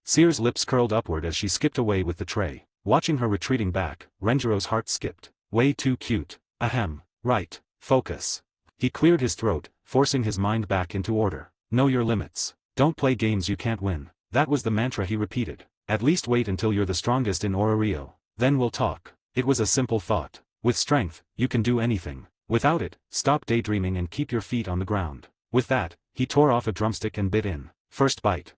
Seer's lips curled upward as she skipped away with the tray. Watching her retreating back, Renjiro's heart skipped. Way too cute. Ahem. Right. Focus. He cleared his throat, forcing his mind back into order. Know your limits. Don't play games you can't win. That was the mantra he repeated. At least wait until you're the strongest in Orario. Then we'll talk. It was a simple thought. With strength, you can do anything. Without it, stop daydreaming and keep your feet on the ground. With that, he tore off a drumstick and bit in. First bite.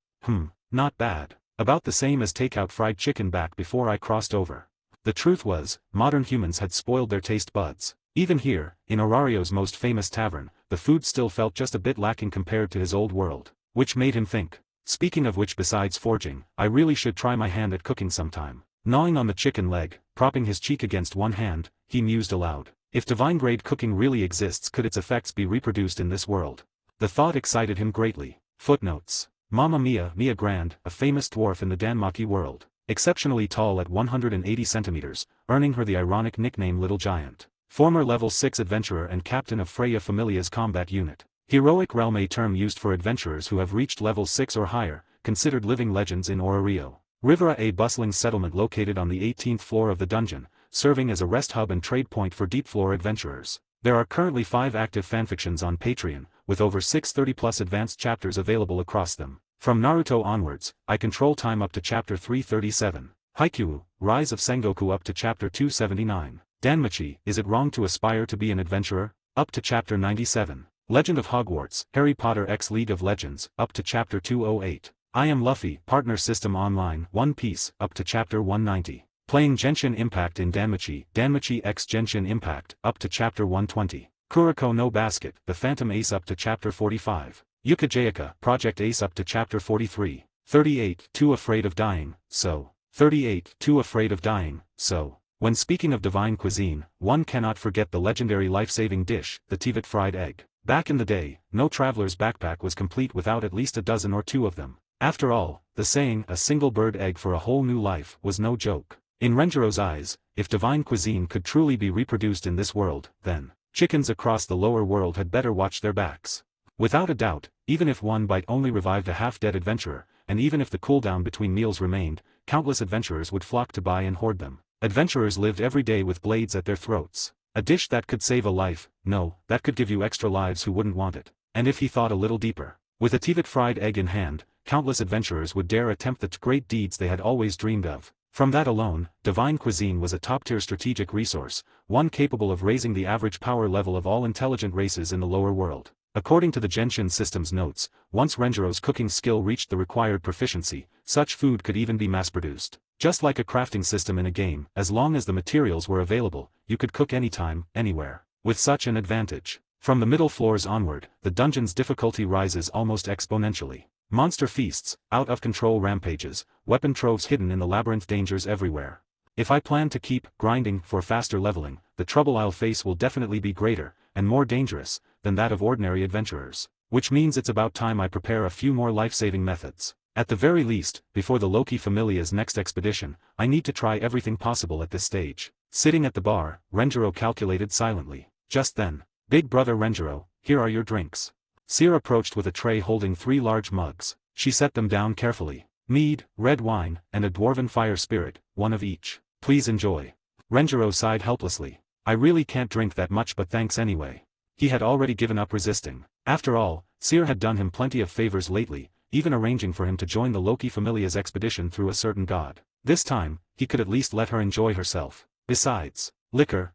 Not bad. About the same as takeout fried chicken back before I crossed over. The truth was, modern humans had spoiled their taste buds. Even here, in Orario's most famous tavern, the food still felt just a bit lacking compared to his old world. Which made him think. Speaking of which, besides forging, I really should try my hand at cooking sometime. Gnawing on the chicken leg, propping his cheek against one hand, he mused aloud. If divine-grade cooking really exists, could its effects be reproduced in this world? The thought excited him greatly. Footnotes. Mamma Mia, Mia Grand, a famous dwarf in the Danmaki world. Exceptionally tall at 180 centimeters, earning her the ironic nickname Little Giant. Former level 6 adventurer and captain of Freya Familia's combat unit. Heroic realm, a term used for adventurers who have reached level 6 or higher, considered living legends in Orario. Rivera, a bustling settlement located on the 18th floor of the dungeon, serving as a rest hub and trade point for deep floor adventurers. There are currently 5 active fanfictions on Patreon, with over 630+ advanced chapters available across them. From Naruto onwards, I control time up to chapter 337. Haikyuu, Rise of Sengoku up to chapter 279. Danmachi, Is It Wrong to Aspire to Be an Adventurer? Up to chapter 97. Legend of Hogwarts, Harry Potter x League of Legends, up to chapter 208. I Am Luffy, Partner System Online, One Piece, up to chapter 190. Playing Genshin Impact in Danmachi, Danmachi x Genshin Impact, up to chapter 120. Kuroko no Basket, The Phantom Ace up to chapter 45. Yukajayaka, Project Ace up to chapter 43. 38, Too Afraid of Dying, so. 38, Too Afraid of Dying, so. When speaking of divine cuisine, one cannot forget the legendary life-saving dish, the Tivat fried egg. Back in the day, no traveler's backpack was complete without at least a dozen or two of them. After all, the saying, a single bird egg for a whole new life, was no joke. In Renjiro's eyes, if divine cuisine could truly be reproduced in this world, then chickens across the lower world had better watch their backs. Without a doubt, even if one bite only revived a half-dead adventurer, and even if the cooldown between meals remained, countless adventurers would flock to buy and hoard them. Adventurers lived every day with blades at their throats. A dish that could save a life, no, that could give you extra lives who wouldn't want it. And if he thought a little deeper, with a Tivat fried egg in hand, countless adventurers would dare attempt the great deeds they had always dreamed of. From that alone, divine cuisine was a top-tier strategic resource, one capable of raising the average power level of all intelligent races in the lower world. According to the Genshin system's notes, once Renjiro's cooking skill reached the required proficiency, such food could even be mass-produced. Just like a crafting system in a game, as long as the materials were available, you could cook anytime, anywhere. With such an advantage, from the middle floors onward, the dungeon's difficulty rises almost exponentially. Monster feasts, out-of-control rampages, weapon troves hidden in the labyrinth, dangers everywhere. If I plan to keep grinding for faster leveling, the trouble I'll face will definitely be greater, and more dangerous, than that of ordinary adventurers. Which means it's about time I prepare a few more life-saving methods. At the very least, before the Loki Familia's next expedition, I need to try everything possible at this stage. Sitting at the bar, Renjiro calculated silently. Just then, "Big brother Renjiro, here are your drinks." Seer approached with a tray holding 3 large mugs. She set them down carefully. "Mead, red wine, and a dwarven fire spirit, one of each. Please enjoy." Renjiro sighed helplessly. "I really can't drink that much, but thanks anyway." He had already given up resisting. After all, Seer had done him plenty of favors lately, even arranging for him to join the Loki Familia's expedition through a certain god. This time, he could at least let her enjoy herself. Besides, liquor,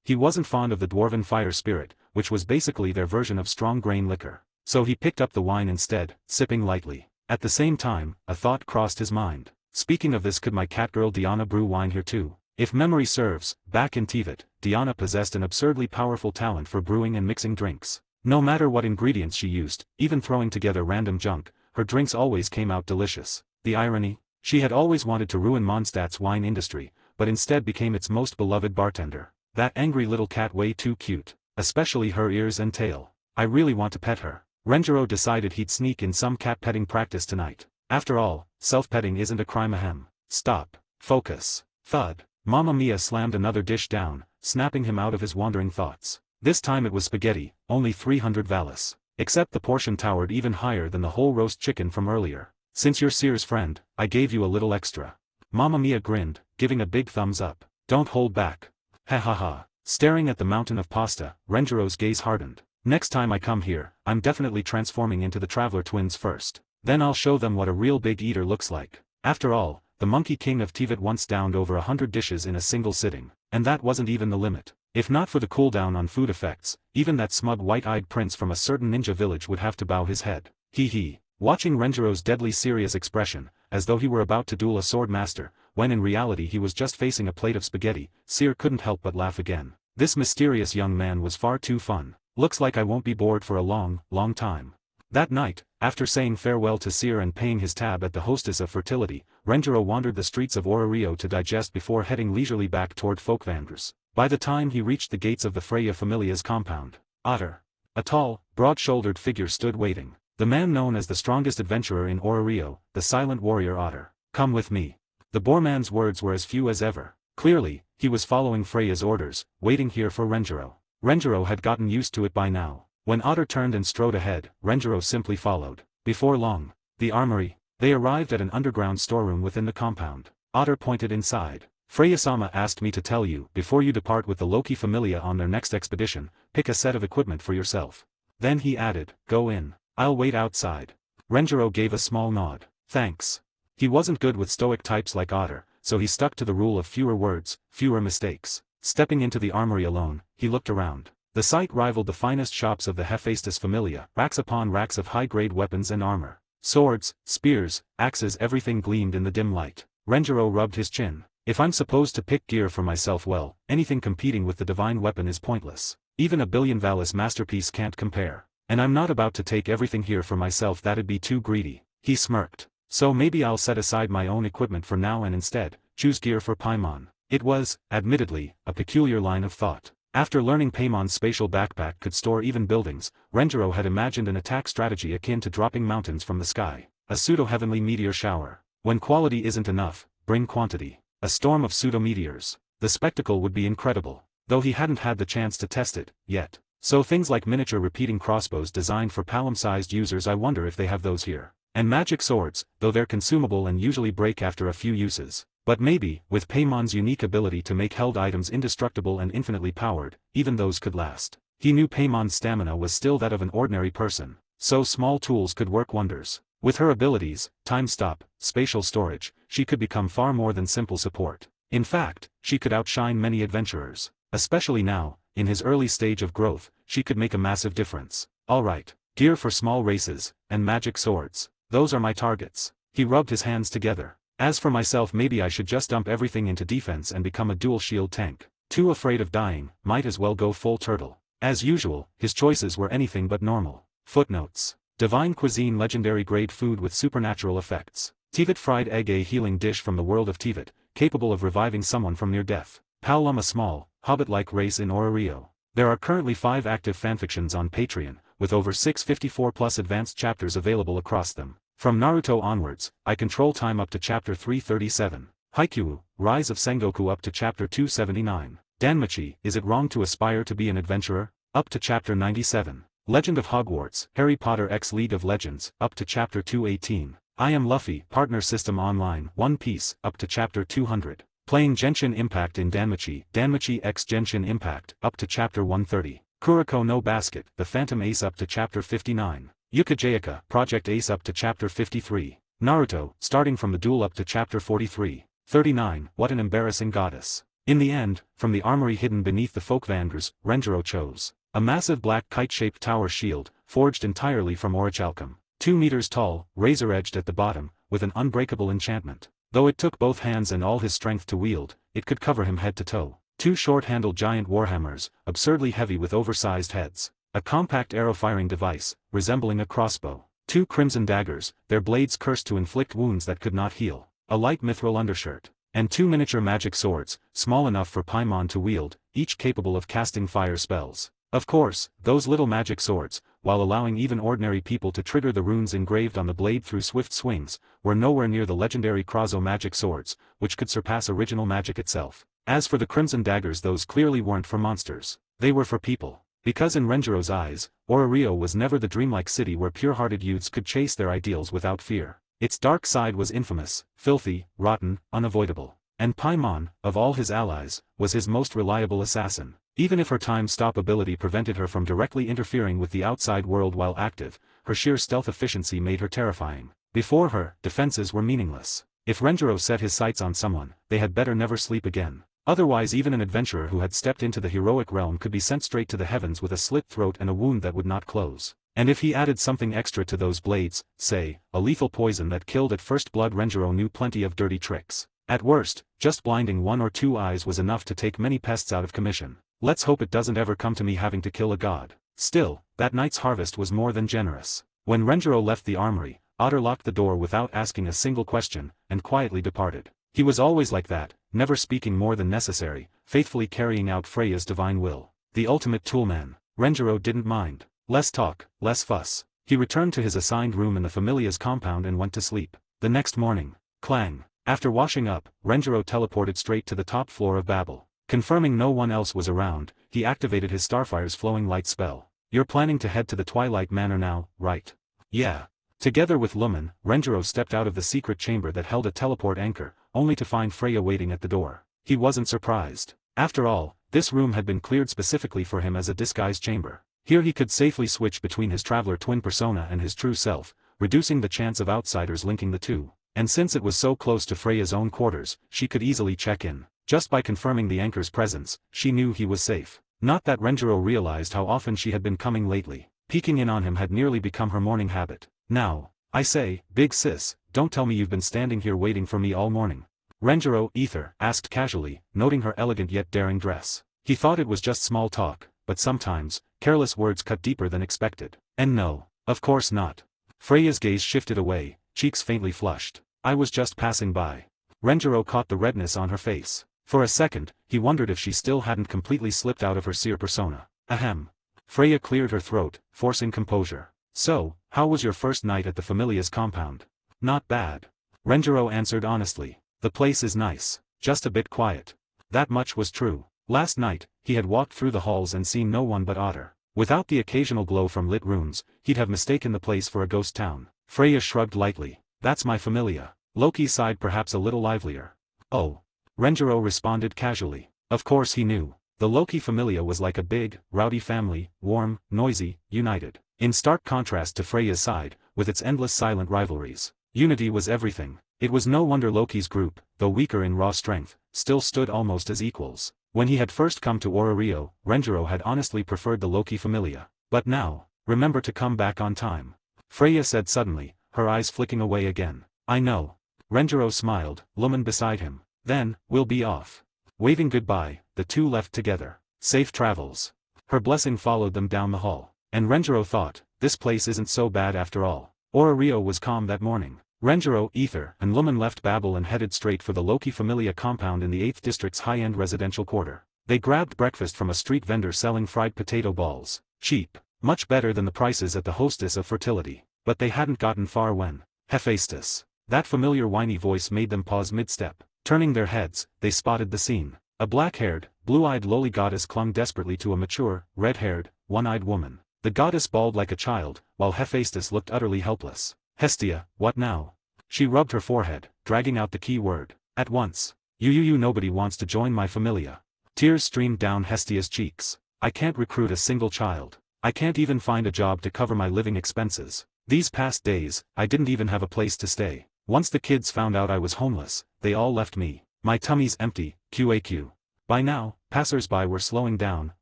he wasn't fond of the dwarven fire spirit, which was basically their version of strong grain liquor. So he picked up the wine instead, sipping lightly. At the same time, a thought crossed his mind. Speaking of this, could my catgirl Diana brew wine here too? If memory serves, back in Tivat, Diana possessed an absurdly powerful talent for brewing and mixing drinks. No matter what ingredients she used, even throwing together random junk, her drinks always came out delicious. The irony? She had always wanted to ruin Mondstadt's wine industry, but instead became its most beloved bartender. That angry little cat, way too cute. Especially her ears and tail. I really want to pet her. Renjiro decided he'd sneak in some cat petting practice tonight. After all, self-petting isn't a crime. Ahem. Stop. Focus. Thud. Mamma Mia slammed another dish down, snapping him out of his wandering thoughts. This time it was spaghetti, only 300 valis. Except the portion towered even higher than the whole roast chicken from earlier. "Since you're Seer's friend, I gave you a little extra." Mamma Mia grinned, giving a big thumbs up. "Don't hold back." Ha ha ha. Staring at the mountain of pasta, Renjiro's gaze hardened. "Next time I come here, I'm definitely transforming into the Traveler twins first. Then I'll show them what a real big eater looks like." After all, the Monkey King of Tivat once downed over 100 dishes in a single sitting. And that wasn't even the limit. If not for the cooldown on food effects, even that smug white-eyed prince from a certain ninja village would have to bow his head. Hee. Watching Renjiro's deadly serious expression, as though he were about to duel a sword master, when in reality he was just facing a plate of spaghetti, Seer couldn't help but laugh again. This mysterious young man was far too fun. Looks like I won't be bored for a long, long time. That night, after saying farewell to Seer and paying his tab at the Hostess of Fertility, Renjiro wandered the streets of Orario to digest before heading leisurely back toward Folkvanders. By the time he reached the gates of the Freya Familia's compound, Otter, a tall, broad-shouldered figure, stood waiting. The man known as the strongest adventurer in Orario, the silent warrior Otter. "Come with me." The Boarman's words were as few as ever. Clearly, he was following Freya's orders, waiting here for Renjiro. Renjiro had gotten used to it by now. When Otter turned and strode ahead, Renjiro simply followed. Before long, the armory. They arrived at an underground storeroom within the compound. Otter pointed inside. "Freya-sama asked me to tell you, before you depart with the Loki Familia on their next expedition, pick a set of equipment for yourself." Then he added, "Go in. I'll wait outside." Renjiro gave a small nod. "Thanks." He wasn't good with stoic types like Otter, so he stuck to the rule of fewer words, fewer mistakes. Stepping into the armory alone, he looked around. The sight rivaled the finest shops of the Hephaestus Familia, racks upon racks of high-grade weapons and armor. Swords, spears, axes, everything gleamed in the dim light. Renjiro rubbed his chin. "If I'm supposed to pick gear for myself, well, anything competing with the divine weapon is pointless. Even a billion valis masterpiece can't compare. And I'm not about to take everything here for myself, that'd be too greedy." He smirked. "So maybe I'll set aside my own equipment for now and instead choose gear for Paimon." It was, admittedly, a peculiar line of thought. After learning Paimon's spatial backpack could store even buildings, Renjiro had imagined an attack strategy akin to dropping mountains from the sky. A pseudo-heavenly meteor shower. When quality isn't enough, bring quantity. A storm of pseudo-meteors. The spectacle would be incredible. Though he hadn't had the chance to test it, yet. So things like miniature repeating crossbows designed for palm-sized users, I wonder if they have those here. And magic swords, though they're consumable and usually break after a few uses. But maybe, with Paimon's unique ability to make held items indestructible and infinitely powered, even those could last. He knew Paimon's stamina was still that of an ordinary person, so small tools could work wonders. With her abilities, time stop, spatial storage, she could become far more than simple support. In fact, she could outshine many adventurers. Especially now, in his early stage of growth, she could make a massive difference. Alright, gear for small races, and magic swords. Those are my targets. He rubbed his hands together. As for myself, maybe I should just dump everything into defense and become a dual shield tank. Too afraid of dying, might as well go full turtle. As usual, his choices were anything but normal. Footnotes. Divine cuisine, legendary grade food with supernatural effects. Tevat fried egg, a healing dish from the world of Tevat, capable of reviving someone from near death. Paolum, a small, hobbit-like race in Orario. There are currently 5 active fanfictions on Patreon, with over 654+ advanced chapters available across them. From Naruto onwards, I control time up to chapter 337. Haikyuu, Rise of Sengoku up to chapter 279. Danmachi, Is It Wrong to Aspire to Be an Adventurer? Up to chapter 97. Legend of Hogwarts, Harry Potter x League of Legends, up to chapter 218. I Am Luffy, Partner System Online, One Piece, up to chapter 200. Playing Genshin Impact in Danmachi, Danmachi x Genshin Impact, up to chapter 130. Kuroko no Basket, The Phantom Ace up to chapter 59. Yukajayaka, Project Ace up to chapter 53. Naruto, starting from the duel up to chapter 43. 39. What an embarrassing goddess. In the end, from the armory hidden beneath the folk vanguards, Renjiro chose a massive black kite-shaped tower shield, forged entirely from orichalcum. 2 meters tall, razor-edged at the bottom, with an unbreakable enchantment. Though it took both hands and all his strength to wield, it could cover him head to toe. 2 short-handled giant warhammers, absurdly heavy with oversized heads. A compact arrow-firing device, resembling a crossbow. 2 crimson daggers, their blades cursed to inflict wounds that could not heal. A light mithril undershirt. And 2 miniature magic swords, small enough for Paimon to wield, each capable of casting fire spells. Of course, those little magic swords, while allowing even ordinary people to trigger the runes engraved on the blade through swift swings, were nowhere near the legendary Krazo magic swords, which could surpass original magic itself. As for the crimson daggers, those clearly weren't for monsters. They were for people. Because in Renjiro's eyes, Orario was never the dreamlike city where pure-hearted youths could chase their ideals without fear. Its dark side was infamous, filthy, rotten, unavoidable. And Paimon, of all his allies, was his most reliable assassin. Even if her time-stop ability prevented her from directly interfering with the outside world while active, her sheer stealth efficiency made her terrifying. Before her, defenses were meaningless. If Renjiro set his sights on someone, they had better never sleep again. Otherwise, even an adventurer who had stepped into the heroic realm could be sent straight to the heavens with a slit throat and a wound that would not close. And if he added something extra to those blades, say, a lethal poison that killed at first blood, Renjiro knew plenty of dirty tricks. At worst, just blinding 1 or 2 eyes was enough to take many pests out of commission. Let's hope it doesn't ever come to me having to kill a god. Still, that night's harvest was more than generous. When Renjiro left the armory, Otter locked the door without asking a single question, and quietly departed. He was always like that, never speaking more than necessary, faithfully carrying out Freya's divine will. The ultimate toolman. Renjiro didn't mind. Less talk, less fuss. He returned to his assigned room in the Familia's compound and went to sleep. The next morning. Clang. After washing up, Renjiro teleported straight to the top floor of Babel. Confirming no one else was around, he activated his Starfire's flowing light spell. You're planning to head to the Twilight Manor now, right? Yeah. Together with Lumen, Renjiro stepped out of the secret chamber that held a teleport anchor, only to find Freya waiting at the door. He wasn't surprised. After all, this room had been cleared specifically for him as a disguised chamber. Here he could safely switch between his traveler twin persona and his true self, reducing the chance of outsiders linking the two. And since it was so close to Freya's own quarters, she could easily check in. Just by confirming the anchor's presence, she knew he was safe. Not that Renjiro realized how often she had been coming lately. Peeking in on him had nearly become her morning habit. Now, I say, big sis, don't tell me you've been standing here waiting for me all morning. Renjiro, Ether, asked casually, noting her elegant yet daring dress. He thought it was just small talk, but sometimes, careless words cut deeper than expected. And no, of course not. Freya's gaze shifted away, cheeks faintly flushed. I was just passing by. Renjiro caught the redness on her face. For a second, he wondered if she still hadn't completely slipped out of her seer persona. Ahem. Freya cleared her throat, forcing composure. So, how was your first night at the Familia's compound? Not bad. Renjiro answered honestly. The place is nice, just a bit quiet. That much was true. Last night, he had walked through the halls and seen no one but Otter. Without the occasional glow from lit runes, he'd have mistaken the place for a ghost town. Freya shrugged lightly. That's my familia. Loki sighed, perhaps a little livelier. Oh. Renjiro responded casually. Of course he knew. The Loki familia was like a big, rowdy family, warm, noisy, united. In stark contrast to Freya's side, with its endless silent rivalries. Unity was everything. It was no wonder Loki's group, though weaker in raw strength, still stood almost as equals. When he had first come to Orario, Renjiro had honestly preferred the Loki familia. But now, remember to come back on time. Freya said suddenly, her eyes flicking away again. I know. Renjiro smiled, Lumen beside him. Then, we'll be off. Waving goodbye, the two left together. Safe travels. Her blessing followed them down the hall. And Renjiro thought, this place isn't so bad after all. Orario was calm that morning. Renjiro, Ether, and Lumen left Babel and headed straight for the Loki Familia compound in the 8th District's high-end residential quarter. They grabbed breakfast from a street vendor selling fried potato balls. Cheap. Much better than the prices at the Hostess of Fertility. But they hadn't gotten far when Hephaestus. That familiar whiny voice made them pause mid-step. Turning their heads, they spotted the scene. A black-haired, blue-eyed lowly goddess clung desperately to a mature, red-haired, one-eyed woman. The goddess bawled like a child, while Hephaestus looked utterly helpless. Hestia, what now? She rubbed her forehead, dragging out the key word. At once. You nobody wants to join my familia. Tears streamed down Hestia's cheeks. I can't recruit a single child. I can't even find a job to cover my living expenses. These past days, I didn't even have a place to stay. Once the kids found out I was homeless, they all left me. My tummy's empty, QAQ. By now, passers-by were slowing down,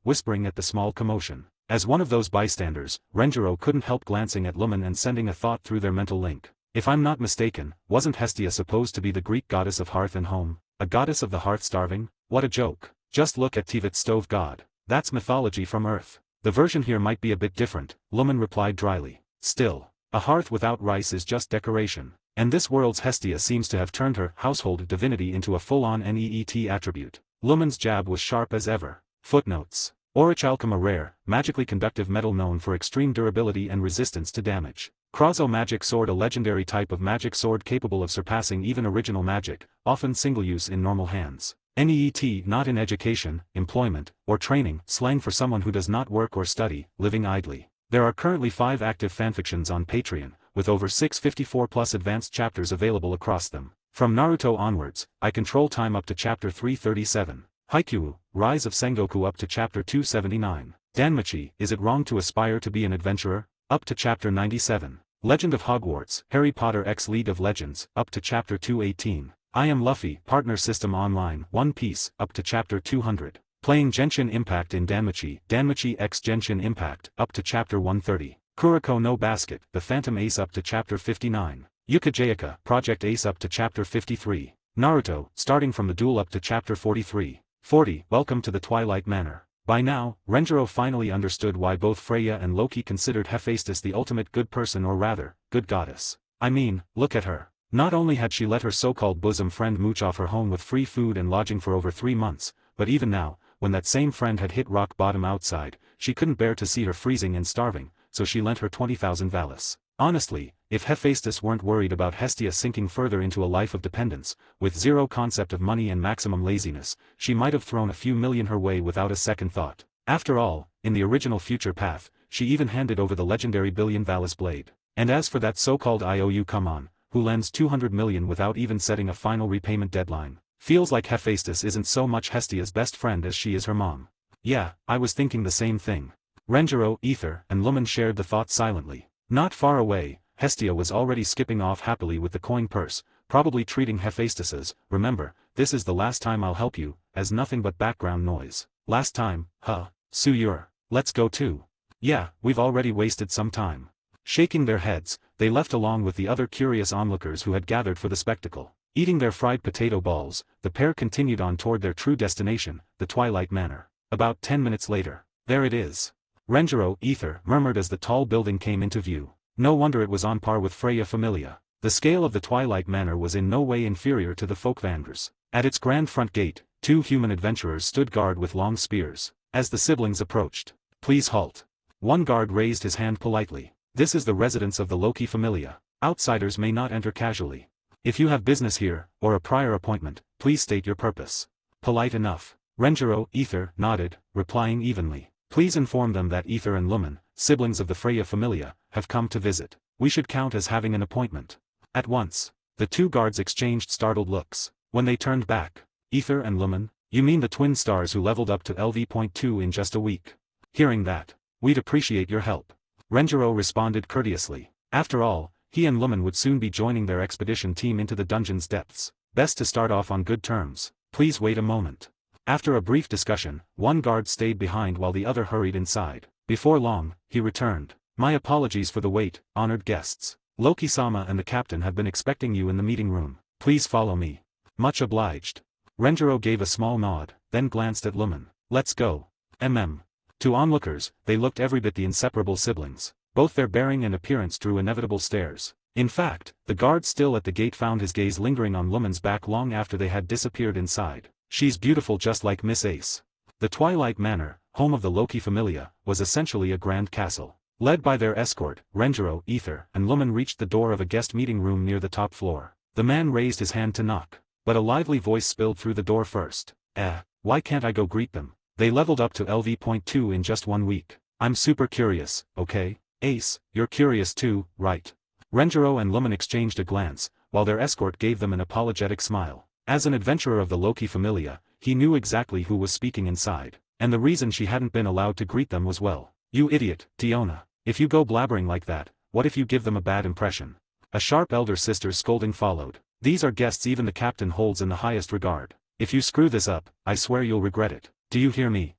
whispering at the small commotion. As one of those bystanders, Renjiro couldn't help glancing at Lumen and sending a thought through their mental link. If I'm not mistaken, wasn't Hestia supposed to be the Greek goddess of hearth and home? A goddess of the hearth starving? What a joke. Just look at Tivat's stove god. That's mythology from Earth. The version here might be a bit different, Lumen replied dryly. Still, a hearth without rice is just decoration. And this world's Hestia seems to have turned her household divinity into a full-on NEET attribute. Lumen's jab was sharp as ever. Footnotes. Orichalcum, a rare, magically conductive metal known for extreme durability and resistance to damage. Krazo magic sword, a legendary type of magic sword capable of surpassing even original magic, often single-use in normal hands. NEET, not in education, employment, or training, slang for someone who does not work or study, living idly. There are currently 5 active fanfictions on Patreon, with over 654+ advanced chapters available across them. From Naruto onwards, I control time up to chapter 337. Haikyuu, Rise of Sengoku up to chapter 279. Danmachi, Is It Wrong to Aspire to Be an Adventurer? Up to chapter 97. Legend of Hogwarts, Harry Potter x League of Legends, up to chapter 218. I Am Luffy, Partner System Online, One Piece, up to chapter 200. Playing Genshin Impact in Danmachi, Danmachi x Genshin Impact, up to chapter 130. Kuroko no Basket, The Phantom Ace up to chapter 59. Yukajayaka, Project Ace up to chapter 53. Naruto, starting from the duel up to chapter 43. 40. Welcome to the Twilight Manor. By now, Renjiro finally understood why both Freya and Loki considered Hephaestus the ultimate good person, or rather, good goddess. I mean, look at her. Not only had she let her so-called bosom friend mooch off her home with free food and lodging for over 3 months, but even now, when that same friend had hit rock bottom outside, she couldn't bear to see her freezing and starving, so she lent her 20,000 valis. Honestly, if Hephaestus weren't worried about Hestia sinking further into a life of dependence, with zero concept of money and maximum laziness, she might have thrown a few million her way without a second thought. After all, in the original Future Path, she even handed over the legendary billion valis blade. And as for that so-called IOU come on, who lends 200 million without even setting a final repayment deadline. Feels like Hephaestus isn't so much Hestia's best friend as she is her mom. Yeah, I was thinking the same thing. Renjiro, Ether, and Lumen shared the thought silently. Not far away, Hestia was already skipping off happily with the coin purse, probably treating Hephaestus as, remember, this is the last time I'll help you, as nothing but background noise. Last time, huh? Suyur. Let's go too. Yeah, we've already wasted some time. Shaking their heads, they left along with the other curious onlookers who had gathered for the spectacle. Eating their fried potato balls, the pair continued on toward their true destination, the Twilight Manor. About 10 minutes later. There it is. Renjiro, Ether, murmured as the tall building came into view. No wonder it was on par with Freya Familia. The scale of the Twilight Manor was in no way inferior to the Folkvanders. At its grand front gate, 2 human adventurers stood guard with long spears. As the siblings approached, "Please halt." One guard raised his hand politely. "This is the residence of the Loki Familia. Outsiders may not enter casually. If you have business here, or a prior appointment, please state your purpose." Polite enough. Renjiro, Ether, nodded, replying evenly. Please inform them that Ether and Lumen, siblings of the Freya Familia, have come to visit. We should count as having an appointment. At once, the two guards exchanged startled looks. When they turned back, Ether and Lumen, you mean the twin stars who leveled up to LV.2 in just a week? Hearing that, we'd appreciate your help. Renjiro responded courteously. After all, he and Lumen would soon be joining their expedition team into the dungeon's depths. Best to start off on good terms. Please wait a moment. After a brief discussion, one guard stayed behind while the other hurried inside. Before long, he returned. My apologies for the wait, honored guests. Loki-sama and the captain have been expecting you in the meeting room. Please follow me. Much obliged. Renjiro gave a small nod, then glanced at Lumen. Let's go. To onlookers, they looked every bit the inseparable siblings. Both their bearing and appearance drew inevitable stares. In fact, the guard still at the gate found his gaze lingering on Lumen's back long after they had disappeared inside. She's beautiful just like Miss Ace. The Twilight Manor, home of the Loki Familia, was essentially a grand castle. Led by their escort, Renjiro, Ether, and Lumen reached the door of a guest meeting room near the top floor. The man raised his hand to knock, but a lively voice spilled through the door first. Why can't I go greet them? They leveled up to LV.2 in just 1 week. I'm super curious, okay? Ace, you're curious too, right? Renjiro and Lumen exchanged a glance, while their escort gave them an apologetic smile. As an adventurer of the Loki Familia, he knew exactly who was speaking inside, and the reason she hadn't been allowed to greet them was well. You idiot, Tiona. If you go blabbering like that, what if you give them a bad impression? A sharp elder sister's scolding followed. These are guests even the captain holds in the highest regard. If you screw this up, I swear you'll regret it. Do you hear me?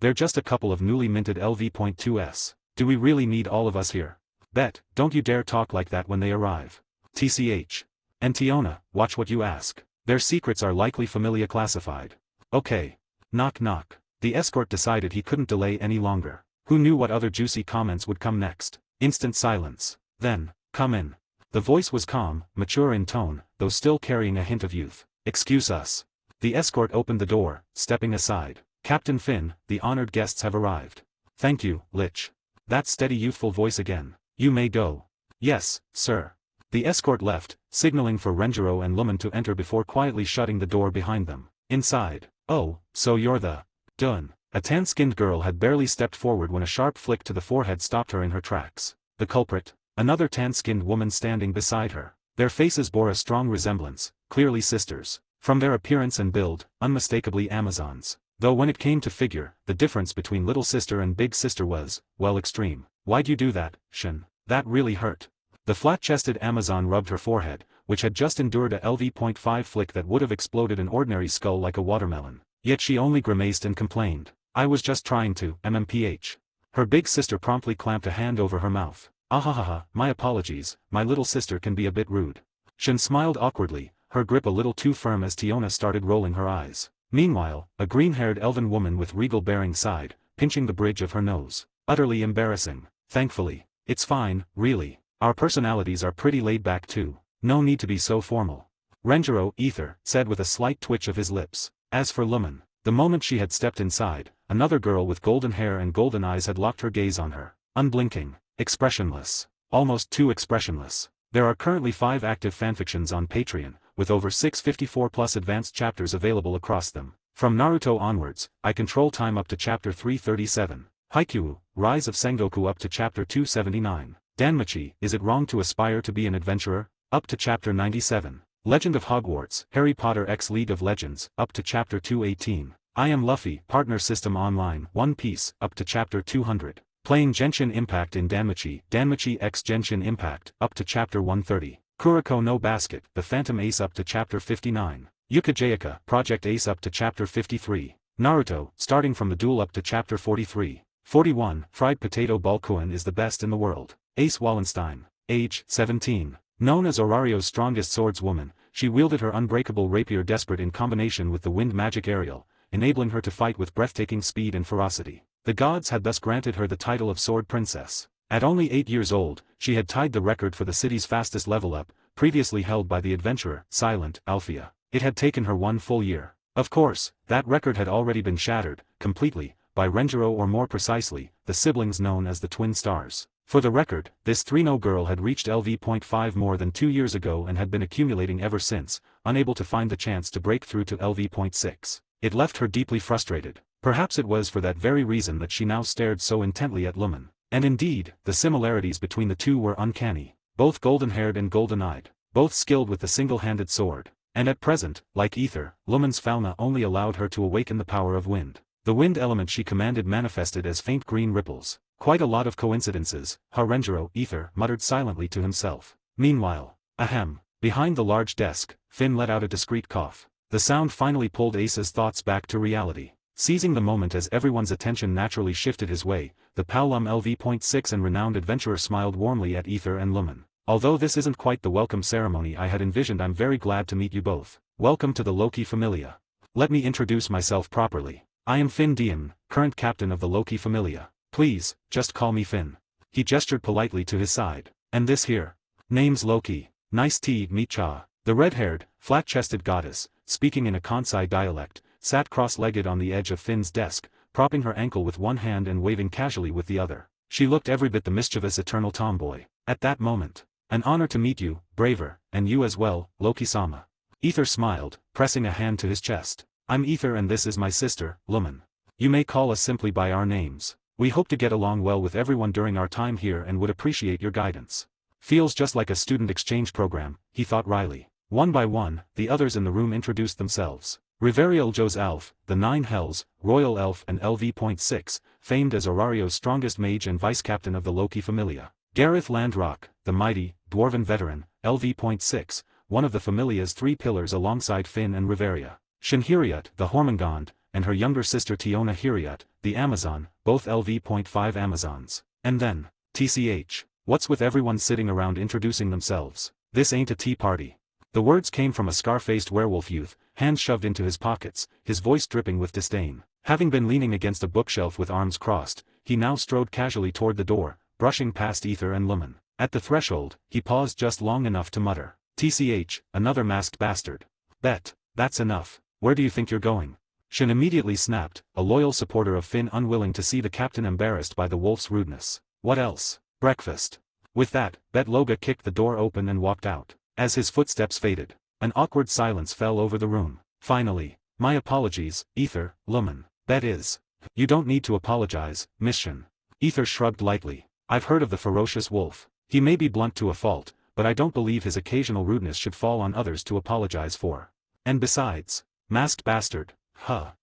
They're just a couple of newly minted LV.2s. Do we really need all of us here? Bet, don't you dare talk like that when they arrive. TCH. And Tiona, watch what you ask. Their secrets are likely Familia classified. Okay. Knock knock. The escort decided he couldn't delay any longer. Who knew what other juicy comments would come next? Instant silence. Then, come in. The voice was calm, mature in tone, though still carrying a hint of youth. Excuse us. The escort opened the door, stepping aside. Captain Finn, the honored guests have arrived. Thank you, Lich. That steady youthful voice again. You may go. Yes, sir. The escort left, signaling for Renjiro and Lumen to enter before quietly shutting the door behind them. Inside. Oh, so you're the... Done. A tan-skinned girl had barely stepped forward when a sharp flick to the forehead stopped her in her tracks. The culprit? Another tan-skinned woman standing beside her. Their faces bore a strong resemblance, clearly sisters. From their appearance and build, unmistakably Amazons. Though when it came to figure, the difference between little sister and big sister was, well, extreme. Why'd you do that, Shin? That really hurt. The flat-chested Amazon rubbed her forehead, which had just endured a LV.5 flick that would have exploded an ordinary skull like a watermelon. Yet she only grimaced and complained. I was just trying to, MMPH. Her big sister promptly clamped a hand over her mouth. Ahahaha, my apologies, my little sister can be a bit rude. Shin smiled awkwardly, her grip a little too firm as Tiona started rolling her eyes. Meanwhile, a green-haired elven woman with regal bearing sighed, pinching the bridge of her nose. Utterly embarrassing. Thankfully. It's fine, really. Our personalities are pretty laid back too. No need to be so formal. Renjiro, Ether, said with a slight twitch of his lips. As for Lumen, the moment she had stepped inside, another girl with golden hair and golden eyes had locked her gaze on her. Unblinking. Expressionless. Almost too expressionless. There are currently 5 active fanfictions on Patreon, with over 654+ advanced chapters available across them. From Naruto onwards, I control time up to chapter 337. Haikyuu, Rise of Sengoku up to chapter 279. Danmachi, Is It Wrong to Aspire to Be an Adventurer? Up to chapter 97. Legend of Hogwarts, Harry Potter x League of Legends, up to chapter 218. I Am Luffy, Partner System Online, One Piece, up to chapter 200. Playing Genshin Impact in Danmachi, Danmachi x Genshin Impact, up to chapter 130. Kuroko no Basket, The Phantom Ace up to chapter 59. Yukajayaka, Project Ace up to chapter 53. Naruto, starting from the duel up to chapter 43. 41, Fried Potato Balkuan is the best in the world. Ace Wallenstein. Age, 17. Known as Orario's strongest swordswoman, she wielded her unbreakable rapier desperate in combination with the wind magic Ariel, enabling her to fight with breathtaking speed and ferocity. The gods had thus granted her the title of Sword Princess. At only 8 years old, she had tied the record for the city's fastest level up, previously held by the adventurer, Silent, Althea. It had taken her 1 full year. Of course, that record had already been shattered, completely, by Renjiro or more precisely, the siblings known as the Twin Stars. For the record, this 3-0 girl had reached LV.5 more than 2 years ago and had been accumulating ever since, unable to find the chance to break through to LV.6. It left her deeply frustrated. Perhaps it was for that very reason that she now stared so intently at Lumen. And indeed, the similarities between the two were uncanny. Both golden-haired and golden-eyed, both skilled with the single-handed sword. And at present, like Ether, Lumen's fauna only allowed her to awaken the power of wind. The wind element she commanded manifested as faint green ripples. Quite a lot of coincidences, Renjiro, Ether muttered silently to himself. Meanwhile, ahem, behind the large desk, Finn let out a discreet cough. The sound finally pulled Ace's thoughts back to reality. Seizing the moment as everyone's attention naturally shifted his way, the Paolum LV.6 and renowned adventurer smiled warmly at Ether and Lumen. Although this isn't quite the welcome ceremony I had envisioned, I'm very glad to meet you both. Welcome to the Loki Familia. Let me introduce myself properly. I am Finn Diem, current captain of the Loki Familia. Please, just call me Finn. He gestured politely to his side. And this here? Name's Loki. Nice to meet ya. The red-haired, flat-chested goddess, speaking in a Kansai dialect, sat cross-legged on the edge of Finn's desk, propping her ankle with one hand and waving casually with the other. She looked every bit the mischievous eternal tomboy. At that moment. An honor to meet you, Braver, and you as well, Loki-sama. Ether smiled, pressing a hand to his chest. I'm Ether and this is my sister, Lumen. You may call us simply by our names. We hope to get along well with everyone during our time here and would appreciate your guidance. Feels just like a student exchange program, he thought wryly. One by one, the others in the room introduced themselves. Riveriel Joe's Elf, the Nine Hells, Royal Elf and LV.6, famed as Aurario's strongest mage and vice-captain of the Loki Familia. Gareth Landrock, the mighty, dwarven veteran, LV.6, one of the Familia's three pillars alongside Finn and Riveria. Shinhiriut, the Hormungand, and her younger sister Tiona Hiriut, the Amazon, both LV.5 Amazons. And then, TCH, what's with everyone sitting around introducing themselves? This ain't a tea party. The words came from a scar-faced werewolf youth, hands shoved into his pockets, his voice dripping with disdain. Having been leaning against a bookshelf with arms crossed, he now strode casually toward the door, brushing past Ether and Lumen. At the threshold, he paused just long enough to mutter, TCH, another masked bastard. Bet, that's enough. Where do you think you're going? Shin immediately snapped, a loyal supporter of Finn unwilling to see the captain embarrassed by the wolf's rudeness. What else? Breakfast. With that, Bet Loga kicked the door open and walked out. As his footsteps faded, an awkward silence fell over the room. Finally, my apologies, Ether, Lumen. Bet is. You don't need to apologize, Miss Shin. Ether shrugged lightly. I've heard of the ferocious wolf. He may be blunt to a fault, but I don't believe his occasional rudeness should fall on others to apologize for. And besides, masked bastard,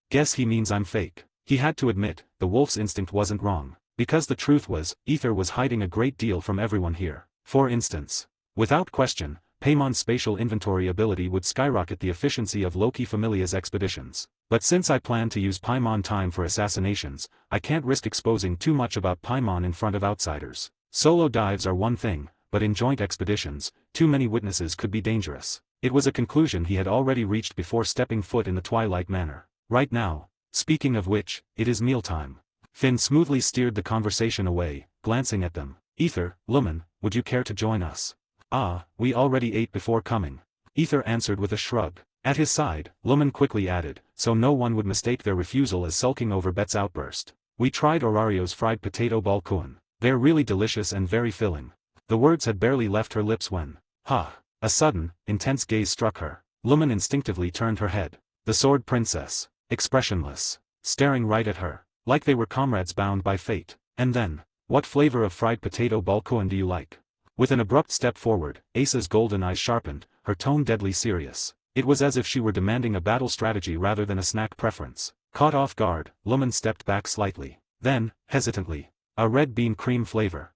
guess he means I'm fake. He had to admit, the wolf's instinct wasn't wrong. Because the truth was, Ether was hiding a great deal from everyone here. For instance, without question, Paimon's spatial inventory ability would skyrocket the efficiency of Loki Familia's expeditions. But since I plan to use Paimon time for assassinations, I can't risk exposing too much about Paimon in front of outsiders. Solo dives are one thing, but in joint expeditions, too many witnesses could be dangerous. It was a conclusion he had already reached before stepping foot in the Twilight Manor. Right now, speaking of which, it is mealtime. Finn smoothly steered the conversation away, glancing at them. Ether, Lumen, would you care to join us? Ah, we already ate before coming. Ether answered with a shrug. At his side, Lumen quickly added, so no one would mistake their refusal as sulking over Bet's outburst. We tried Aurario's fried potato balkuan. They're really delicious and very filling. The words had barely left her lips when, a sudden, intense gaze struck her. Lumen instinctively turned her head. The Sword Princess, expressionless, staring right at her, like they were comrades bound by fate. And then, what flavor of fried potato balkuan do you like? With an abrupt step forward, Asa's golden eyes sharpened, her tone deadly serious. It was as if she were demanding a battle strategy rather than a snack preference. Caught off guard, Lumen stepped back slightly. Then, hesitantly, a red bean cream flavor.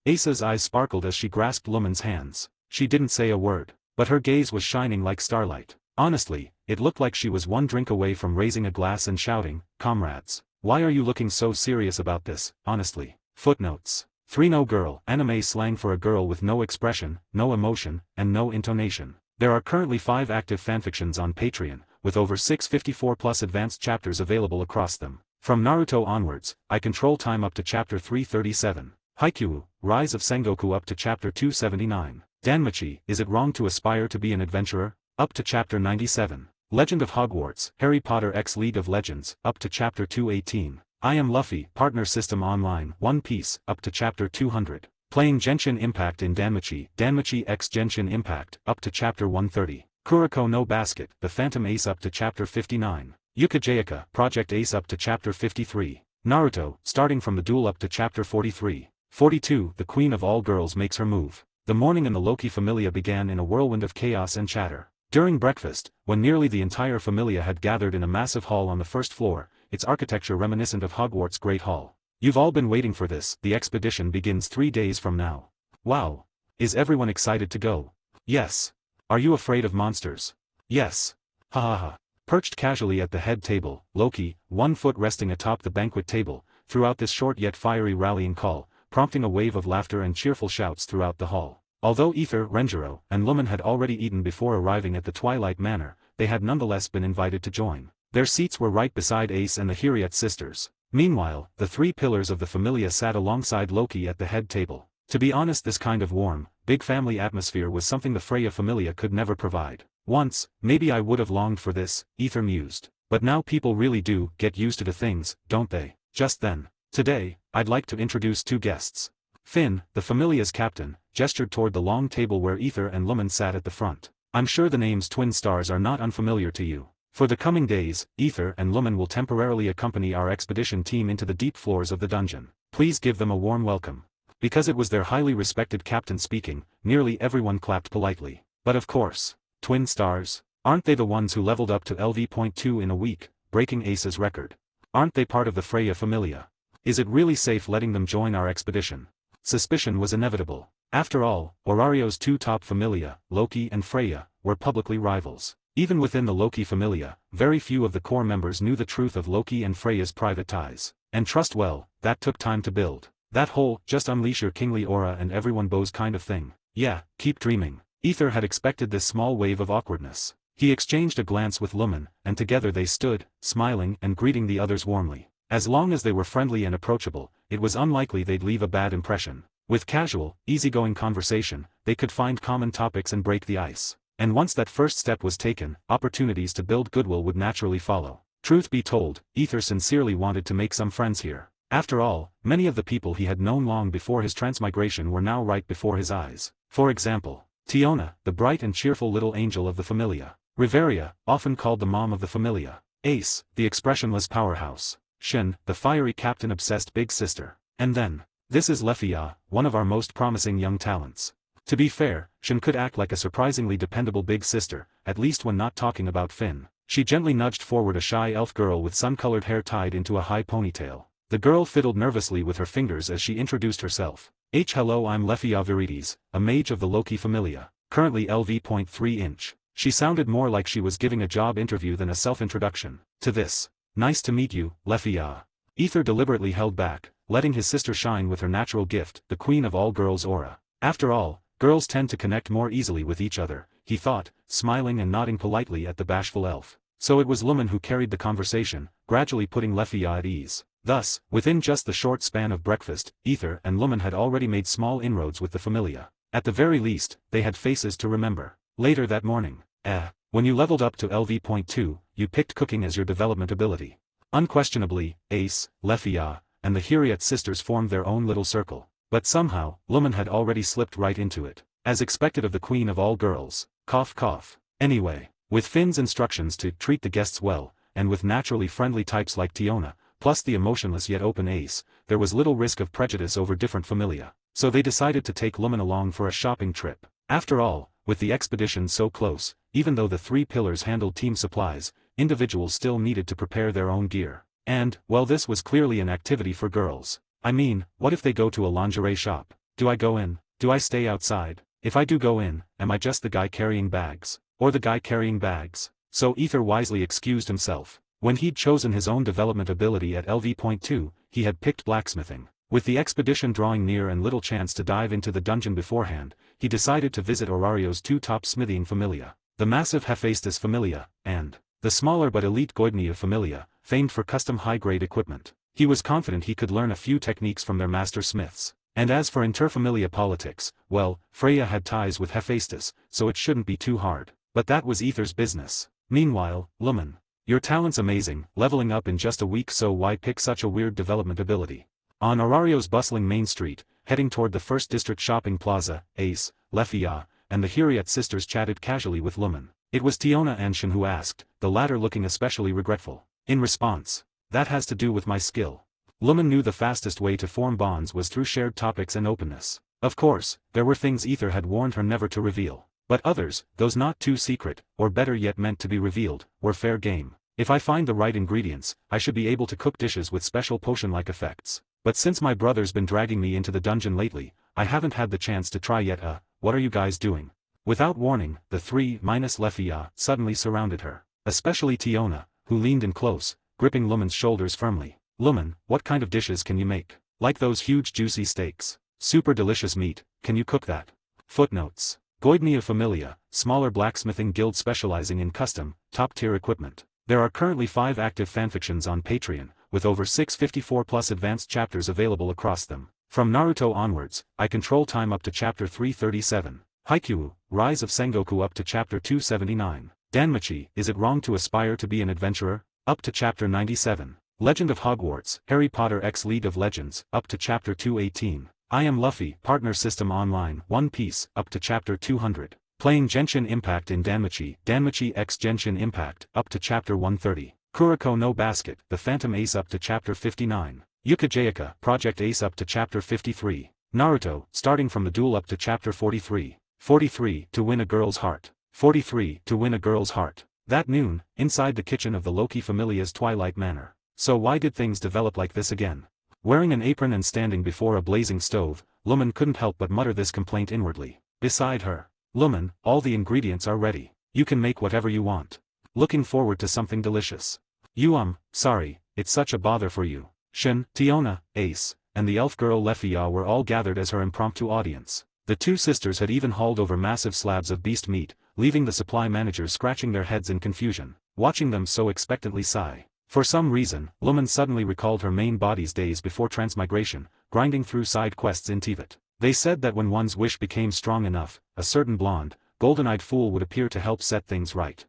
Asa's eyes sparkled as she grasped Lumen's hands. She didn't say a word, but her gaze was shining like starlight. Honestly, it looked like she was one drink away from raising a glass and shouting, comrades, why are you looking so serious about this, honestly? Footnotes. 3 No girl, anime slang for a girl with no expression, no emotion, and no intonation. There are currently 5 active fanfictions on Patreon, with over 654+ advanced chapters available across them. From Naruto onwards, I control time up to chapter 337. Haikyuu, Rise of Sengoku up to chapter 279. Danmachi, Is It Wrong to Aspire to Be an Adventurer? Up to chapter 97. Legend of Hogwarts, Harry Potter x League of Legends, up to chapter 218. I Am Luffy, Partner System Online, One Piece, up to chapter 200. Playing Genshin Impact in Danmachi, Danmachi x Genshin Impact, up to chapter 130. Kuroko no Basket, The Phantom Ace up to chapter 59. Yukajayaka, Project Ace up to Chapter 53. Naruto, starting from the duel up to Chapter 43. 42. The Queen of All Girls makes her move. The morning in the Loki Familia began in a whirlwind of chaos and chatter. During breakfast, when nearly the entire Familia had gathered in a massive hall on the first floor, its architecture reminiscent of Hogwarts' Great Hall. You've all been waiting for this. The expedition begins 3 days from now. Wow. Is everyone excited to go? Yes. Are you afraid of monsters? Yes. Ha ha ha. Perched casually at the head table, Loki, one foot resting atop the banquet table, threw out this short yet fiery rallying call, prompting a wave of laughter and cheerful shouts throughout the hall. Although Ether, Renjiro, and Lumen had already eaten before arriving at the Twilight Manor, they had nonetheless been invited to join. Their seats were right beside Ace and the Hiriat sisters. Meanwhile, the 3 pillars of the Familia sat alongside Loki at the head table. To be honest, this kind of warm, big family atmosphere was something the Freya Familia could never provide. Once, maybe I would have longed for this, Ether mused. But now people really do get used to the things, don't they? Just then. Today, I'd like to introduce 2 guests. Finn, the Familia's captain, gestured toward the long table where Ether and Lumen sat at the front. I'm sure the names Twin Stars are not unfamiliar to you. For the coming days, Ether and Lumen will temporarily accompany our expedition team into the deep floors of the dungeon. Please give them a warm welcome. Because it was their highly respected captain speaking, nearly everyone clapped politely. But of course, Twin Stars? Aren't they the ones who leveled up to LV.2 in a week, breaking Ace's record? Aren't they part of the Freya Familia? Is it really safe letting them join our expedition? Suspicion was inevitable. After all, Orario's 2 top Familia, Loki and Freya, were publicly rivals. Even within the Loki Familia, very few of the core members knew the truth of Loki and Freya's private ties. And trust well, that took time to build. That whole, just unleash your kingly aura and everyone bows kind of thing. Yeah, keep dreaming. Ether had expected this small wave of awkwardness. He exchanged a glance with Lumen, and together they stood, smiling and greeting the others warmly. As long as they were friendly and approachable, it was unlikely they'd leave a bad impression. With casual, easygoing conversation, they could find common topics and break the ice. And once that first step was taken, opportunities to build goodwill would naturally follow. Truth be told, Ether sincerely wanted to make some friends here. After all, many of the people he had known long before his transmigration were now right before his eyes. For example, Tiona, the bright and cheerful little angel of the Familia. Riveria, often called the mom of the Familia. Ace, the expressionless powerhouse. Shin, the fiery captain-obsessed big sister. And then, this is Lefia, one of our most promising young talents. To be fair, Shin could act like a surprisingly dependable big sister, at least when not talking about Finn. She gently nudged forward a shy elf girl with sun-colored hair tied into a high ponytail. The girl fiddled nervously with her fingers as she introduced herself. Hello, I'm Lefia Virides, a mage of the Loki Familia, currently LV.3 inch. She sounded more like she was giving a job interview than a self-introduction. To this. Nice to meet you, Lefia. Ether deliberately held back, letting his sister shine with her natural gift, the Queen of All Girls aura. After all, girls tend to connect more easily with each other, he thought, smiling and nodding politely at the bashful elf. So it was Lumen who carried the conversation, gradually putting Lefia at ease. Thus, within just the short span of breakfast, Ether and Lumen had already made small inroads with the Familia. At the very least, they had faces to remember. Later that morning, when you leveled up to LV.2, you picked cooking as your development ability. Unquestionably, Ace, Lefia, and the Hiriat sisters formed their own little circle. But somehow, Lumen had already slipped right into it. As expected of the Queen of All Girls. Cough cough. Anyway, with Finn's instructions to treat the guests well, and with naturally friendly types like Tiona, plus the emotionless yet open Ace, there was little risk of prejudice over different Familia. So they decided to take Lumen along for a shopping trip. After all, with the expedition so close, even though the 3 pillars handled team supplies, individuals still needed to prepare their own gear. And, well, this was clearly an activity for girls. I mean, what if they go to a lingerie shop? Do I go in? Do I stay outside? If I do go in, am I just the guy carrying bags? Or the guy carrying bags? So Ether wisely excused himself. When he'd chosen his own development ability at LV.2, he had picked blacksmithing. With the expedition drawing near and little chance to dive into the dungeon beforehand, he decided to visit Orario's 2 top smithing Familia, the massive Hephaestus Familia, and the smaller but elite Goidnia Familia, famed for custom high-grade equipment. He was confident he could learn a few techniques from their master smiths. And as for interfamilia politics, well, Freya had ties with Hephaestus, so it shouldn't be too hard. But that was Ether's business. Meanwhile, Lumen. Your talent's amazing, leveling up in just a week, so why pick such a weird development ability? On Orario's bustling main street, heading toward the First District shopping plaza, Ace, Lefia, and the Hiriat sisters chatted casually with Lumen. It was Tiona and Shen who asked, the latter looking especially regretful. In response, that has to do with my skill. Lumen knew the fastest way to form bonds was through shared topics and openness. Of course, there were things Ether had warned her never to reveal. But others, those not too secret, or better yet meant to be revealed, were fair game. If I find the right ingredients, I should be able to cook dishes with special potion-like effects. But since my brother's been dragging me into the dungeon lately, I haven't had the chance to try yet. What are you guys doing? Without warning, the three minus Lefia suddenly surrounded her. Especially Tiona, who leaned in close, gripping Lumen's shoulders firmly. Lumen, what kind of dishes can you make? Like those huge juicy steaks. Super delicious meat, can you cook that? Footnotes. Goidnia Familia, smaller blacksmithing guild specializing in custom, top-tier equipment. There are currently 5 active fanfictions on Patreon, with over 654+ advanced chapters available across them. From Naruto onwards, I control time up to chapter 337. Haikyuu, Rise of Sengoku up to chapter 279. Danmachi, Is It Wrong to Aspire to Be an Adventurer? Up to chapter 97. Legend of Hogwarts, Harry Potter x League of Legends, up to chapter 218. I Am Luffy, Partner System Online, One Piece, up to chapter 200. Playing Genshin Impact in Danmachi, Danmachi x Genshin Impact, up to chapter 130. Kuroko no Basket, The Phantom Ace up to chapter 59. Yukajayaka, Project Ace up to chapter 53. Naruto, starting from the duel up to chapter 43. 43, To Win a Girl's Heart. 43, To Win a Girl's Heart. That noon, inside the kitchen of the Loki Familia's Twilight Manor. So why did things develop like this again? Wearing an apron and standing before a blazing stove, Lumen couldn't help but mutter this complaint inwardly. Beside her. Lumen, all the ingredients are ready. You can make whatever you want. Looking forward to something delicious. Sorry, it's such a bother for you. Shen, Tiona, Ace, and the elf girl Lefia were all gathered as her impromptu audience. The two sisters had even hauled over massive slabs of beast meat, leaving the supply managers scratching their heads in confusion, watching them so expectantly sigh. For some reason, Lumen suddenly recalled her main body's days before transmigration, grinding through side quests in Tivat. They said that when one's wish became strong enough, a certain blonde, golden-eyed fool would appear to help set things right.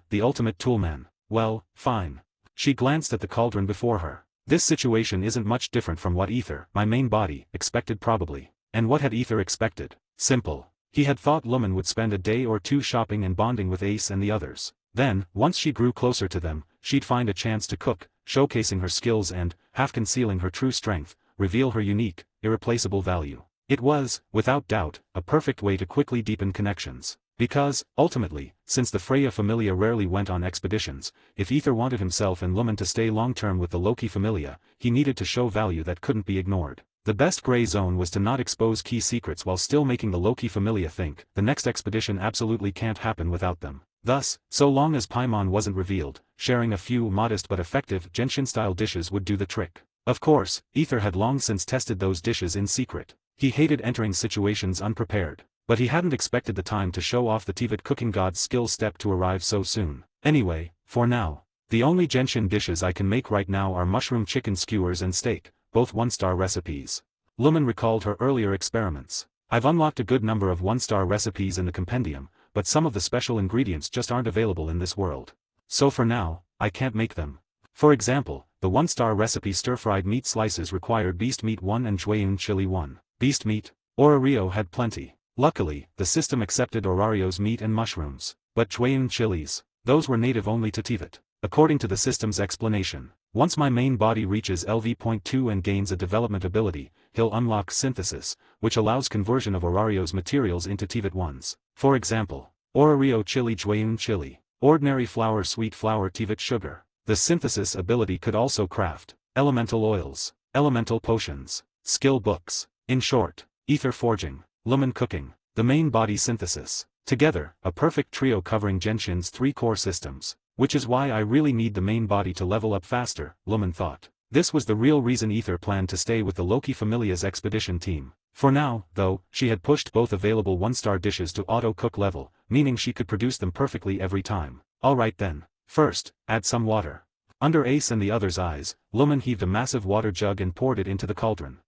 The ultimate toolman. Well, fine. She glanced at the cauldron before her. This situation isn't much different from what Ether, my main body, expected probably. And what had Ether expected? Simple. He had thought Lumen would spend a day or two shopping and bonding with Ace and the others. Then, once she grew closer to them, she'd find a chance to cook, showcasing her skills and, half concealing her true strength, reveal her unique, irreplaceable value. It was, without doubt, a perfect way to quickly deepen connections. Because, ultimately, since the Freya Familia rarely went on expeditions, if Ether wanted himself and Lumen to stay long-term with the Loki Familia, he needed to show value that couldn't be ignored. The best gray zone was to not expose key secrets while still making the Loki Familia think the next expedition absolutely can't happen without them. Thus, so long as Paimon wasn't revealed, sharing a few modest but effective Genshin-style dishes would do the trick. Of course, Ether had long since tested those dishes in secret. He hated entering situations unprepared. But he hadn't expected the time to show off the Tivat cooking god's skill step to arrive so soon. Anyway, for now, the only Genshin dishes I can make right now are mushroom chicken skewers and steak, both one-star recipes. Lumen recalled her earlier experiments. I've unlocked a good number of one-star recipes in the compendium, but some of the special ingredients just aren't available in this world. So for now, I can't make them. For example, the one-star recipe stir-fried meat slices required beast meat 1 and Jueyun chili 1. Beast meat? Orario had plenty. Luckily, the system accepted Orario's meat and mushrooms. But Jueyun chilies, those were native only to Tivat. According to the system's explanation, once my main body reaches LV.2 and gains a development ability, he'll unlock synthesis, which allows conversion of Orario's materials into Tivat ones. For example, Orario chili Jueyun chili, ordinary flour sweet flour Tivat sugar. The synthesis ability could also craft elemental oils, elemental potions, skill books. In short, ether forging, Lumen cooking, the main body synthesis. Together, a perfect trio covering Genshin's 3 core systems. Which is why I really need the main body to level up faster, Lumen thought. This was the real reason Ether planned to stay with the Loki Familia's expedition team. For now, though, she had pushed both available one-star dishes to auto-cook level, meaning she could produce them perfectly every time. Alright then. First, add some water. Under Ace and the others' eyes, Lumen heaved a massive water jug and poured it into the cauldron.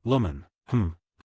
Lumen.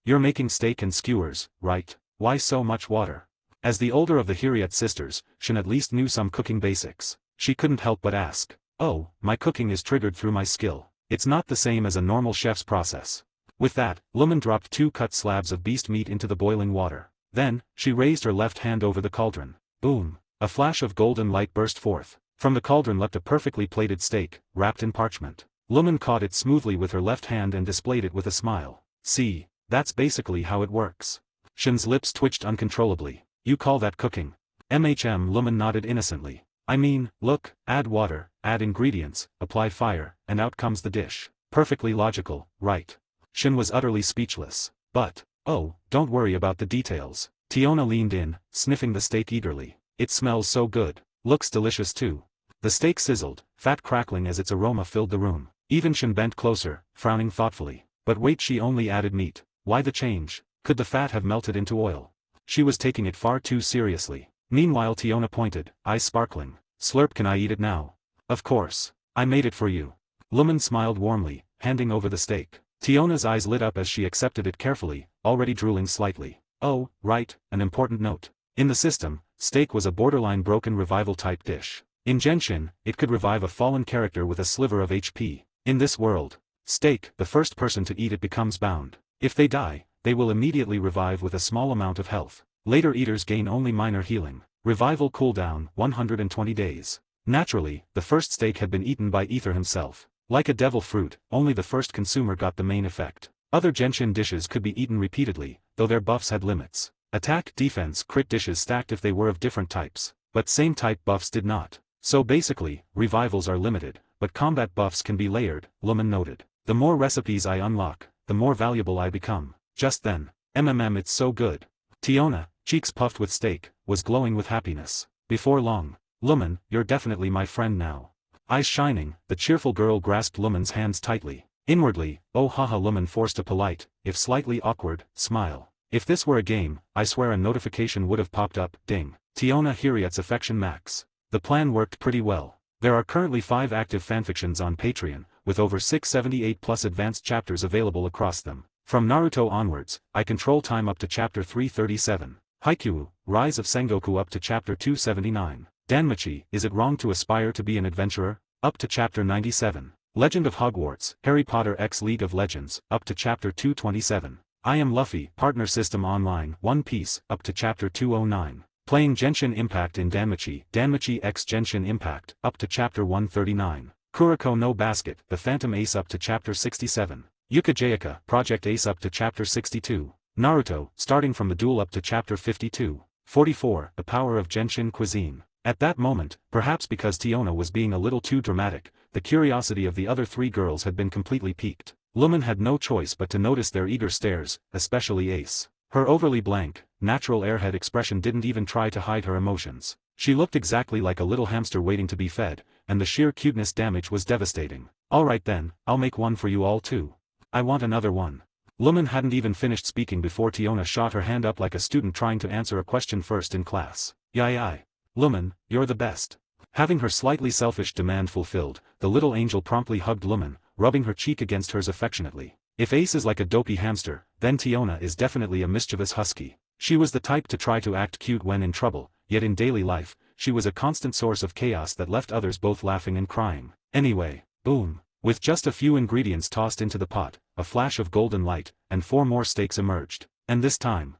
You're making steak and skewers, right? Why so much water? As the older of the Hiriat sisters, Shen at least knew some cooking basics. She couldn't help but ask. Oh, my cooking is triggered through my skill. It's not the same as a normal chef's process. With that, Lumen dropped 2 cut slabs of beast meat into the boiling water. Then, she raised her left hand over the cauldron. Boom. A flash of golden light burst forth. From the cauldron leapt a perfectly plated steak, wrapped in parchment. Lumen caught it smoothly with her left hand and displayed it with a smile. See, that's basically how it works. Shin's lips twitched uncontrollably. You call that cooking? Lumen nodded innocently. I mean, look, add water, add ingredients, apply fire, and out comes the dish. Perfectly logical, right? Shin was utterly speechless. But, oh, don't worry about the details. Tiona leaned in, sniffing the steak eagerly. It smells so good. Looks delicious too. The steak sizzled, fat crackling as its aroma filled the room. Even Shin bent closer, frowning thoughtfully. But wait, she only added meat. Why the change? Could the fat have melted into oil? She was taking it far too seriously. Meanwhile Tiona pointed, eyes sparkling. Slurp, can I eat it now? Of course. I made it for you. Lumen smiled warmly, handing over the steak. Tiona's eyes lit up as she accepted it carefully, already drooling slightly. Oh, right, an important note. In the system, steak was a borderline broken revival-type dish. In Genshin, it could revive a fallen character with a sliver of HP. In this world, steak, the first person to eat it becomes bound. If they die, they will immediately revive with a small amount of health. Later eaters gain only minor healing. Revival cooldown, 120 days. Naturally, the first steak had been eaten by Ether himself. Like a devil fruit, only the first consumer got the main effect. Other Genshin dishes could be eaten repeatedly, though their buffs had limits. Attack, defense, crit dishes stacked if they were of different types. But same type buffs did not. So basically, revivals are limited, but combat buffs can be layered, Lumen noted. The more recipes I unlock, the more valuable I become. Just then, it's so good. Tiona, cheeks puffed with steak, was glowing with happiness. Before long, Lumen, you're definitely my friend now. Eyes shining, the cheerful girl grasped Lumen's hands tightly. Inwardly, oh haha, Lumen forced a polite, if slightly awkward, smile. If this were a game, I swear a notification would have popped up, ding. Tiona Hiriat's affection max. The plan worked pretty well. There are currently 5 active fanfictions on Patreon, with over 678 plus advanced chapters available across them. From Naruto onwards, I control time up to chapter 337. Haikyuu, Rise of Sengoku up to chapter 279. Danmachi, Is It Wrong to Aspire to Be an Adventurer? Up to chapter 97. Legend of Hogwarts, Harry Potter x League of Legends, up to chapter 227. I Am Luffy, Partner System Online, One Piece, up to chapter 209. Playing Genshin Impact in Danmachi, Danmachi x Genshin Impact, up to chapter 139. Kuroko no Basket, The Phantom Ace up to chapter 67. Yuka Project Ace up to chapter 62. Naruto, starting from the duel up to chapter 52. 44. The Power of Genshin Cuisine. At that moment, perhaps because Tiona was being a little too dramatic, the curiosity of the other 3 girls had been completely piqued. Lumen had no choice but to notice their eager stares, especially Ace. Her overly blank, natural airhead expression didn't even try to hide her emotions. She looked exactly like a little hamster waiting to be fed, and the sheer cuteness damage was devastating. Alright then, I'll make one for you all too. I want another one. Lumen hadn't even finished speaking before Tiona shot her hand up like a student trying to answer a question first in class. Yai. Lumen, you're the best. Having her slightly selfish demand fulfilled, the little angel promptly hugged Lumen, rubbing her cheek against hers affectionately. If Ace is like a dopey hamster, then Tiona is definitely a mischievous husky. She was the type to try to act cute when in trouble, yet in daily life, she was a constant source of chaos that left others both laughing and crying. Anyway, boom. With just a few ingredients tossed into the pot, a flash of golden light, and 4 more steaks emerged. And this time,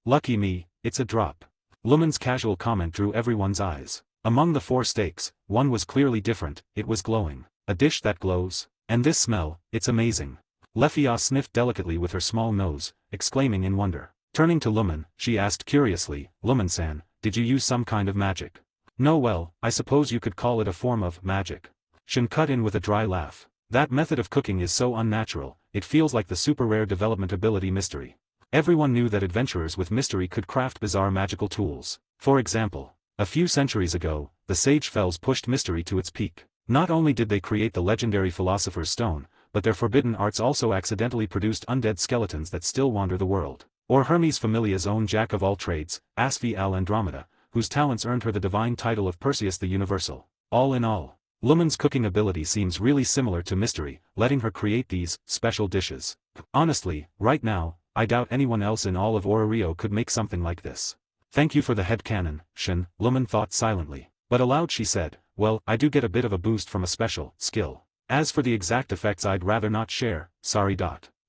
lucky me, it's a drop. Lumen's casual comment drew everyone's eyes. Among the 4 steaks, one was clearly different, it was glowing. A dish that glows. And this smell, it's amazing. Lefia sniffed delicately with her small nose, exclaiming in wonder. Turning to Lumen, she asked curiously, Lumen-san, did you use some kind of magic? No, well, I suppose you could call it a form of magic. Shin cut in with a dry laugh. That method of cooking is so unnatural, it feels like the super rare development ability Mystery. Everyone knew that adventurers with Mystery could craft bizarre magical tools. For example, a few centuries ago, the Sage Fells pushed Mystery to its peak. Not only did they create the legendary Philosopher's Stone, but their forbidden arts also accidentally produced undead skeletons that still wander the world. Or Hermes Familia's own jack of all trades, Asfi al Andromeda, whose talents earned her the divine title of Perseus the Universal. All in all, Lumen's cooking ability seems really similar to Mystery, letting her create these special dishes. Honestly, right now, I doubt anyone else in all of Orario could make something like this. Thank you for the headcanon, Shin, Lumen thought silently. But aloud she said, well, I do get a bit of a boost from a special skill. As for the exact effects I'd rather not share, sorry.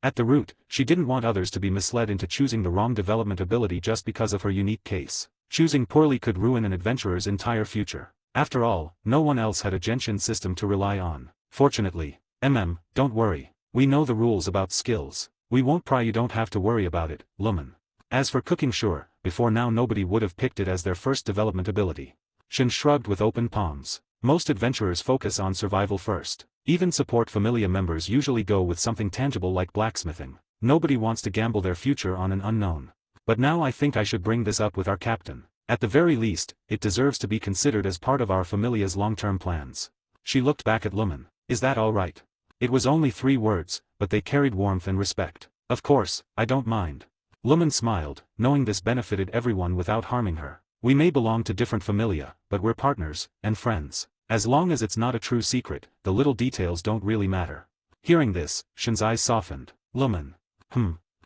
At the root, she didn't want others to be misled into choosing the wrong development ability just because of her unique case. Choosing poorly could ruin an adventurer's entire future. After all, no one else had a Genshin system to rely on. Fortunately, don't worry. We know the rules about skills. We won't pry, you don't have to worry about it, Lumen. As for cooking, sure, before now nobody would have picked it as their first development ability. Shin shrugged with open palms. Most adventurers focus on survival first. Even support familia members usually go with something tangible like blacksmithing. Nobody wants to gamble their future on an unknown. But now I think I should bring this up with our captain. At the very least, it deserves to be considered as part of our familia's long-term plans. She looked back at Lumen. Is that all right? It was only 3 words, but they carried warmth and respect. Of course, I don't mind. Lumen smiled, knowing this benefited everyone without harming her. We may belong to different familia, but we're partners, and friends. As long as it's not a true secret, the little details don't really matter. Hearing this, Shin's eyes softened. Lumen.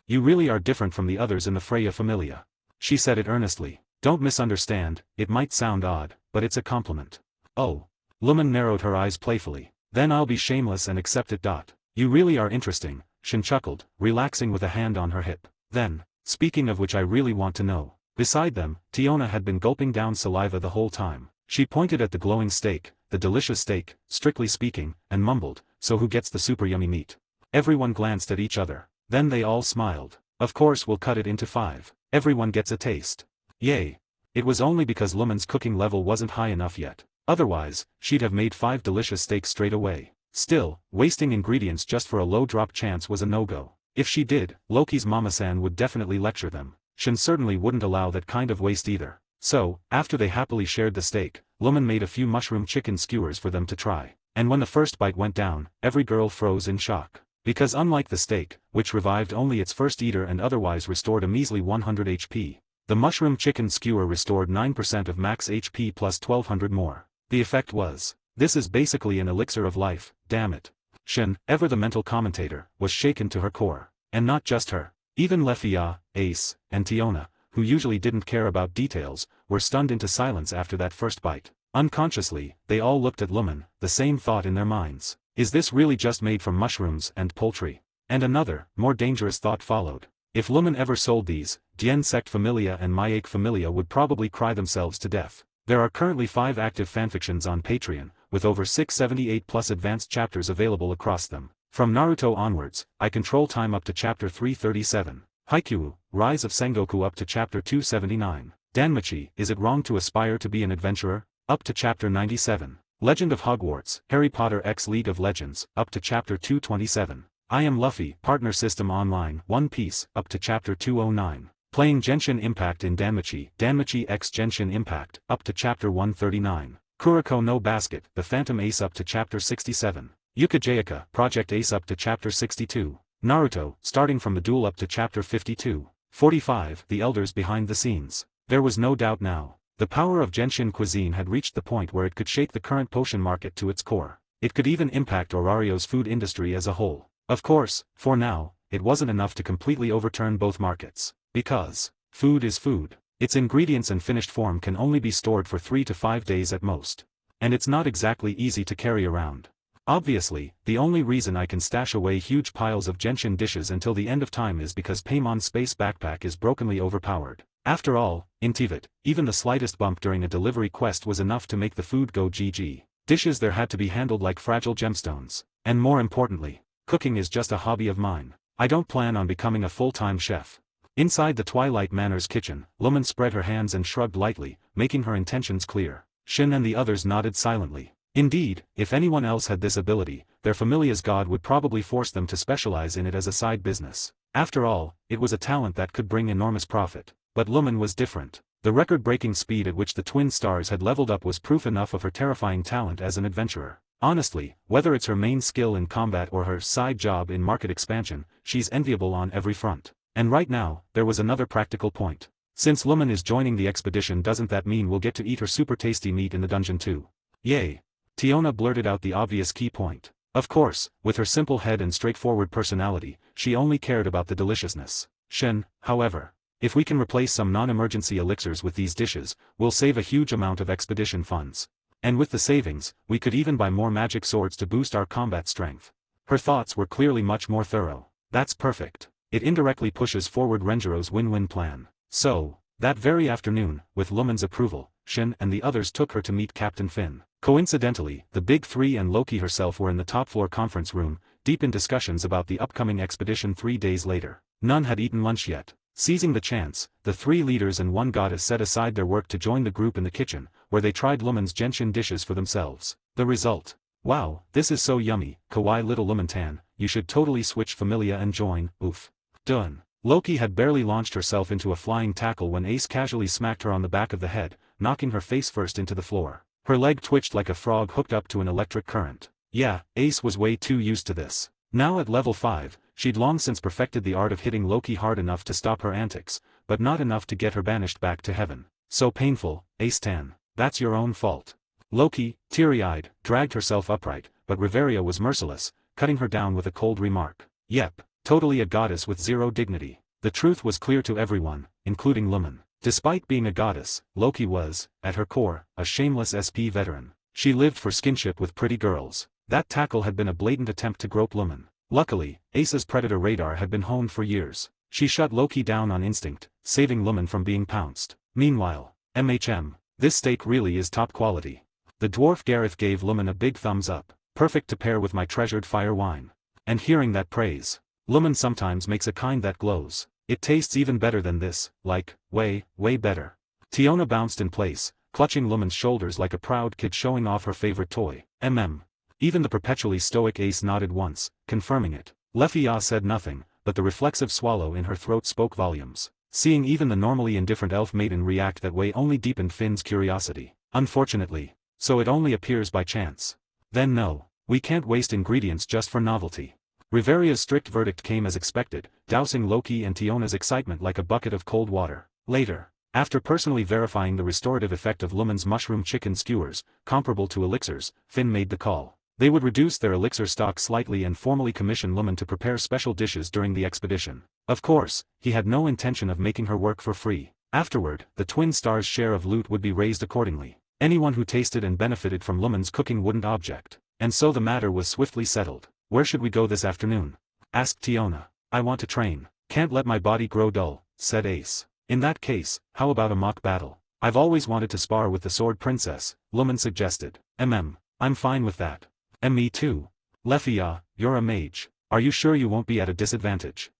You really are different from the others in the Freya familia. She said it earnestly. Don't misunderstand, it might sound odd, but it's a compliment. Oh. Lumen narrowed her eyes playfully. Then I'll be shameless and accept it. You really are interesting, Shin chuckled, relaxing with a hand on her hip. Then, speaking of which, I really want to know. Beside them, Tiona had been gulping down saliva the whole time. She pointed at the glowing steak, the delicious steak, strictly speaking, and mumbled, so who gets the super yummy meat? Everyone glanced at each other. Then they all smiled. Of course we'll cut it into 5. Everyone gets a taste. Yay. It was only because Lumen's cooking level wasn't high enough yet. Otherwise, she'd have made 5 delicious steaks straight away. Still, wasting ingredients just for a low drop chance was a no-go. If she did, Loki's mama-san would definitely lecture them. Shin certainly wouldn't allow that kind of waste either. So, after they happily shared the steak, Lumen made a few mushroom chicken skewers for them to try. And when the first bite went down, every girl froze in shock. Because unlike the steak, which revived only its first eater and otherwise restored a measly 100 HP, the mushroom chicken skewer restored 9% of max HP plus 1200 more. The effect was, this is basically an elixir of life, damn it. Shin, ever the mental commentator, was shaken to her core. And not just her. Even Lefia, Ace, and Tiona, who usually didn't care about details, were stunned into silence after that first bite. Unconsciously, they all looked at Lumen, the same thought in their minds. Is this really just made from mushrooms and poultry? And another, more dangerous thought followed. If Lumen ever sold these, Dien Sect Familia and Myaik Familia would probably cry themselves to death. There are currently 5 active fanfictions on Patreon, with over 678 plus advanced chapters available across them. From Naruto onwards, I control time up to chapter 337. Haikyuu, Rise of Sengoku up to chapter 279. Danmachi, Is It Wrong to Aspire to Be an Adventurer? Up to chapter 97. Legend of Hogwarts, Harry Potter x League of Legends, up to chapter 227. I Am Luffy, Partner System Online, One Piece, up to chapter 209. Playing Genshin Impact in Danmachi, Danmachi x Genshin Impact, up to chapter 139. Kuroko no Basket, The Phantom Ace up to chapter 67. Yukajayaka, Project Ace up to chapter 62. Naruto, starting from the duel up to chapter 52. 45. The Elders Behind the Scenes. There was no doubt now. The power of Genshin cuisine had reached the point where it could shake the current potion market to its core. It could even impact Orario's food industry as a whole. Of course, for now, it wasn't enough to completely overturn both markets. Because food is food. Its ingredients and finished form can only be stored for 3 to 5 days at most. And it's not exactly easy to carry around. Obviously, the only reason I can stash away huge piles of Genshin dishes until the end of time is because Paymon's space backpack is brokenly overpowered. After all, in Tivat, even the slightest bump during a delivery quest was enough to make the food go GG. Dishes there had to be handled like fragile gemstones. And more importantly, cooking is just a hobby of mine. I don't plan on becoming a full-time chef. Inside the Twilight Manor's kitchen, Lumen spread her hands and shrugged lightly, making her intentions clear. Shin and the others nodded silently. Indeed, if anyone else had this ability, their familia's god would probably force them to specialize in it as a side business. After all, it was a talent that could bring enormous profit. But Lumen was different. The record-breaking speed at which the twin stars had leveled up was proof enough of her terrifying talent as an adventurer. Honestly, whether it's her main skill in combat or her side job in market expansion, she's enviable on every front. And right now, there was another practical point. Since Lumen is joining the expedition, doesn't that mean we'll get to eat her super tasty meat in the dungeon too? Yay! Tiona blurted out the obvious key point. Of course, with her simple head and straightforward personality, she only cared about the deliciousness. Shin, however. If we can replace some non-emergency elixirs with these dishes, we'll save a huge amount of expedition funds. And with the savings, we could even buy more magic swords to boost our combat strength. Her thoughts were clearly much more thorough. That's perfect. It indirectly pushes forward Renjiro's win-win plan. So, That very afternoon, with Lumen's approval, Shin and the others took her to meet Captain Finn. Coincidentally, the Big Three and Loki herself were in the top-floor conference room, deep in discussions about the upcoming expedition 3 days later. None had eaten lunch yet. Seizing the chance, the 3 leaders and 1 goddess set aside their work to join the group in the kitchen, where they tried Lumen's Genshin dishes for themselves. The result: wow, this is so yummy, kawaii little Lumentan, you should totally switch Familia and join, oof. Done. Loki had barely launched herself into a flying tackle when Ace casually smacked her on the back of the head, knocking her face first into the floor. Her leg twitched like a frog hooked up to an electric current. Yeah, Ace was way too used to this. Now at level 5, she'd long since perfected the art of hitting Loki hard enough to stop her antics, but not enough to get her banished back to heaven. So painful, Ace-tan. That's your own fault. Loki, teary-eyed, dragged herself upright, but Riveria was merciless, cutting her down with a cold remark. Yep, totally a goddess with zero dignity. The truth was clear to everyone, including Lumen. Despite being a goddess, Loki was, at her core, a shameless SP veteran. She lived for skinship with pretty girls. That tackle had been a blatant attempt to grope Lumen. Luckily, Ace's predator radar had been honed for years. She shut Loki down on instinct, saving Lumen from being pounced. Meanwhile, this steak really is top quality. The dwarf Gareth gave Lumen a big thumbs up. Perfect to pair with my treasured fire wine. And hearing that praise, Lumen sometimes makes a kind that glows. It tastes even better than this, like, way better. Tiona bounced in place, clutching Lumen's shoulders like a proud kid showing off her favorite toy. Even the perpetually stoic Ace nodded once, confirming it. Lefia said nothing, but the reflexive swallow in her throat spoke volumes. Seeing even the normally indifferent elf maiden react that way only deepened Finn's curiosity. Unfortunately, so it only appears by chance. Then no, we can't waste ingredients just for novelty. Riveria's strict verdict came as expected, dousing Loki and Tiona's excitement like a bucket of cold water. Later, after personally verifying the restorative effect of Lumen's mushroom chicken skewers, comparable to elixirs, Finn made the call. They would reduce their elixir stock slightly and formally commission Lumen to prepare special dishes during the expedition. Of course, he had no intention of making her work for free. Afterward, the twin stars' share of loot would be raised accordingly. Anyone who tasted and benefited from Lumen's cooking wouldn't object. And so the matter was swiftly settled. Where should we go this afternoon? Asked Tiona. I want to train. Can't let my body grow dull, said Ace. In that case, how about a mock battle? I've always wanted to spar with the Sword Princess, Lumen suggested. I'm fine with that. And me too. Lefia, you're a mage. Are you sure you won't be at a disadvantage?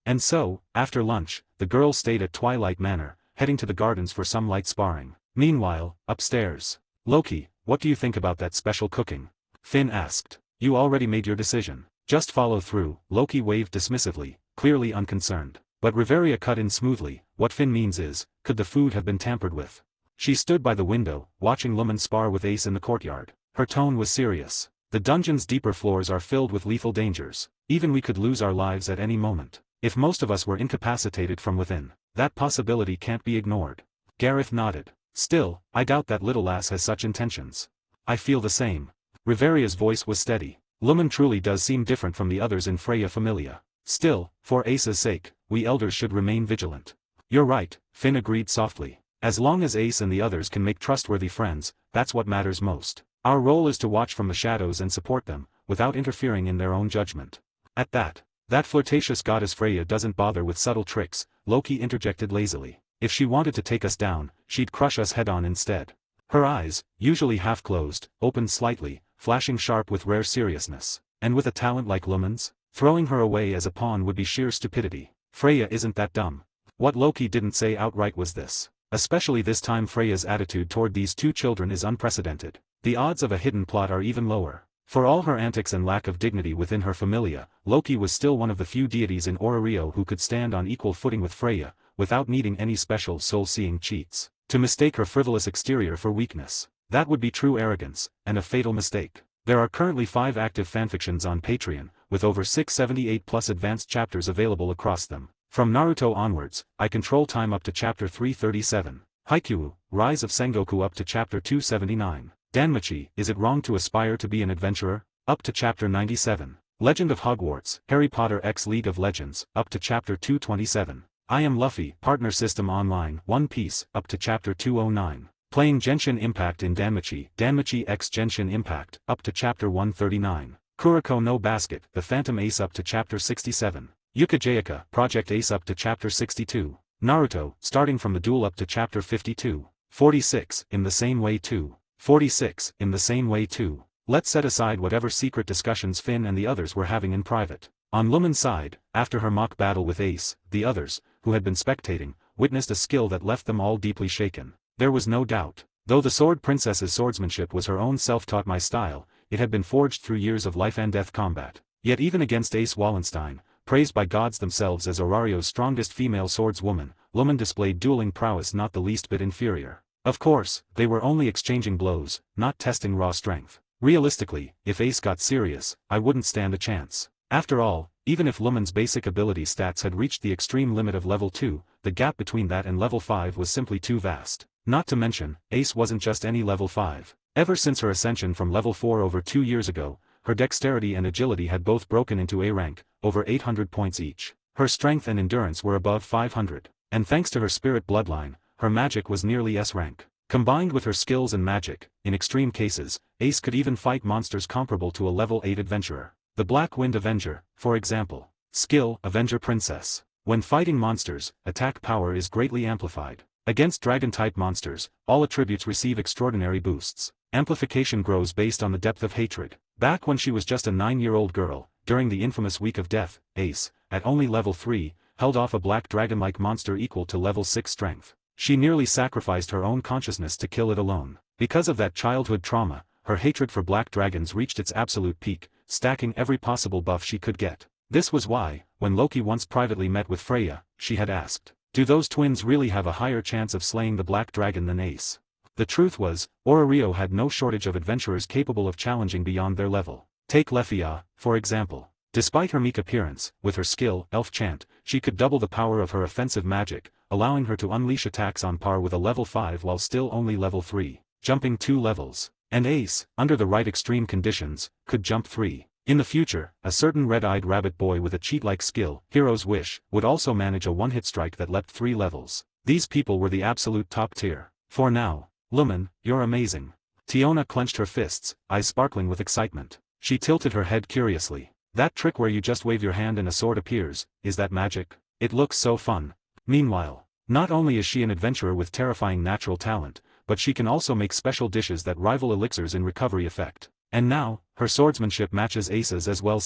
And so, after lunch, the girls stayed at Twilight Manor, heading to the gardens for some light sparring. Meanwhile, upstairs. Loki, what do you think about that special cooking? Finn asked. You already made your decision. Just follow through, Loki waved dismissively, clearly unconcerned. But Riveria cut in smoothly. What Finn means is, could the food have been tampered with? She stood by the window, watching Lumen spar with Ace in the courtyard. Her tone was serious. The dungeon's deeper floors are filled with lethal dangers. Even we could lose our lives at any moment. If most of us were incapacitated from within, that possibility can't be ignored. Gareth nodded. Still, I doubt that little lass has such intentions. I feel the same. Riveria's voice was steady. Lumen truly does seem different from the others in Freya Familia. Still, for Ace's sake, we elders should remain vigilant. You're right, Finn agreed softly. As long as Ace and the others can make trustworthy friends, that's what matters most. Our role is to watch from the shadows and support them, without interfering in their own judgment. At that flirtatious goddess Freya doesn't bother with subtle tricks, Loki interjected lazily. If she wanted to take us down, she'd crush us head-on instead. Her eyes, usually half-closed, opened slightly, flashing sharp with rare seriousness. And with a talent like Lumen's, throwing her away as a pawn would be sheer stupidity. Freya isn't that dumb. What Loki didn't say outright was this. Especially this time Freya's attitude toward these 2 children is unprecedented. The odds of a hidden plot are even lower. For all her antics and lack of dignity within her familia, Loki was still one of the few deities in Orario who could stand on equal footing with Freya, without needing any special soul-seeing cheats. To mistake her frivolous exterior for weakness, that would be true arrogance, and a fatal mistake. There are currently 5 active fanfictions on Patreon, with over 678+ advanced chapters available across them. From Naruto onwards, I control time up to chapter 337. Haikyuu, Rise of Sengoku up to chapter 279. Danmachi, Is It Wrong to Aspire to Be an Adventurer? Up to chapter 97. Legend of Hogwarts, Harry Potter x League of Legends, up to chapter 227. I Am Luffy, Partner System Online, One Piece, up to chapter 209. Playing Genshin Impact in Danmachi, Danmachi x Genshin Impact, up to chapter 139. Kuroko no Basket, The Phantom Ace up to chapter 67. Yuka Jayaka, Project Ace up to chapter 62. Naruto, starting from the duel up to chapter 52. 46, in the same way too. 46, in the same way too. Let's set aside whatever secret discussions Finn and the others were having in private. On Lumen's side, after her mock battle with Ace, the others, who had been spectating, witnessed a skill that left them all deeply shaken. There was no doubt. Though the Sword Princess's swordsmanship was her own self-taught my style, it had been forged through years of life-and-death combat. Yet even against Ace Wallenstein, praised by gods themselves as Orario's strongest female swordswoman, Lumen displayed dueling prowess not the least bit inferior. Of course, they were only exchanging blows, not testing raw strength. Realistically, if Ace got serious, I wouldn't stand a chance. After all, even if Lumen's basic ability stats had reached the extreme limit of level 2, the gap between that and level 5 was simply too vast. Not to mention, Ace wasn't just any level 5. Ever since her ascension from level 4 over 2 years ago, her dexterity and agility had both broken into A rank, over 800 points each. Her strength and endurance were above 500, and thanks to her spirit bloodline, her magic was nearly S rank. Combined with her skills and magic, in extreme cases, Ace could even fight monsters comparable to a level 8 adventurer. The Black Wind Avenger, for example. Skill, Avenger Princess. When fighting monsters, attack power is greatly amplified. Against dragon-type monsters, all attributes receive extraordinary boosts. Amplification grows based on the depth of hatred. Back when she was just a 9-year-old girl, during the infamous Week of Death, Ace, at only level 3, held off a black dragon-like monster equal to level 6 strength. She nearly sacrificed her own consciousness to kill it alone. Because of that childhood trauma, her hatred for black dragons reached its absolute peak, stacking every possible buff she could get. This was why, when Loki once privately met with Freya, she had asked, "Do those twins really have a higher chance of slaying the black dragon than Ace?" The truth was, Orario had no shortage of adventurers capable of challenging beyond their level. Take Lefia, for example. Despite her meek appearance, with her skill, Elf Chant, she could double the power of her offensive magic, allowing her to unleash attacks on par with a level 5 while still only level 3, jumping 2 levels. And Ace, under the right extreme conditions, could jump 3. In the future, a certain red-eyed rabbit boy with a cheat-like skill, Hero's Wish, would also manage a one-hit strike that leapt 3 levels. These people were the absolute top tier. For now, Lumen, you're amazing. Tiona clenched her fists, eyes sparkling with excitement. She tilted her head curiously. That trick where you just wave your hand and a sword appears, is that magic? It looks so fun. Meanwhile, not only is she an adventurer with terrifying natural talent, but she can also make special dishes that rival elixirs in recovery effect. And now, her swordsmanship matches Ace's as well.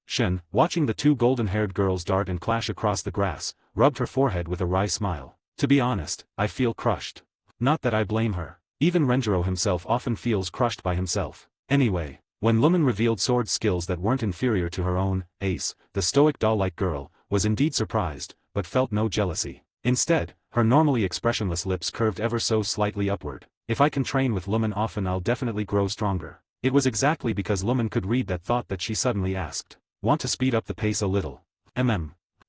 Shen, watching the 2 golden-haired girls dart and clash across the grass, rubbed her forehead with a wry smile. To be honest, I feel crushed. Not that I blame her. Even Renjiro himself often feels crushed by himself. Anyway, when Lumen revealed sword skills that weren't inferior to her own, Ace, the stoic doll-like girl, was indeed surprised, but felt no jealousy. Instead, her normally expressionless lips curved ever so slightly upward. If I can train with Lumen often, I'll definitely grow stronger. It was exactly because Lumen could read that thought that she suddenly asked, "Want to speed up the pace a little?"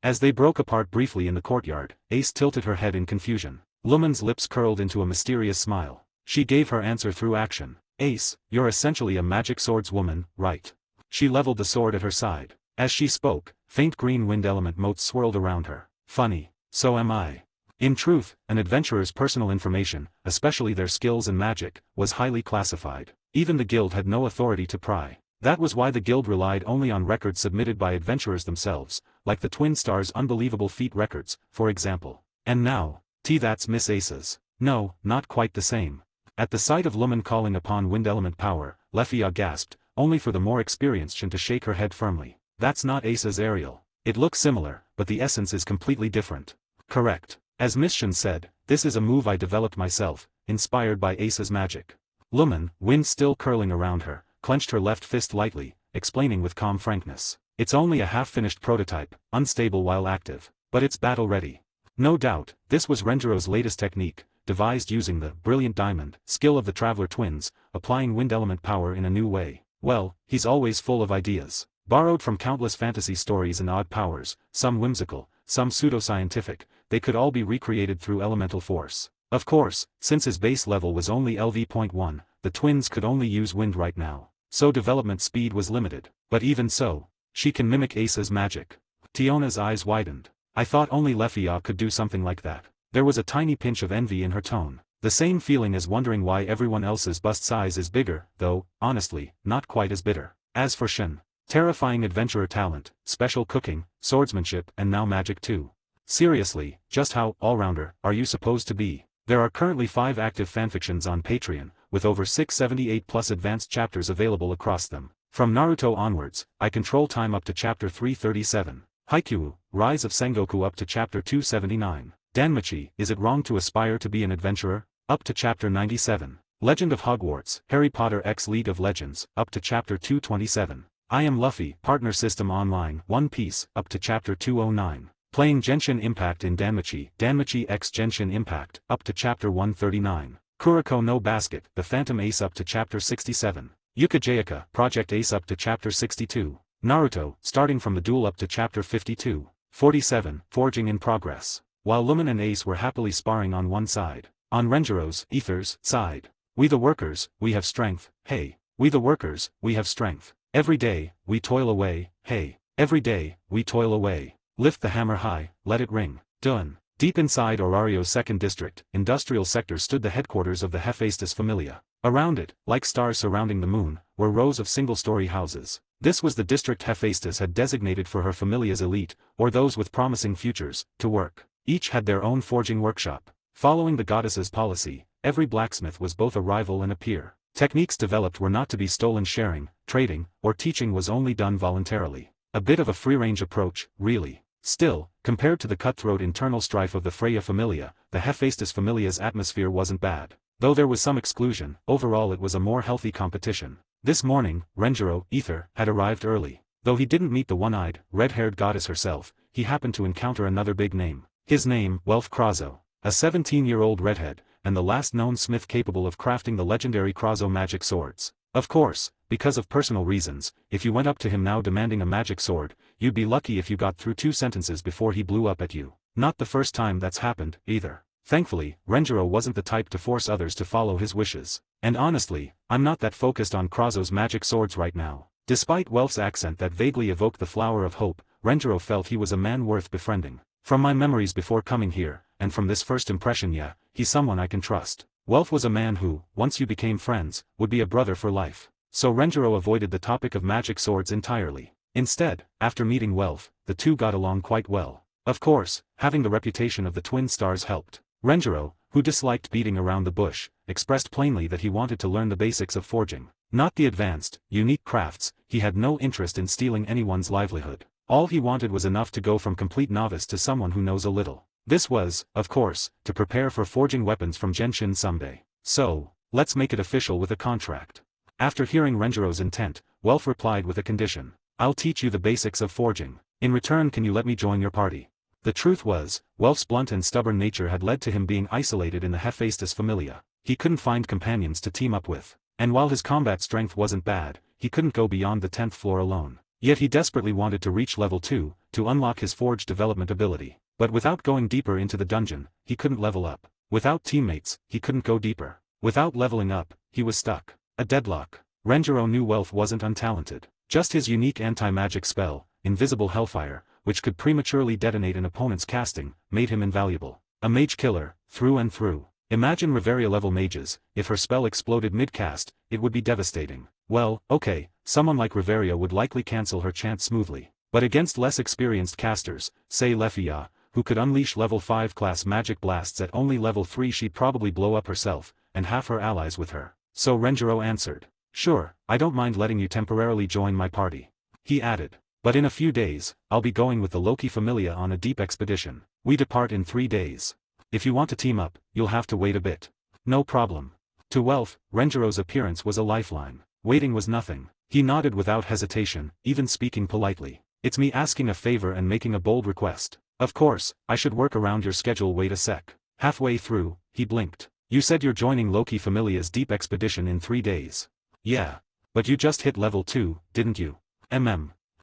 As they broke apart briefly in the courtyard, Ace tilted her head in confusion. Lumen's lips curled into a mysterious smile. She gave her answer through action. "Ace, you're essentially a magic swordswoman, right?" She leveled the sword at her side. As she spoke, faint green wind element motes swirled around her. Funny, so am I. In truth, an adventurer's personal information, especially their skills and magic, was highly classified. Even the guild had no authority to pry. That was why the guild relied only on records submitted by adventurers themselves, like the Twin Stars' unbelievable feat records, for example. And now, that's Miss Ace's. No, not quite the same. At the sight of Lumen calling upon wind element power, Lefia gasped, only for the more experienced Shen to shake her head firmly. That's not Ace's aerial. It looks similar, but the essence is completely different. Correct. As Miss Shen said, this is a move I developed myself, inspired by Ace's magic. Lumen, wind still curling around her, clenched her left fist lightly, explaining with calm frankness. It's only a half-finished prototype, unstable while active, but it's battle-ready. No doubt, this was Renjiro's latest technique, devised using the brilliant diamond skill of the Traveler twins, applying wind element power in a new way. Well, he's always full of ideas. Borrowed from countless fantasy stories and odd powers, some whimsical, some pseudoscientific, they could all be recreated through elemental force. Of course, since his base level was only LV.1, the twins could only use wind right now, so development speed was limited. But even so, she can mimic Ace's magic. Tiona's eyes widened. I thought only Lefia could do something like that. There was a tiny pinch of envy in her tone. The same feeling as wondering why everyone else's bust size is bigger, though, honestly, not quite as bitter. As for Shen, terrifying adventurer talent, special cooking, swordsmanship and now magic too. Seriously, just how all-rounder are you supposed to be? There are currently 5 active fanfictions on Patreon, with over 678 plus advanced chapters available across them. From Naruto onwards, I control time up to chapter 337. Haikyuu, Rise of Sengoku up to chapter 279. Danmachi, Is It Wrong to Aspire to Be an Adventurer? Up to chapter 97. Legend of Hogwarts, Harry Potter x League of Legends, up to chapter 227. I Am Luffy, Partner System Online, One Piece, up to chapter 209. Playing Genshin Impact in Danmachi, Danmachi x Genshin Impact, up to chapter 139. Kuroko no Basket, The Phantom Ace up to chapter 67. Yukajayaka, Project Ace up to chapter 62. Naruto, starting from the duel up to chapter 52. 47, Forging in Progress. While Lumen and Ace were happily sparring on one side. On Renjiro's, Ether's, side. We the workers, we have strength, hey. We the workers, we have strength. Every day, we toil away, hey. Every day, we toil away. Lift the hammer high, let it ring. Done. Deep inside Orario's second district, industrial sector stood the headquarters of the Hephaestus Familia. Around it, like stars surrounding the moon, were rows of single-story houses. This was the district Hephaestus had designated for her Familia's elite, or those with promising futures, to work. Each had their own forging workshop. Following the goddess's policy, every blacksmith was both a rival and a peer. Techniques developed were not to be stolen. Sharing, trading, or teaching was only done voluntarily. A bit of a free-range approach, really. Still, compared to the cutthroat internal strife of the Freya Familia, the Hephaestus Familia's atmosphere wasn't bad. Though there was some exclusion, overall it was a more healthy competition. This morning, Renjiro, Ether, had arrived early. Though he didn't meet the one-eyed, red-haired goddess herself, he happened to encounter another big name. His name, Welf Krazo. A 17-year-old redhead, and the last known smith capable of crafting the legendary Krazo magic swords. Of course, because of personal reasons, if you went up to him now demanding a magic sword, you'd be lucky if you got through 2 sentences before he blew up at you. Not the first time that's happened, either. Thankfully, Renjiro wasn't the type to force others to follow his wishes. And honestly, I'm not that focused on Krazo's magic swords right now. Despite Welf's accent that vaguely evoked the flower of hope, Renjiro felt he was a man worth befriending. From my memories before coming here, and from this first impression, yeah, he's someone I can trust. Welf was a man who, once you became friends, would be a brother for life. So Renjiro avoided the topic of magic swords entirely. Instead, after meeting Welf, the two got along quite well. Of course, having the reputation of the twin stars helped. Renjiro, who disliked beating around the bush, expressed plainly that he wanted to learn the basics of forging. Not the advanced, unique crafts. He had no interest in stealing anyone's livelihood. All he wanted was enough to go from complete novice to someone who knows a little. This was, of course, to prepare for forging weapons from Genshin someday. So, let's make it official with a contract. After hearing Renjiro's intent, Welf replied with a condition. I'll teach you the basics of forging. In return, can you let me join your party? The truth was, Welf's blunt and stubborn nature had led to him being isolated in the Hephaestus Familia. He couldn't find companions to team up with. And while his combat strength wasn't bad, he couldn't go beyond the 10th floor alone. Yet he desperately wanted to reach level 2, to unlock his forge development ability. But without going deeper into the dungeon, he couldn't level up. Without teammates, he couldn't go deeper. Without leveling up, he was stuck. A deadlock. Renjiro knew Welf wasn't untalented. Just his unique anti-magic spell, Invisible Hellfire, which could prematurely detonate an opponent's casting, made him invaluable. A mage killer, through and through. Imagine Reveria-level mages. If her spell exploded mid-cast, it would be devastating. Well, okay, someone like Reveria would likely cancel her chance smoothly. But against less experienced casters, say Lefia, who could unleash level 5 class magic blasts at only level 3, she'd probably blow up herself, and half her allies with her. So Renjiro answered. Sure, I don't mind letting you temporarily join my party. He added. But in a few days, I'll be going with the Loki Familia on a deep expedition. We depart in 3 days. If you want to team up, you'll have to wait a bit. No problem. To Welf, Renjiro's appearance was a lifeline. Waiting was nothing. He nodded without hesitation, even speaking politely. It's me asking a favor and making a bold request. Of course, I should work around your schedule. Wait a sec. Halfway through, he blinked. You said you're joining Loki Familia's deep expedition in 3 days. Yeah. But you just hit level 2, didn't you?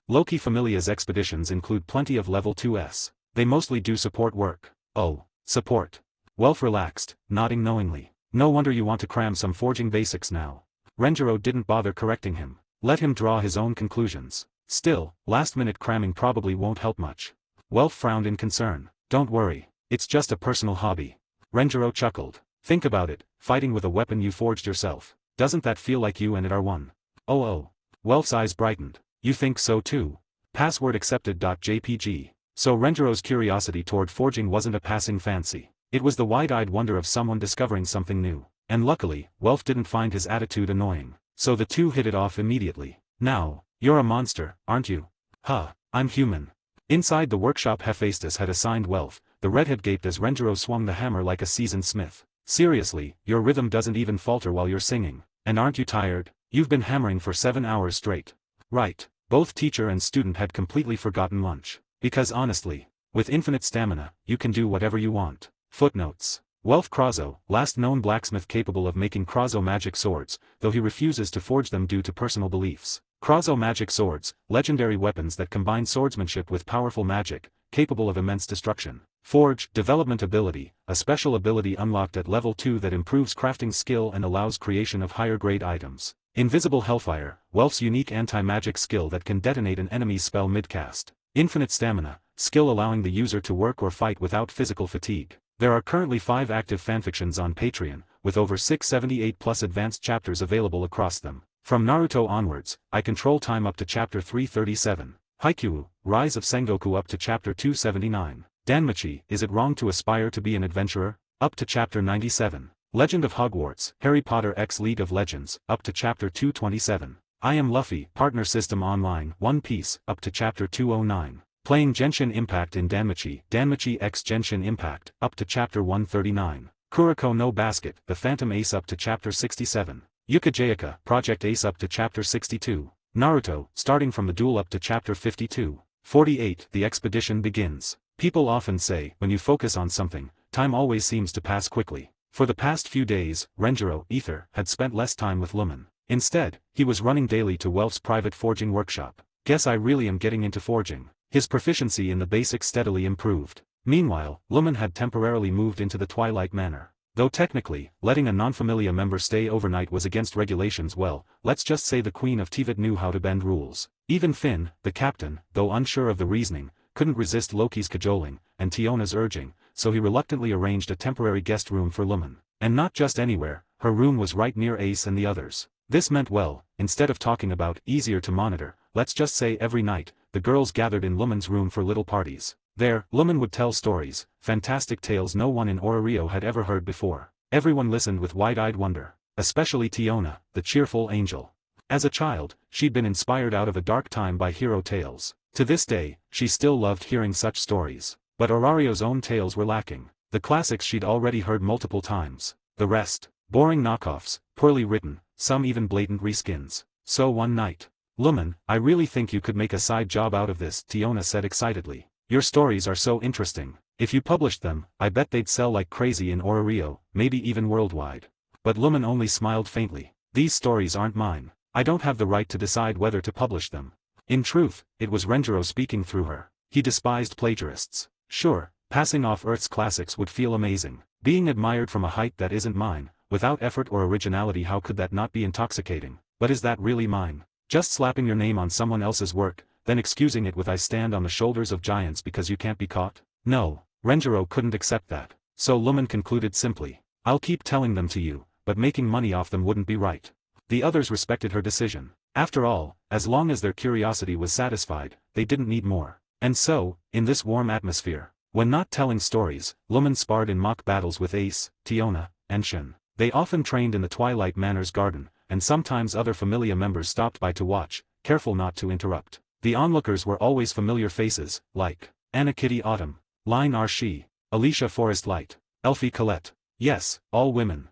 Loki Familia's expeditions include plenty of level 2s. They mostly do support work. Oh, support. Welf relaxed, nodding knowingly. No wonder you want to cram some forging basics now. Renjiro didn't bother correcting him. Let him draw his own conclusions. Still, last-minute cramming probably won't help much. Welf frowned in concern. Don't worry. It's just a personal hobby. Renjiro chuckled. Think about it, fighting with a weapon you forged yourself. Doesn't that feel like you and it are one? Oh. Welf's eyes brightened. You think so too? Password accepted. JPG. So Renjiro's curiosity toward forging wasn't a passing fancy. It was the wide-eyed wonder of someone discovering something new. And luckily, Welf didn't find his attitude annoying. So the two hit it off immediately. Now, you're a monster, aren't you? Huh, I'm human. Inside the workshop Hephaestus had assigned Welf, the redhead gaped as Renjiro swung the hammer like a seasoned smith. Seriously, your rhythm doesn't even falter while you're singing. And aren't you tired? You've been hammering for 7 hours straight. Right. Both teacher and student had completely forgotten lunch. Because honestly, with infinite stamina, you can do whatever you want. Footnotes. Welf Krazo, last known blacksmith capable of making Krazo magic swords, though he refuses to forge them due to personal beliefs. Krazo magic swords, legendary weapons that combine swordsmanship with powerful magic, capable of immense destruction. Forge, development ability, a special ability unlocked at level 2 that improves crafting skill and allows creation of higher grade items. Invisible Hellfire, Welf's unique anti-magic skill that can detonate an enemy's spell mid-cast. Infinite Stamina, skill allowing the user to work or fight without physical fatigue. There are currently 5 active fanfictions on Patreon, with over 678 plus advanced chapters available across them. From Naruto onwards, I control time up to chapter 337. Haikyuu, Rise of Sengoku up to chapter 279. Danmachi, Is It Wrong to Aspire to be an Adventurer? Up to chapter 97. Legend of Hogwarts, Harry Potter x League of Legends, up to chapter 227. I Am Luffy, Partner System Online, One Piece, up to chapter 209. Playing Genshin Impact in Danmachi, Danmachi x Genshin Impact, up to chapter 139. Kuroko no Basket, The Phantom Ace up to chapter 67. Yukajayaka, Project Ace up to chapter 62. Naruto, starting from the duel up to chapter 52. 48. The expedition begins. People often say, when you focus on something, time always seems to pass quickly. For the past few days, Renjiro, Ether, had spent less time with Lumen. Instead, he was running daily to Welf's private forging workshop. Guess I really am getting into forging. His proficiency in the basics steadily improved. Meanwhile, Lumen had temporarily moved into the Twilight Manor. Though technically, letting a non-familiar member stay overnight was against regulations. Well, let's just say the Queen of Tivat knew how to bend rules. Even Finn, the captain, though unsure of the reasoning, couldn't resist Loki's cajoling, and Tiona's urging, so he reluctantly arranged a temporary guest room for Lumen. And not just anywhere, her room was right near Ace and the others. This meant, well, instead of talking about easier to monitor, let's just say every night, the girls gathered in Lumen's room for little parties. There, Lumen would tell stories, fantastic tales no one in Orario had ever heard before. Everyone listened with wide-eyed wonder, especially Tiona, the cheerful angel. As a child, she'd been inspired out of a dark time by hero tales. To this day, she still loved hearing such stories. But Orario's own tales were lacking. The classics she'd already heard multiple times. The rest, boring knockoffs, poorly written, some even blatant reskins. So one night, Lumen, I really think you could make a side job out of this, Tiona said excitedly. Your stories are so interesting. If you published them, I bet they'd sell like crazy in Orario, maybe even worldwide. But Lumen only smiled faintly. These stories aren't mine. I don't have the right to decide whether to publish them. In truth, it was Renjiro speaking through her. He despised plagiarists. Sure, passing off Earth's classics would feel amazing. Being admired from a height that isn't mine, without effort or originality, how could that not be intoxicating? But is that really mine? Just slapping your name on someone else's work, then excusing it with I stand on the shoulders of giants because you can't be caught? No, Renjiro couldn't accept that. So Lumen concluded simply. I'll keep telling them to you, but making money off them wouldn't be right. The others respected her decision. After all, as long as their curiosity was satisfied, they didn't need more. And so, in this warm atmosphere, when not telling stories, Lumen sparred in mock battles with Ace, Tiona, and Shin. They often trained in the Twilight Manor's garden, and sometimes other familiar members stopped by to watch, careful not to interrupt. The onlookers were always familiar faces, like Anna Kitty Autumn, Line Archie, Alicia Forest Light, Elfie Colette. Yes, all women.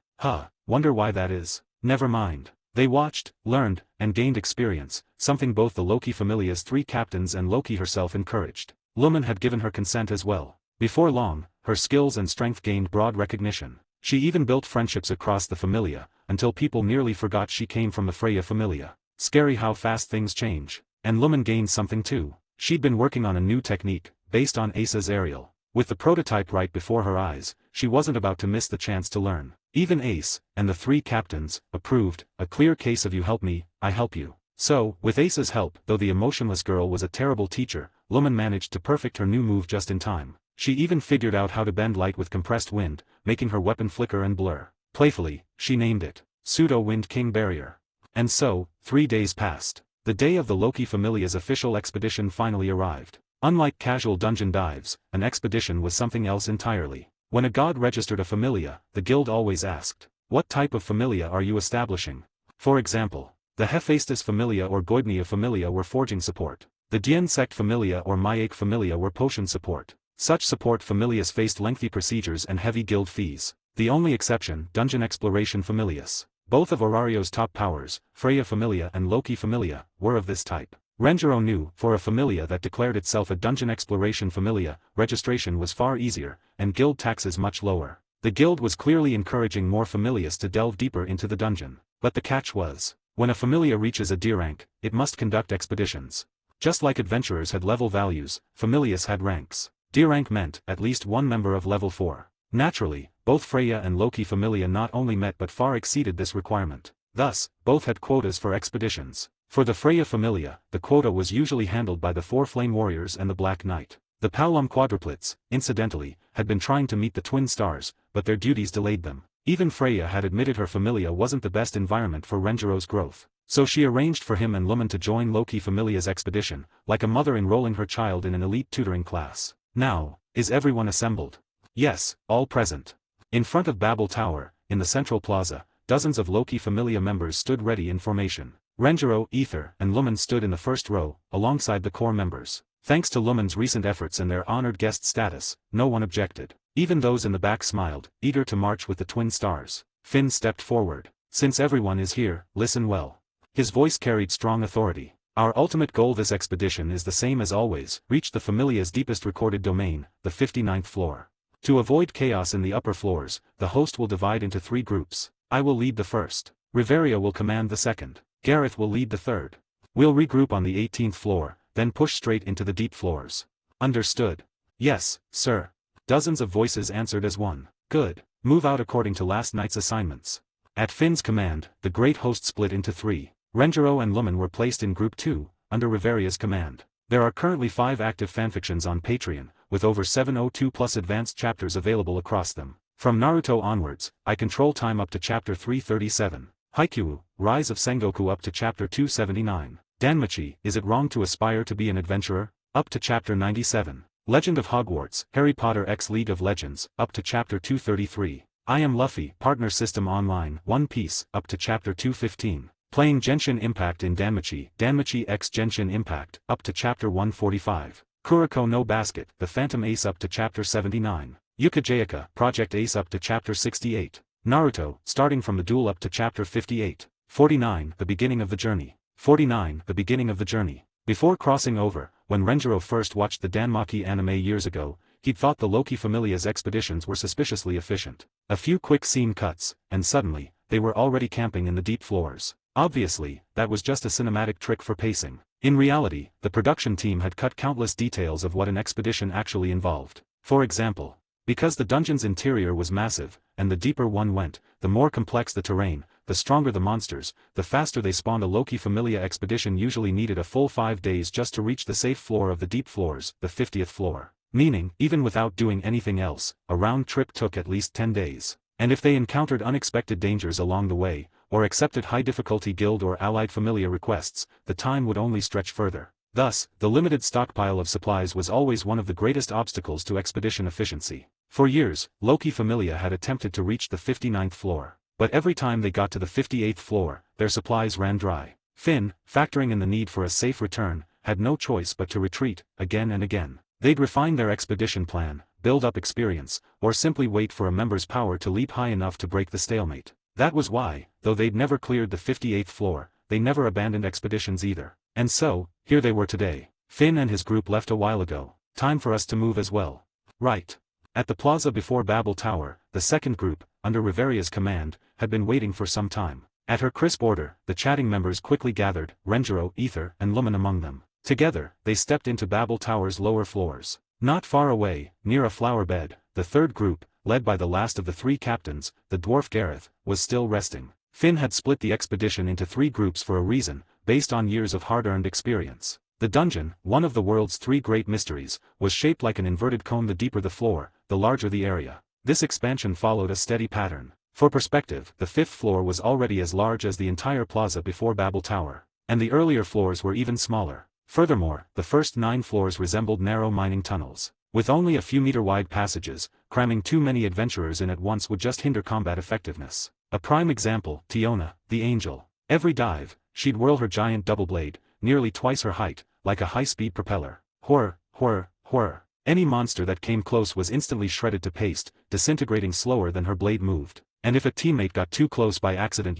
Wonder why that is. Never mind. They watched, learned, and gained experience, something both the Loki Familia's 3 captains and Loki herself encouraged. Lumen had given her consent as well. Before long, her skills and strength gained broad recognition. She even built friendships across the Familia, until people nearly forgot she came from the Freya Familia. Scary how fast things change. And Lumen gained something too. She'd been working on a new technique, based on Ace's aerial. With the prototype right before her eyes, she wasn't about to miss the chance to learn. Even Ace, and the 3 captains, approved, a clear case of you help me, I help you. So, with Ace's help, though the emotionless girl was a terrible teacher, Lumen managed to perfect her new move just in time. She even figured out how to bend light with compressed wind, making her weapon flicker and blur. Playfully, she named it Pseudo-Wind King Barrier. And so, 3 days passed. The day of the Loki Familia's official expedition finally arrived. Unlike casual dungeon dives, an expedition was something else entirely. When a god registered a familia, the guild always asked, "What type of familia are you establishing?" For example, the Hephaestus familia or Goibnia familia were forging support. The Dien sect familia or Maiake familia were potion support. Such support familias faced lengthy procedures and heavy guild fees. The only exception, dungeon exploration familias. Both of Orario's top powers, Freya familia and Loki familia, were of this type. Renjiro knew, for a familia that declared itself a dungeon exploration familia, registration was far easier, and guild taxes much lower. The guild was clearly encouraging more familias to delve deeper into the dungeon. But the catch was, when a familia reaches a D rank, it must conduct expeditions. Just like adventurers had level values, familias had ranks. D rank meant, at least one member of level 4. Naturally, both Freya and Loki familia not only met but far exceeded this requirement. Thus, both had quotas for expeditions. For the Freya familia, the quota was usually handled by the 4 Flame Warriors and the Black Knight. The Paolum quadruplets, incidentally, had been trying to meet the Twin Stars, but their duties delayed them. Even Freya had admitted her familia wasn't the best environment for Renjiro's growth. So she arranged for him and Lumen to join Loki familia's expedition, like a mother enrolling her child in an elite tutoring class. Now, is everyone assembled? Yes, all present. In front of Babel Tower, in the central plaza, dozens of Loki familia members stood ready in formation. Renjiro, Ether, and Lumen stood in the first row, alongside the core members. Thanks to Lumen's recent efforts and their honored guest status, no one objected. Even those in the back smiled, eager to march with the Twin Stars. Finn stepped forward. "Since everyone is here, listen well." His voice carried strong authority. "Our ultimate goal this expedition is the same as always, reach the familia's deepest recorded domain, the 59th floor. To avoid chaos in the upper floors, the host will divide into 3 groups. I will lead the first. Riveria will command the second. Gareth will lead the third. We'll regroup on the 18th floor, then push straight into the deep floors." "Understood." "Yes, sir." Dozens of voices answered as one. "Good. Move out according to last night's assignments." At Finn's command, the great host split into 3. Renjiro and Lumen were placed in Group 2, under Riveria's command. There are currently 5 active fanfictions on Patreon, with over 702 plus advanced chapters available across them. From Naruto onwards, I control time up to chapter 337. Haikyuu, Rise of Sengoku up to chapter 279. Danmachi, Is It Wrong to Aspire to Be an Adventurer? Up to chapter 97. Legend of Hogwarts, Harry Potter x League of Legends, up to chapter 233. I Am Luffy, Partner System Online, One Piece, up to chapter 215. Playing Genshin Impact in Danmachi, Danmachi x Genshin Impact, up to chapter 145. Kuroko no Basket, The Phantom Ace up to chapter 79. Yukajayaka, Project Ace up to chapter 68. Naruto, starting from the duel up to chapter 58. 49. The Beginning of the Journey. 49. The Beginning of the Journey. Before crossing over, when Renjiro first watched the Danmachi anime years ago, he'd thought the Loki familia's expeditions were suspiciously efficient. A few quick scene cuts, and suddenly, they were already camping in the deep floors. Obviously, that was just a cinematic trick for pacing. In reality, the production team had cut countless details of what an expedition actually involved. For example, because the dungeon's interior was massive, and the deeper one went, the more complex the terrain, the stronger the monsters, the faster they spawned. A Loki familia expedition usually needed a full 5 days just to reach the safe floor of the deep floors, the 50th floor. Meaning, even without doing anything else, a round trip took at least 10 days. And if they encountered unexpected dangers along the way, or accepted high-difficulty guild or allied familia requests, the time would only stretch further. Thus, the limited stockpile of supplies was always one of the greatest obstacles to expedition efficiency. For years, Loki familia had attempted to reach the 59th floor. But every time they got to the 58th floor, their supplies ran dry. Finn, factoring in the need for a safe return, had no choice but to retreat, again and again. They'd refine their expedition plan, build up experience, or simply wait for a member's power to leap high enough to break the stalemate. That was why, though they'd never cleared the 58th floor, they never abandoned expeditions either. And so, here they were today. Finn and his group left a while ago. Time for us to move as well. Right. At the plaza before Babel Tower, the second group, under Riveria's command, had been waiting for some time. At her crisp order, the chatting members quickly gathered, Renjiro, Ether, and Lumen among them. Together, they stepped into Babel Tower's lower floors. Not far away, near a flower bed, the third group, led by the last of the 3 captains, the dwarf Gareth, was still resting. Finn had split the expedition into 3 groups for a reason, based on years of hard-earned experience. The dungeon, one of the world's 3 great mysteries, was shaped like an inverted cone. The deeper the floor, the larger the area. This expansion followed a steady pattern. For perspective, the 5th floor was already as large as the entire plaza before Babel Tower, and the earlier floors were even smaller. Furthermore, the first 9 floors resembled narrow mining tunnels, with only a few meter-wide passages. Cramming too many adventurers in at once would just hinder combat effectiveness. A prime example, Tiona, the angel. Every dive, she'd whirl her giant double blade, nearly twice her height, like a high-speed propeller. Whir, whir, whir. Any monster that came close was instantly shredded to paste, disintegrating slower than her blade moved. And if a teammate got too close by accident,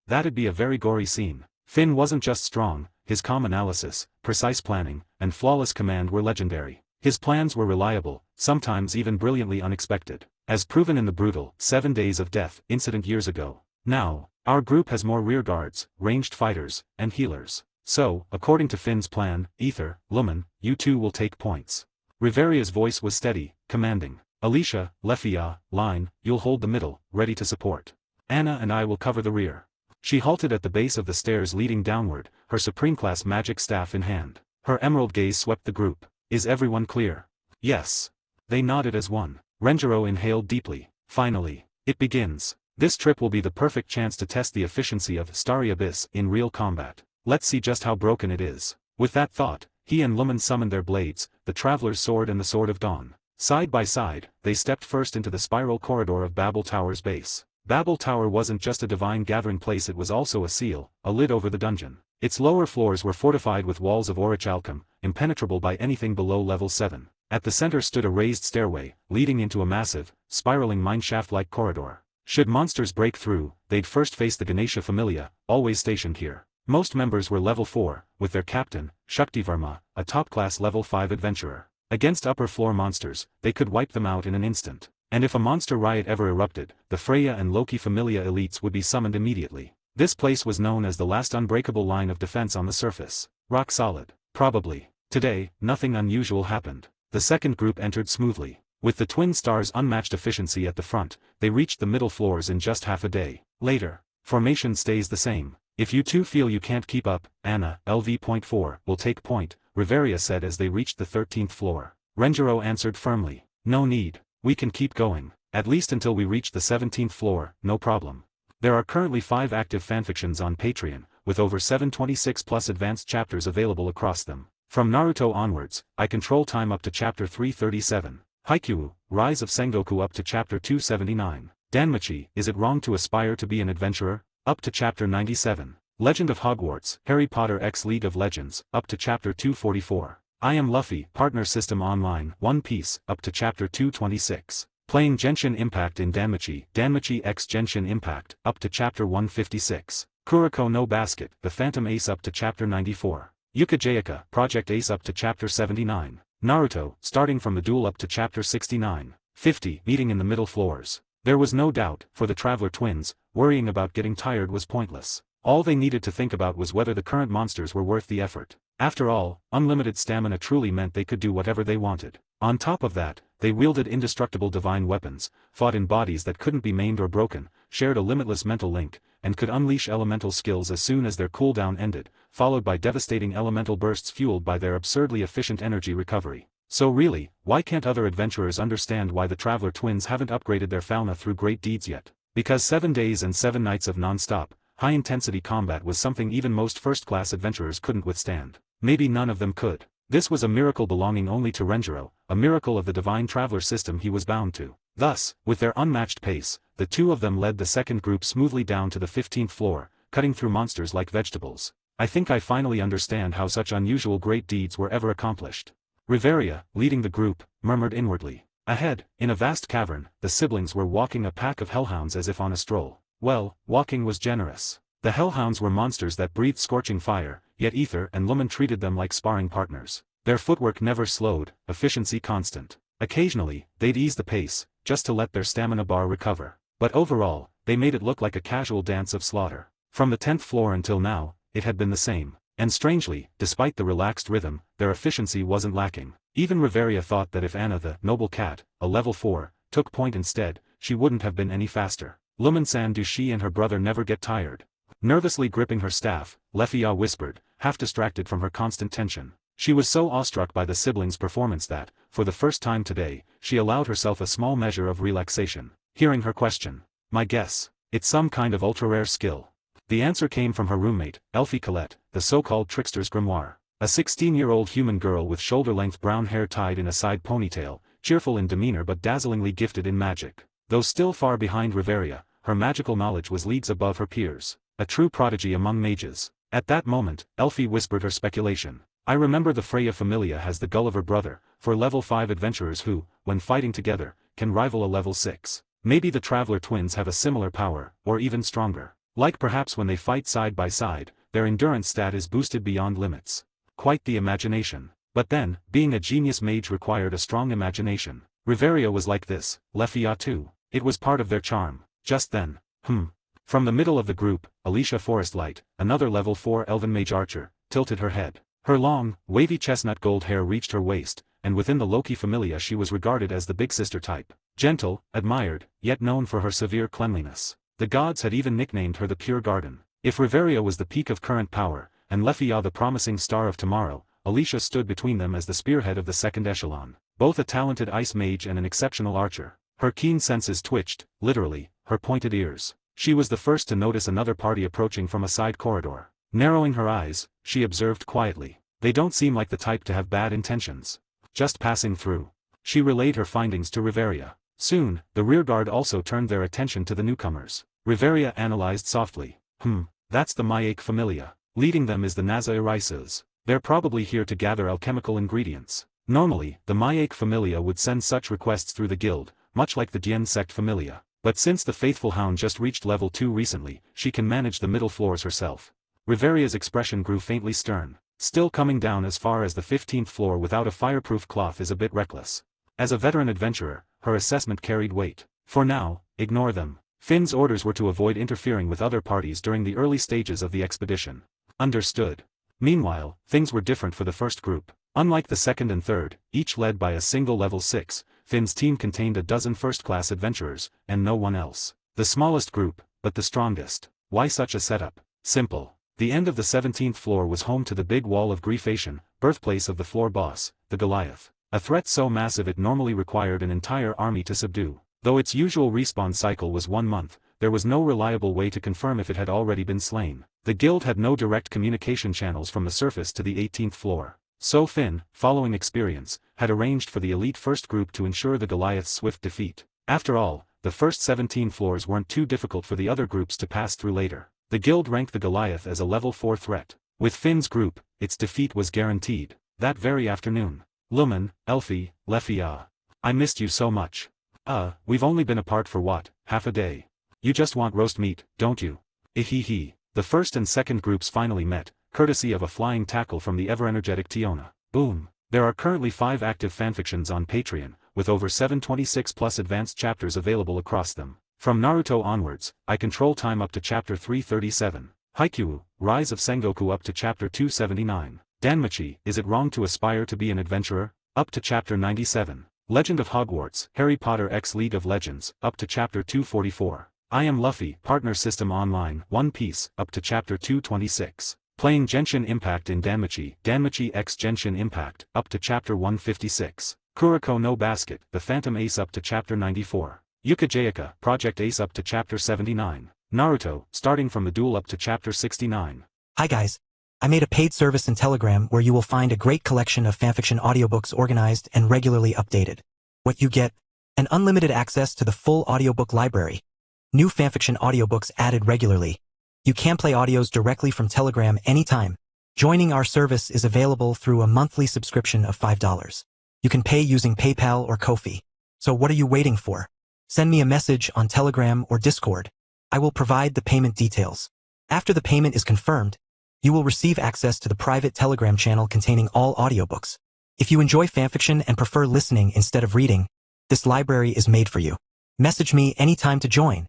that'd be a very gory scene. Finn wasn't just strong, his calm analysis, precise planning, and flawless command were legendary. His plans were reliable, sometimes even brilliantly unexpected, as proven in the brutal 7 Days of Death incident years ago. Now, our group has more rearguards, ranged fighters, and healers. So, according to Finn's plan, Ether, Lumen, you two will take points. Riveria's voice was steady, commanding. Alicia, Lefia, Line, you'll hold the middle, ready to support. Anna and I will cover the rear. She halted at the base of the stairs leading downward, her supreme-class magic staff in hand. Her emerald gaze swept the group. Is everyone clear? Yes. They nodded as one. Renjiro inhaled deeply. Finally. It begins. This trip will be the perfect chance to test the efficiency of Starry Abyss in real combat. Let's see just how broken it is. With that thought, he and Lumen summoned their blades, the Traveler's Sword and the Sword of Dawn. Side by side, they stepped first into the spiral corridor of Babel Tower's base. Babel Tower wasn't just a divine gathering place, it was also a seal, a lid over the dungeon. Its lower floors were fortified with walls of orichalcum, impenetrable by anything below level 7. At the center stood a raised stairway, leading into a massive, spiraling mineshaft-like corridor. Should monsters break through, they'd first face the Ganesha Familia, always stationed here. Most members were level 4, with their captain, Shaktivarma, a top-class level 5 adventurer. Against upper-floor monsters, they could wipe them out in an instant. And if a monster riot ever erupted, the Freya and Loki Familia elites would be summoned immediately. This place was known as the last unbreakable line of defense on the surface. Rock solid. Probably. Today, nothing unusual happened. The second group entered smoothly. With the Twin Stars' unmatched efficiency at the front, they reached the middle floors in just half a day. Later, formation stays the same. If you two feel you can't keep up, Anna, LV.4, will take point, Riveria said as they reached the 13th floor. Renjiro answered firmly. No need. We can keep going. At least until we reach the 17th floor, no problem. There are currently 5 active fanfictions on Patreon, with over 726 plus advanced chapters available across them. From Naruto onwards, I control time up to chapter 337. Haikyuu, Rise of Sengoku up to chapter 279. Danmachi, Is It Wrong to Aspire to Be an Adventurer? Up to chapter 97. Legend of Hogwarts, Harry Potter x League of Legends, up to chapter 244. I Am Luffy, Partner System Online, One Piece, up to chapter 226. Playing Genshin Impact in Danmachi, Danmachi x Genshin Impact, up to chapter 156. Kuroko no Basket, The Phantom Ace up to chapter 94. Yukajayaka, Project Ace up to chapter 79. Naruto, starting from the duel up to chapter 69. 50, Meeting in the middle floors. There was no doubt, for the Traveler twins, worrying about getting tired was pointless. All they needed to think about was whether the current monsters were worth the effort. After all, unlimited stamina truly meant they could do whatever they wanted. On top of that, they wielded indestructible divine weapons, fought in bodies that couldn't be maimed or broken, shared a limitless mental link, and could unleash elemental skills as soon as their cooldown ended, followed by devastating elemental bursts fueled by their absurdly efficient energy recovery. So really, why can't other adventurers understand why the Traveler twins haven't upgraded their fauna through great deeds yet? Because 7 days and 7 nights of non-stop, high-intensity combat was something even most first-class adventurers couldn't withstand. Maybe none of them could. This was a miracle belonging only to Renjiro, a miracle of the divine Traveler system he was bound to. Thus, with their unmatched pace, the two of them led the second group smoothly down to the 15th floor, cutting through monsters like vegetables. I think I finally understand how such unusual great deeds were ever accomplished. Riveria, leading the group, murmured inwardly. Ahead, in a vast cavern, the siblings were walking a pack of hellhounds as if on a stroll. Well, walking was generous. The hellhounds were monsters that breathed scorching fire, yet Ether and Lumen treated them like sparring partners. Their footwork never slowed, efficiency constant. Occasionally, they'd ease the pace, just to let their stamina bar recover. But overall, they made it look like a casual dance of slaughter. From the 10th floor until now, it had been the same. And strangely, despite the relaxed rhythm, their efficiency wasn't lacking. Even Riveria thought that if Anna the noble cat, a level 4, took point instead, she wouldn't have been any faster. Lumen-san, do she and her brother never get tired? Nervously gripping her staff, Lefia whispered, half distracted from her constant tension. She was so awestruck by the siblings' performance that, for the first time today, she allowed herself a small measure of relaxation. Hearing her question, my guess, it's some kind of ultra-rare skill. The answer came from her roommate, Elfie Colette, the so-called trickster's grimoire. A 16-year-old human girl with shoulder-length brown hair tied in a side ponytail, cheerful in demeanor but dazzlingly gifted in magic. Though still far behind Riveria, her magical knowledge was leagues above her peers, a true prodigy among mages. At that moment, Elfie whispered her speculation. I remember the Freya Familia has the Gulliver brother, for level 5 adventurers who, when fighting together, can rival a level 6. Maybe the Traveler twins have a similar power, or even stronger. Like perhaps when they fight side by side, their endurance stat is boosted beyond limits. Quite the imagination. But then, being a genius mage required a strong imagination. Riveria was like this, Lefia too. It was part of their charm. Just then. From the middle of the group, Alicia Forestlight, another level 4 elven mage archer, tilted her head. Her long, wavy chestnut gold hair reached her waist, and within the Loki Familia she was regarded as the big sister type. Gentle, admired, yet known for her severe cleanliness. The gods had even nicknamed her the Pure Garden. If Riveria was the peak of current power, and Lefia the promising star of tomorrow, Alicia stood between them as the spearhead of the second echelon. Both a talented ice mage and an exceptional archer. Her keen senses twitched, literally, her pointed ears. She was the first to notice another party approaching from a side corridor. Narrowing her eyes, she observed quietly. They don't seem like the type to have bad intentions. Just passing through. She relayed her findings to Riveria. Soon, the rearguard also turned their attention to the newcomers. Riveria analyzed softly. That's the Maiake Familia. Leading them is the Naza Irises. They're probably here to gather alchemical ingredients. Normally, the Maiake Familia would send such requests through the guild, much like the Dien Sect Familia. But since the Faithful Hound just reached level 2 recently, she can manage the middle floors herself. Riveria's expression grew faintly stern. Still coming down as far as the 15th floor without a fireproof cloth is a bit reckless. As a veteran adventurer, her assessment carried weight. For now, ignore them. Finn's orders were to avoid interfering with other parties during the early stages of the expedition. Understood. Meanwhile, things were different for the first group. Unlike the second and third, each led by a single level 6, Finn's team contained a dozen first-class adventurers, and no one else. The smallest group, but the strongest. Why such a setup? Simple. The end of the 17th floor was home to the big wall of Griefation, birthplace of the floor boss, the Goliath. A threat so massive it normally required an entire army to subdue. Though its usual respawn cycle was 1 month, there was no reliable way to confirm if it had already been slain. The guild had no direct communication channels from the surface to the 18th floor. So Finn, following experience, had arranged for the elite first group to ensure the Goliath's swift defeat. After all, the first 17 floors weren't too difficult for the other groups to pass through later. The guild ranked the Goliath as a level 4 threat. With Finn's group, its defeat was guaranteed. That very afternoon. Lumen, Elfie, Lefia. I missed you so much. We've only been apart for what, half a day? You just want roast meat, don't you? Ehehe. The first and second groups finally met, courtesy of a flying tackle from the ever-energetic Tiona. Boom. There are currently 5 active fanfictions on Patreon, with over 726 plus advanced chapters available across them. From Naruto onwards, I control time up to chapter 337. Haikyuu, Rise of Sengoku up to chapter 279. Danmachi, Is It Wrong to Aspire to Be an Adventurer? Up to chapter 97. Legend of Hogwarts, Harry Potter x League of Legends, up to chapter 244. I Am Luffy, Partner System Online, One Piece, up to chapter 226. Playing Genshin Impact in Danmachi, Danmachi x Genshin Impact, up to chapter 156. Kuroko no Basket, The Phantom Ace up to chapter 94. Yukajayaka, Project Ace up to chapter 79. Naruto, starting from the duel up to chapter 69. Hi guys. I made a paid service in Telegram where you will find a great collection of fanfiction audiobooks organized and regularly updated. What you get? An unlimited access to the full audiobook library. New fanfiction audiobooks added regularly. You can play audios directly from Telegram anytime. Joining our service is available through a monthly subscription of $5. You can pay using PayPal or Ko-fi. So what are you waiting for? Send me a message on Telegram or Discord. I will provide the payment details. After the payment is confirmed, you will receive access to the private Telegram channel containing all audiobooks. If you enjoy fanfiction and prefer listening instead of reading, this library is made for you. Message me anytime to join.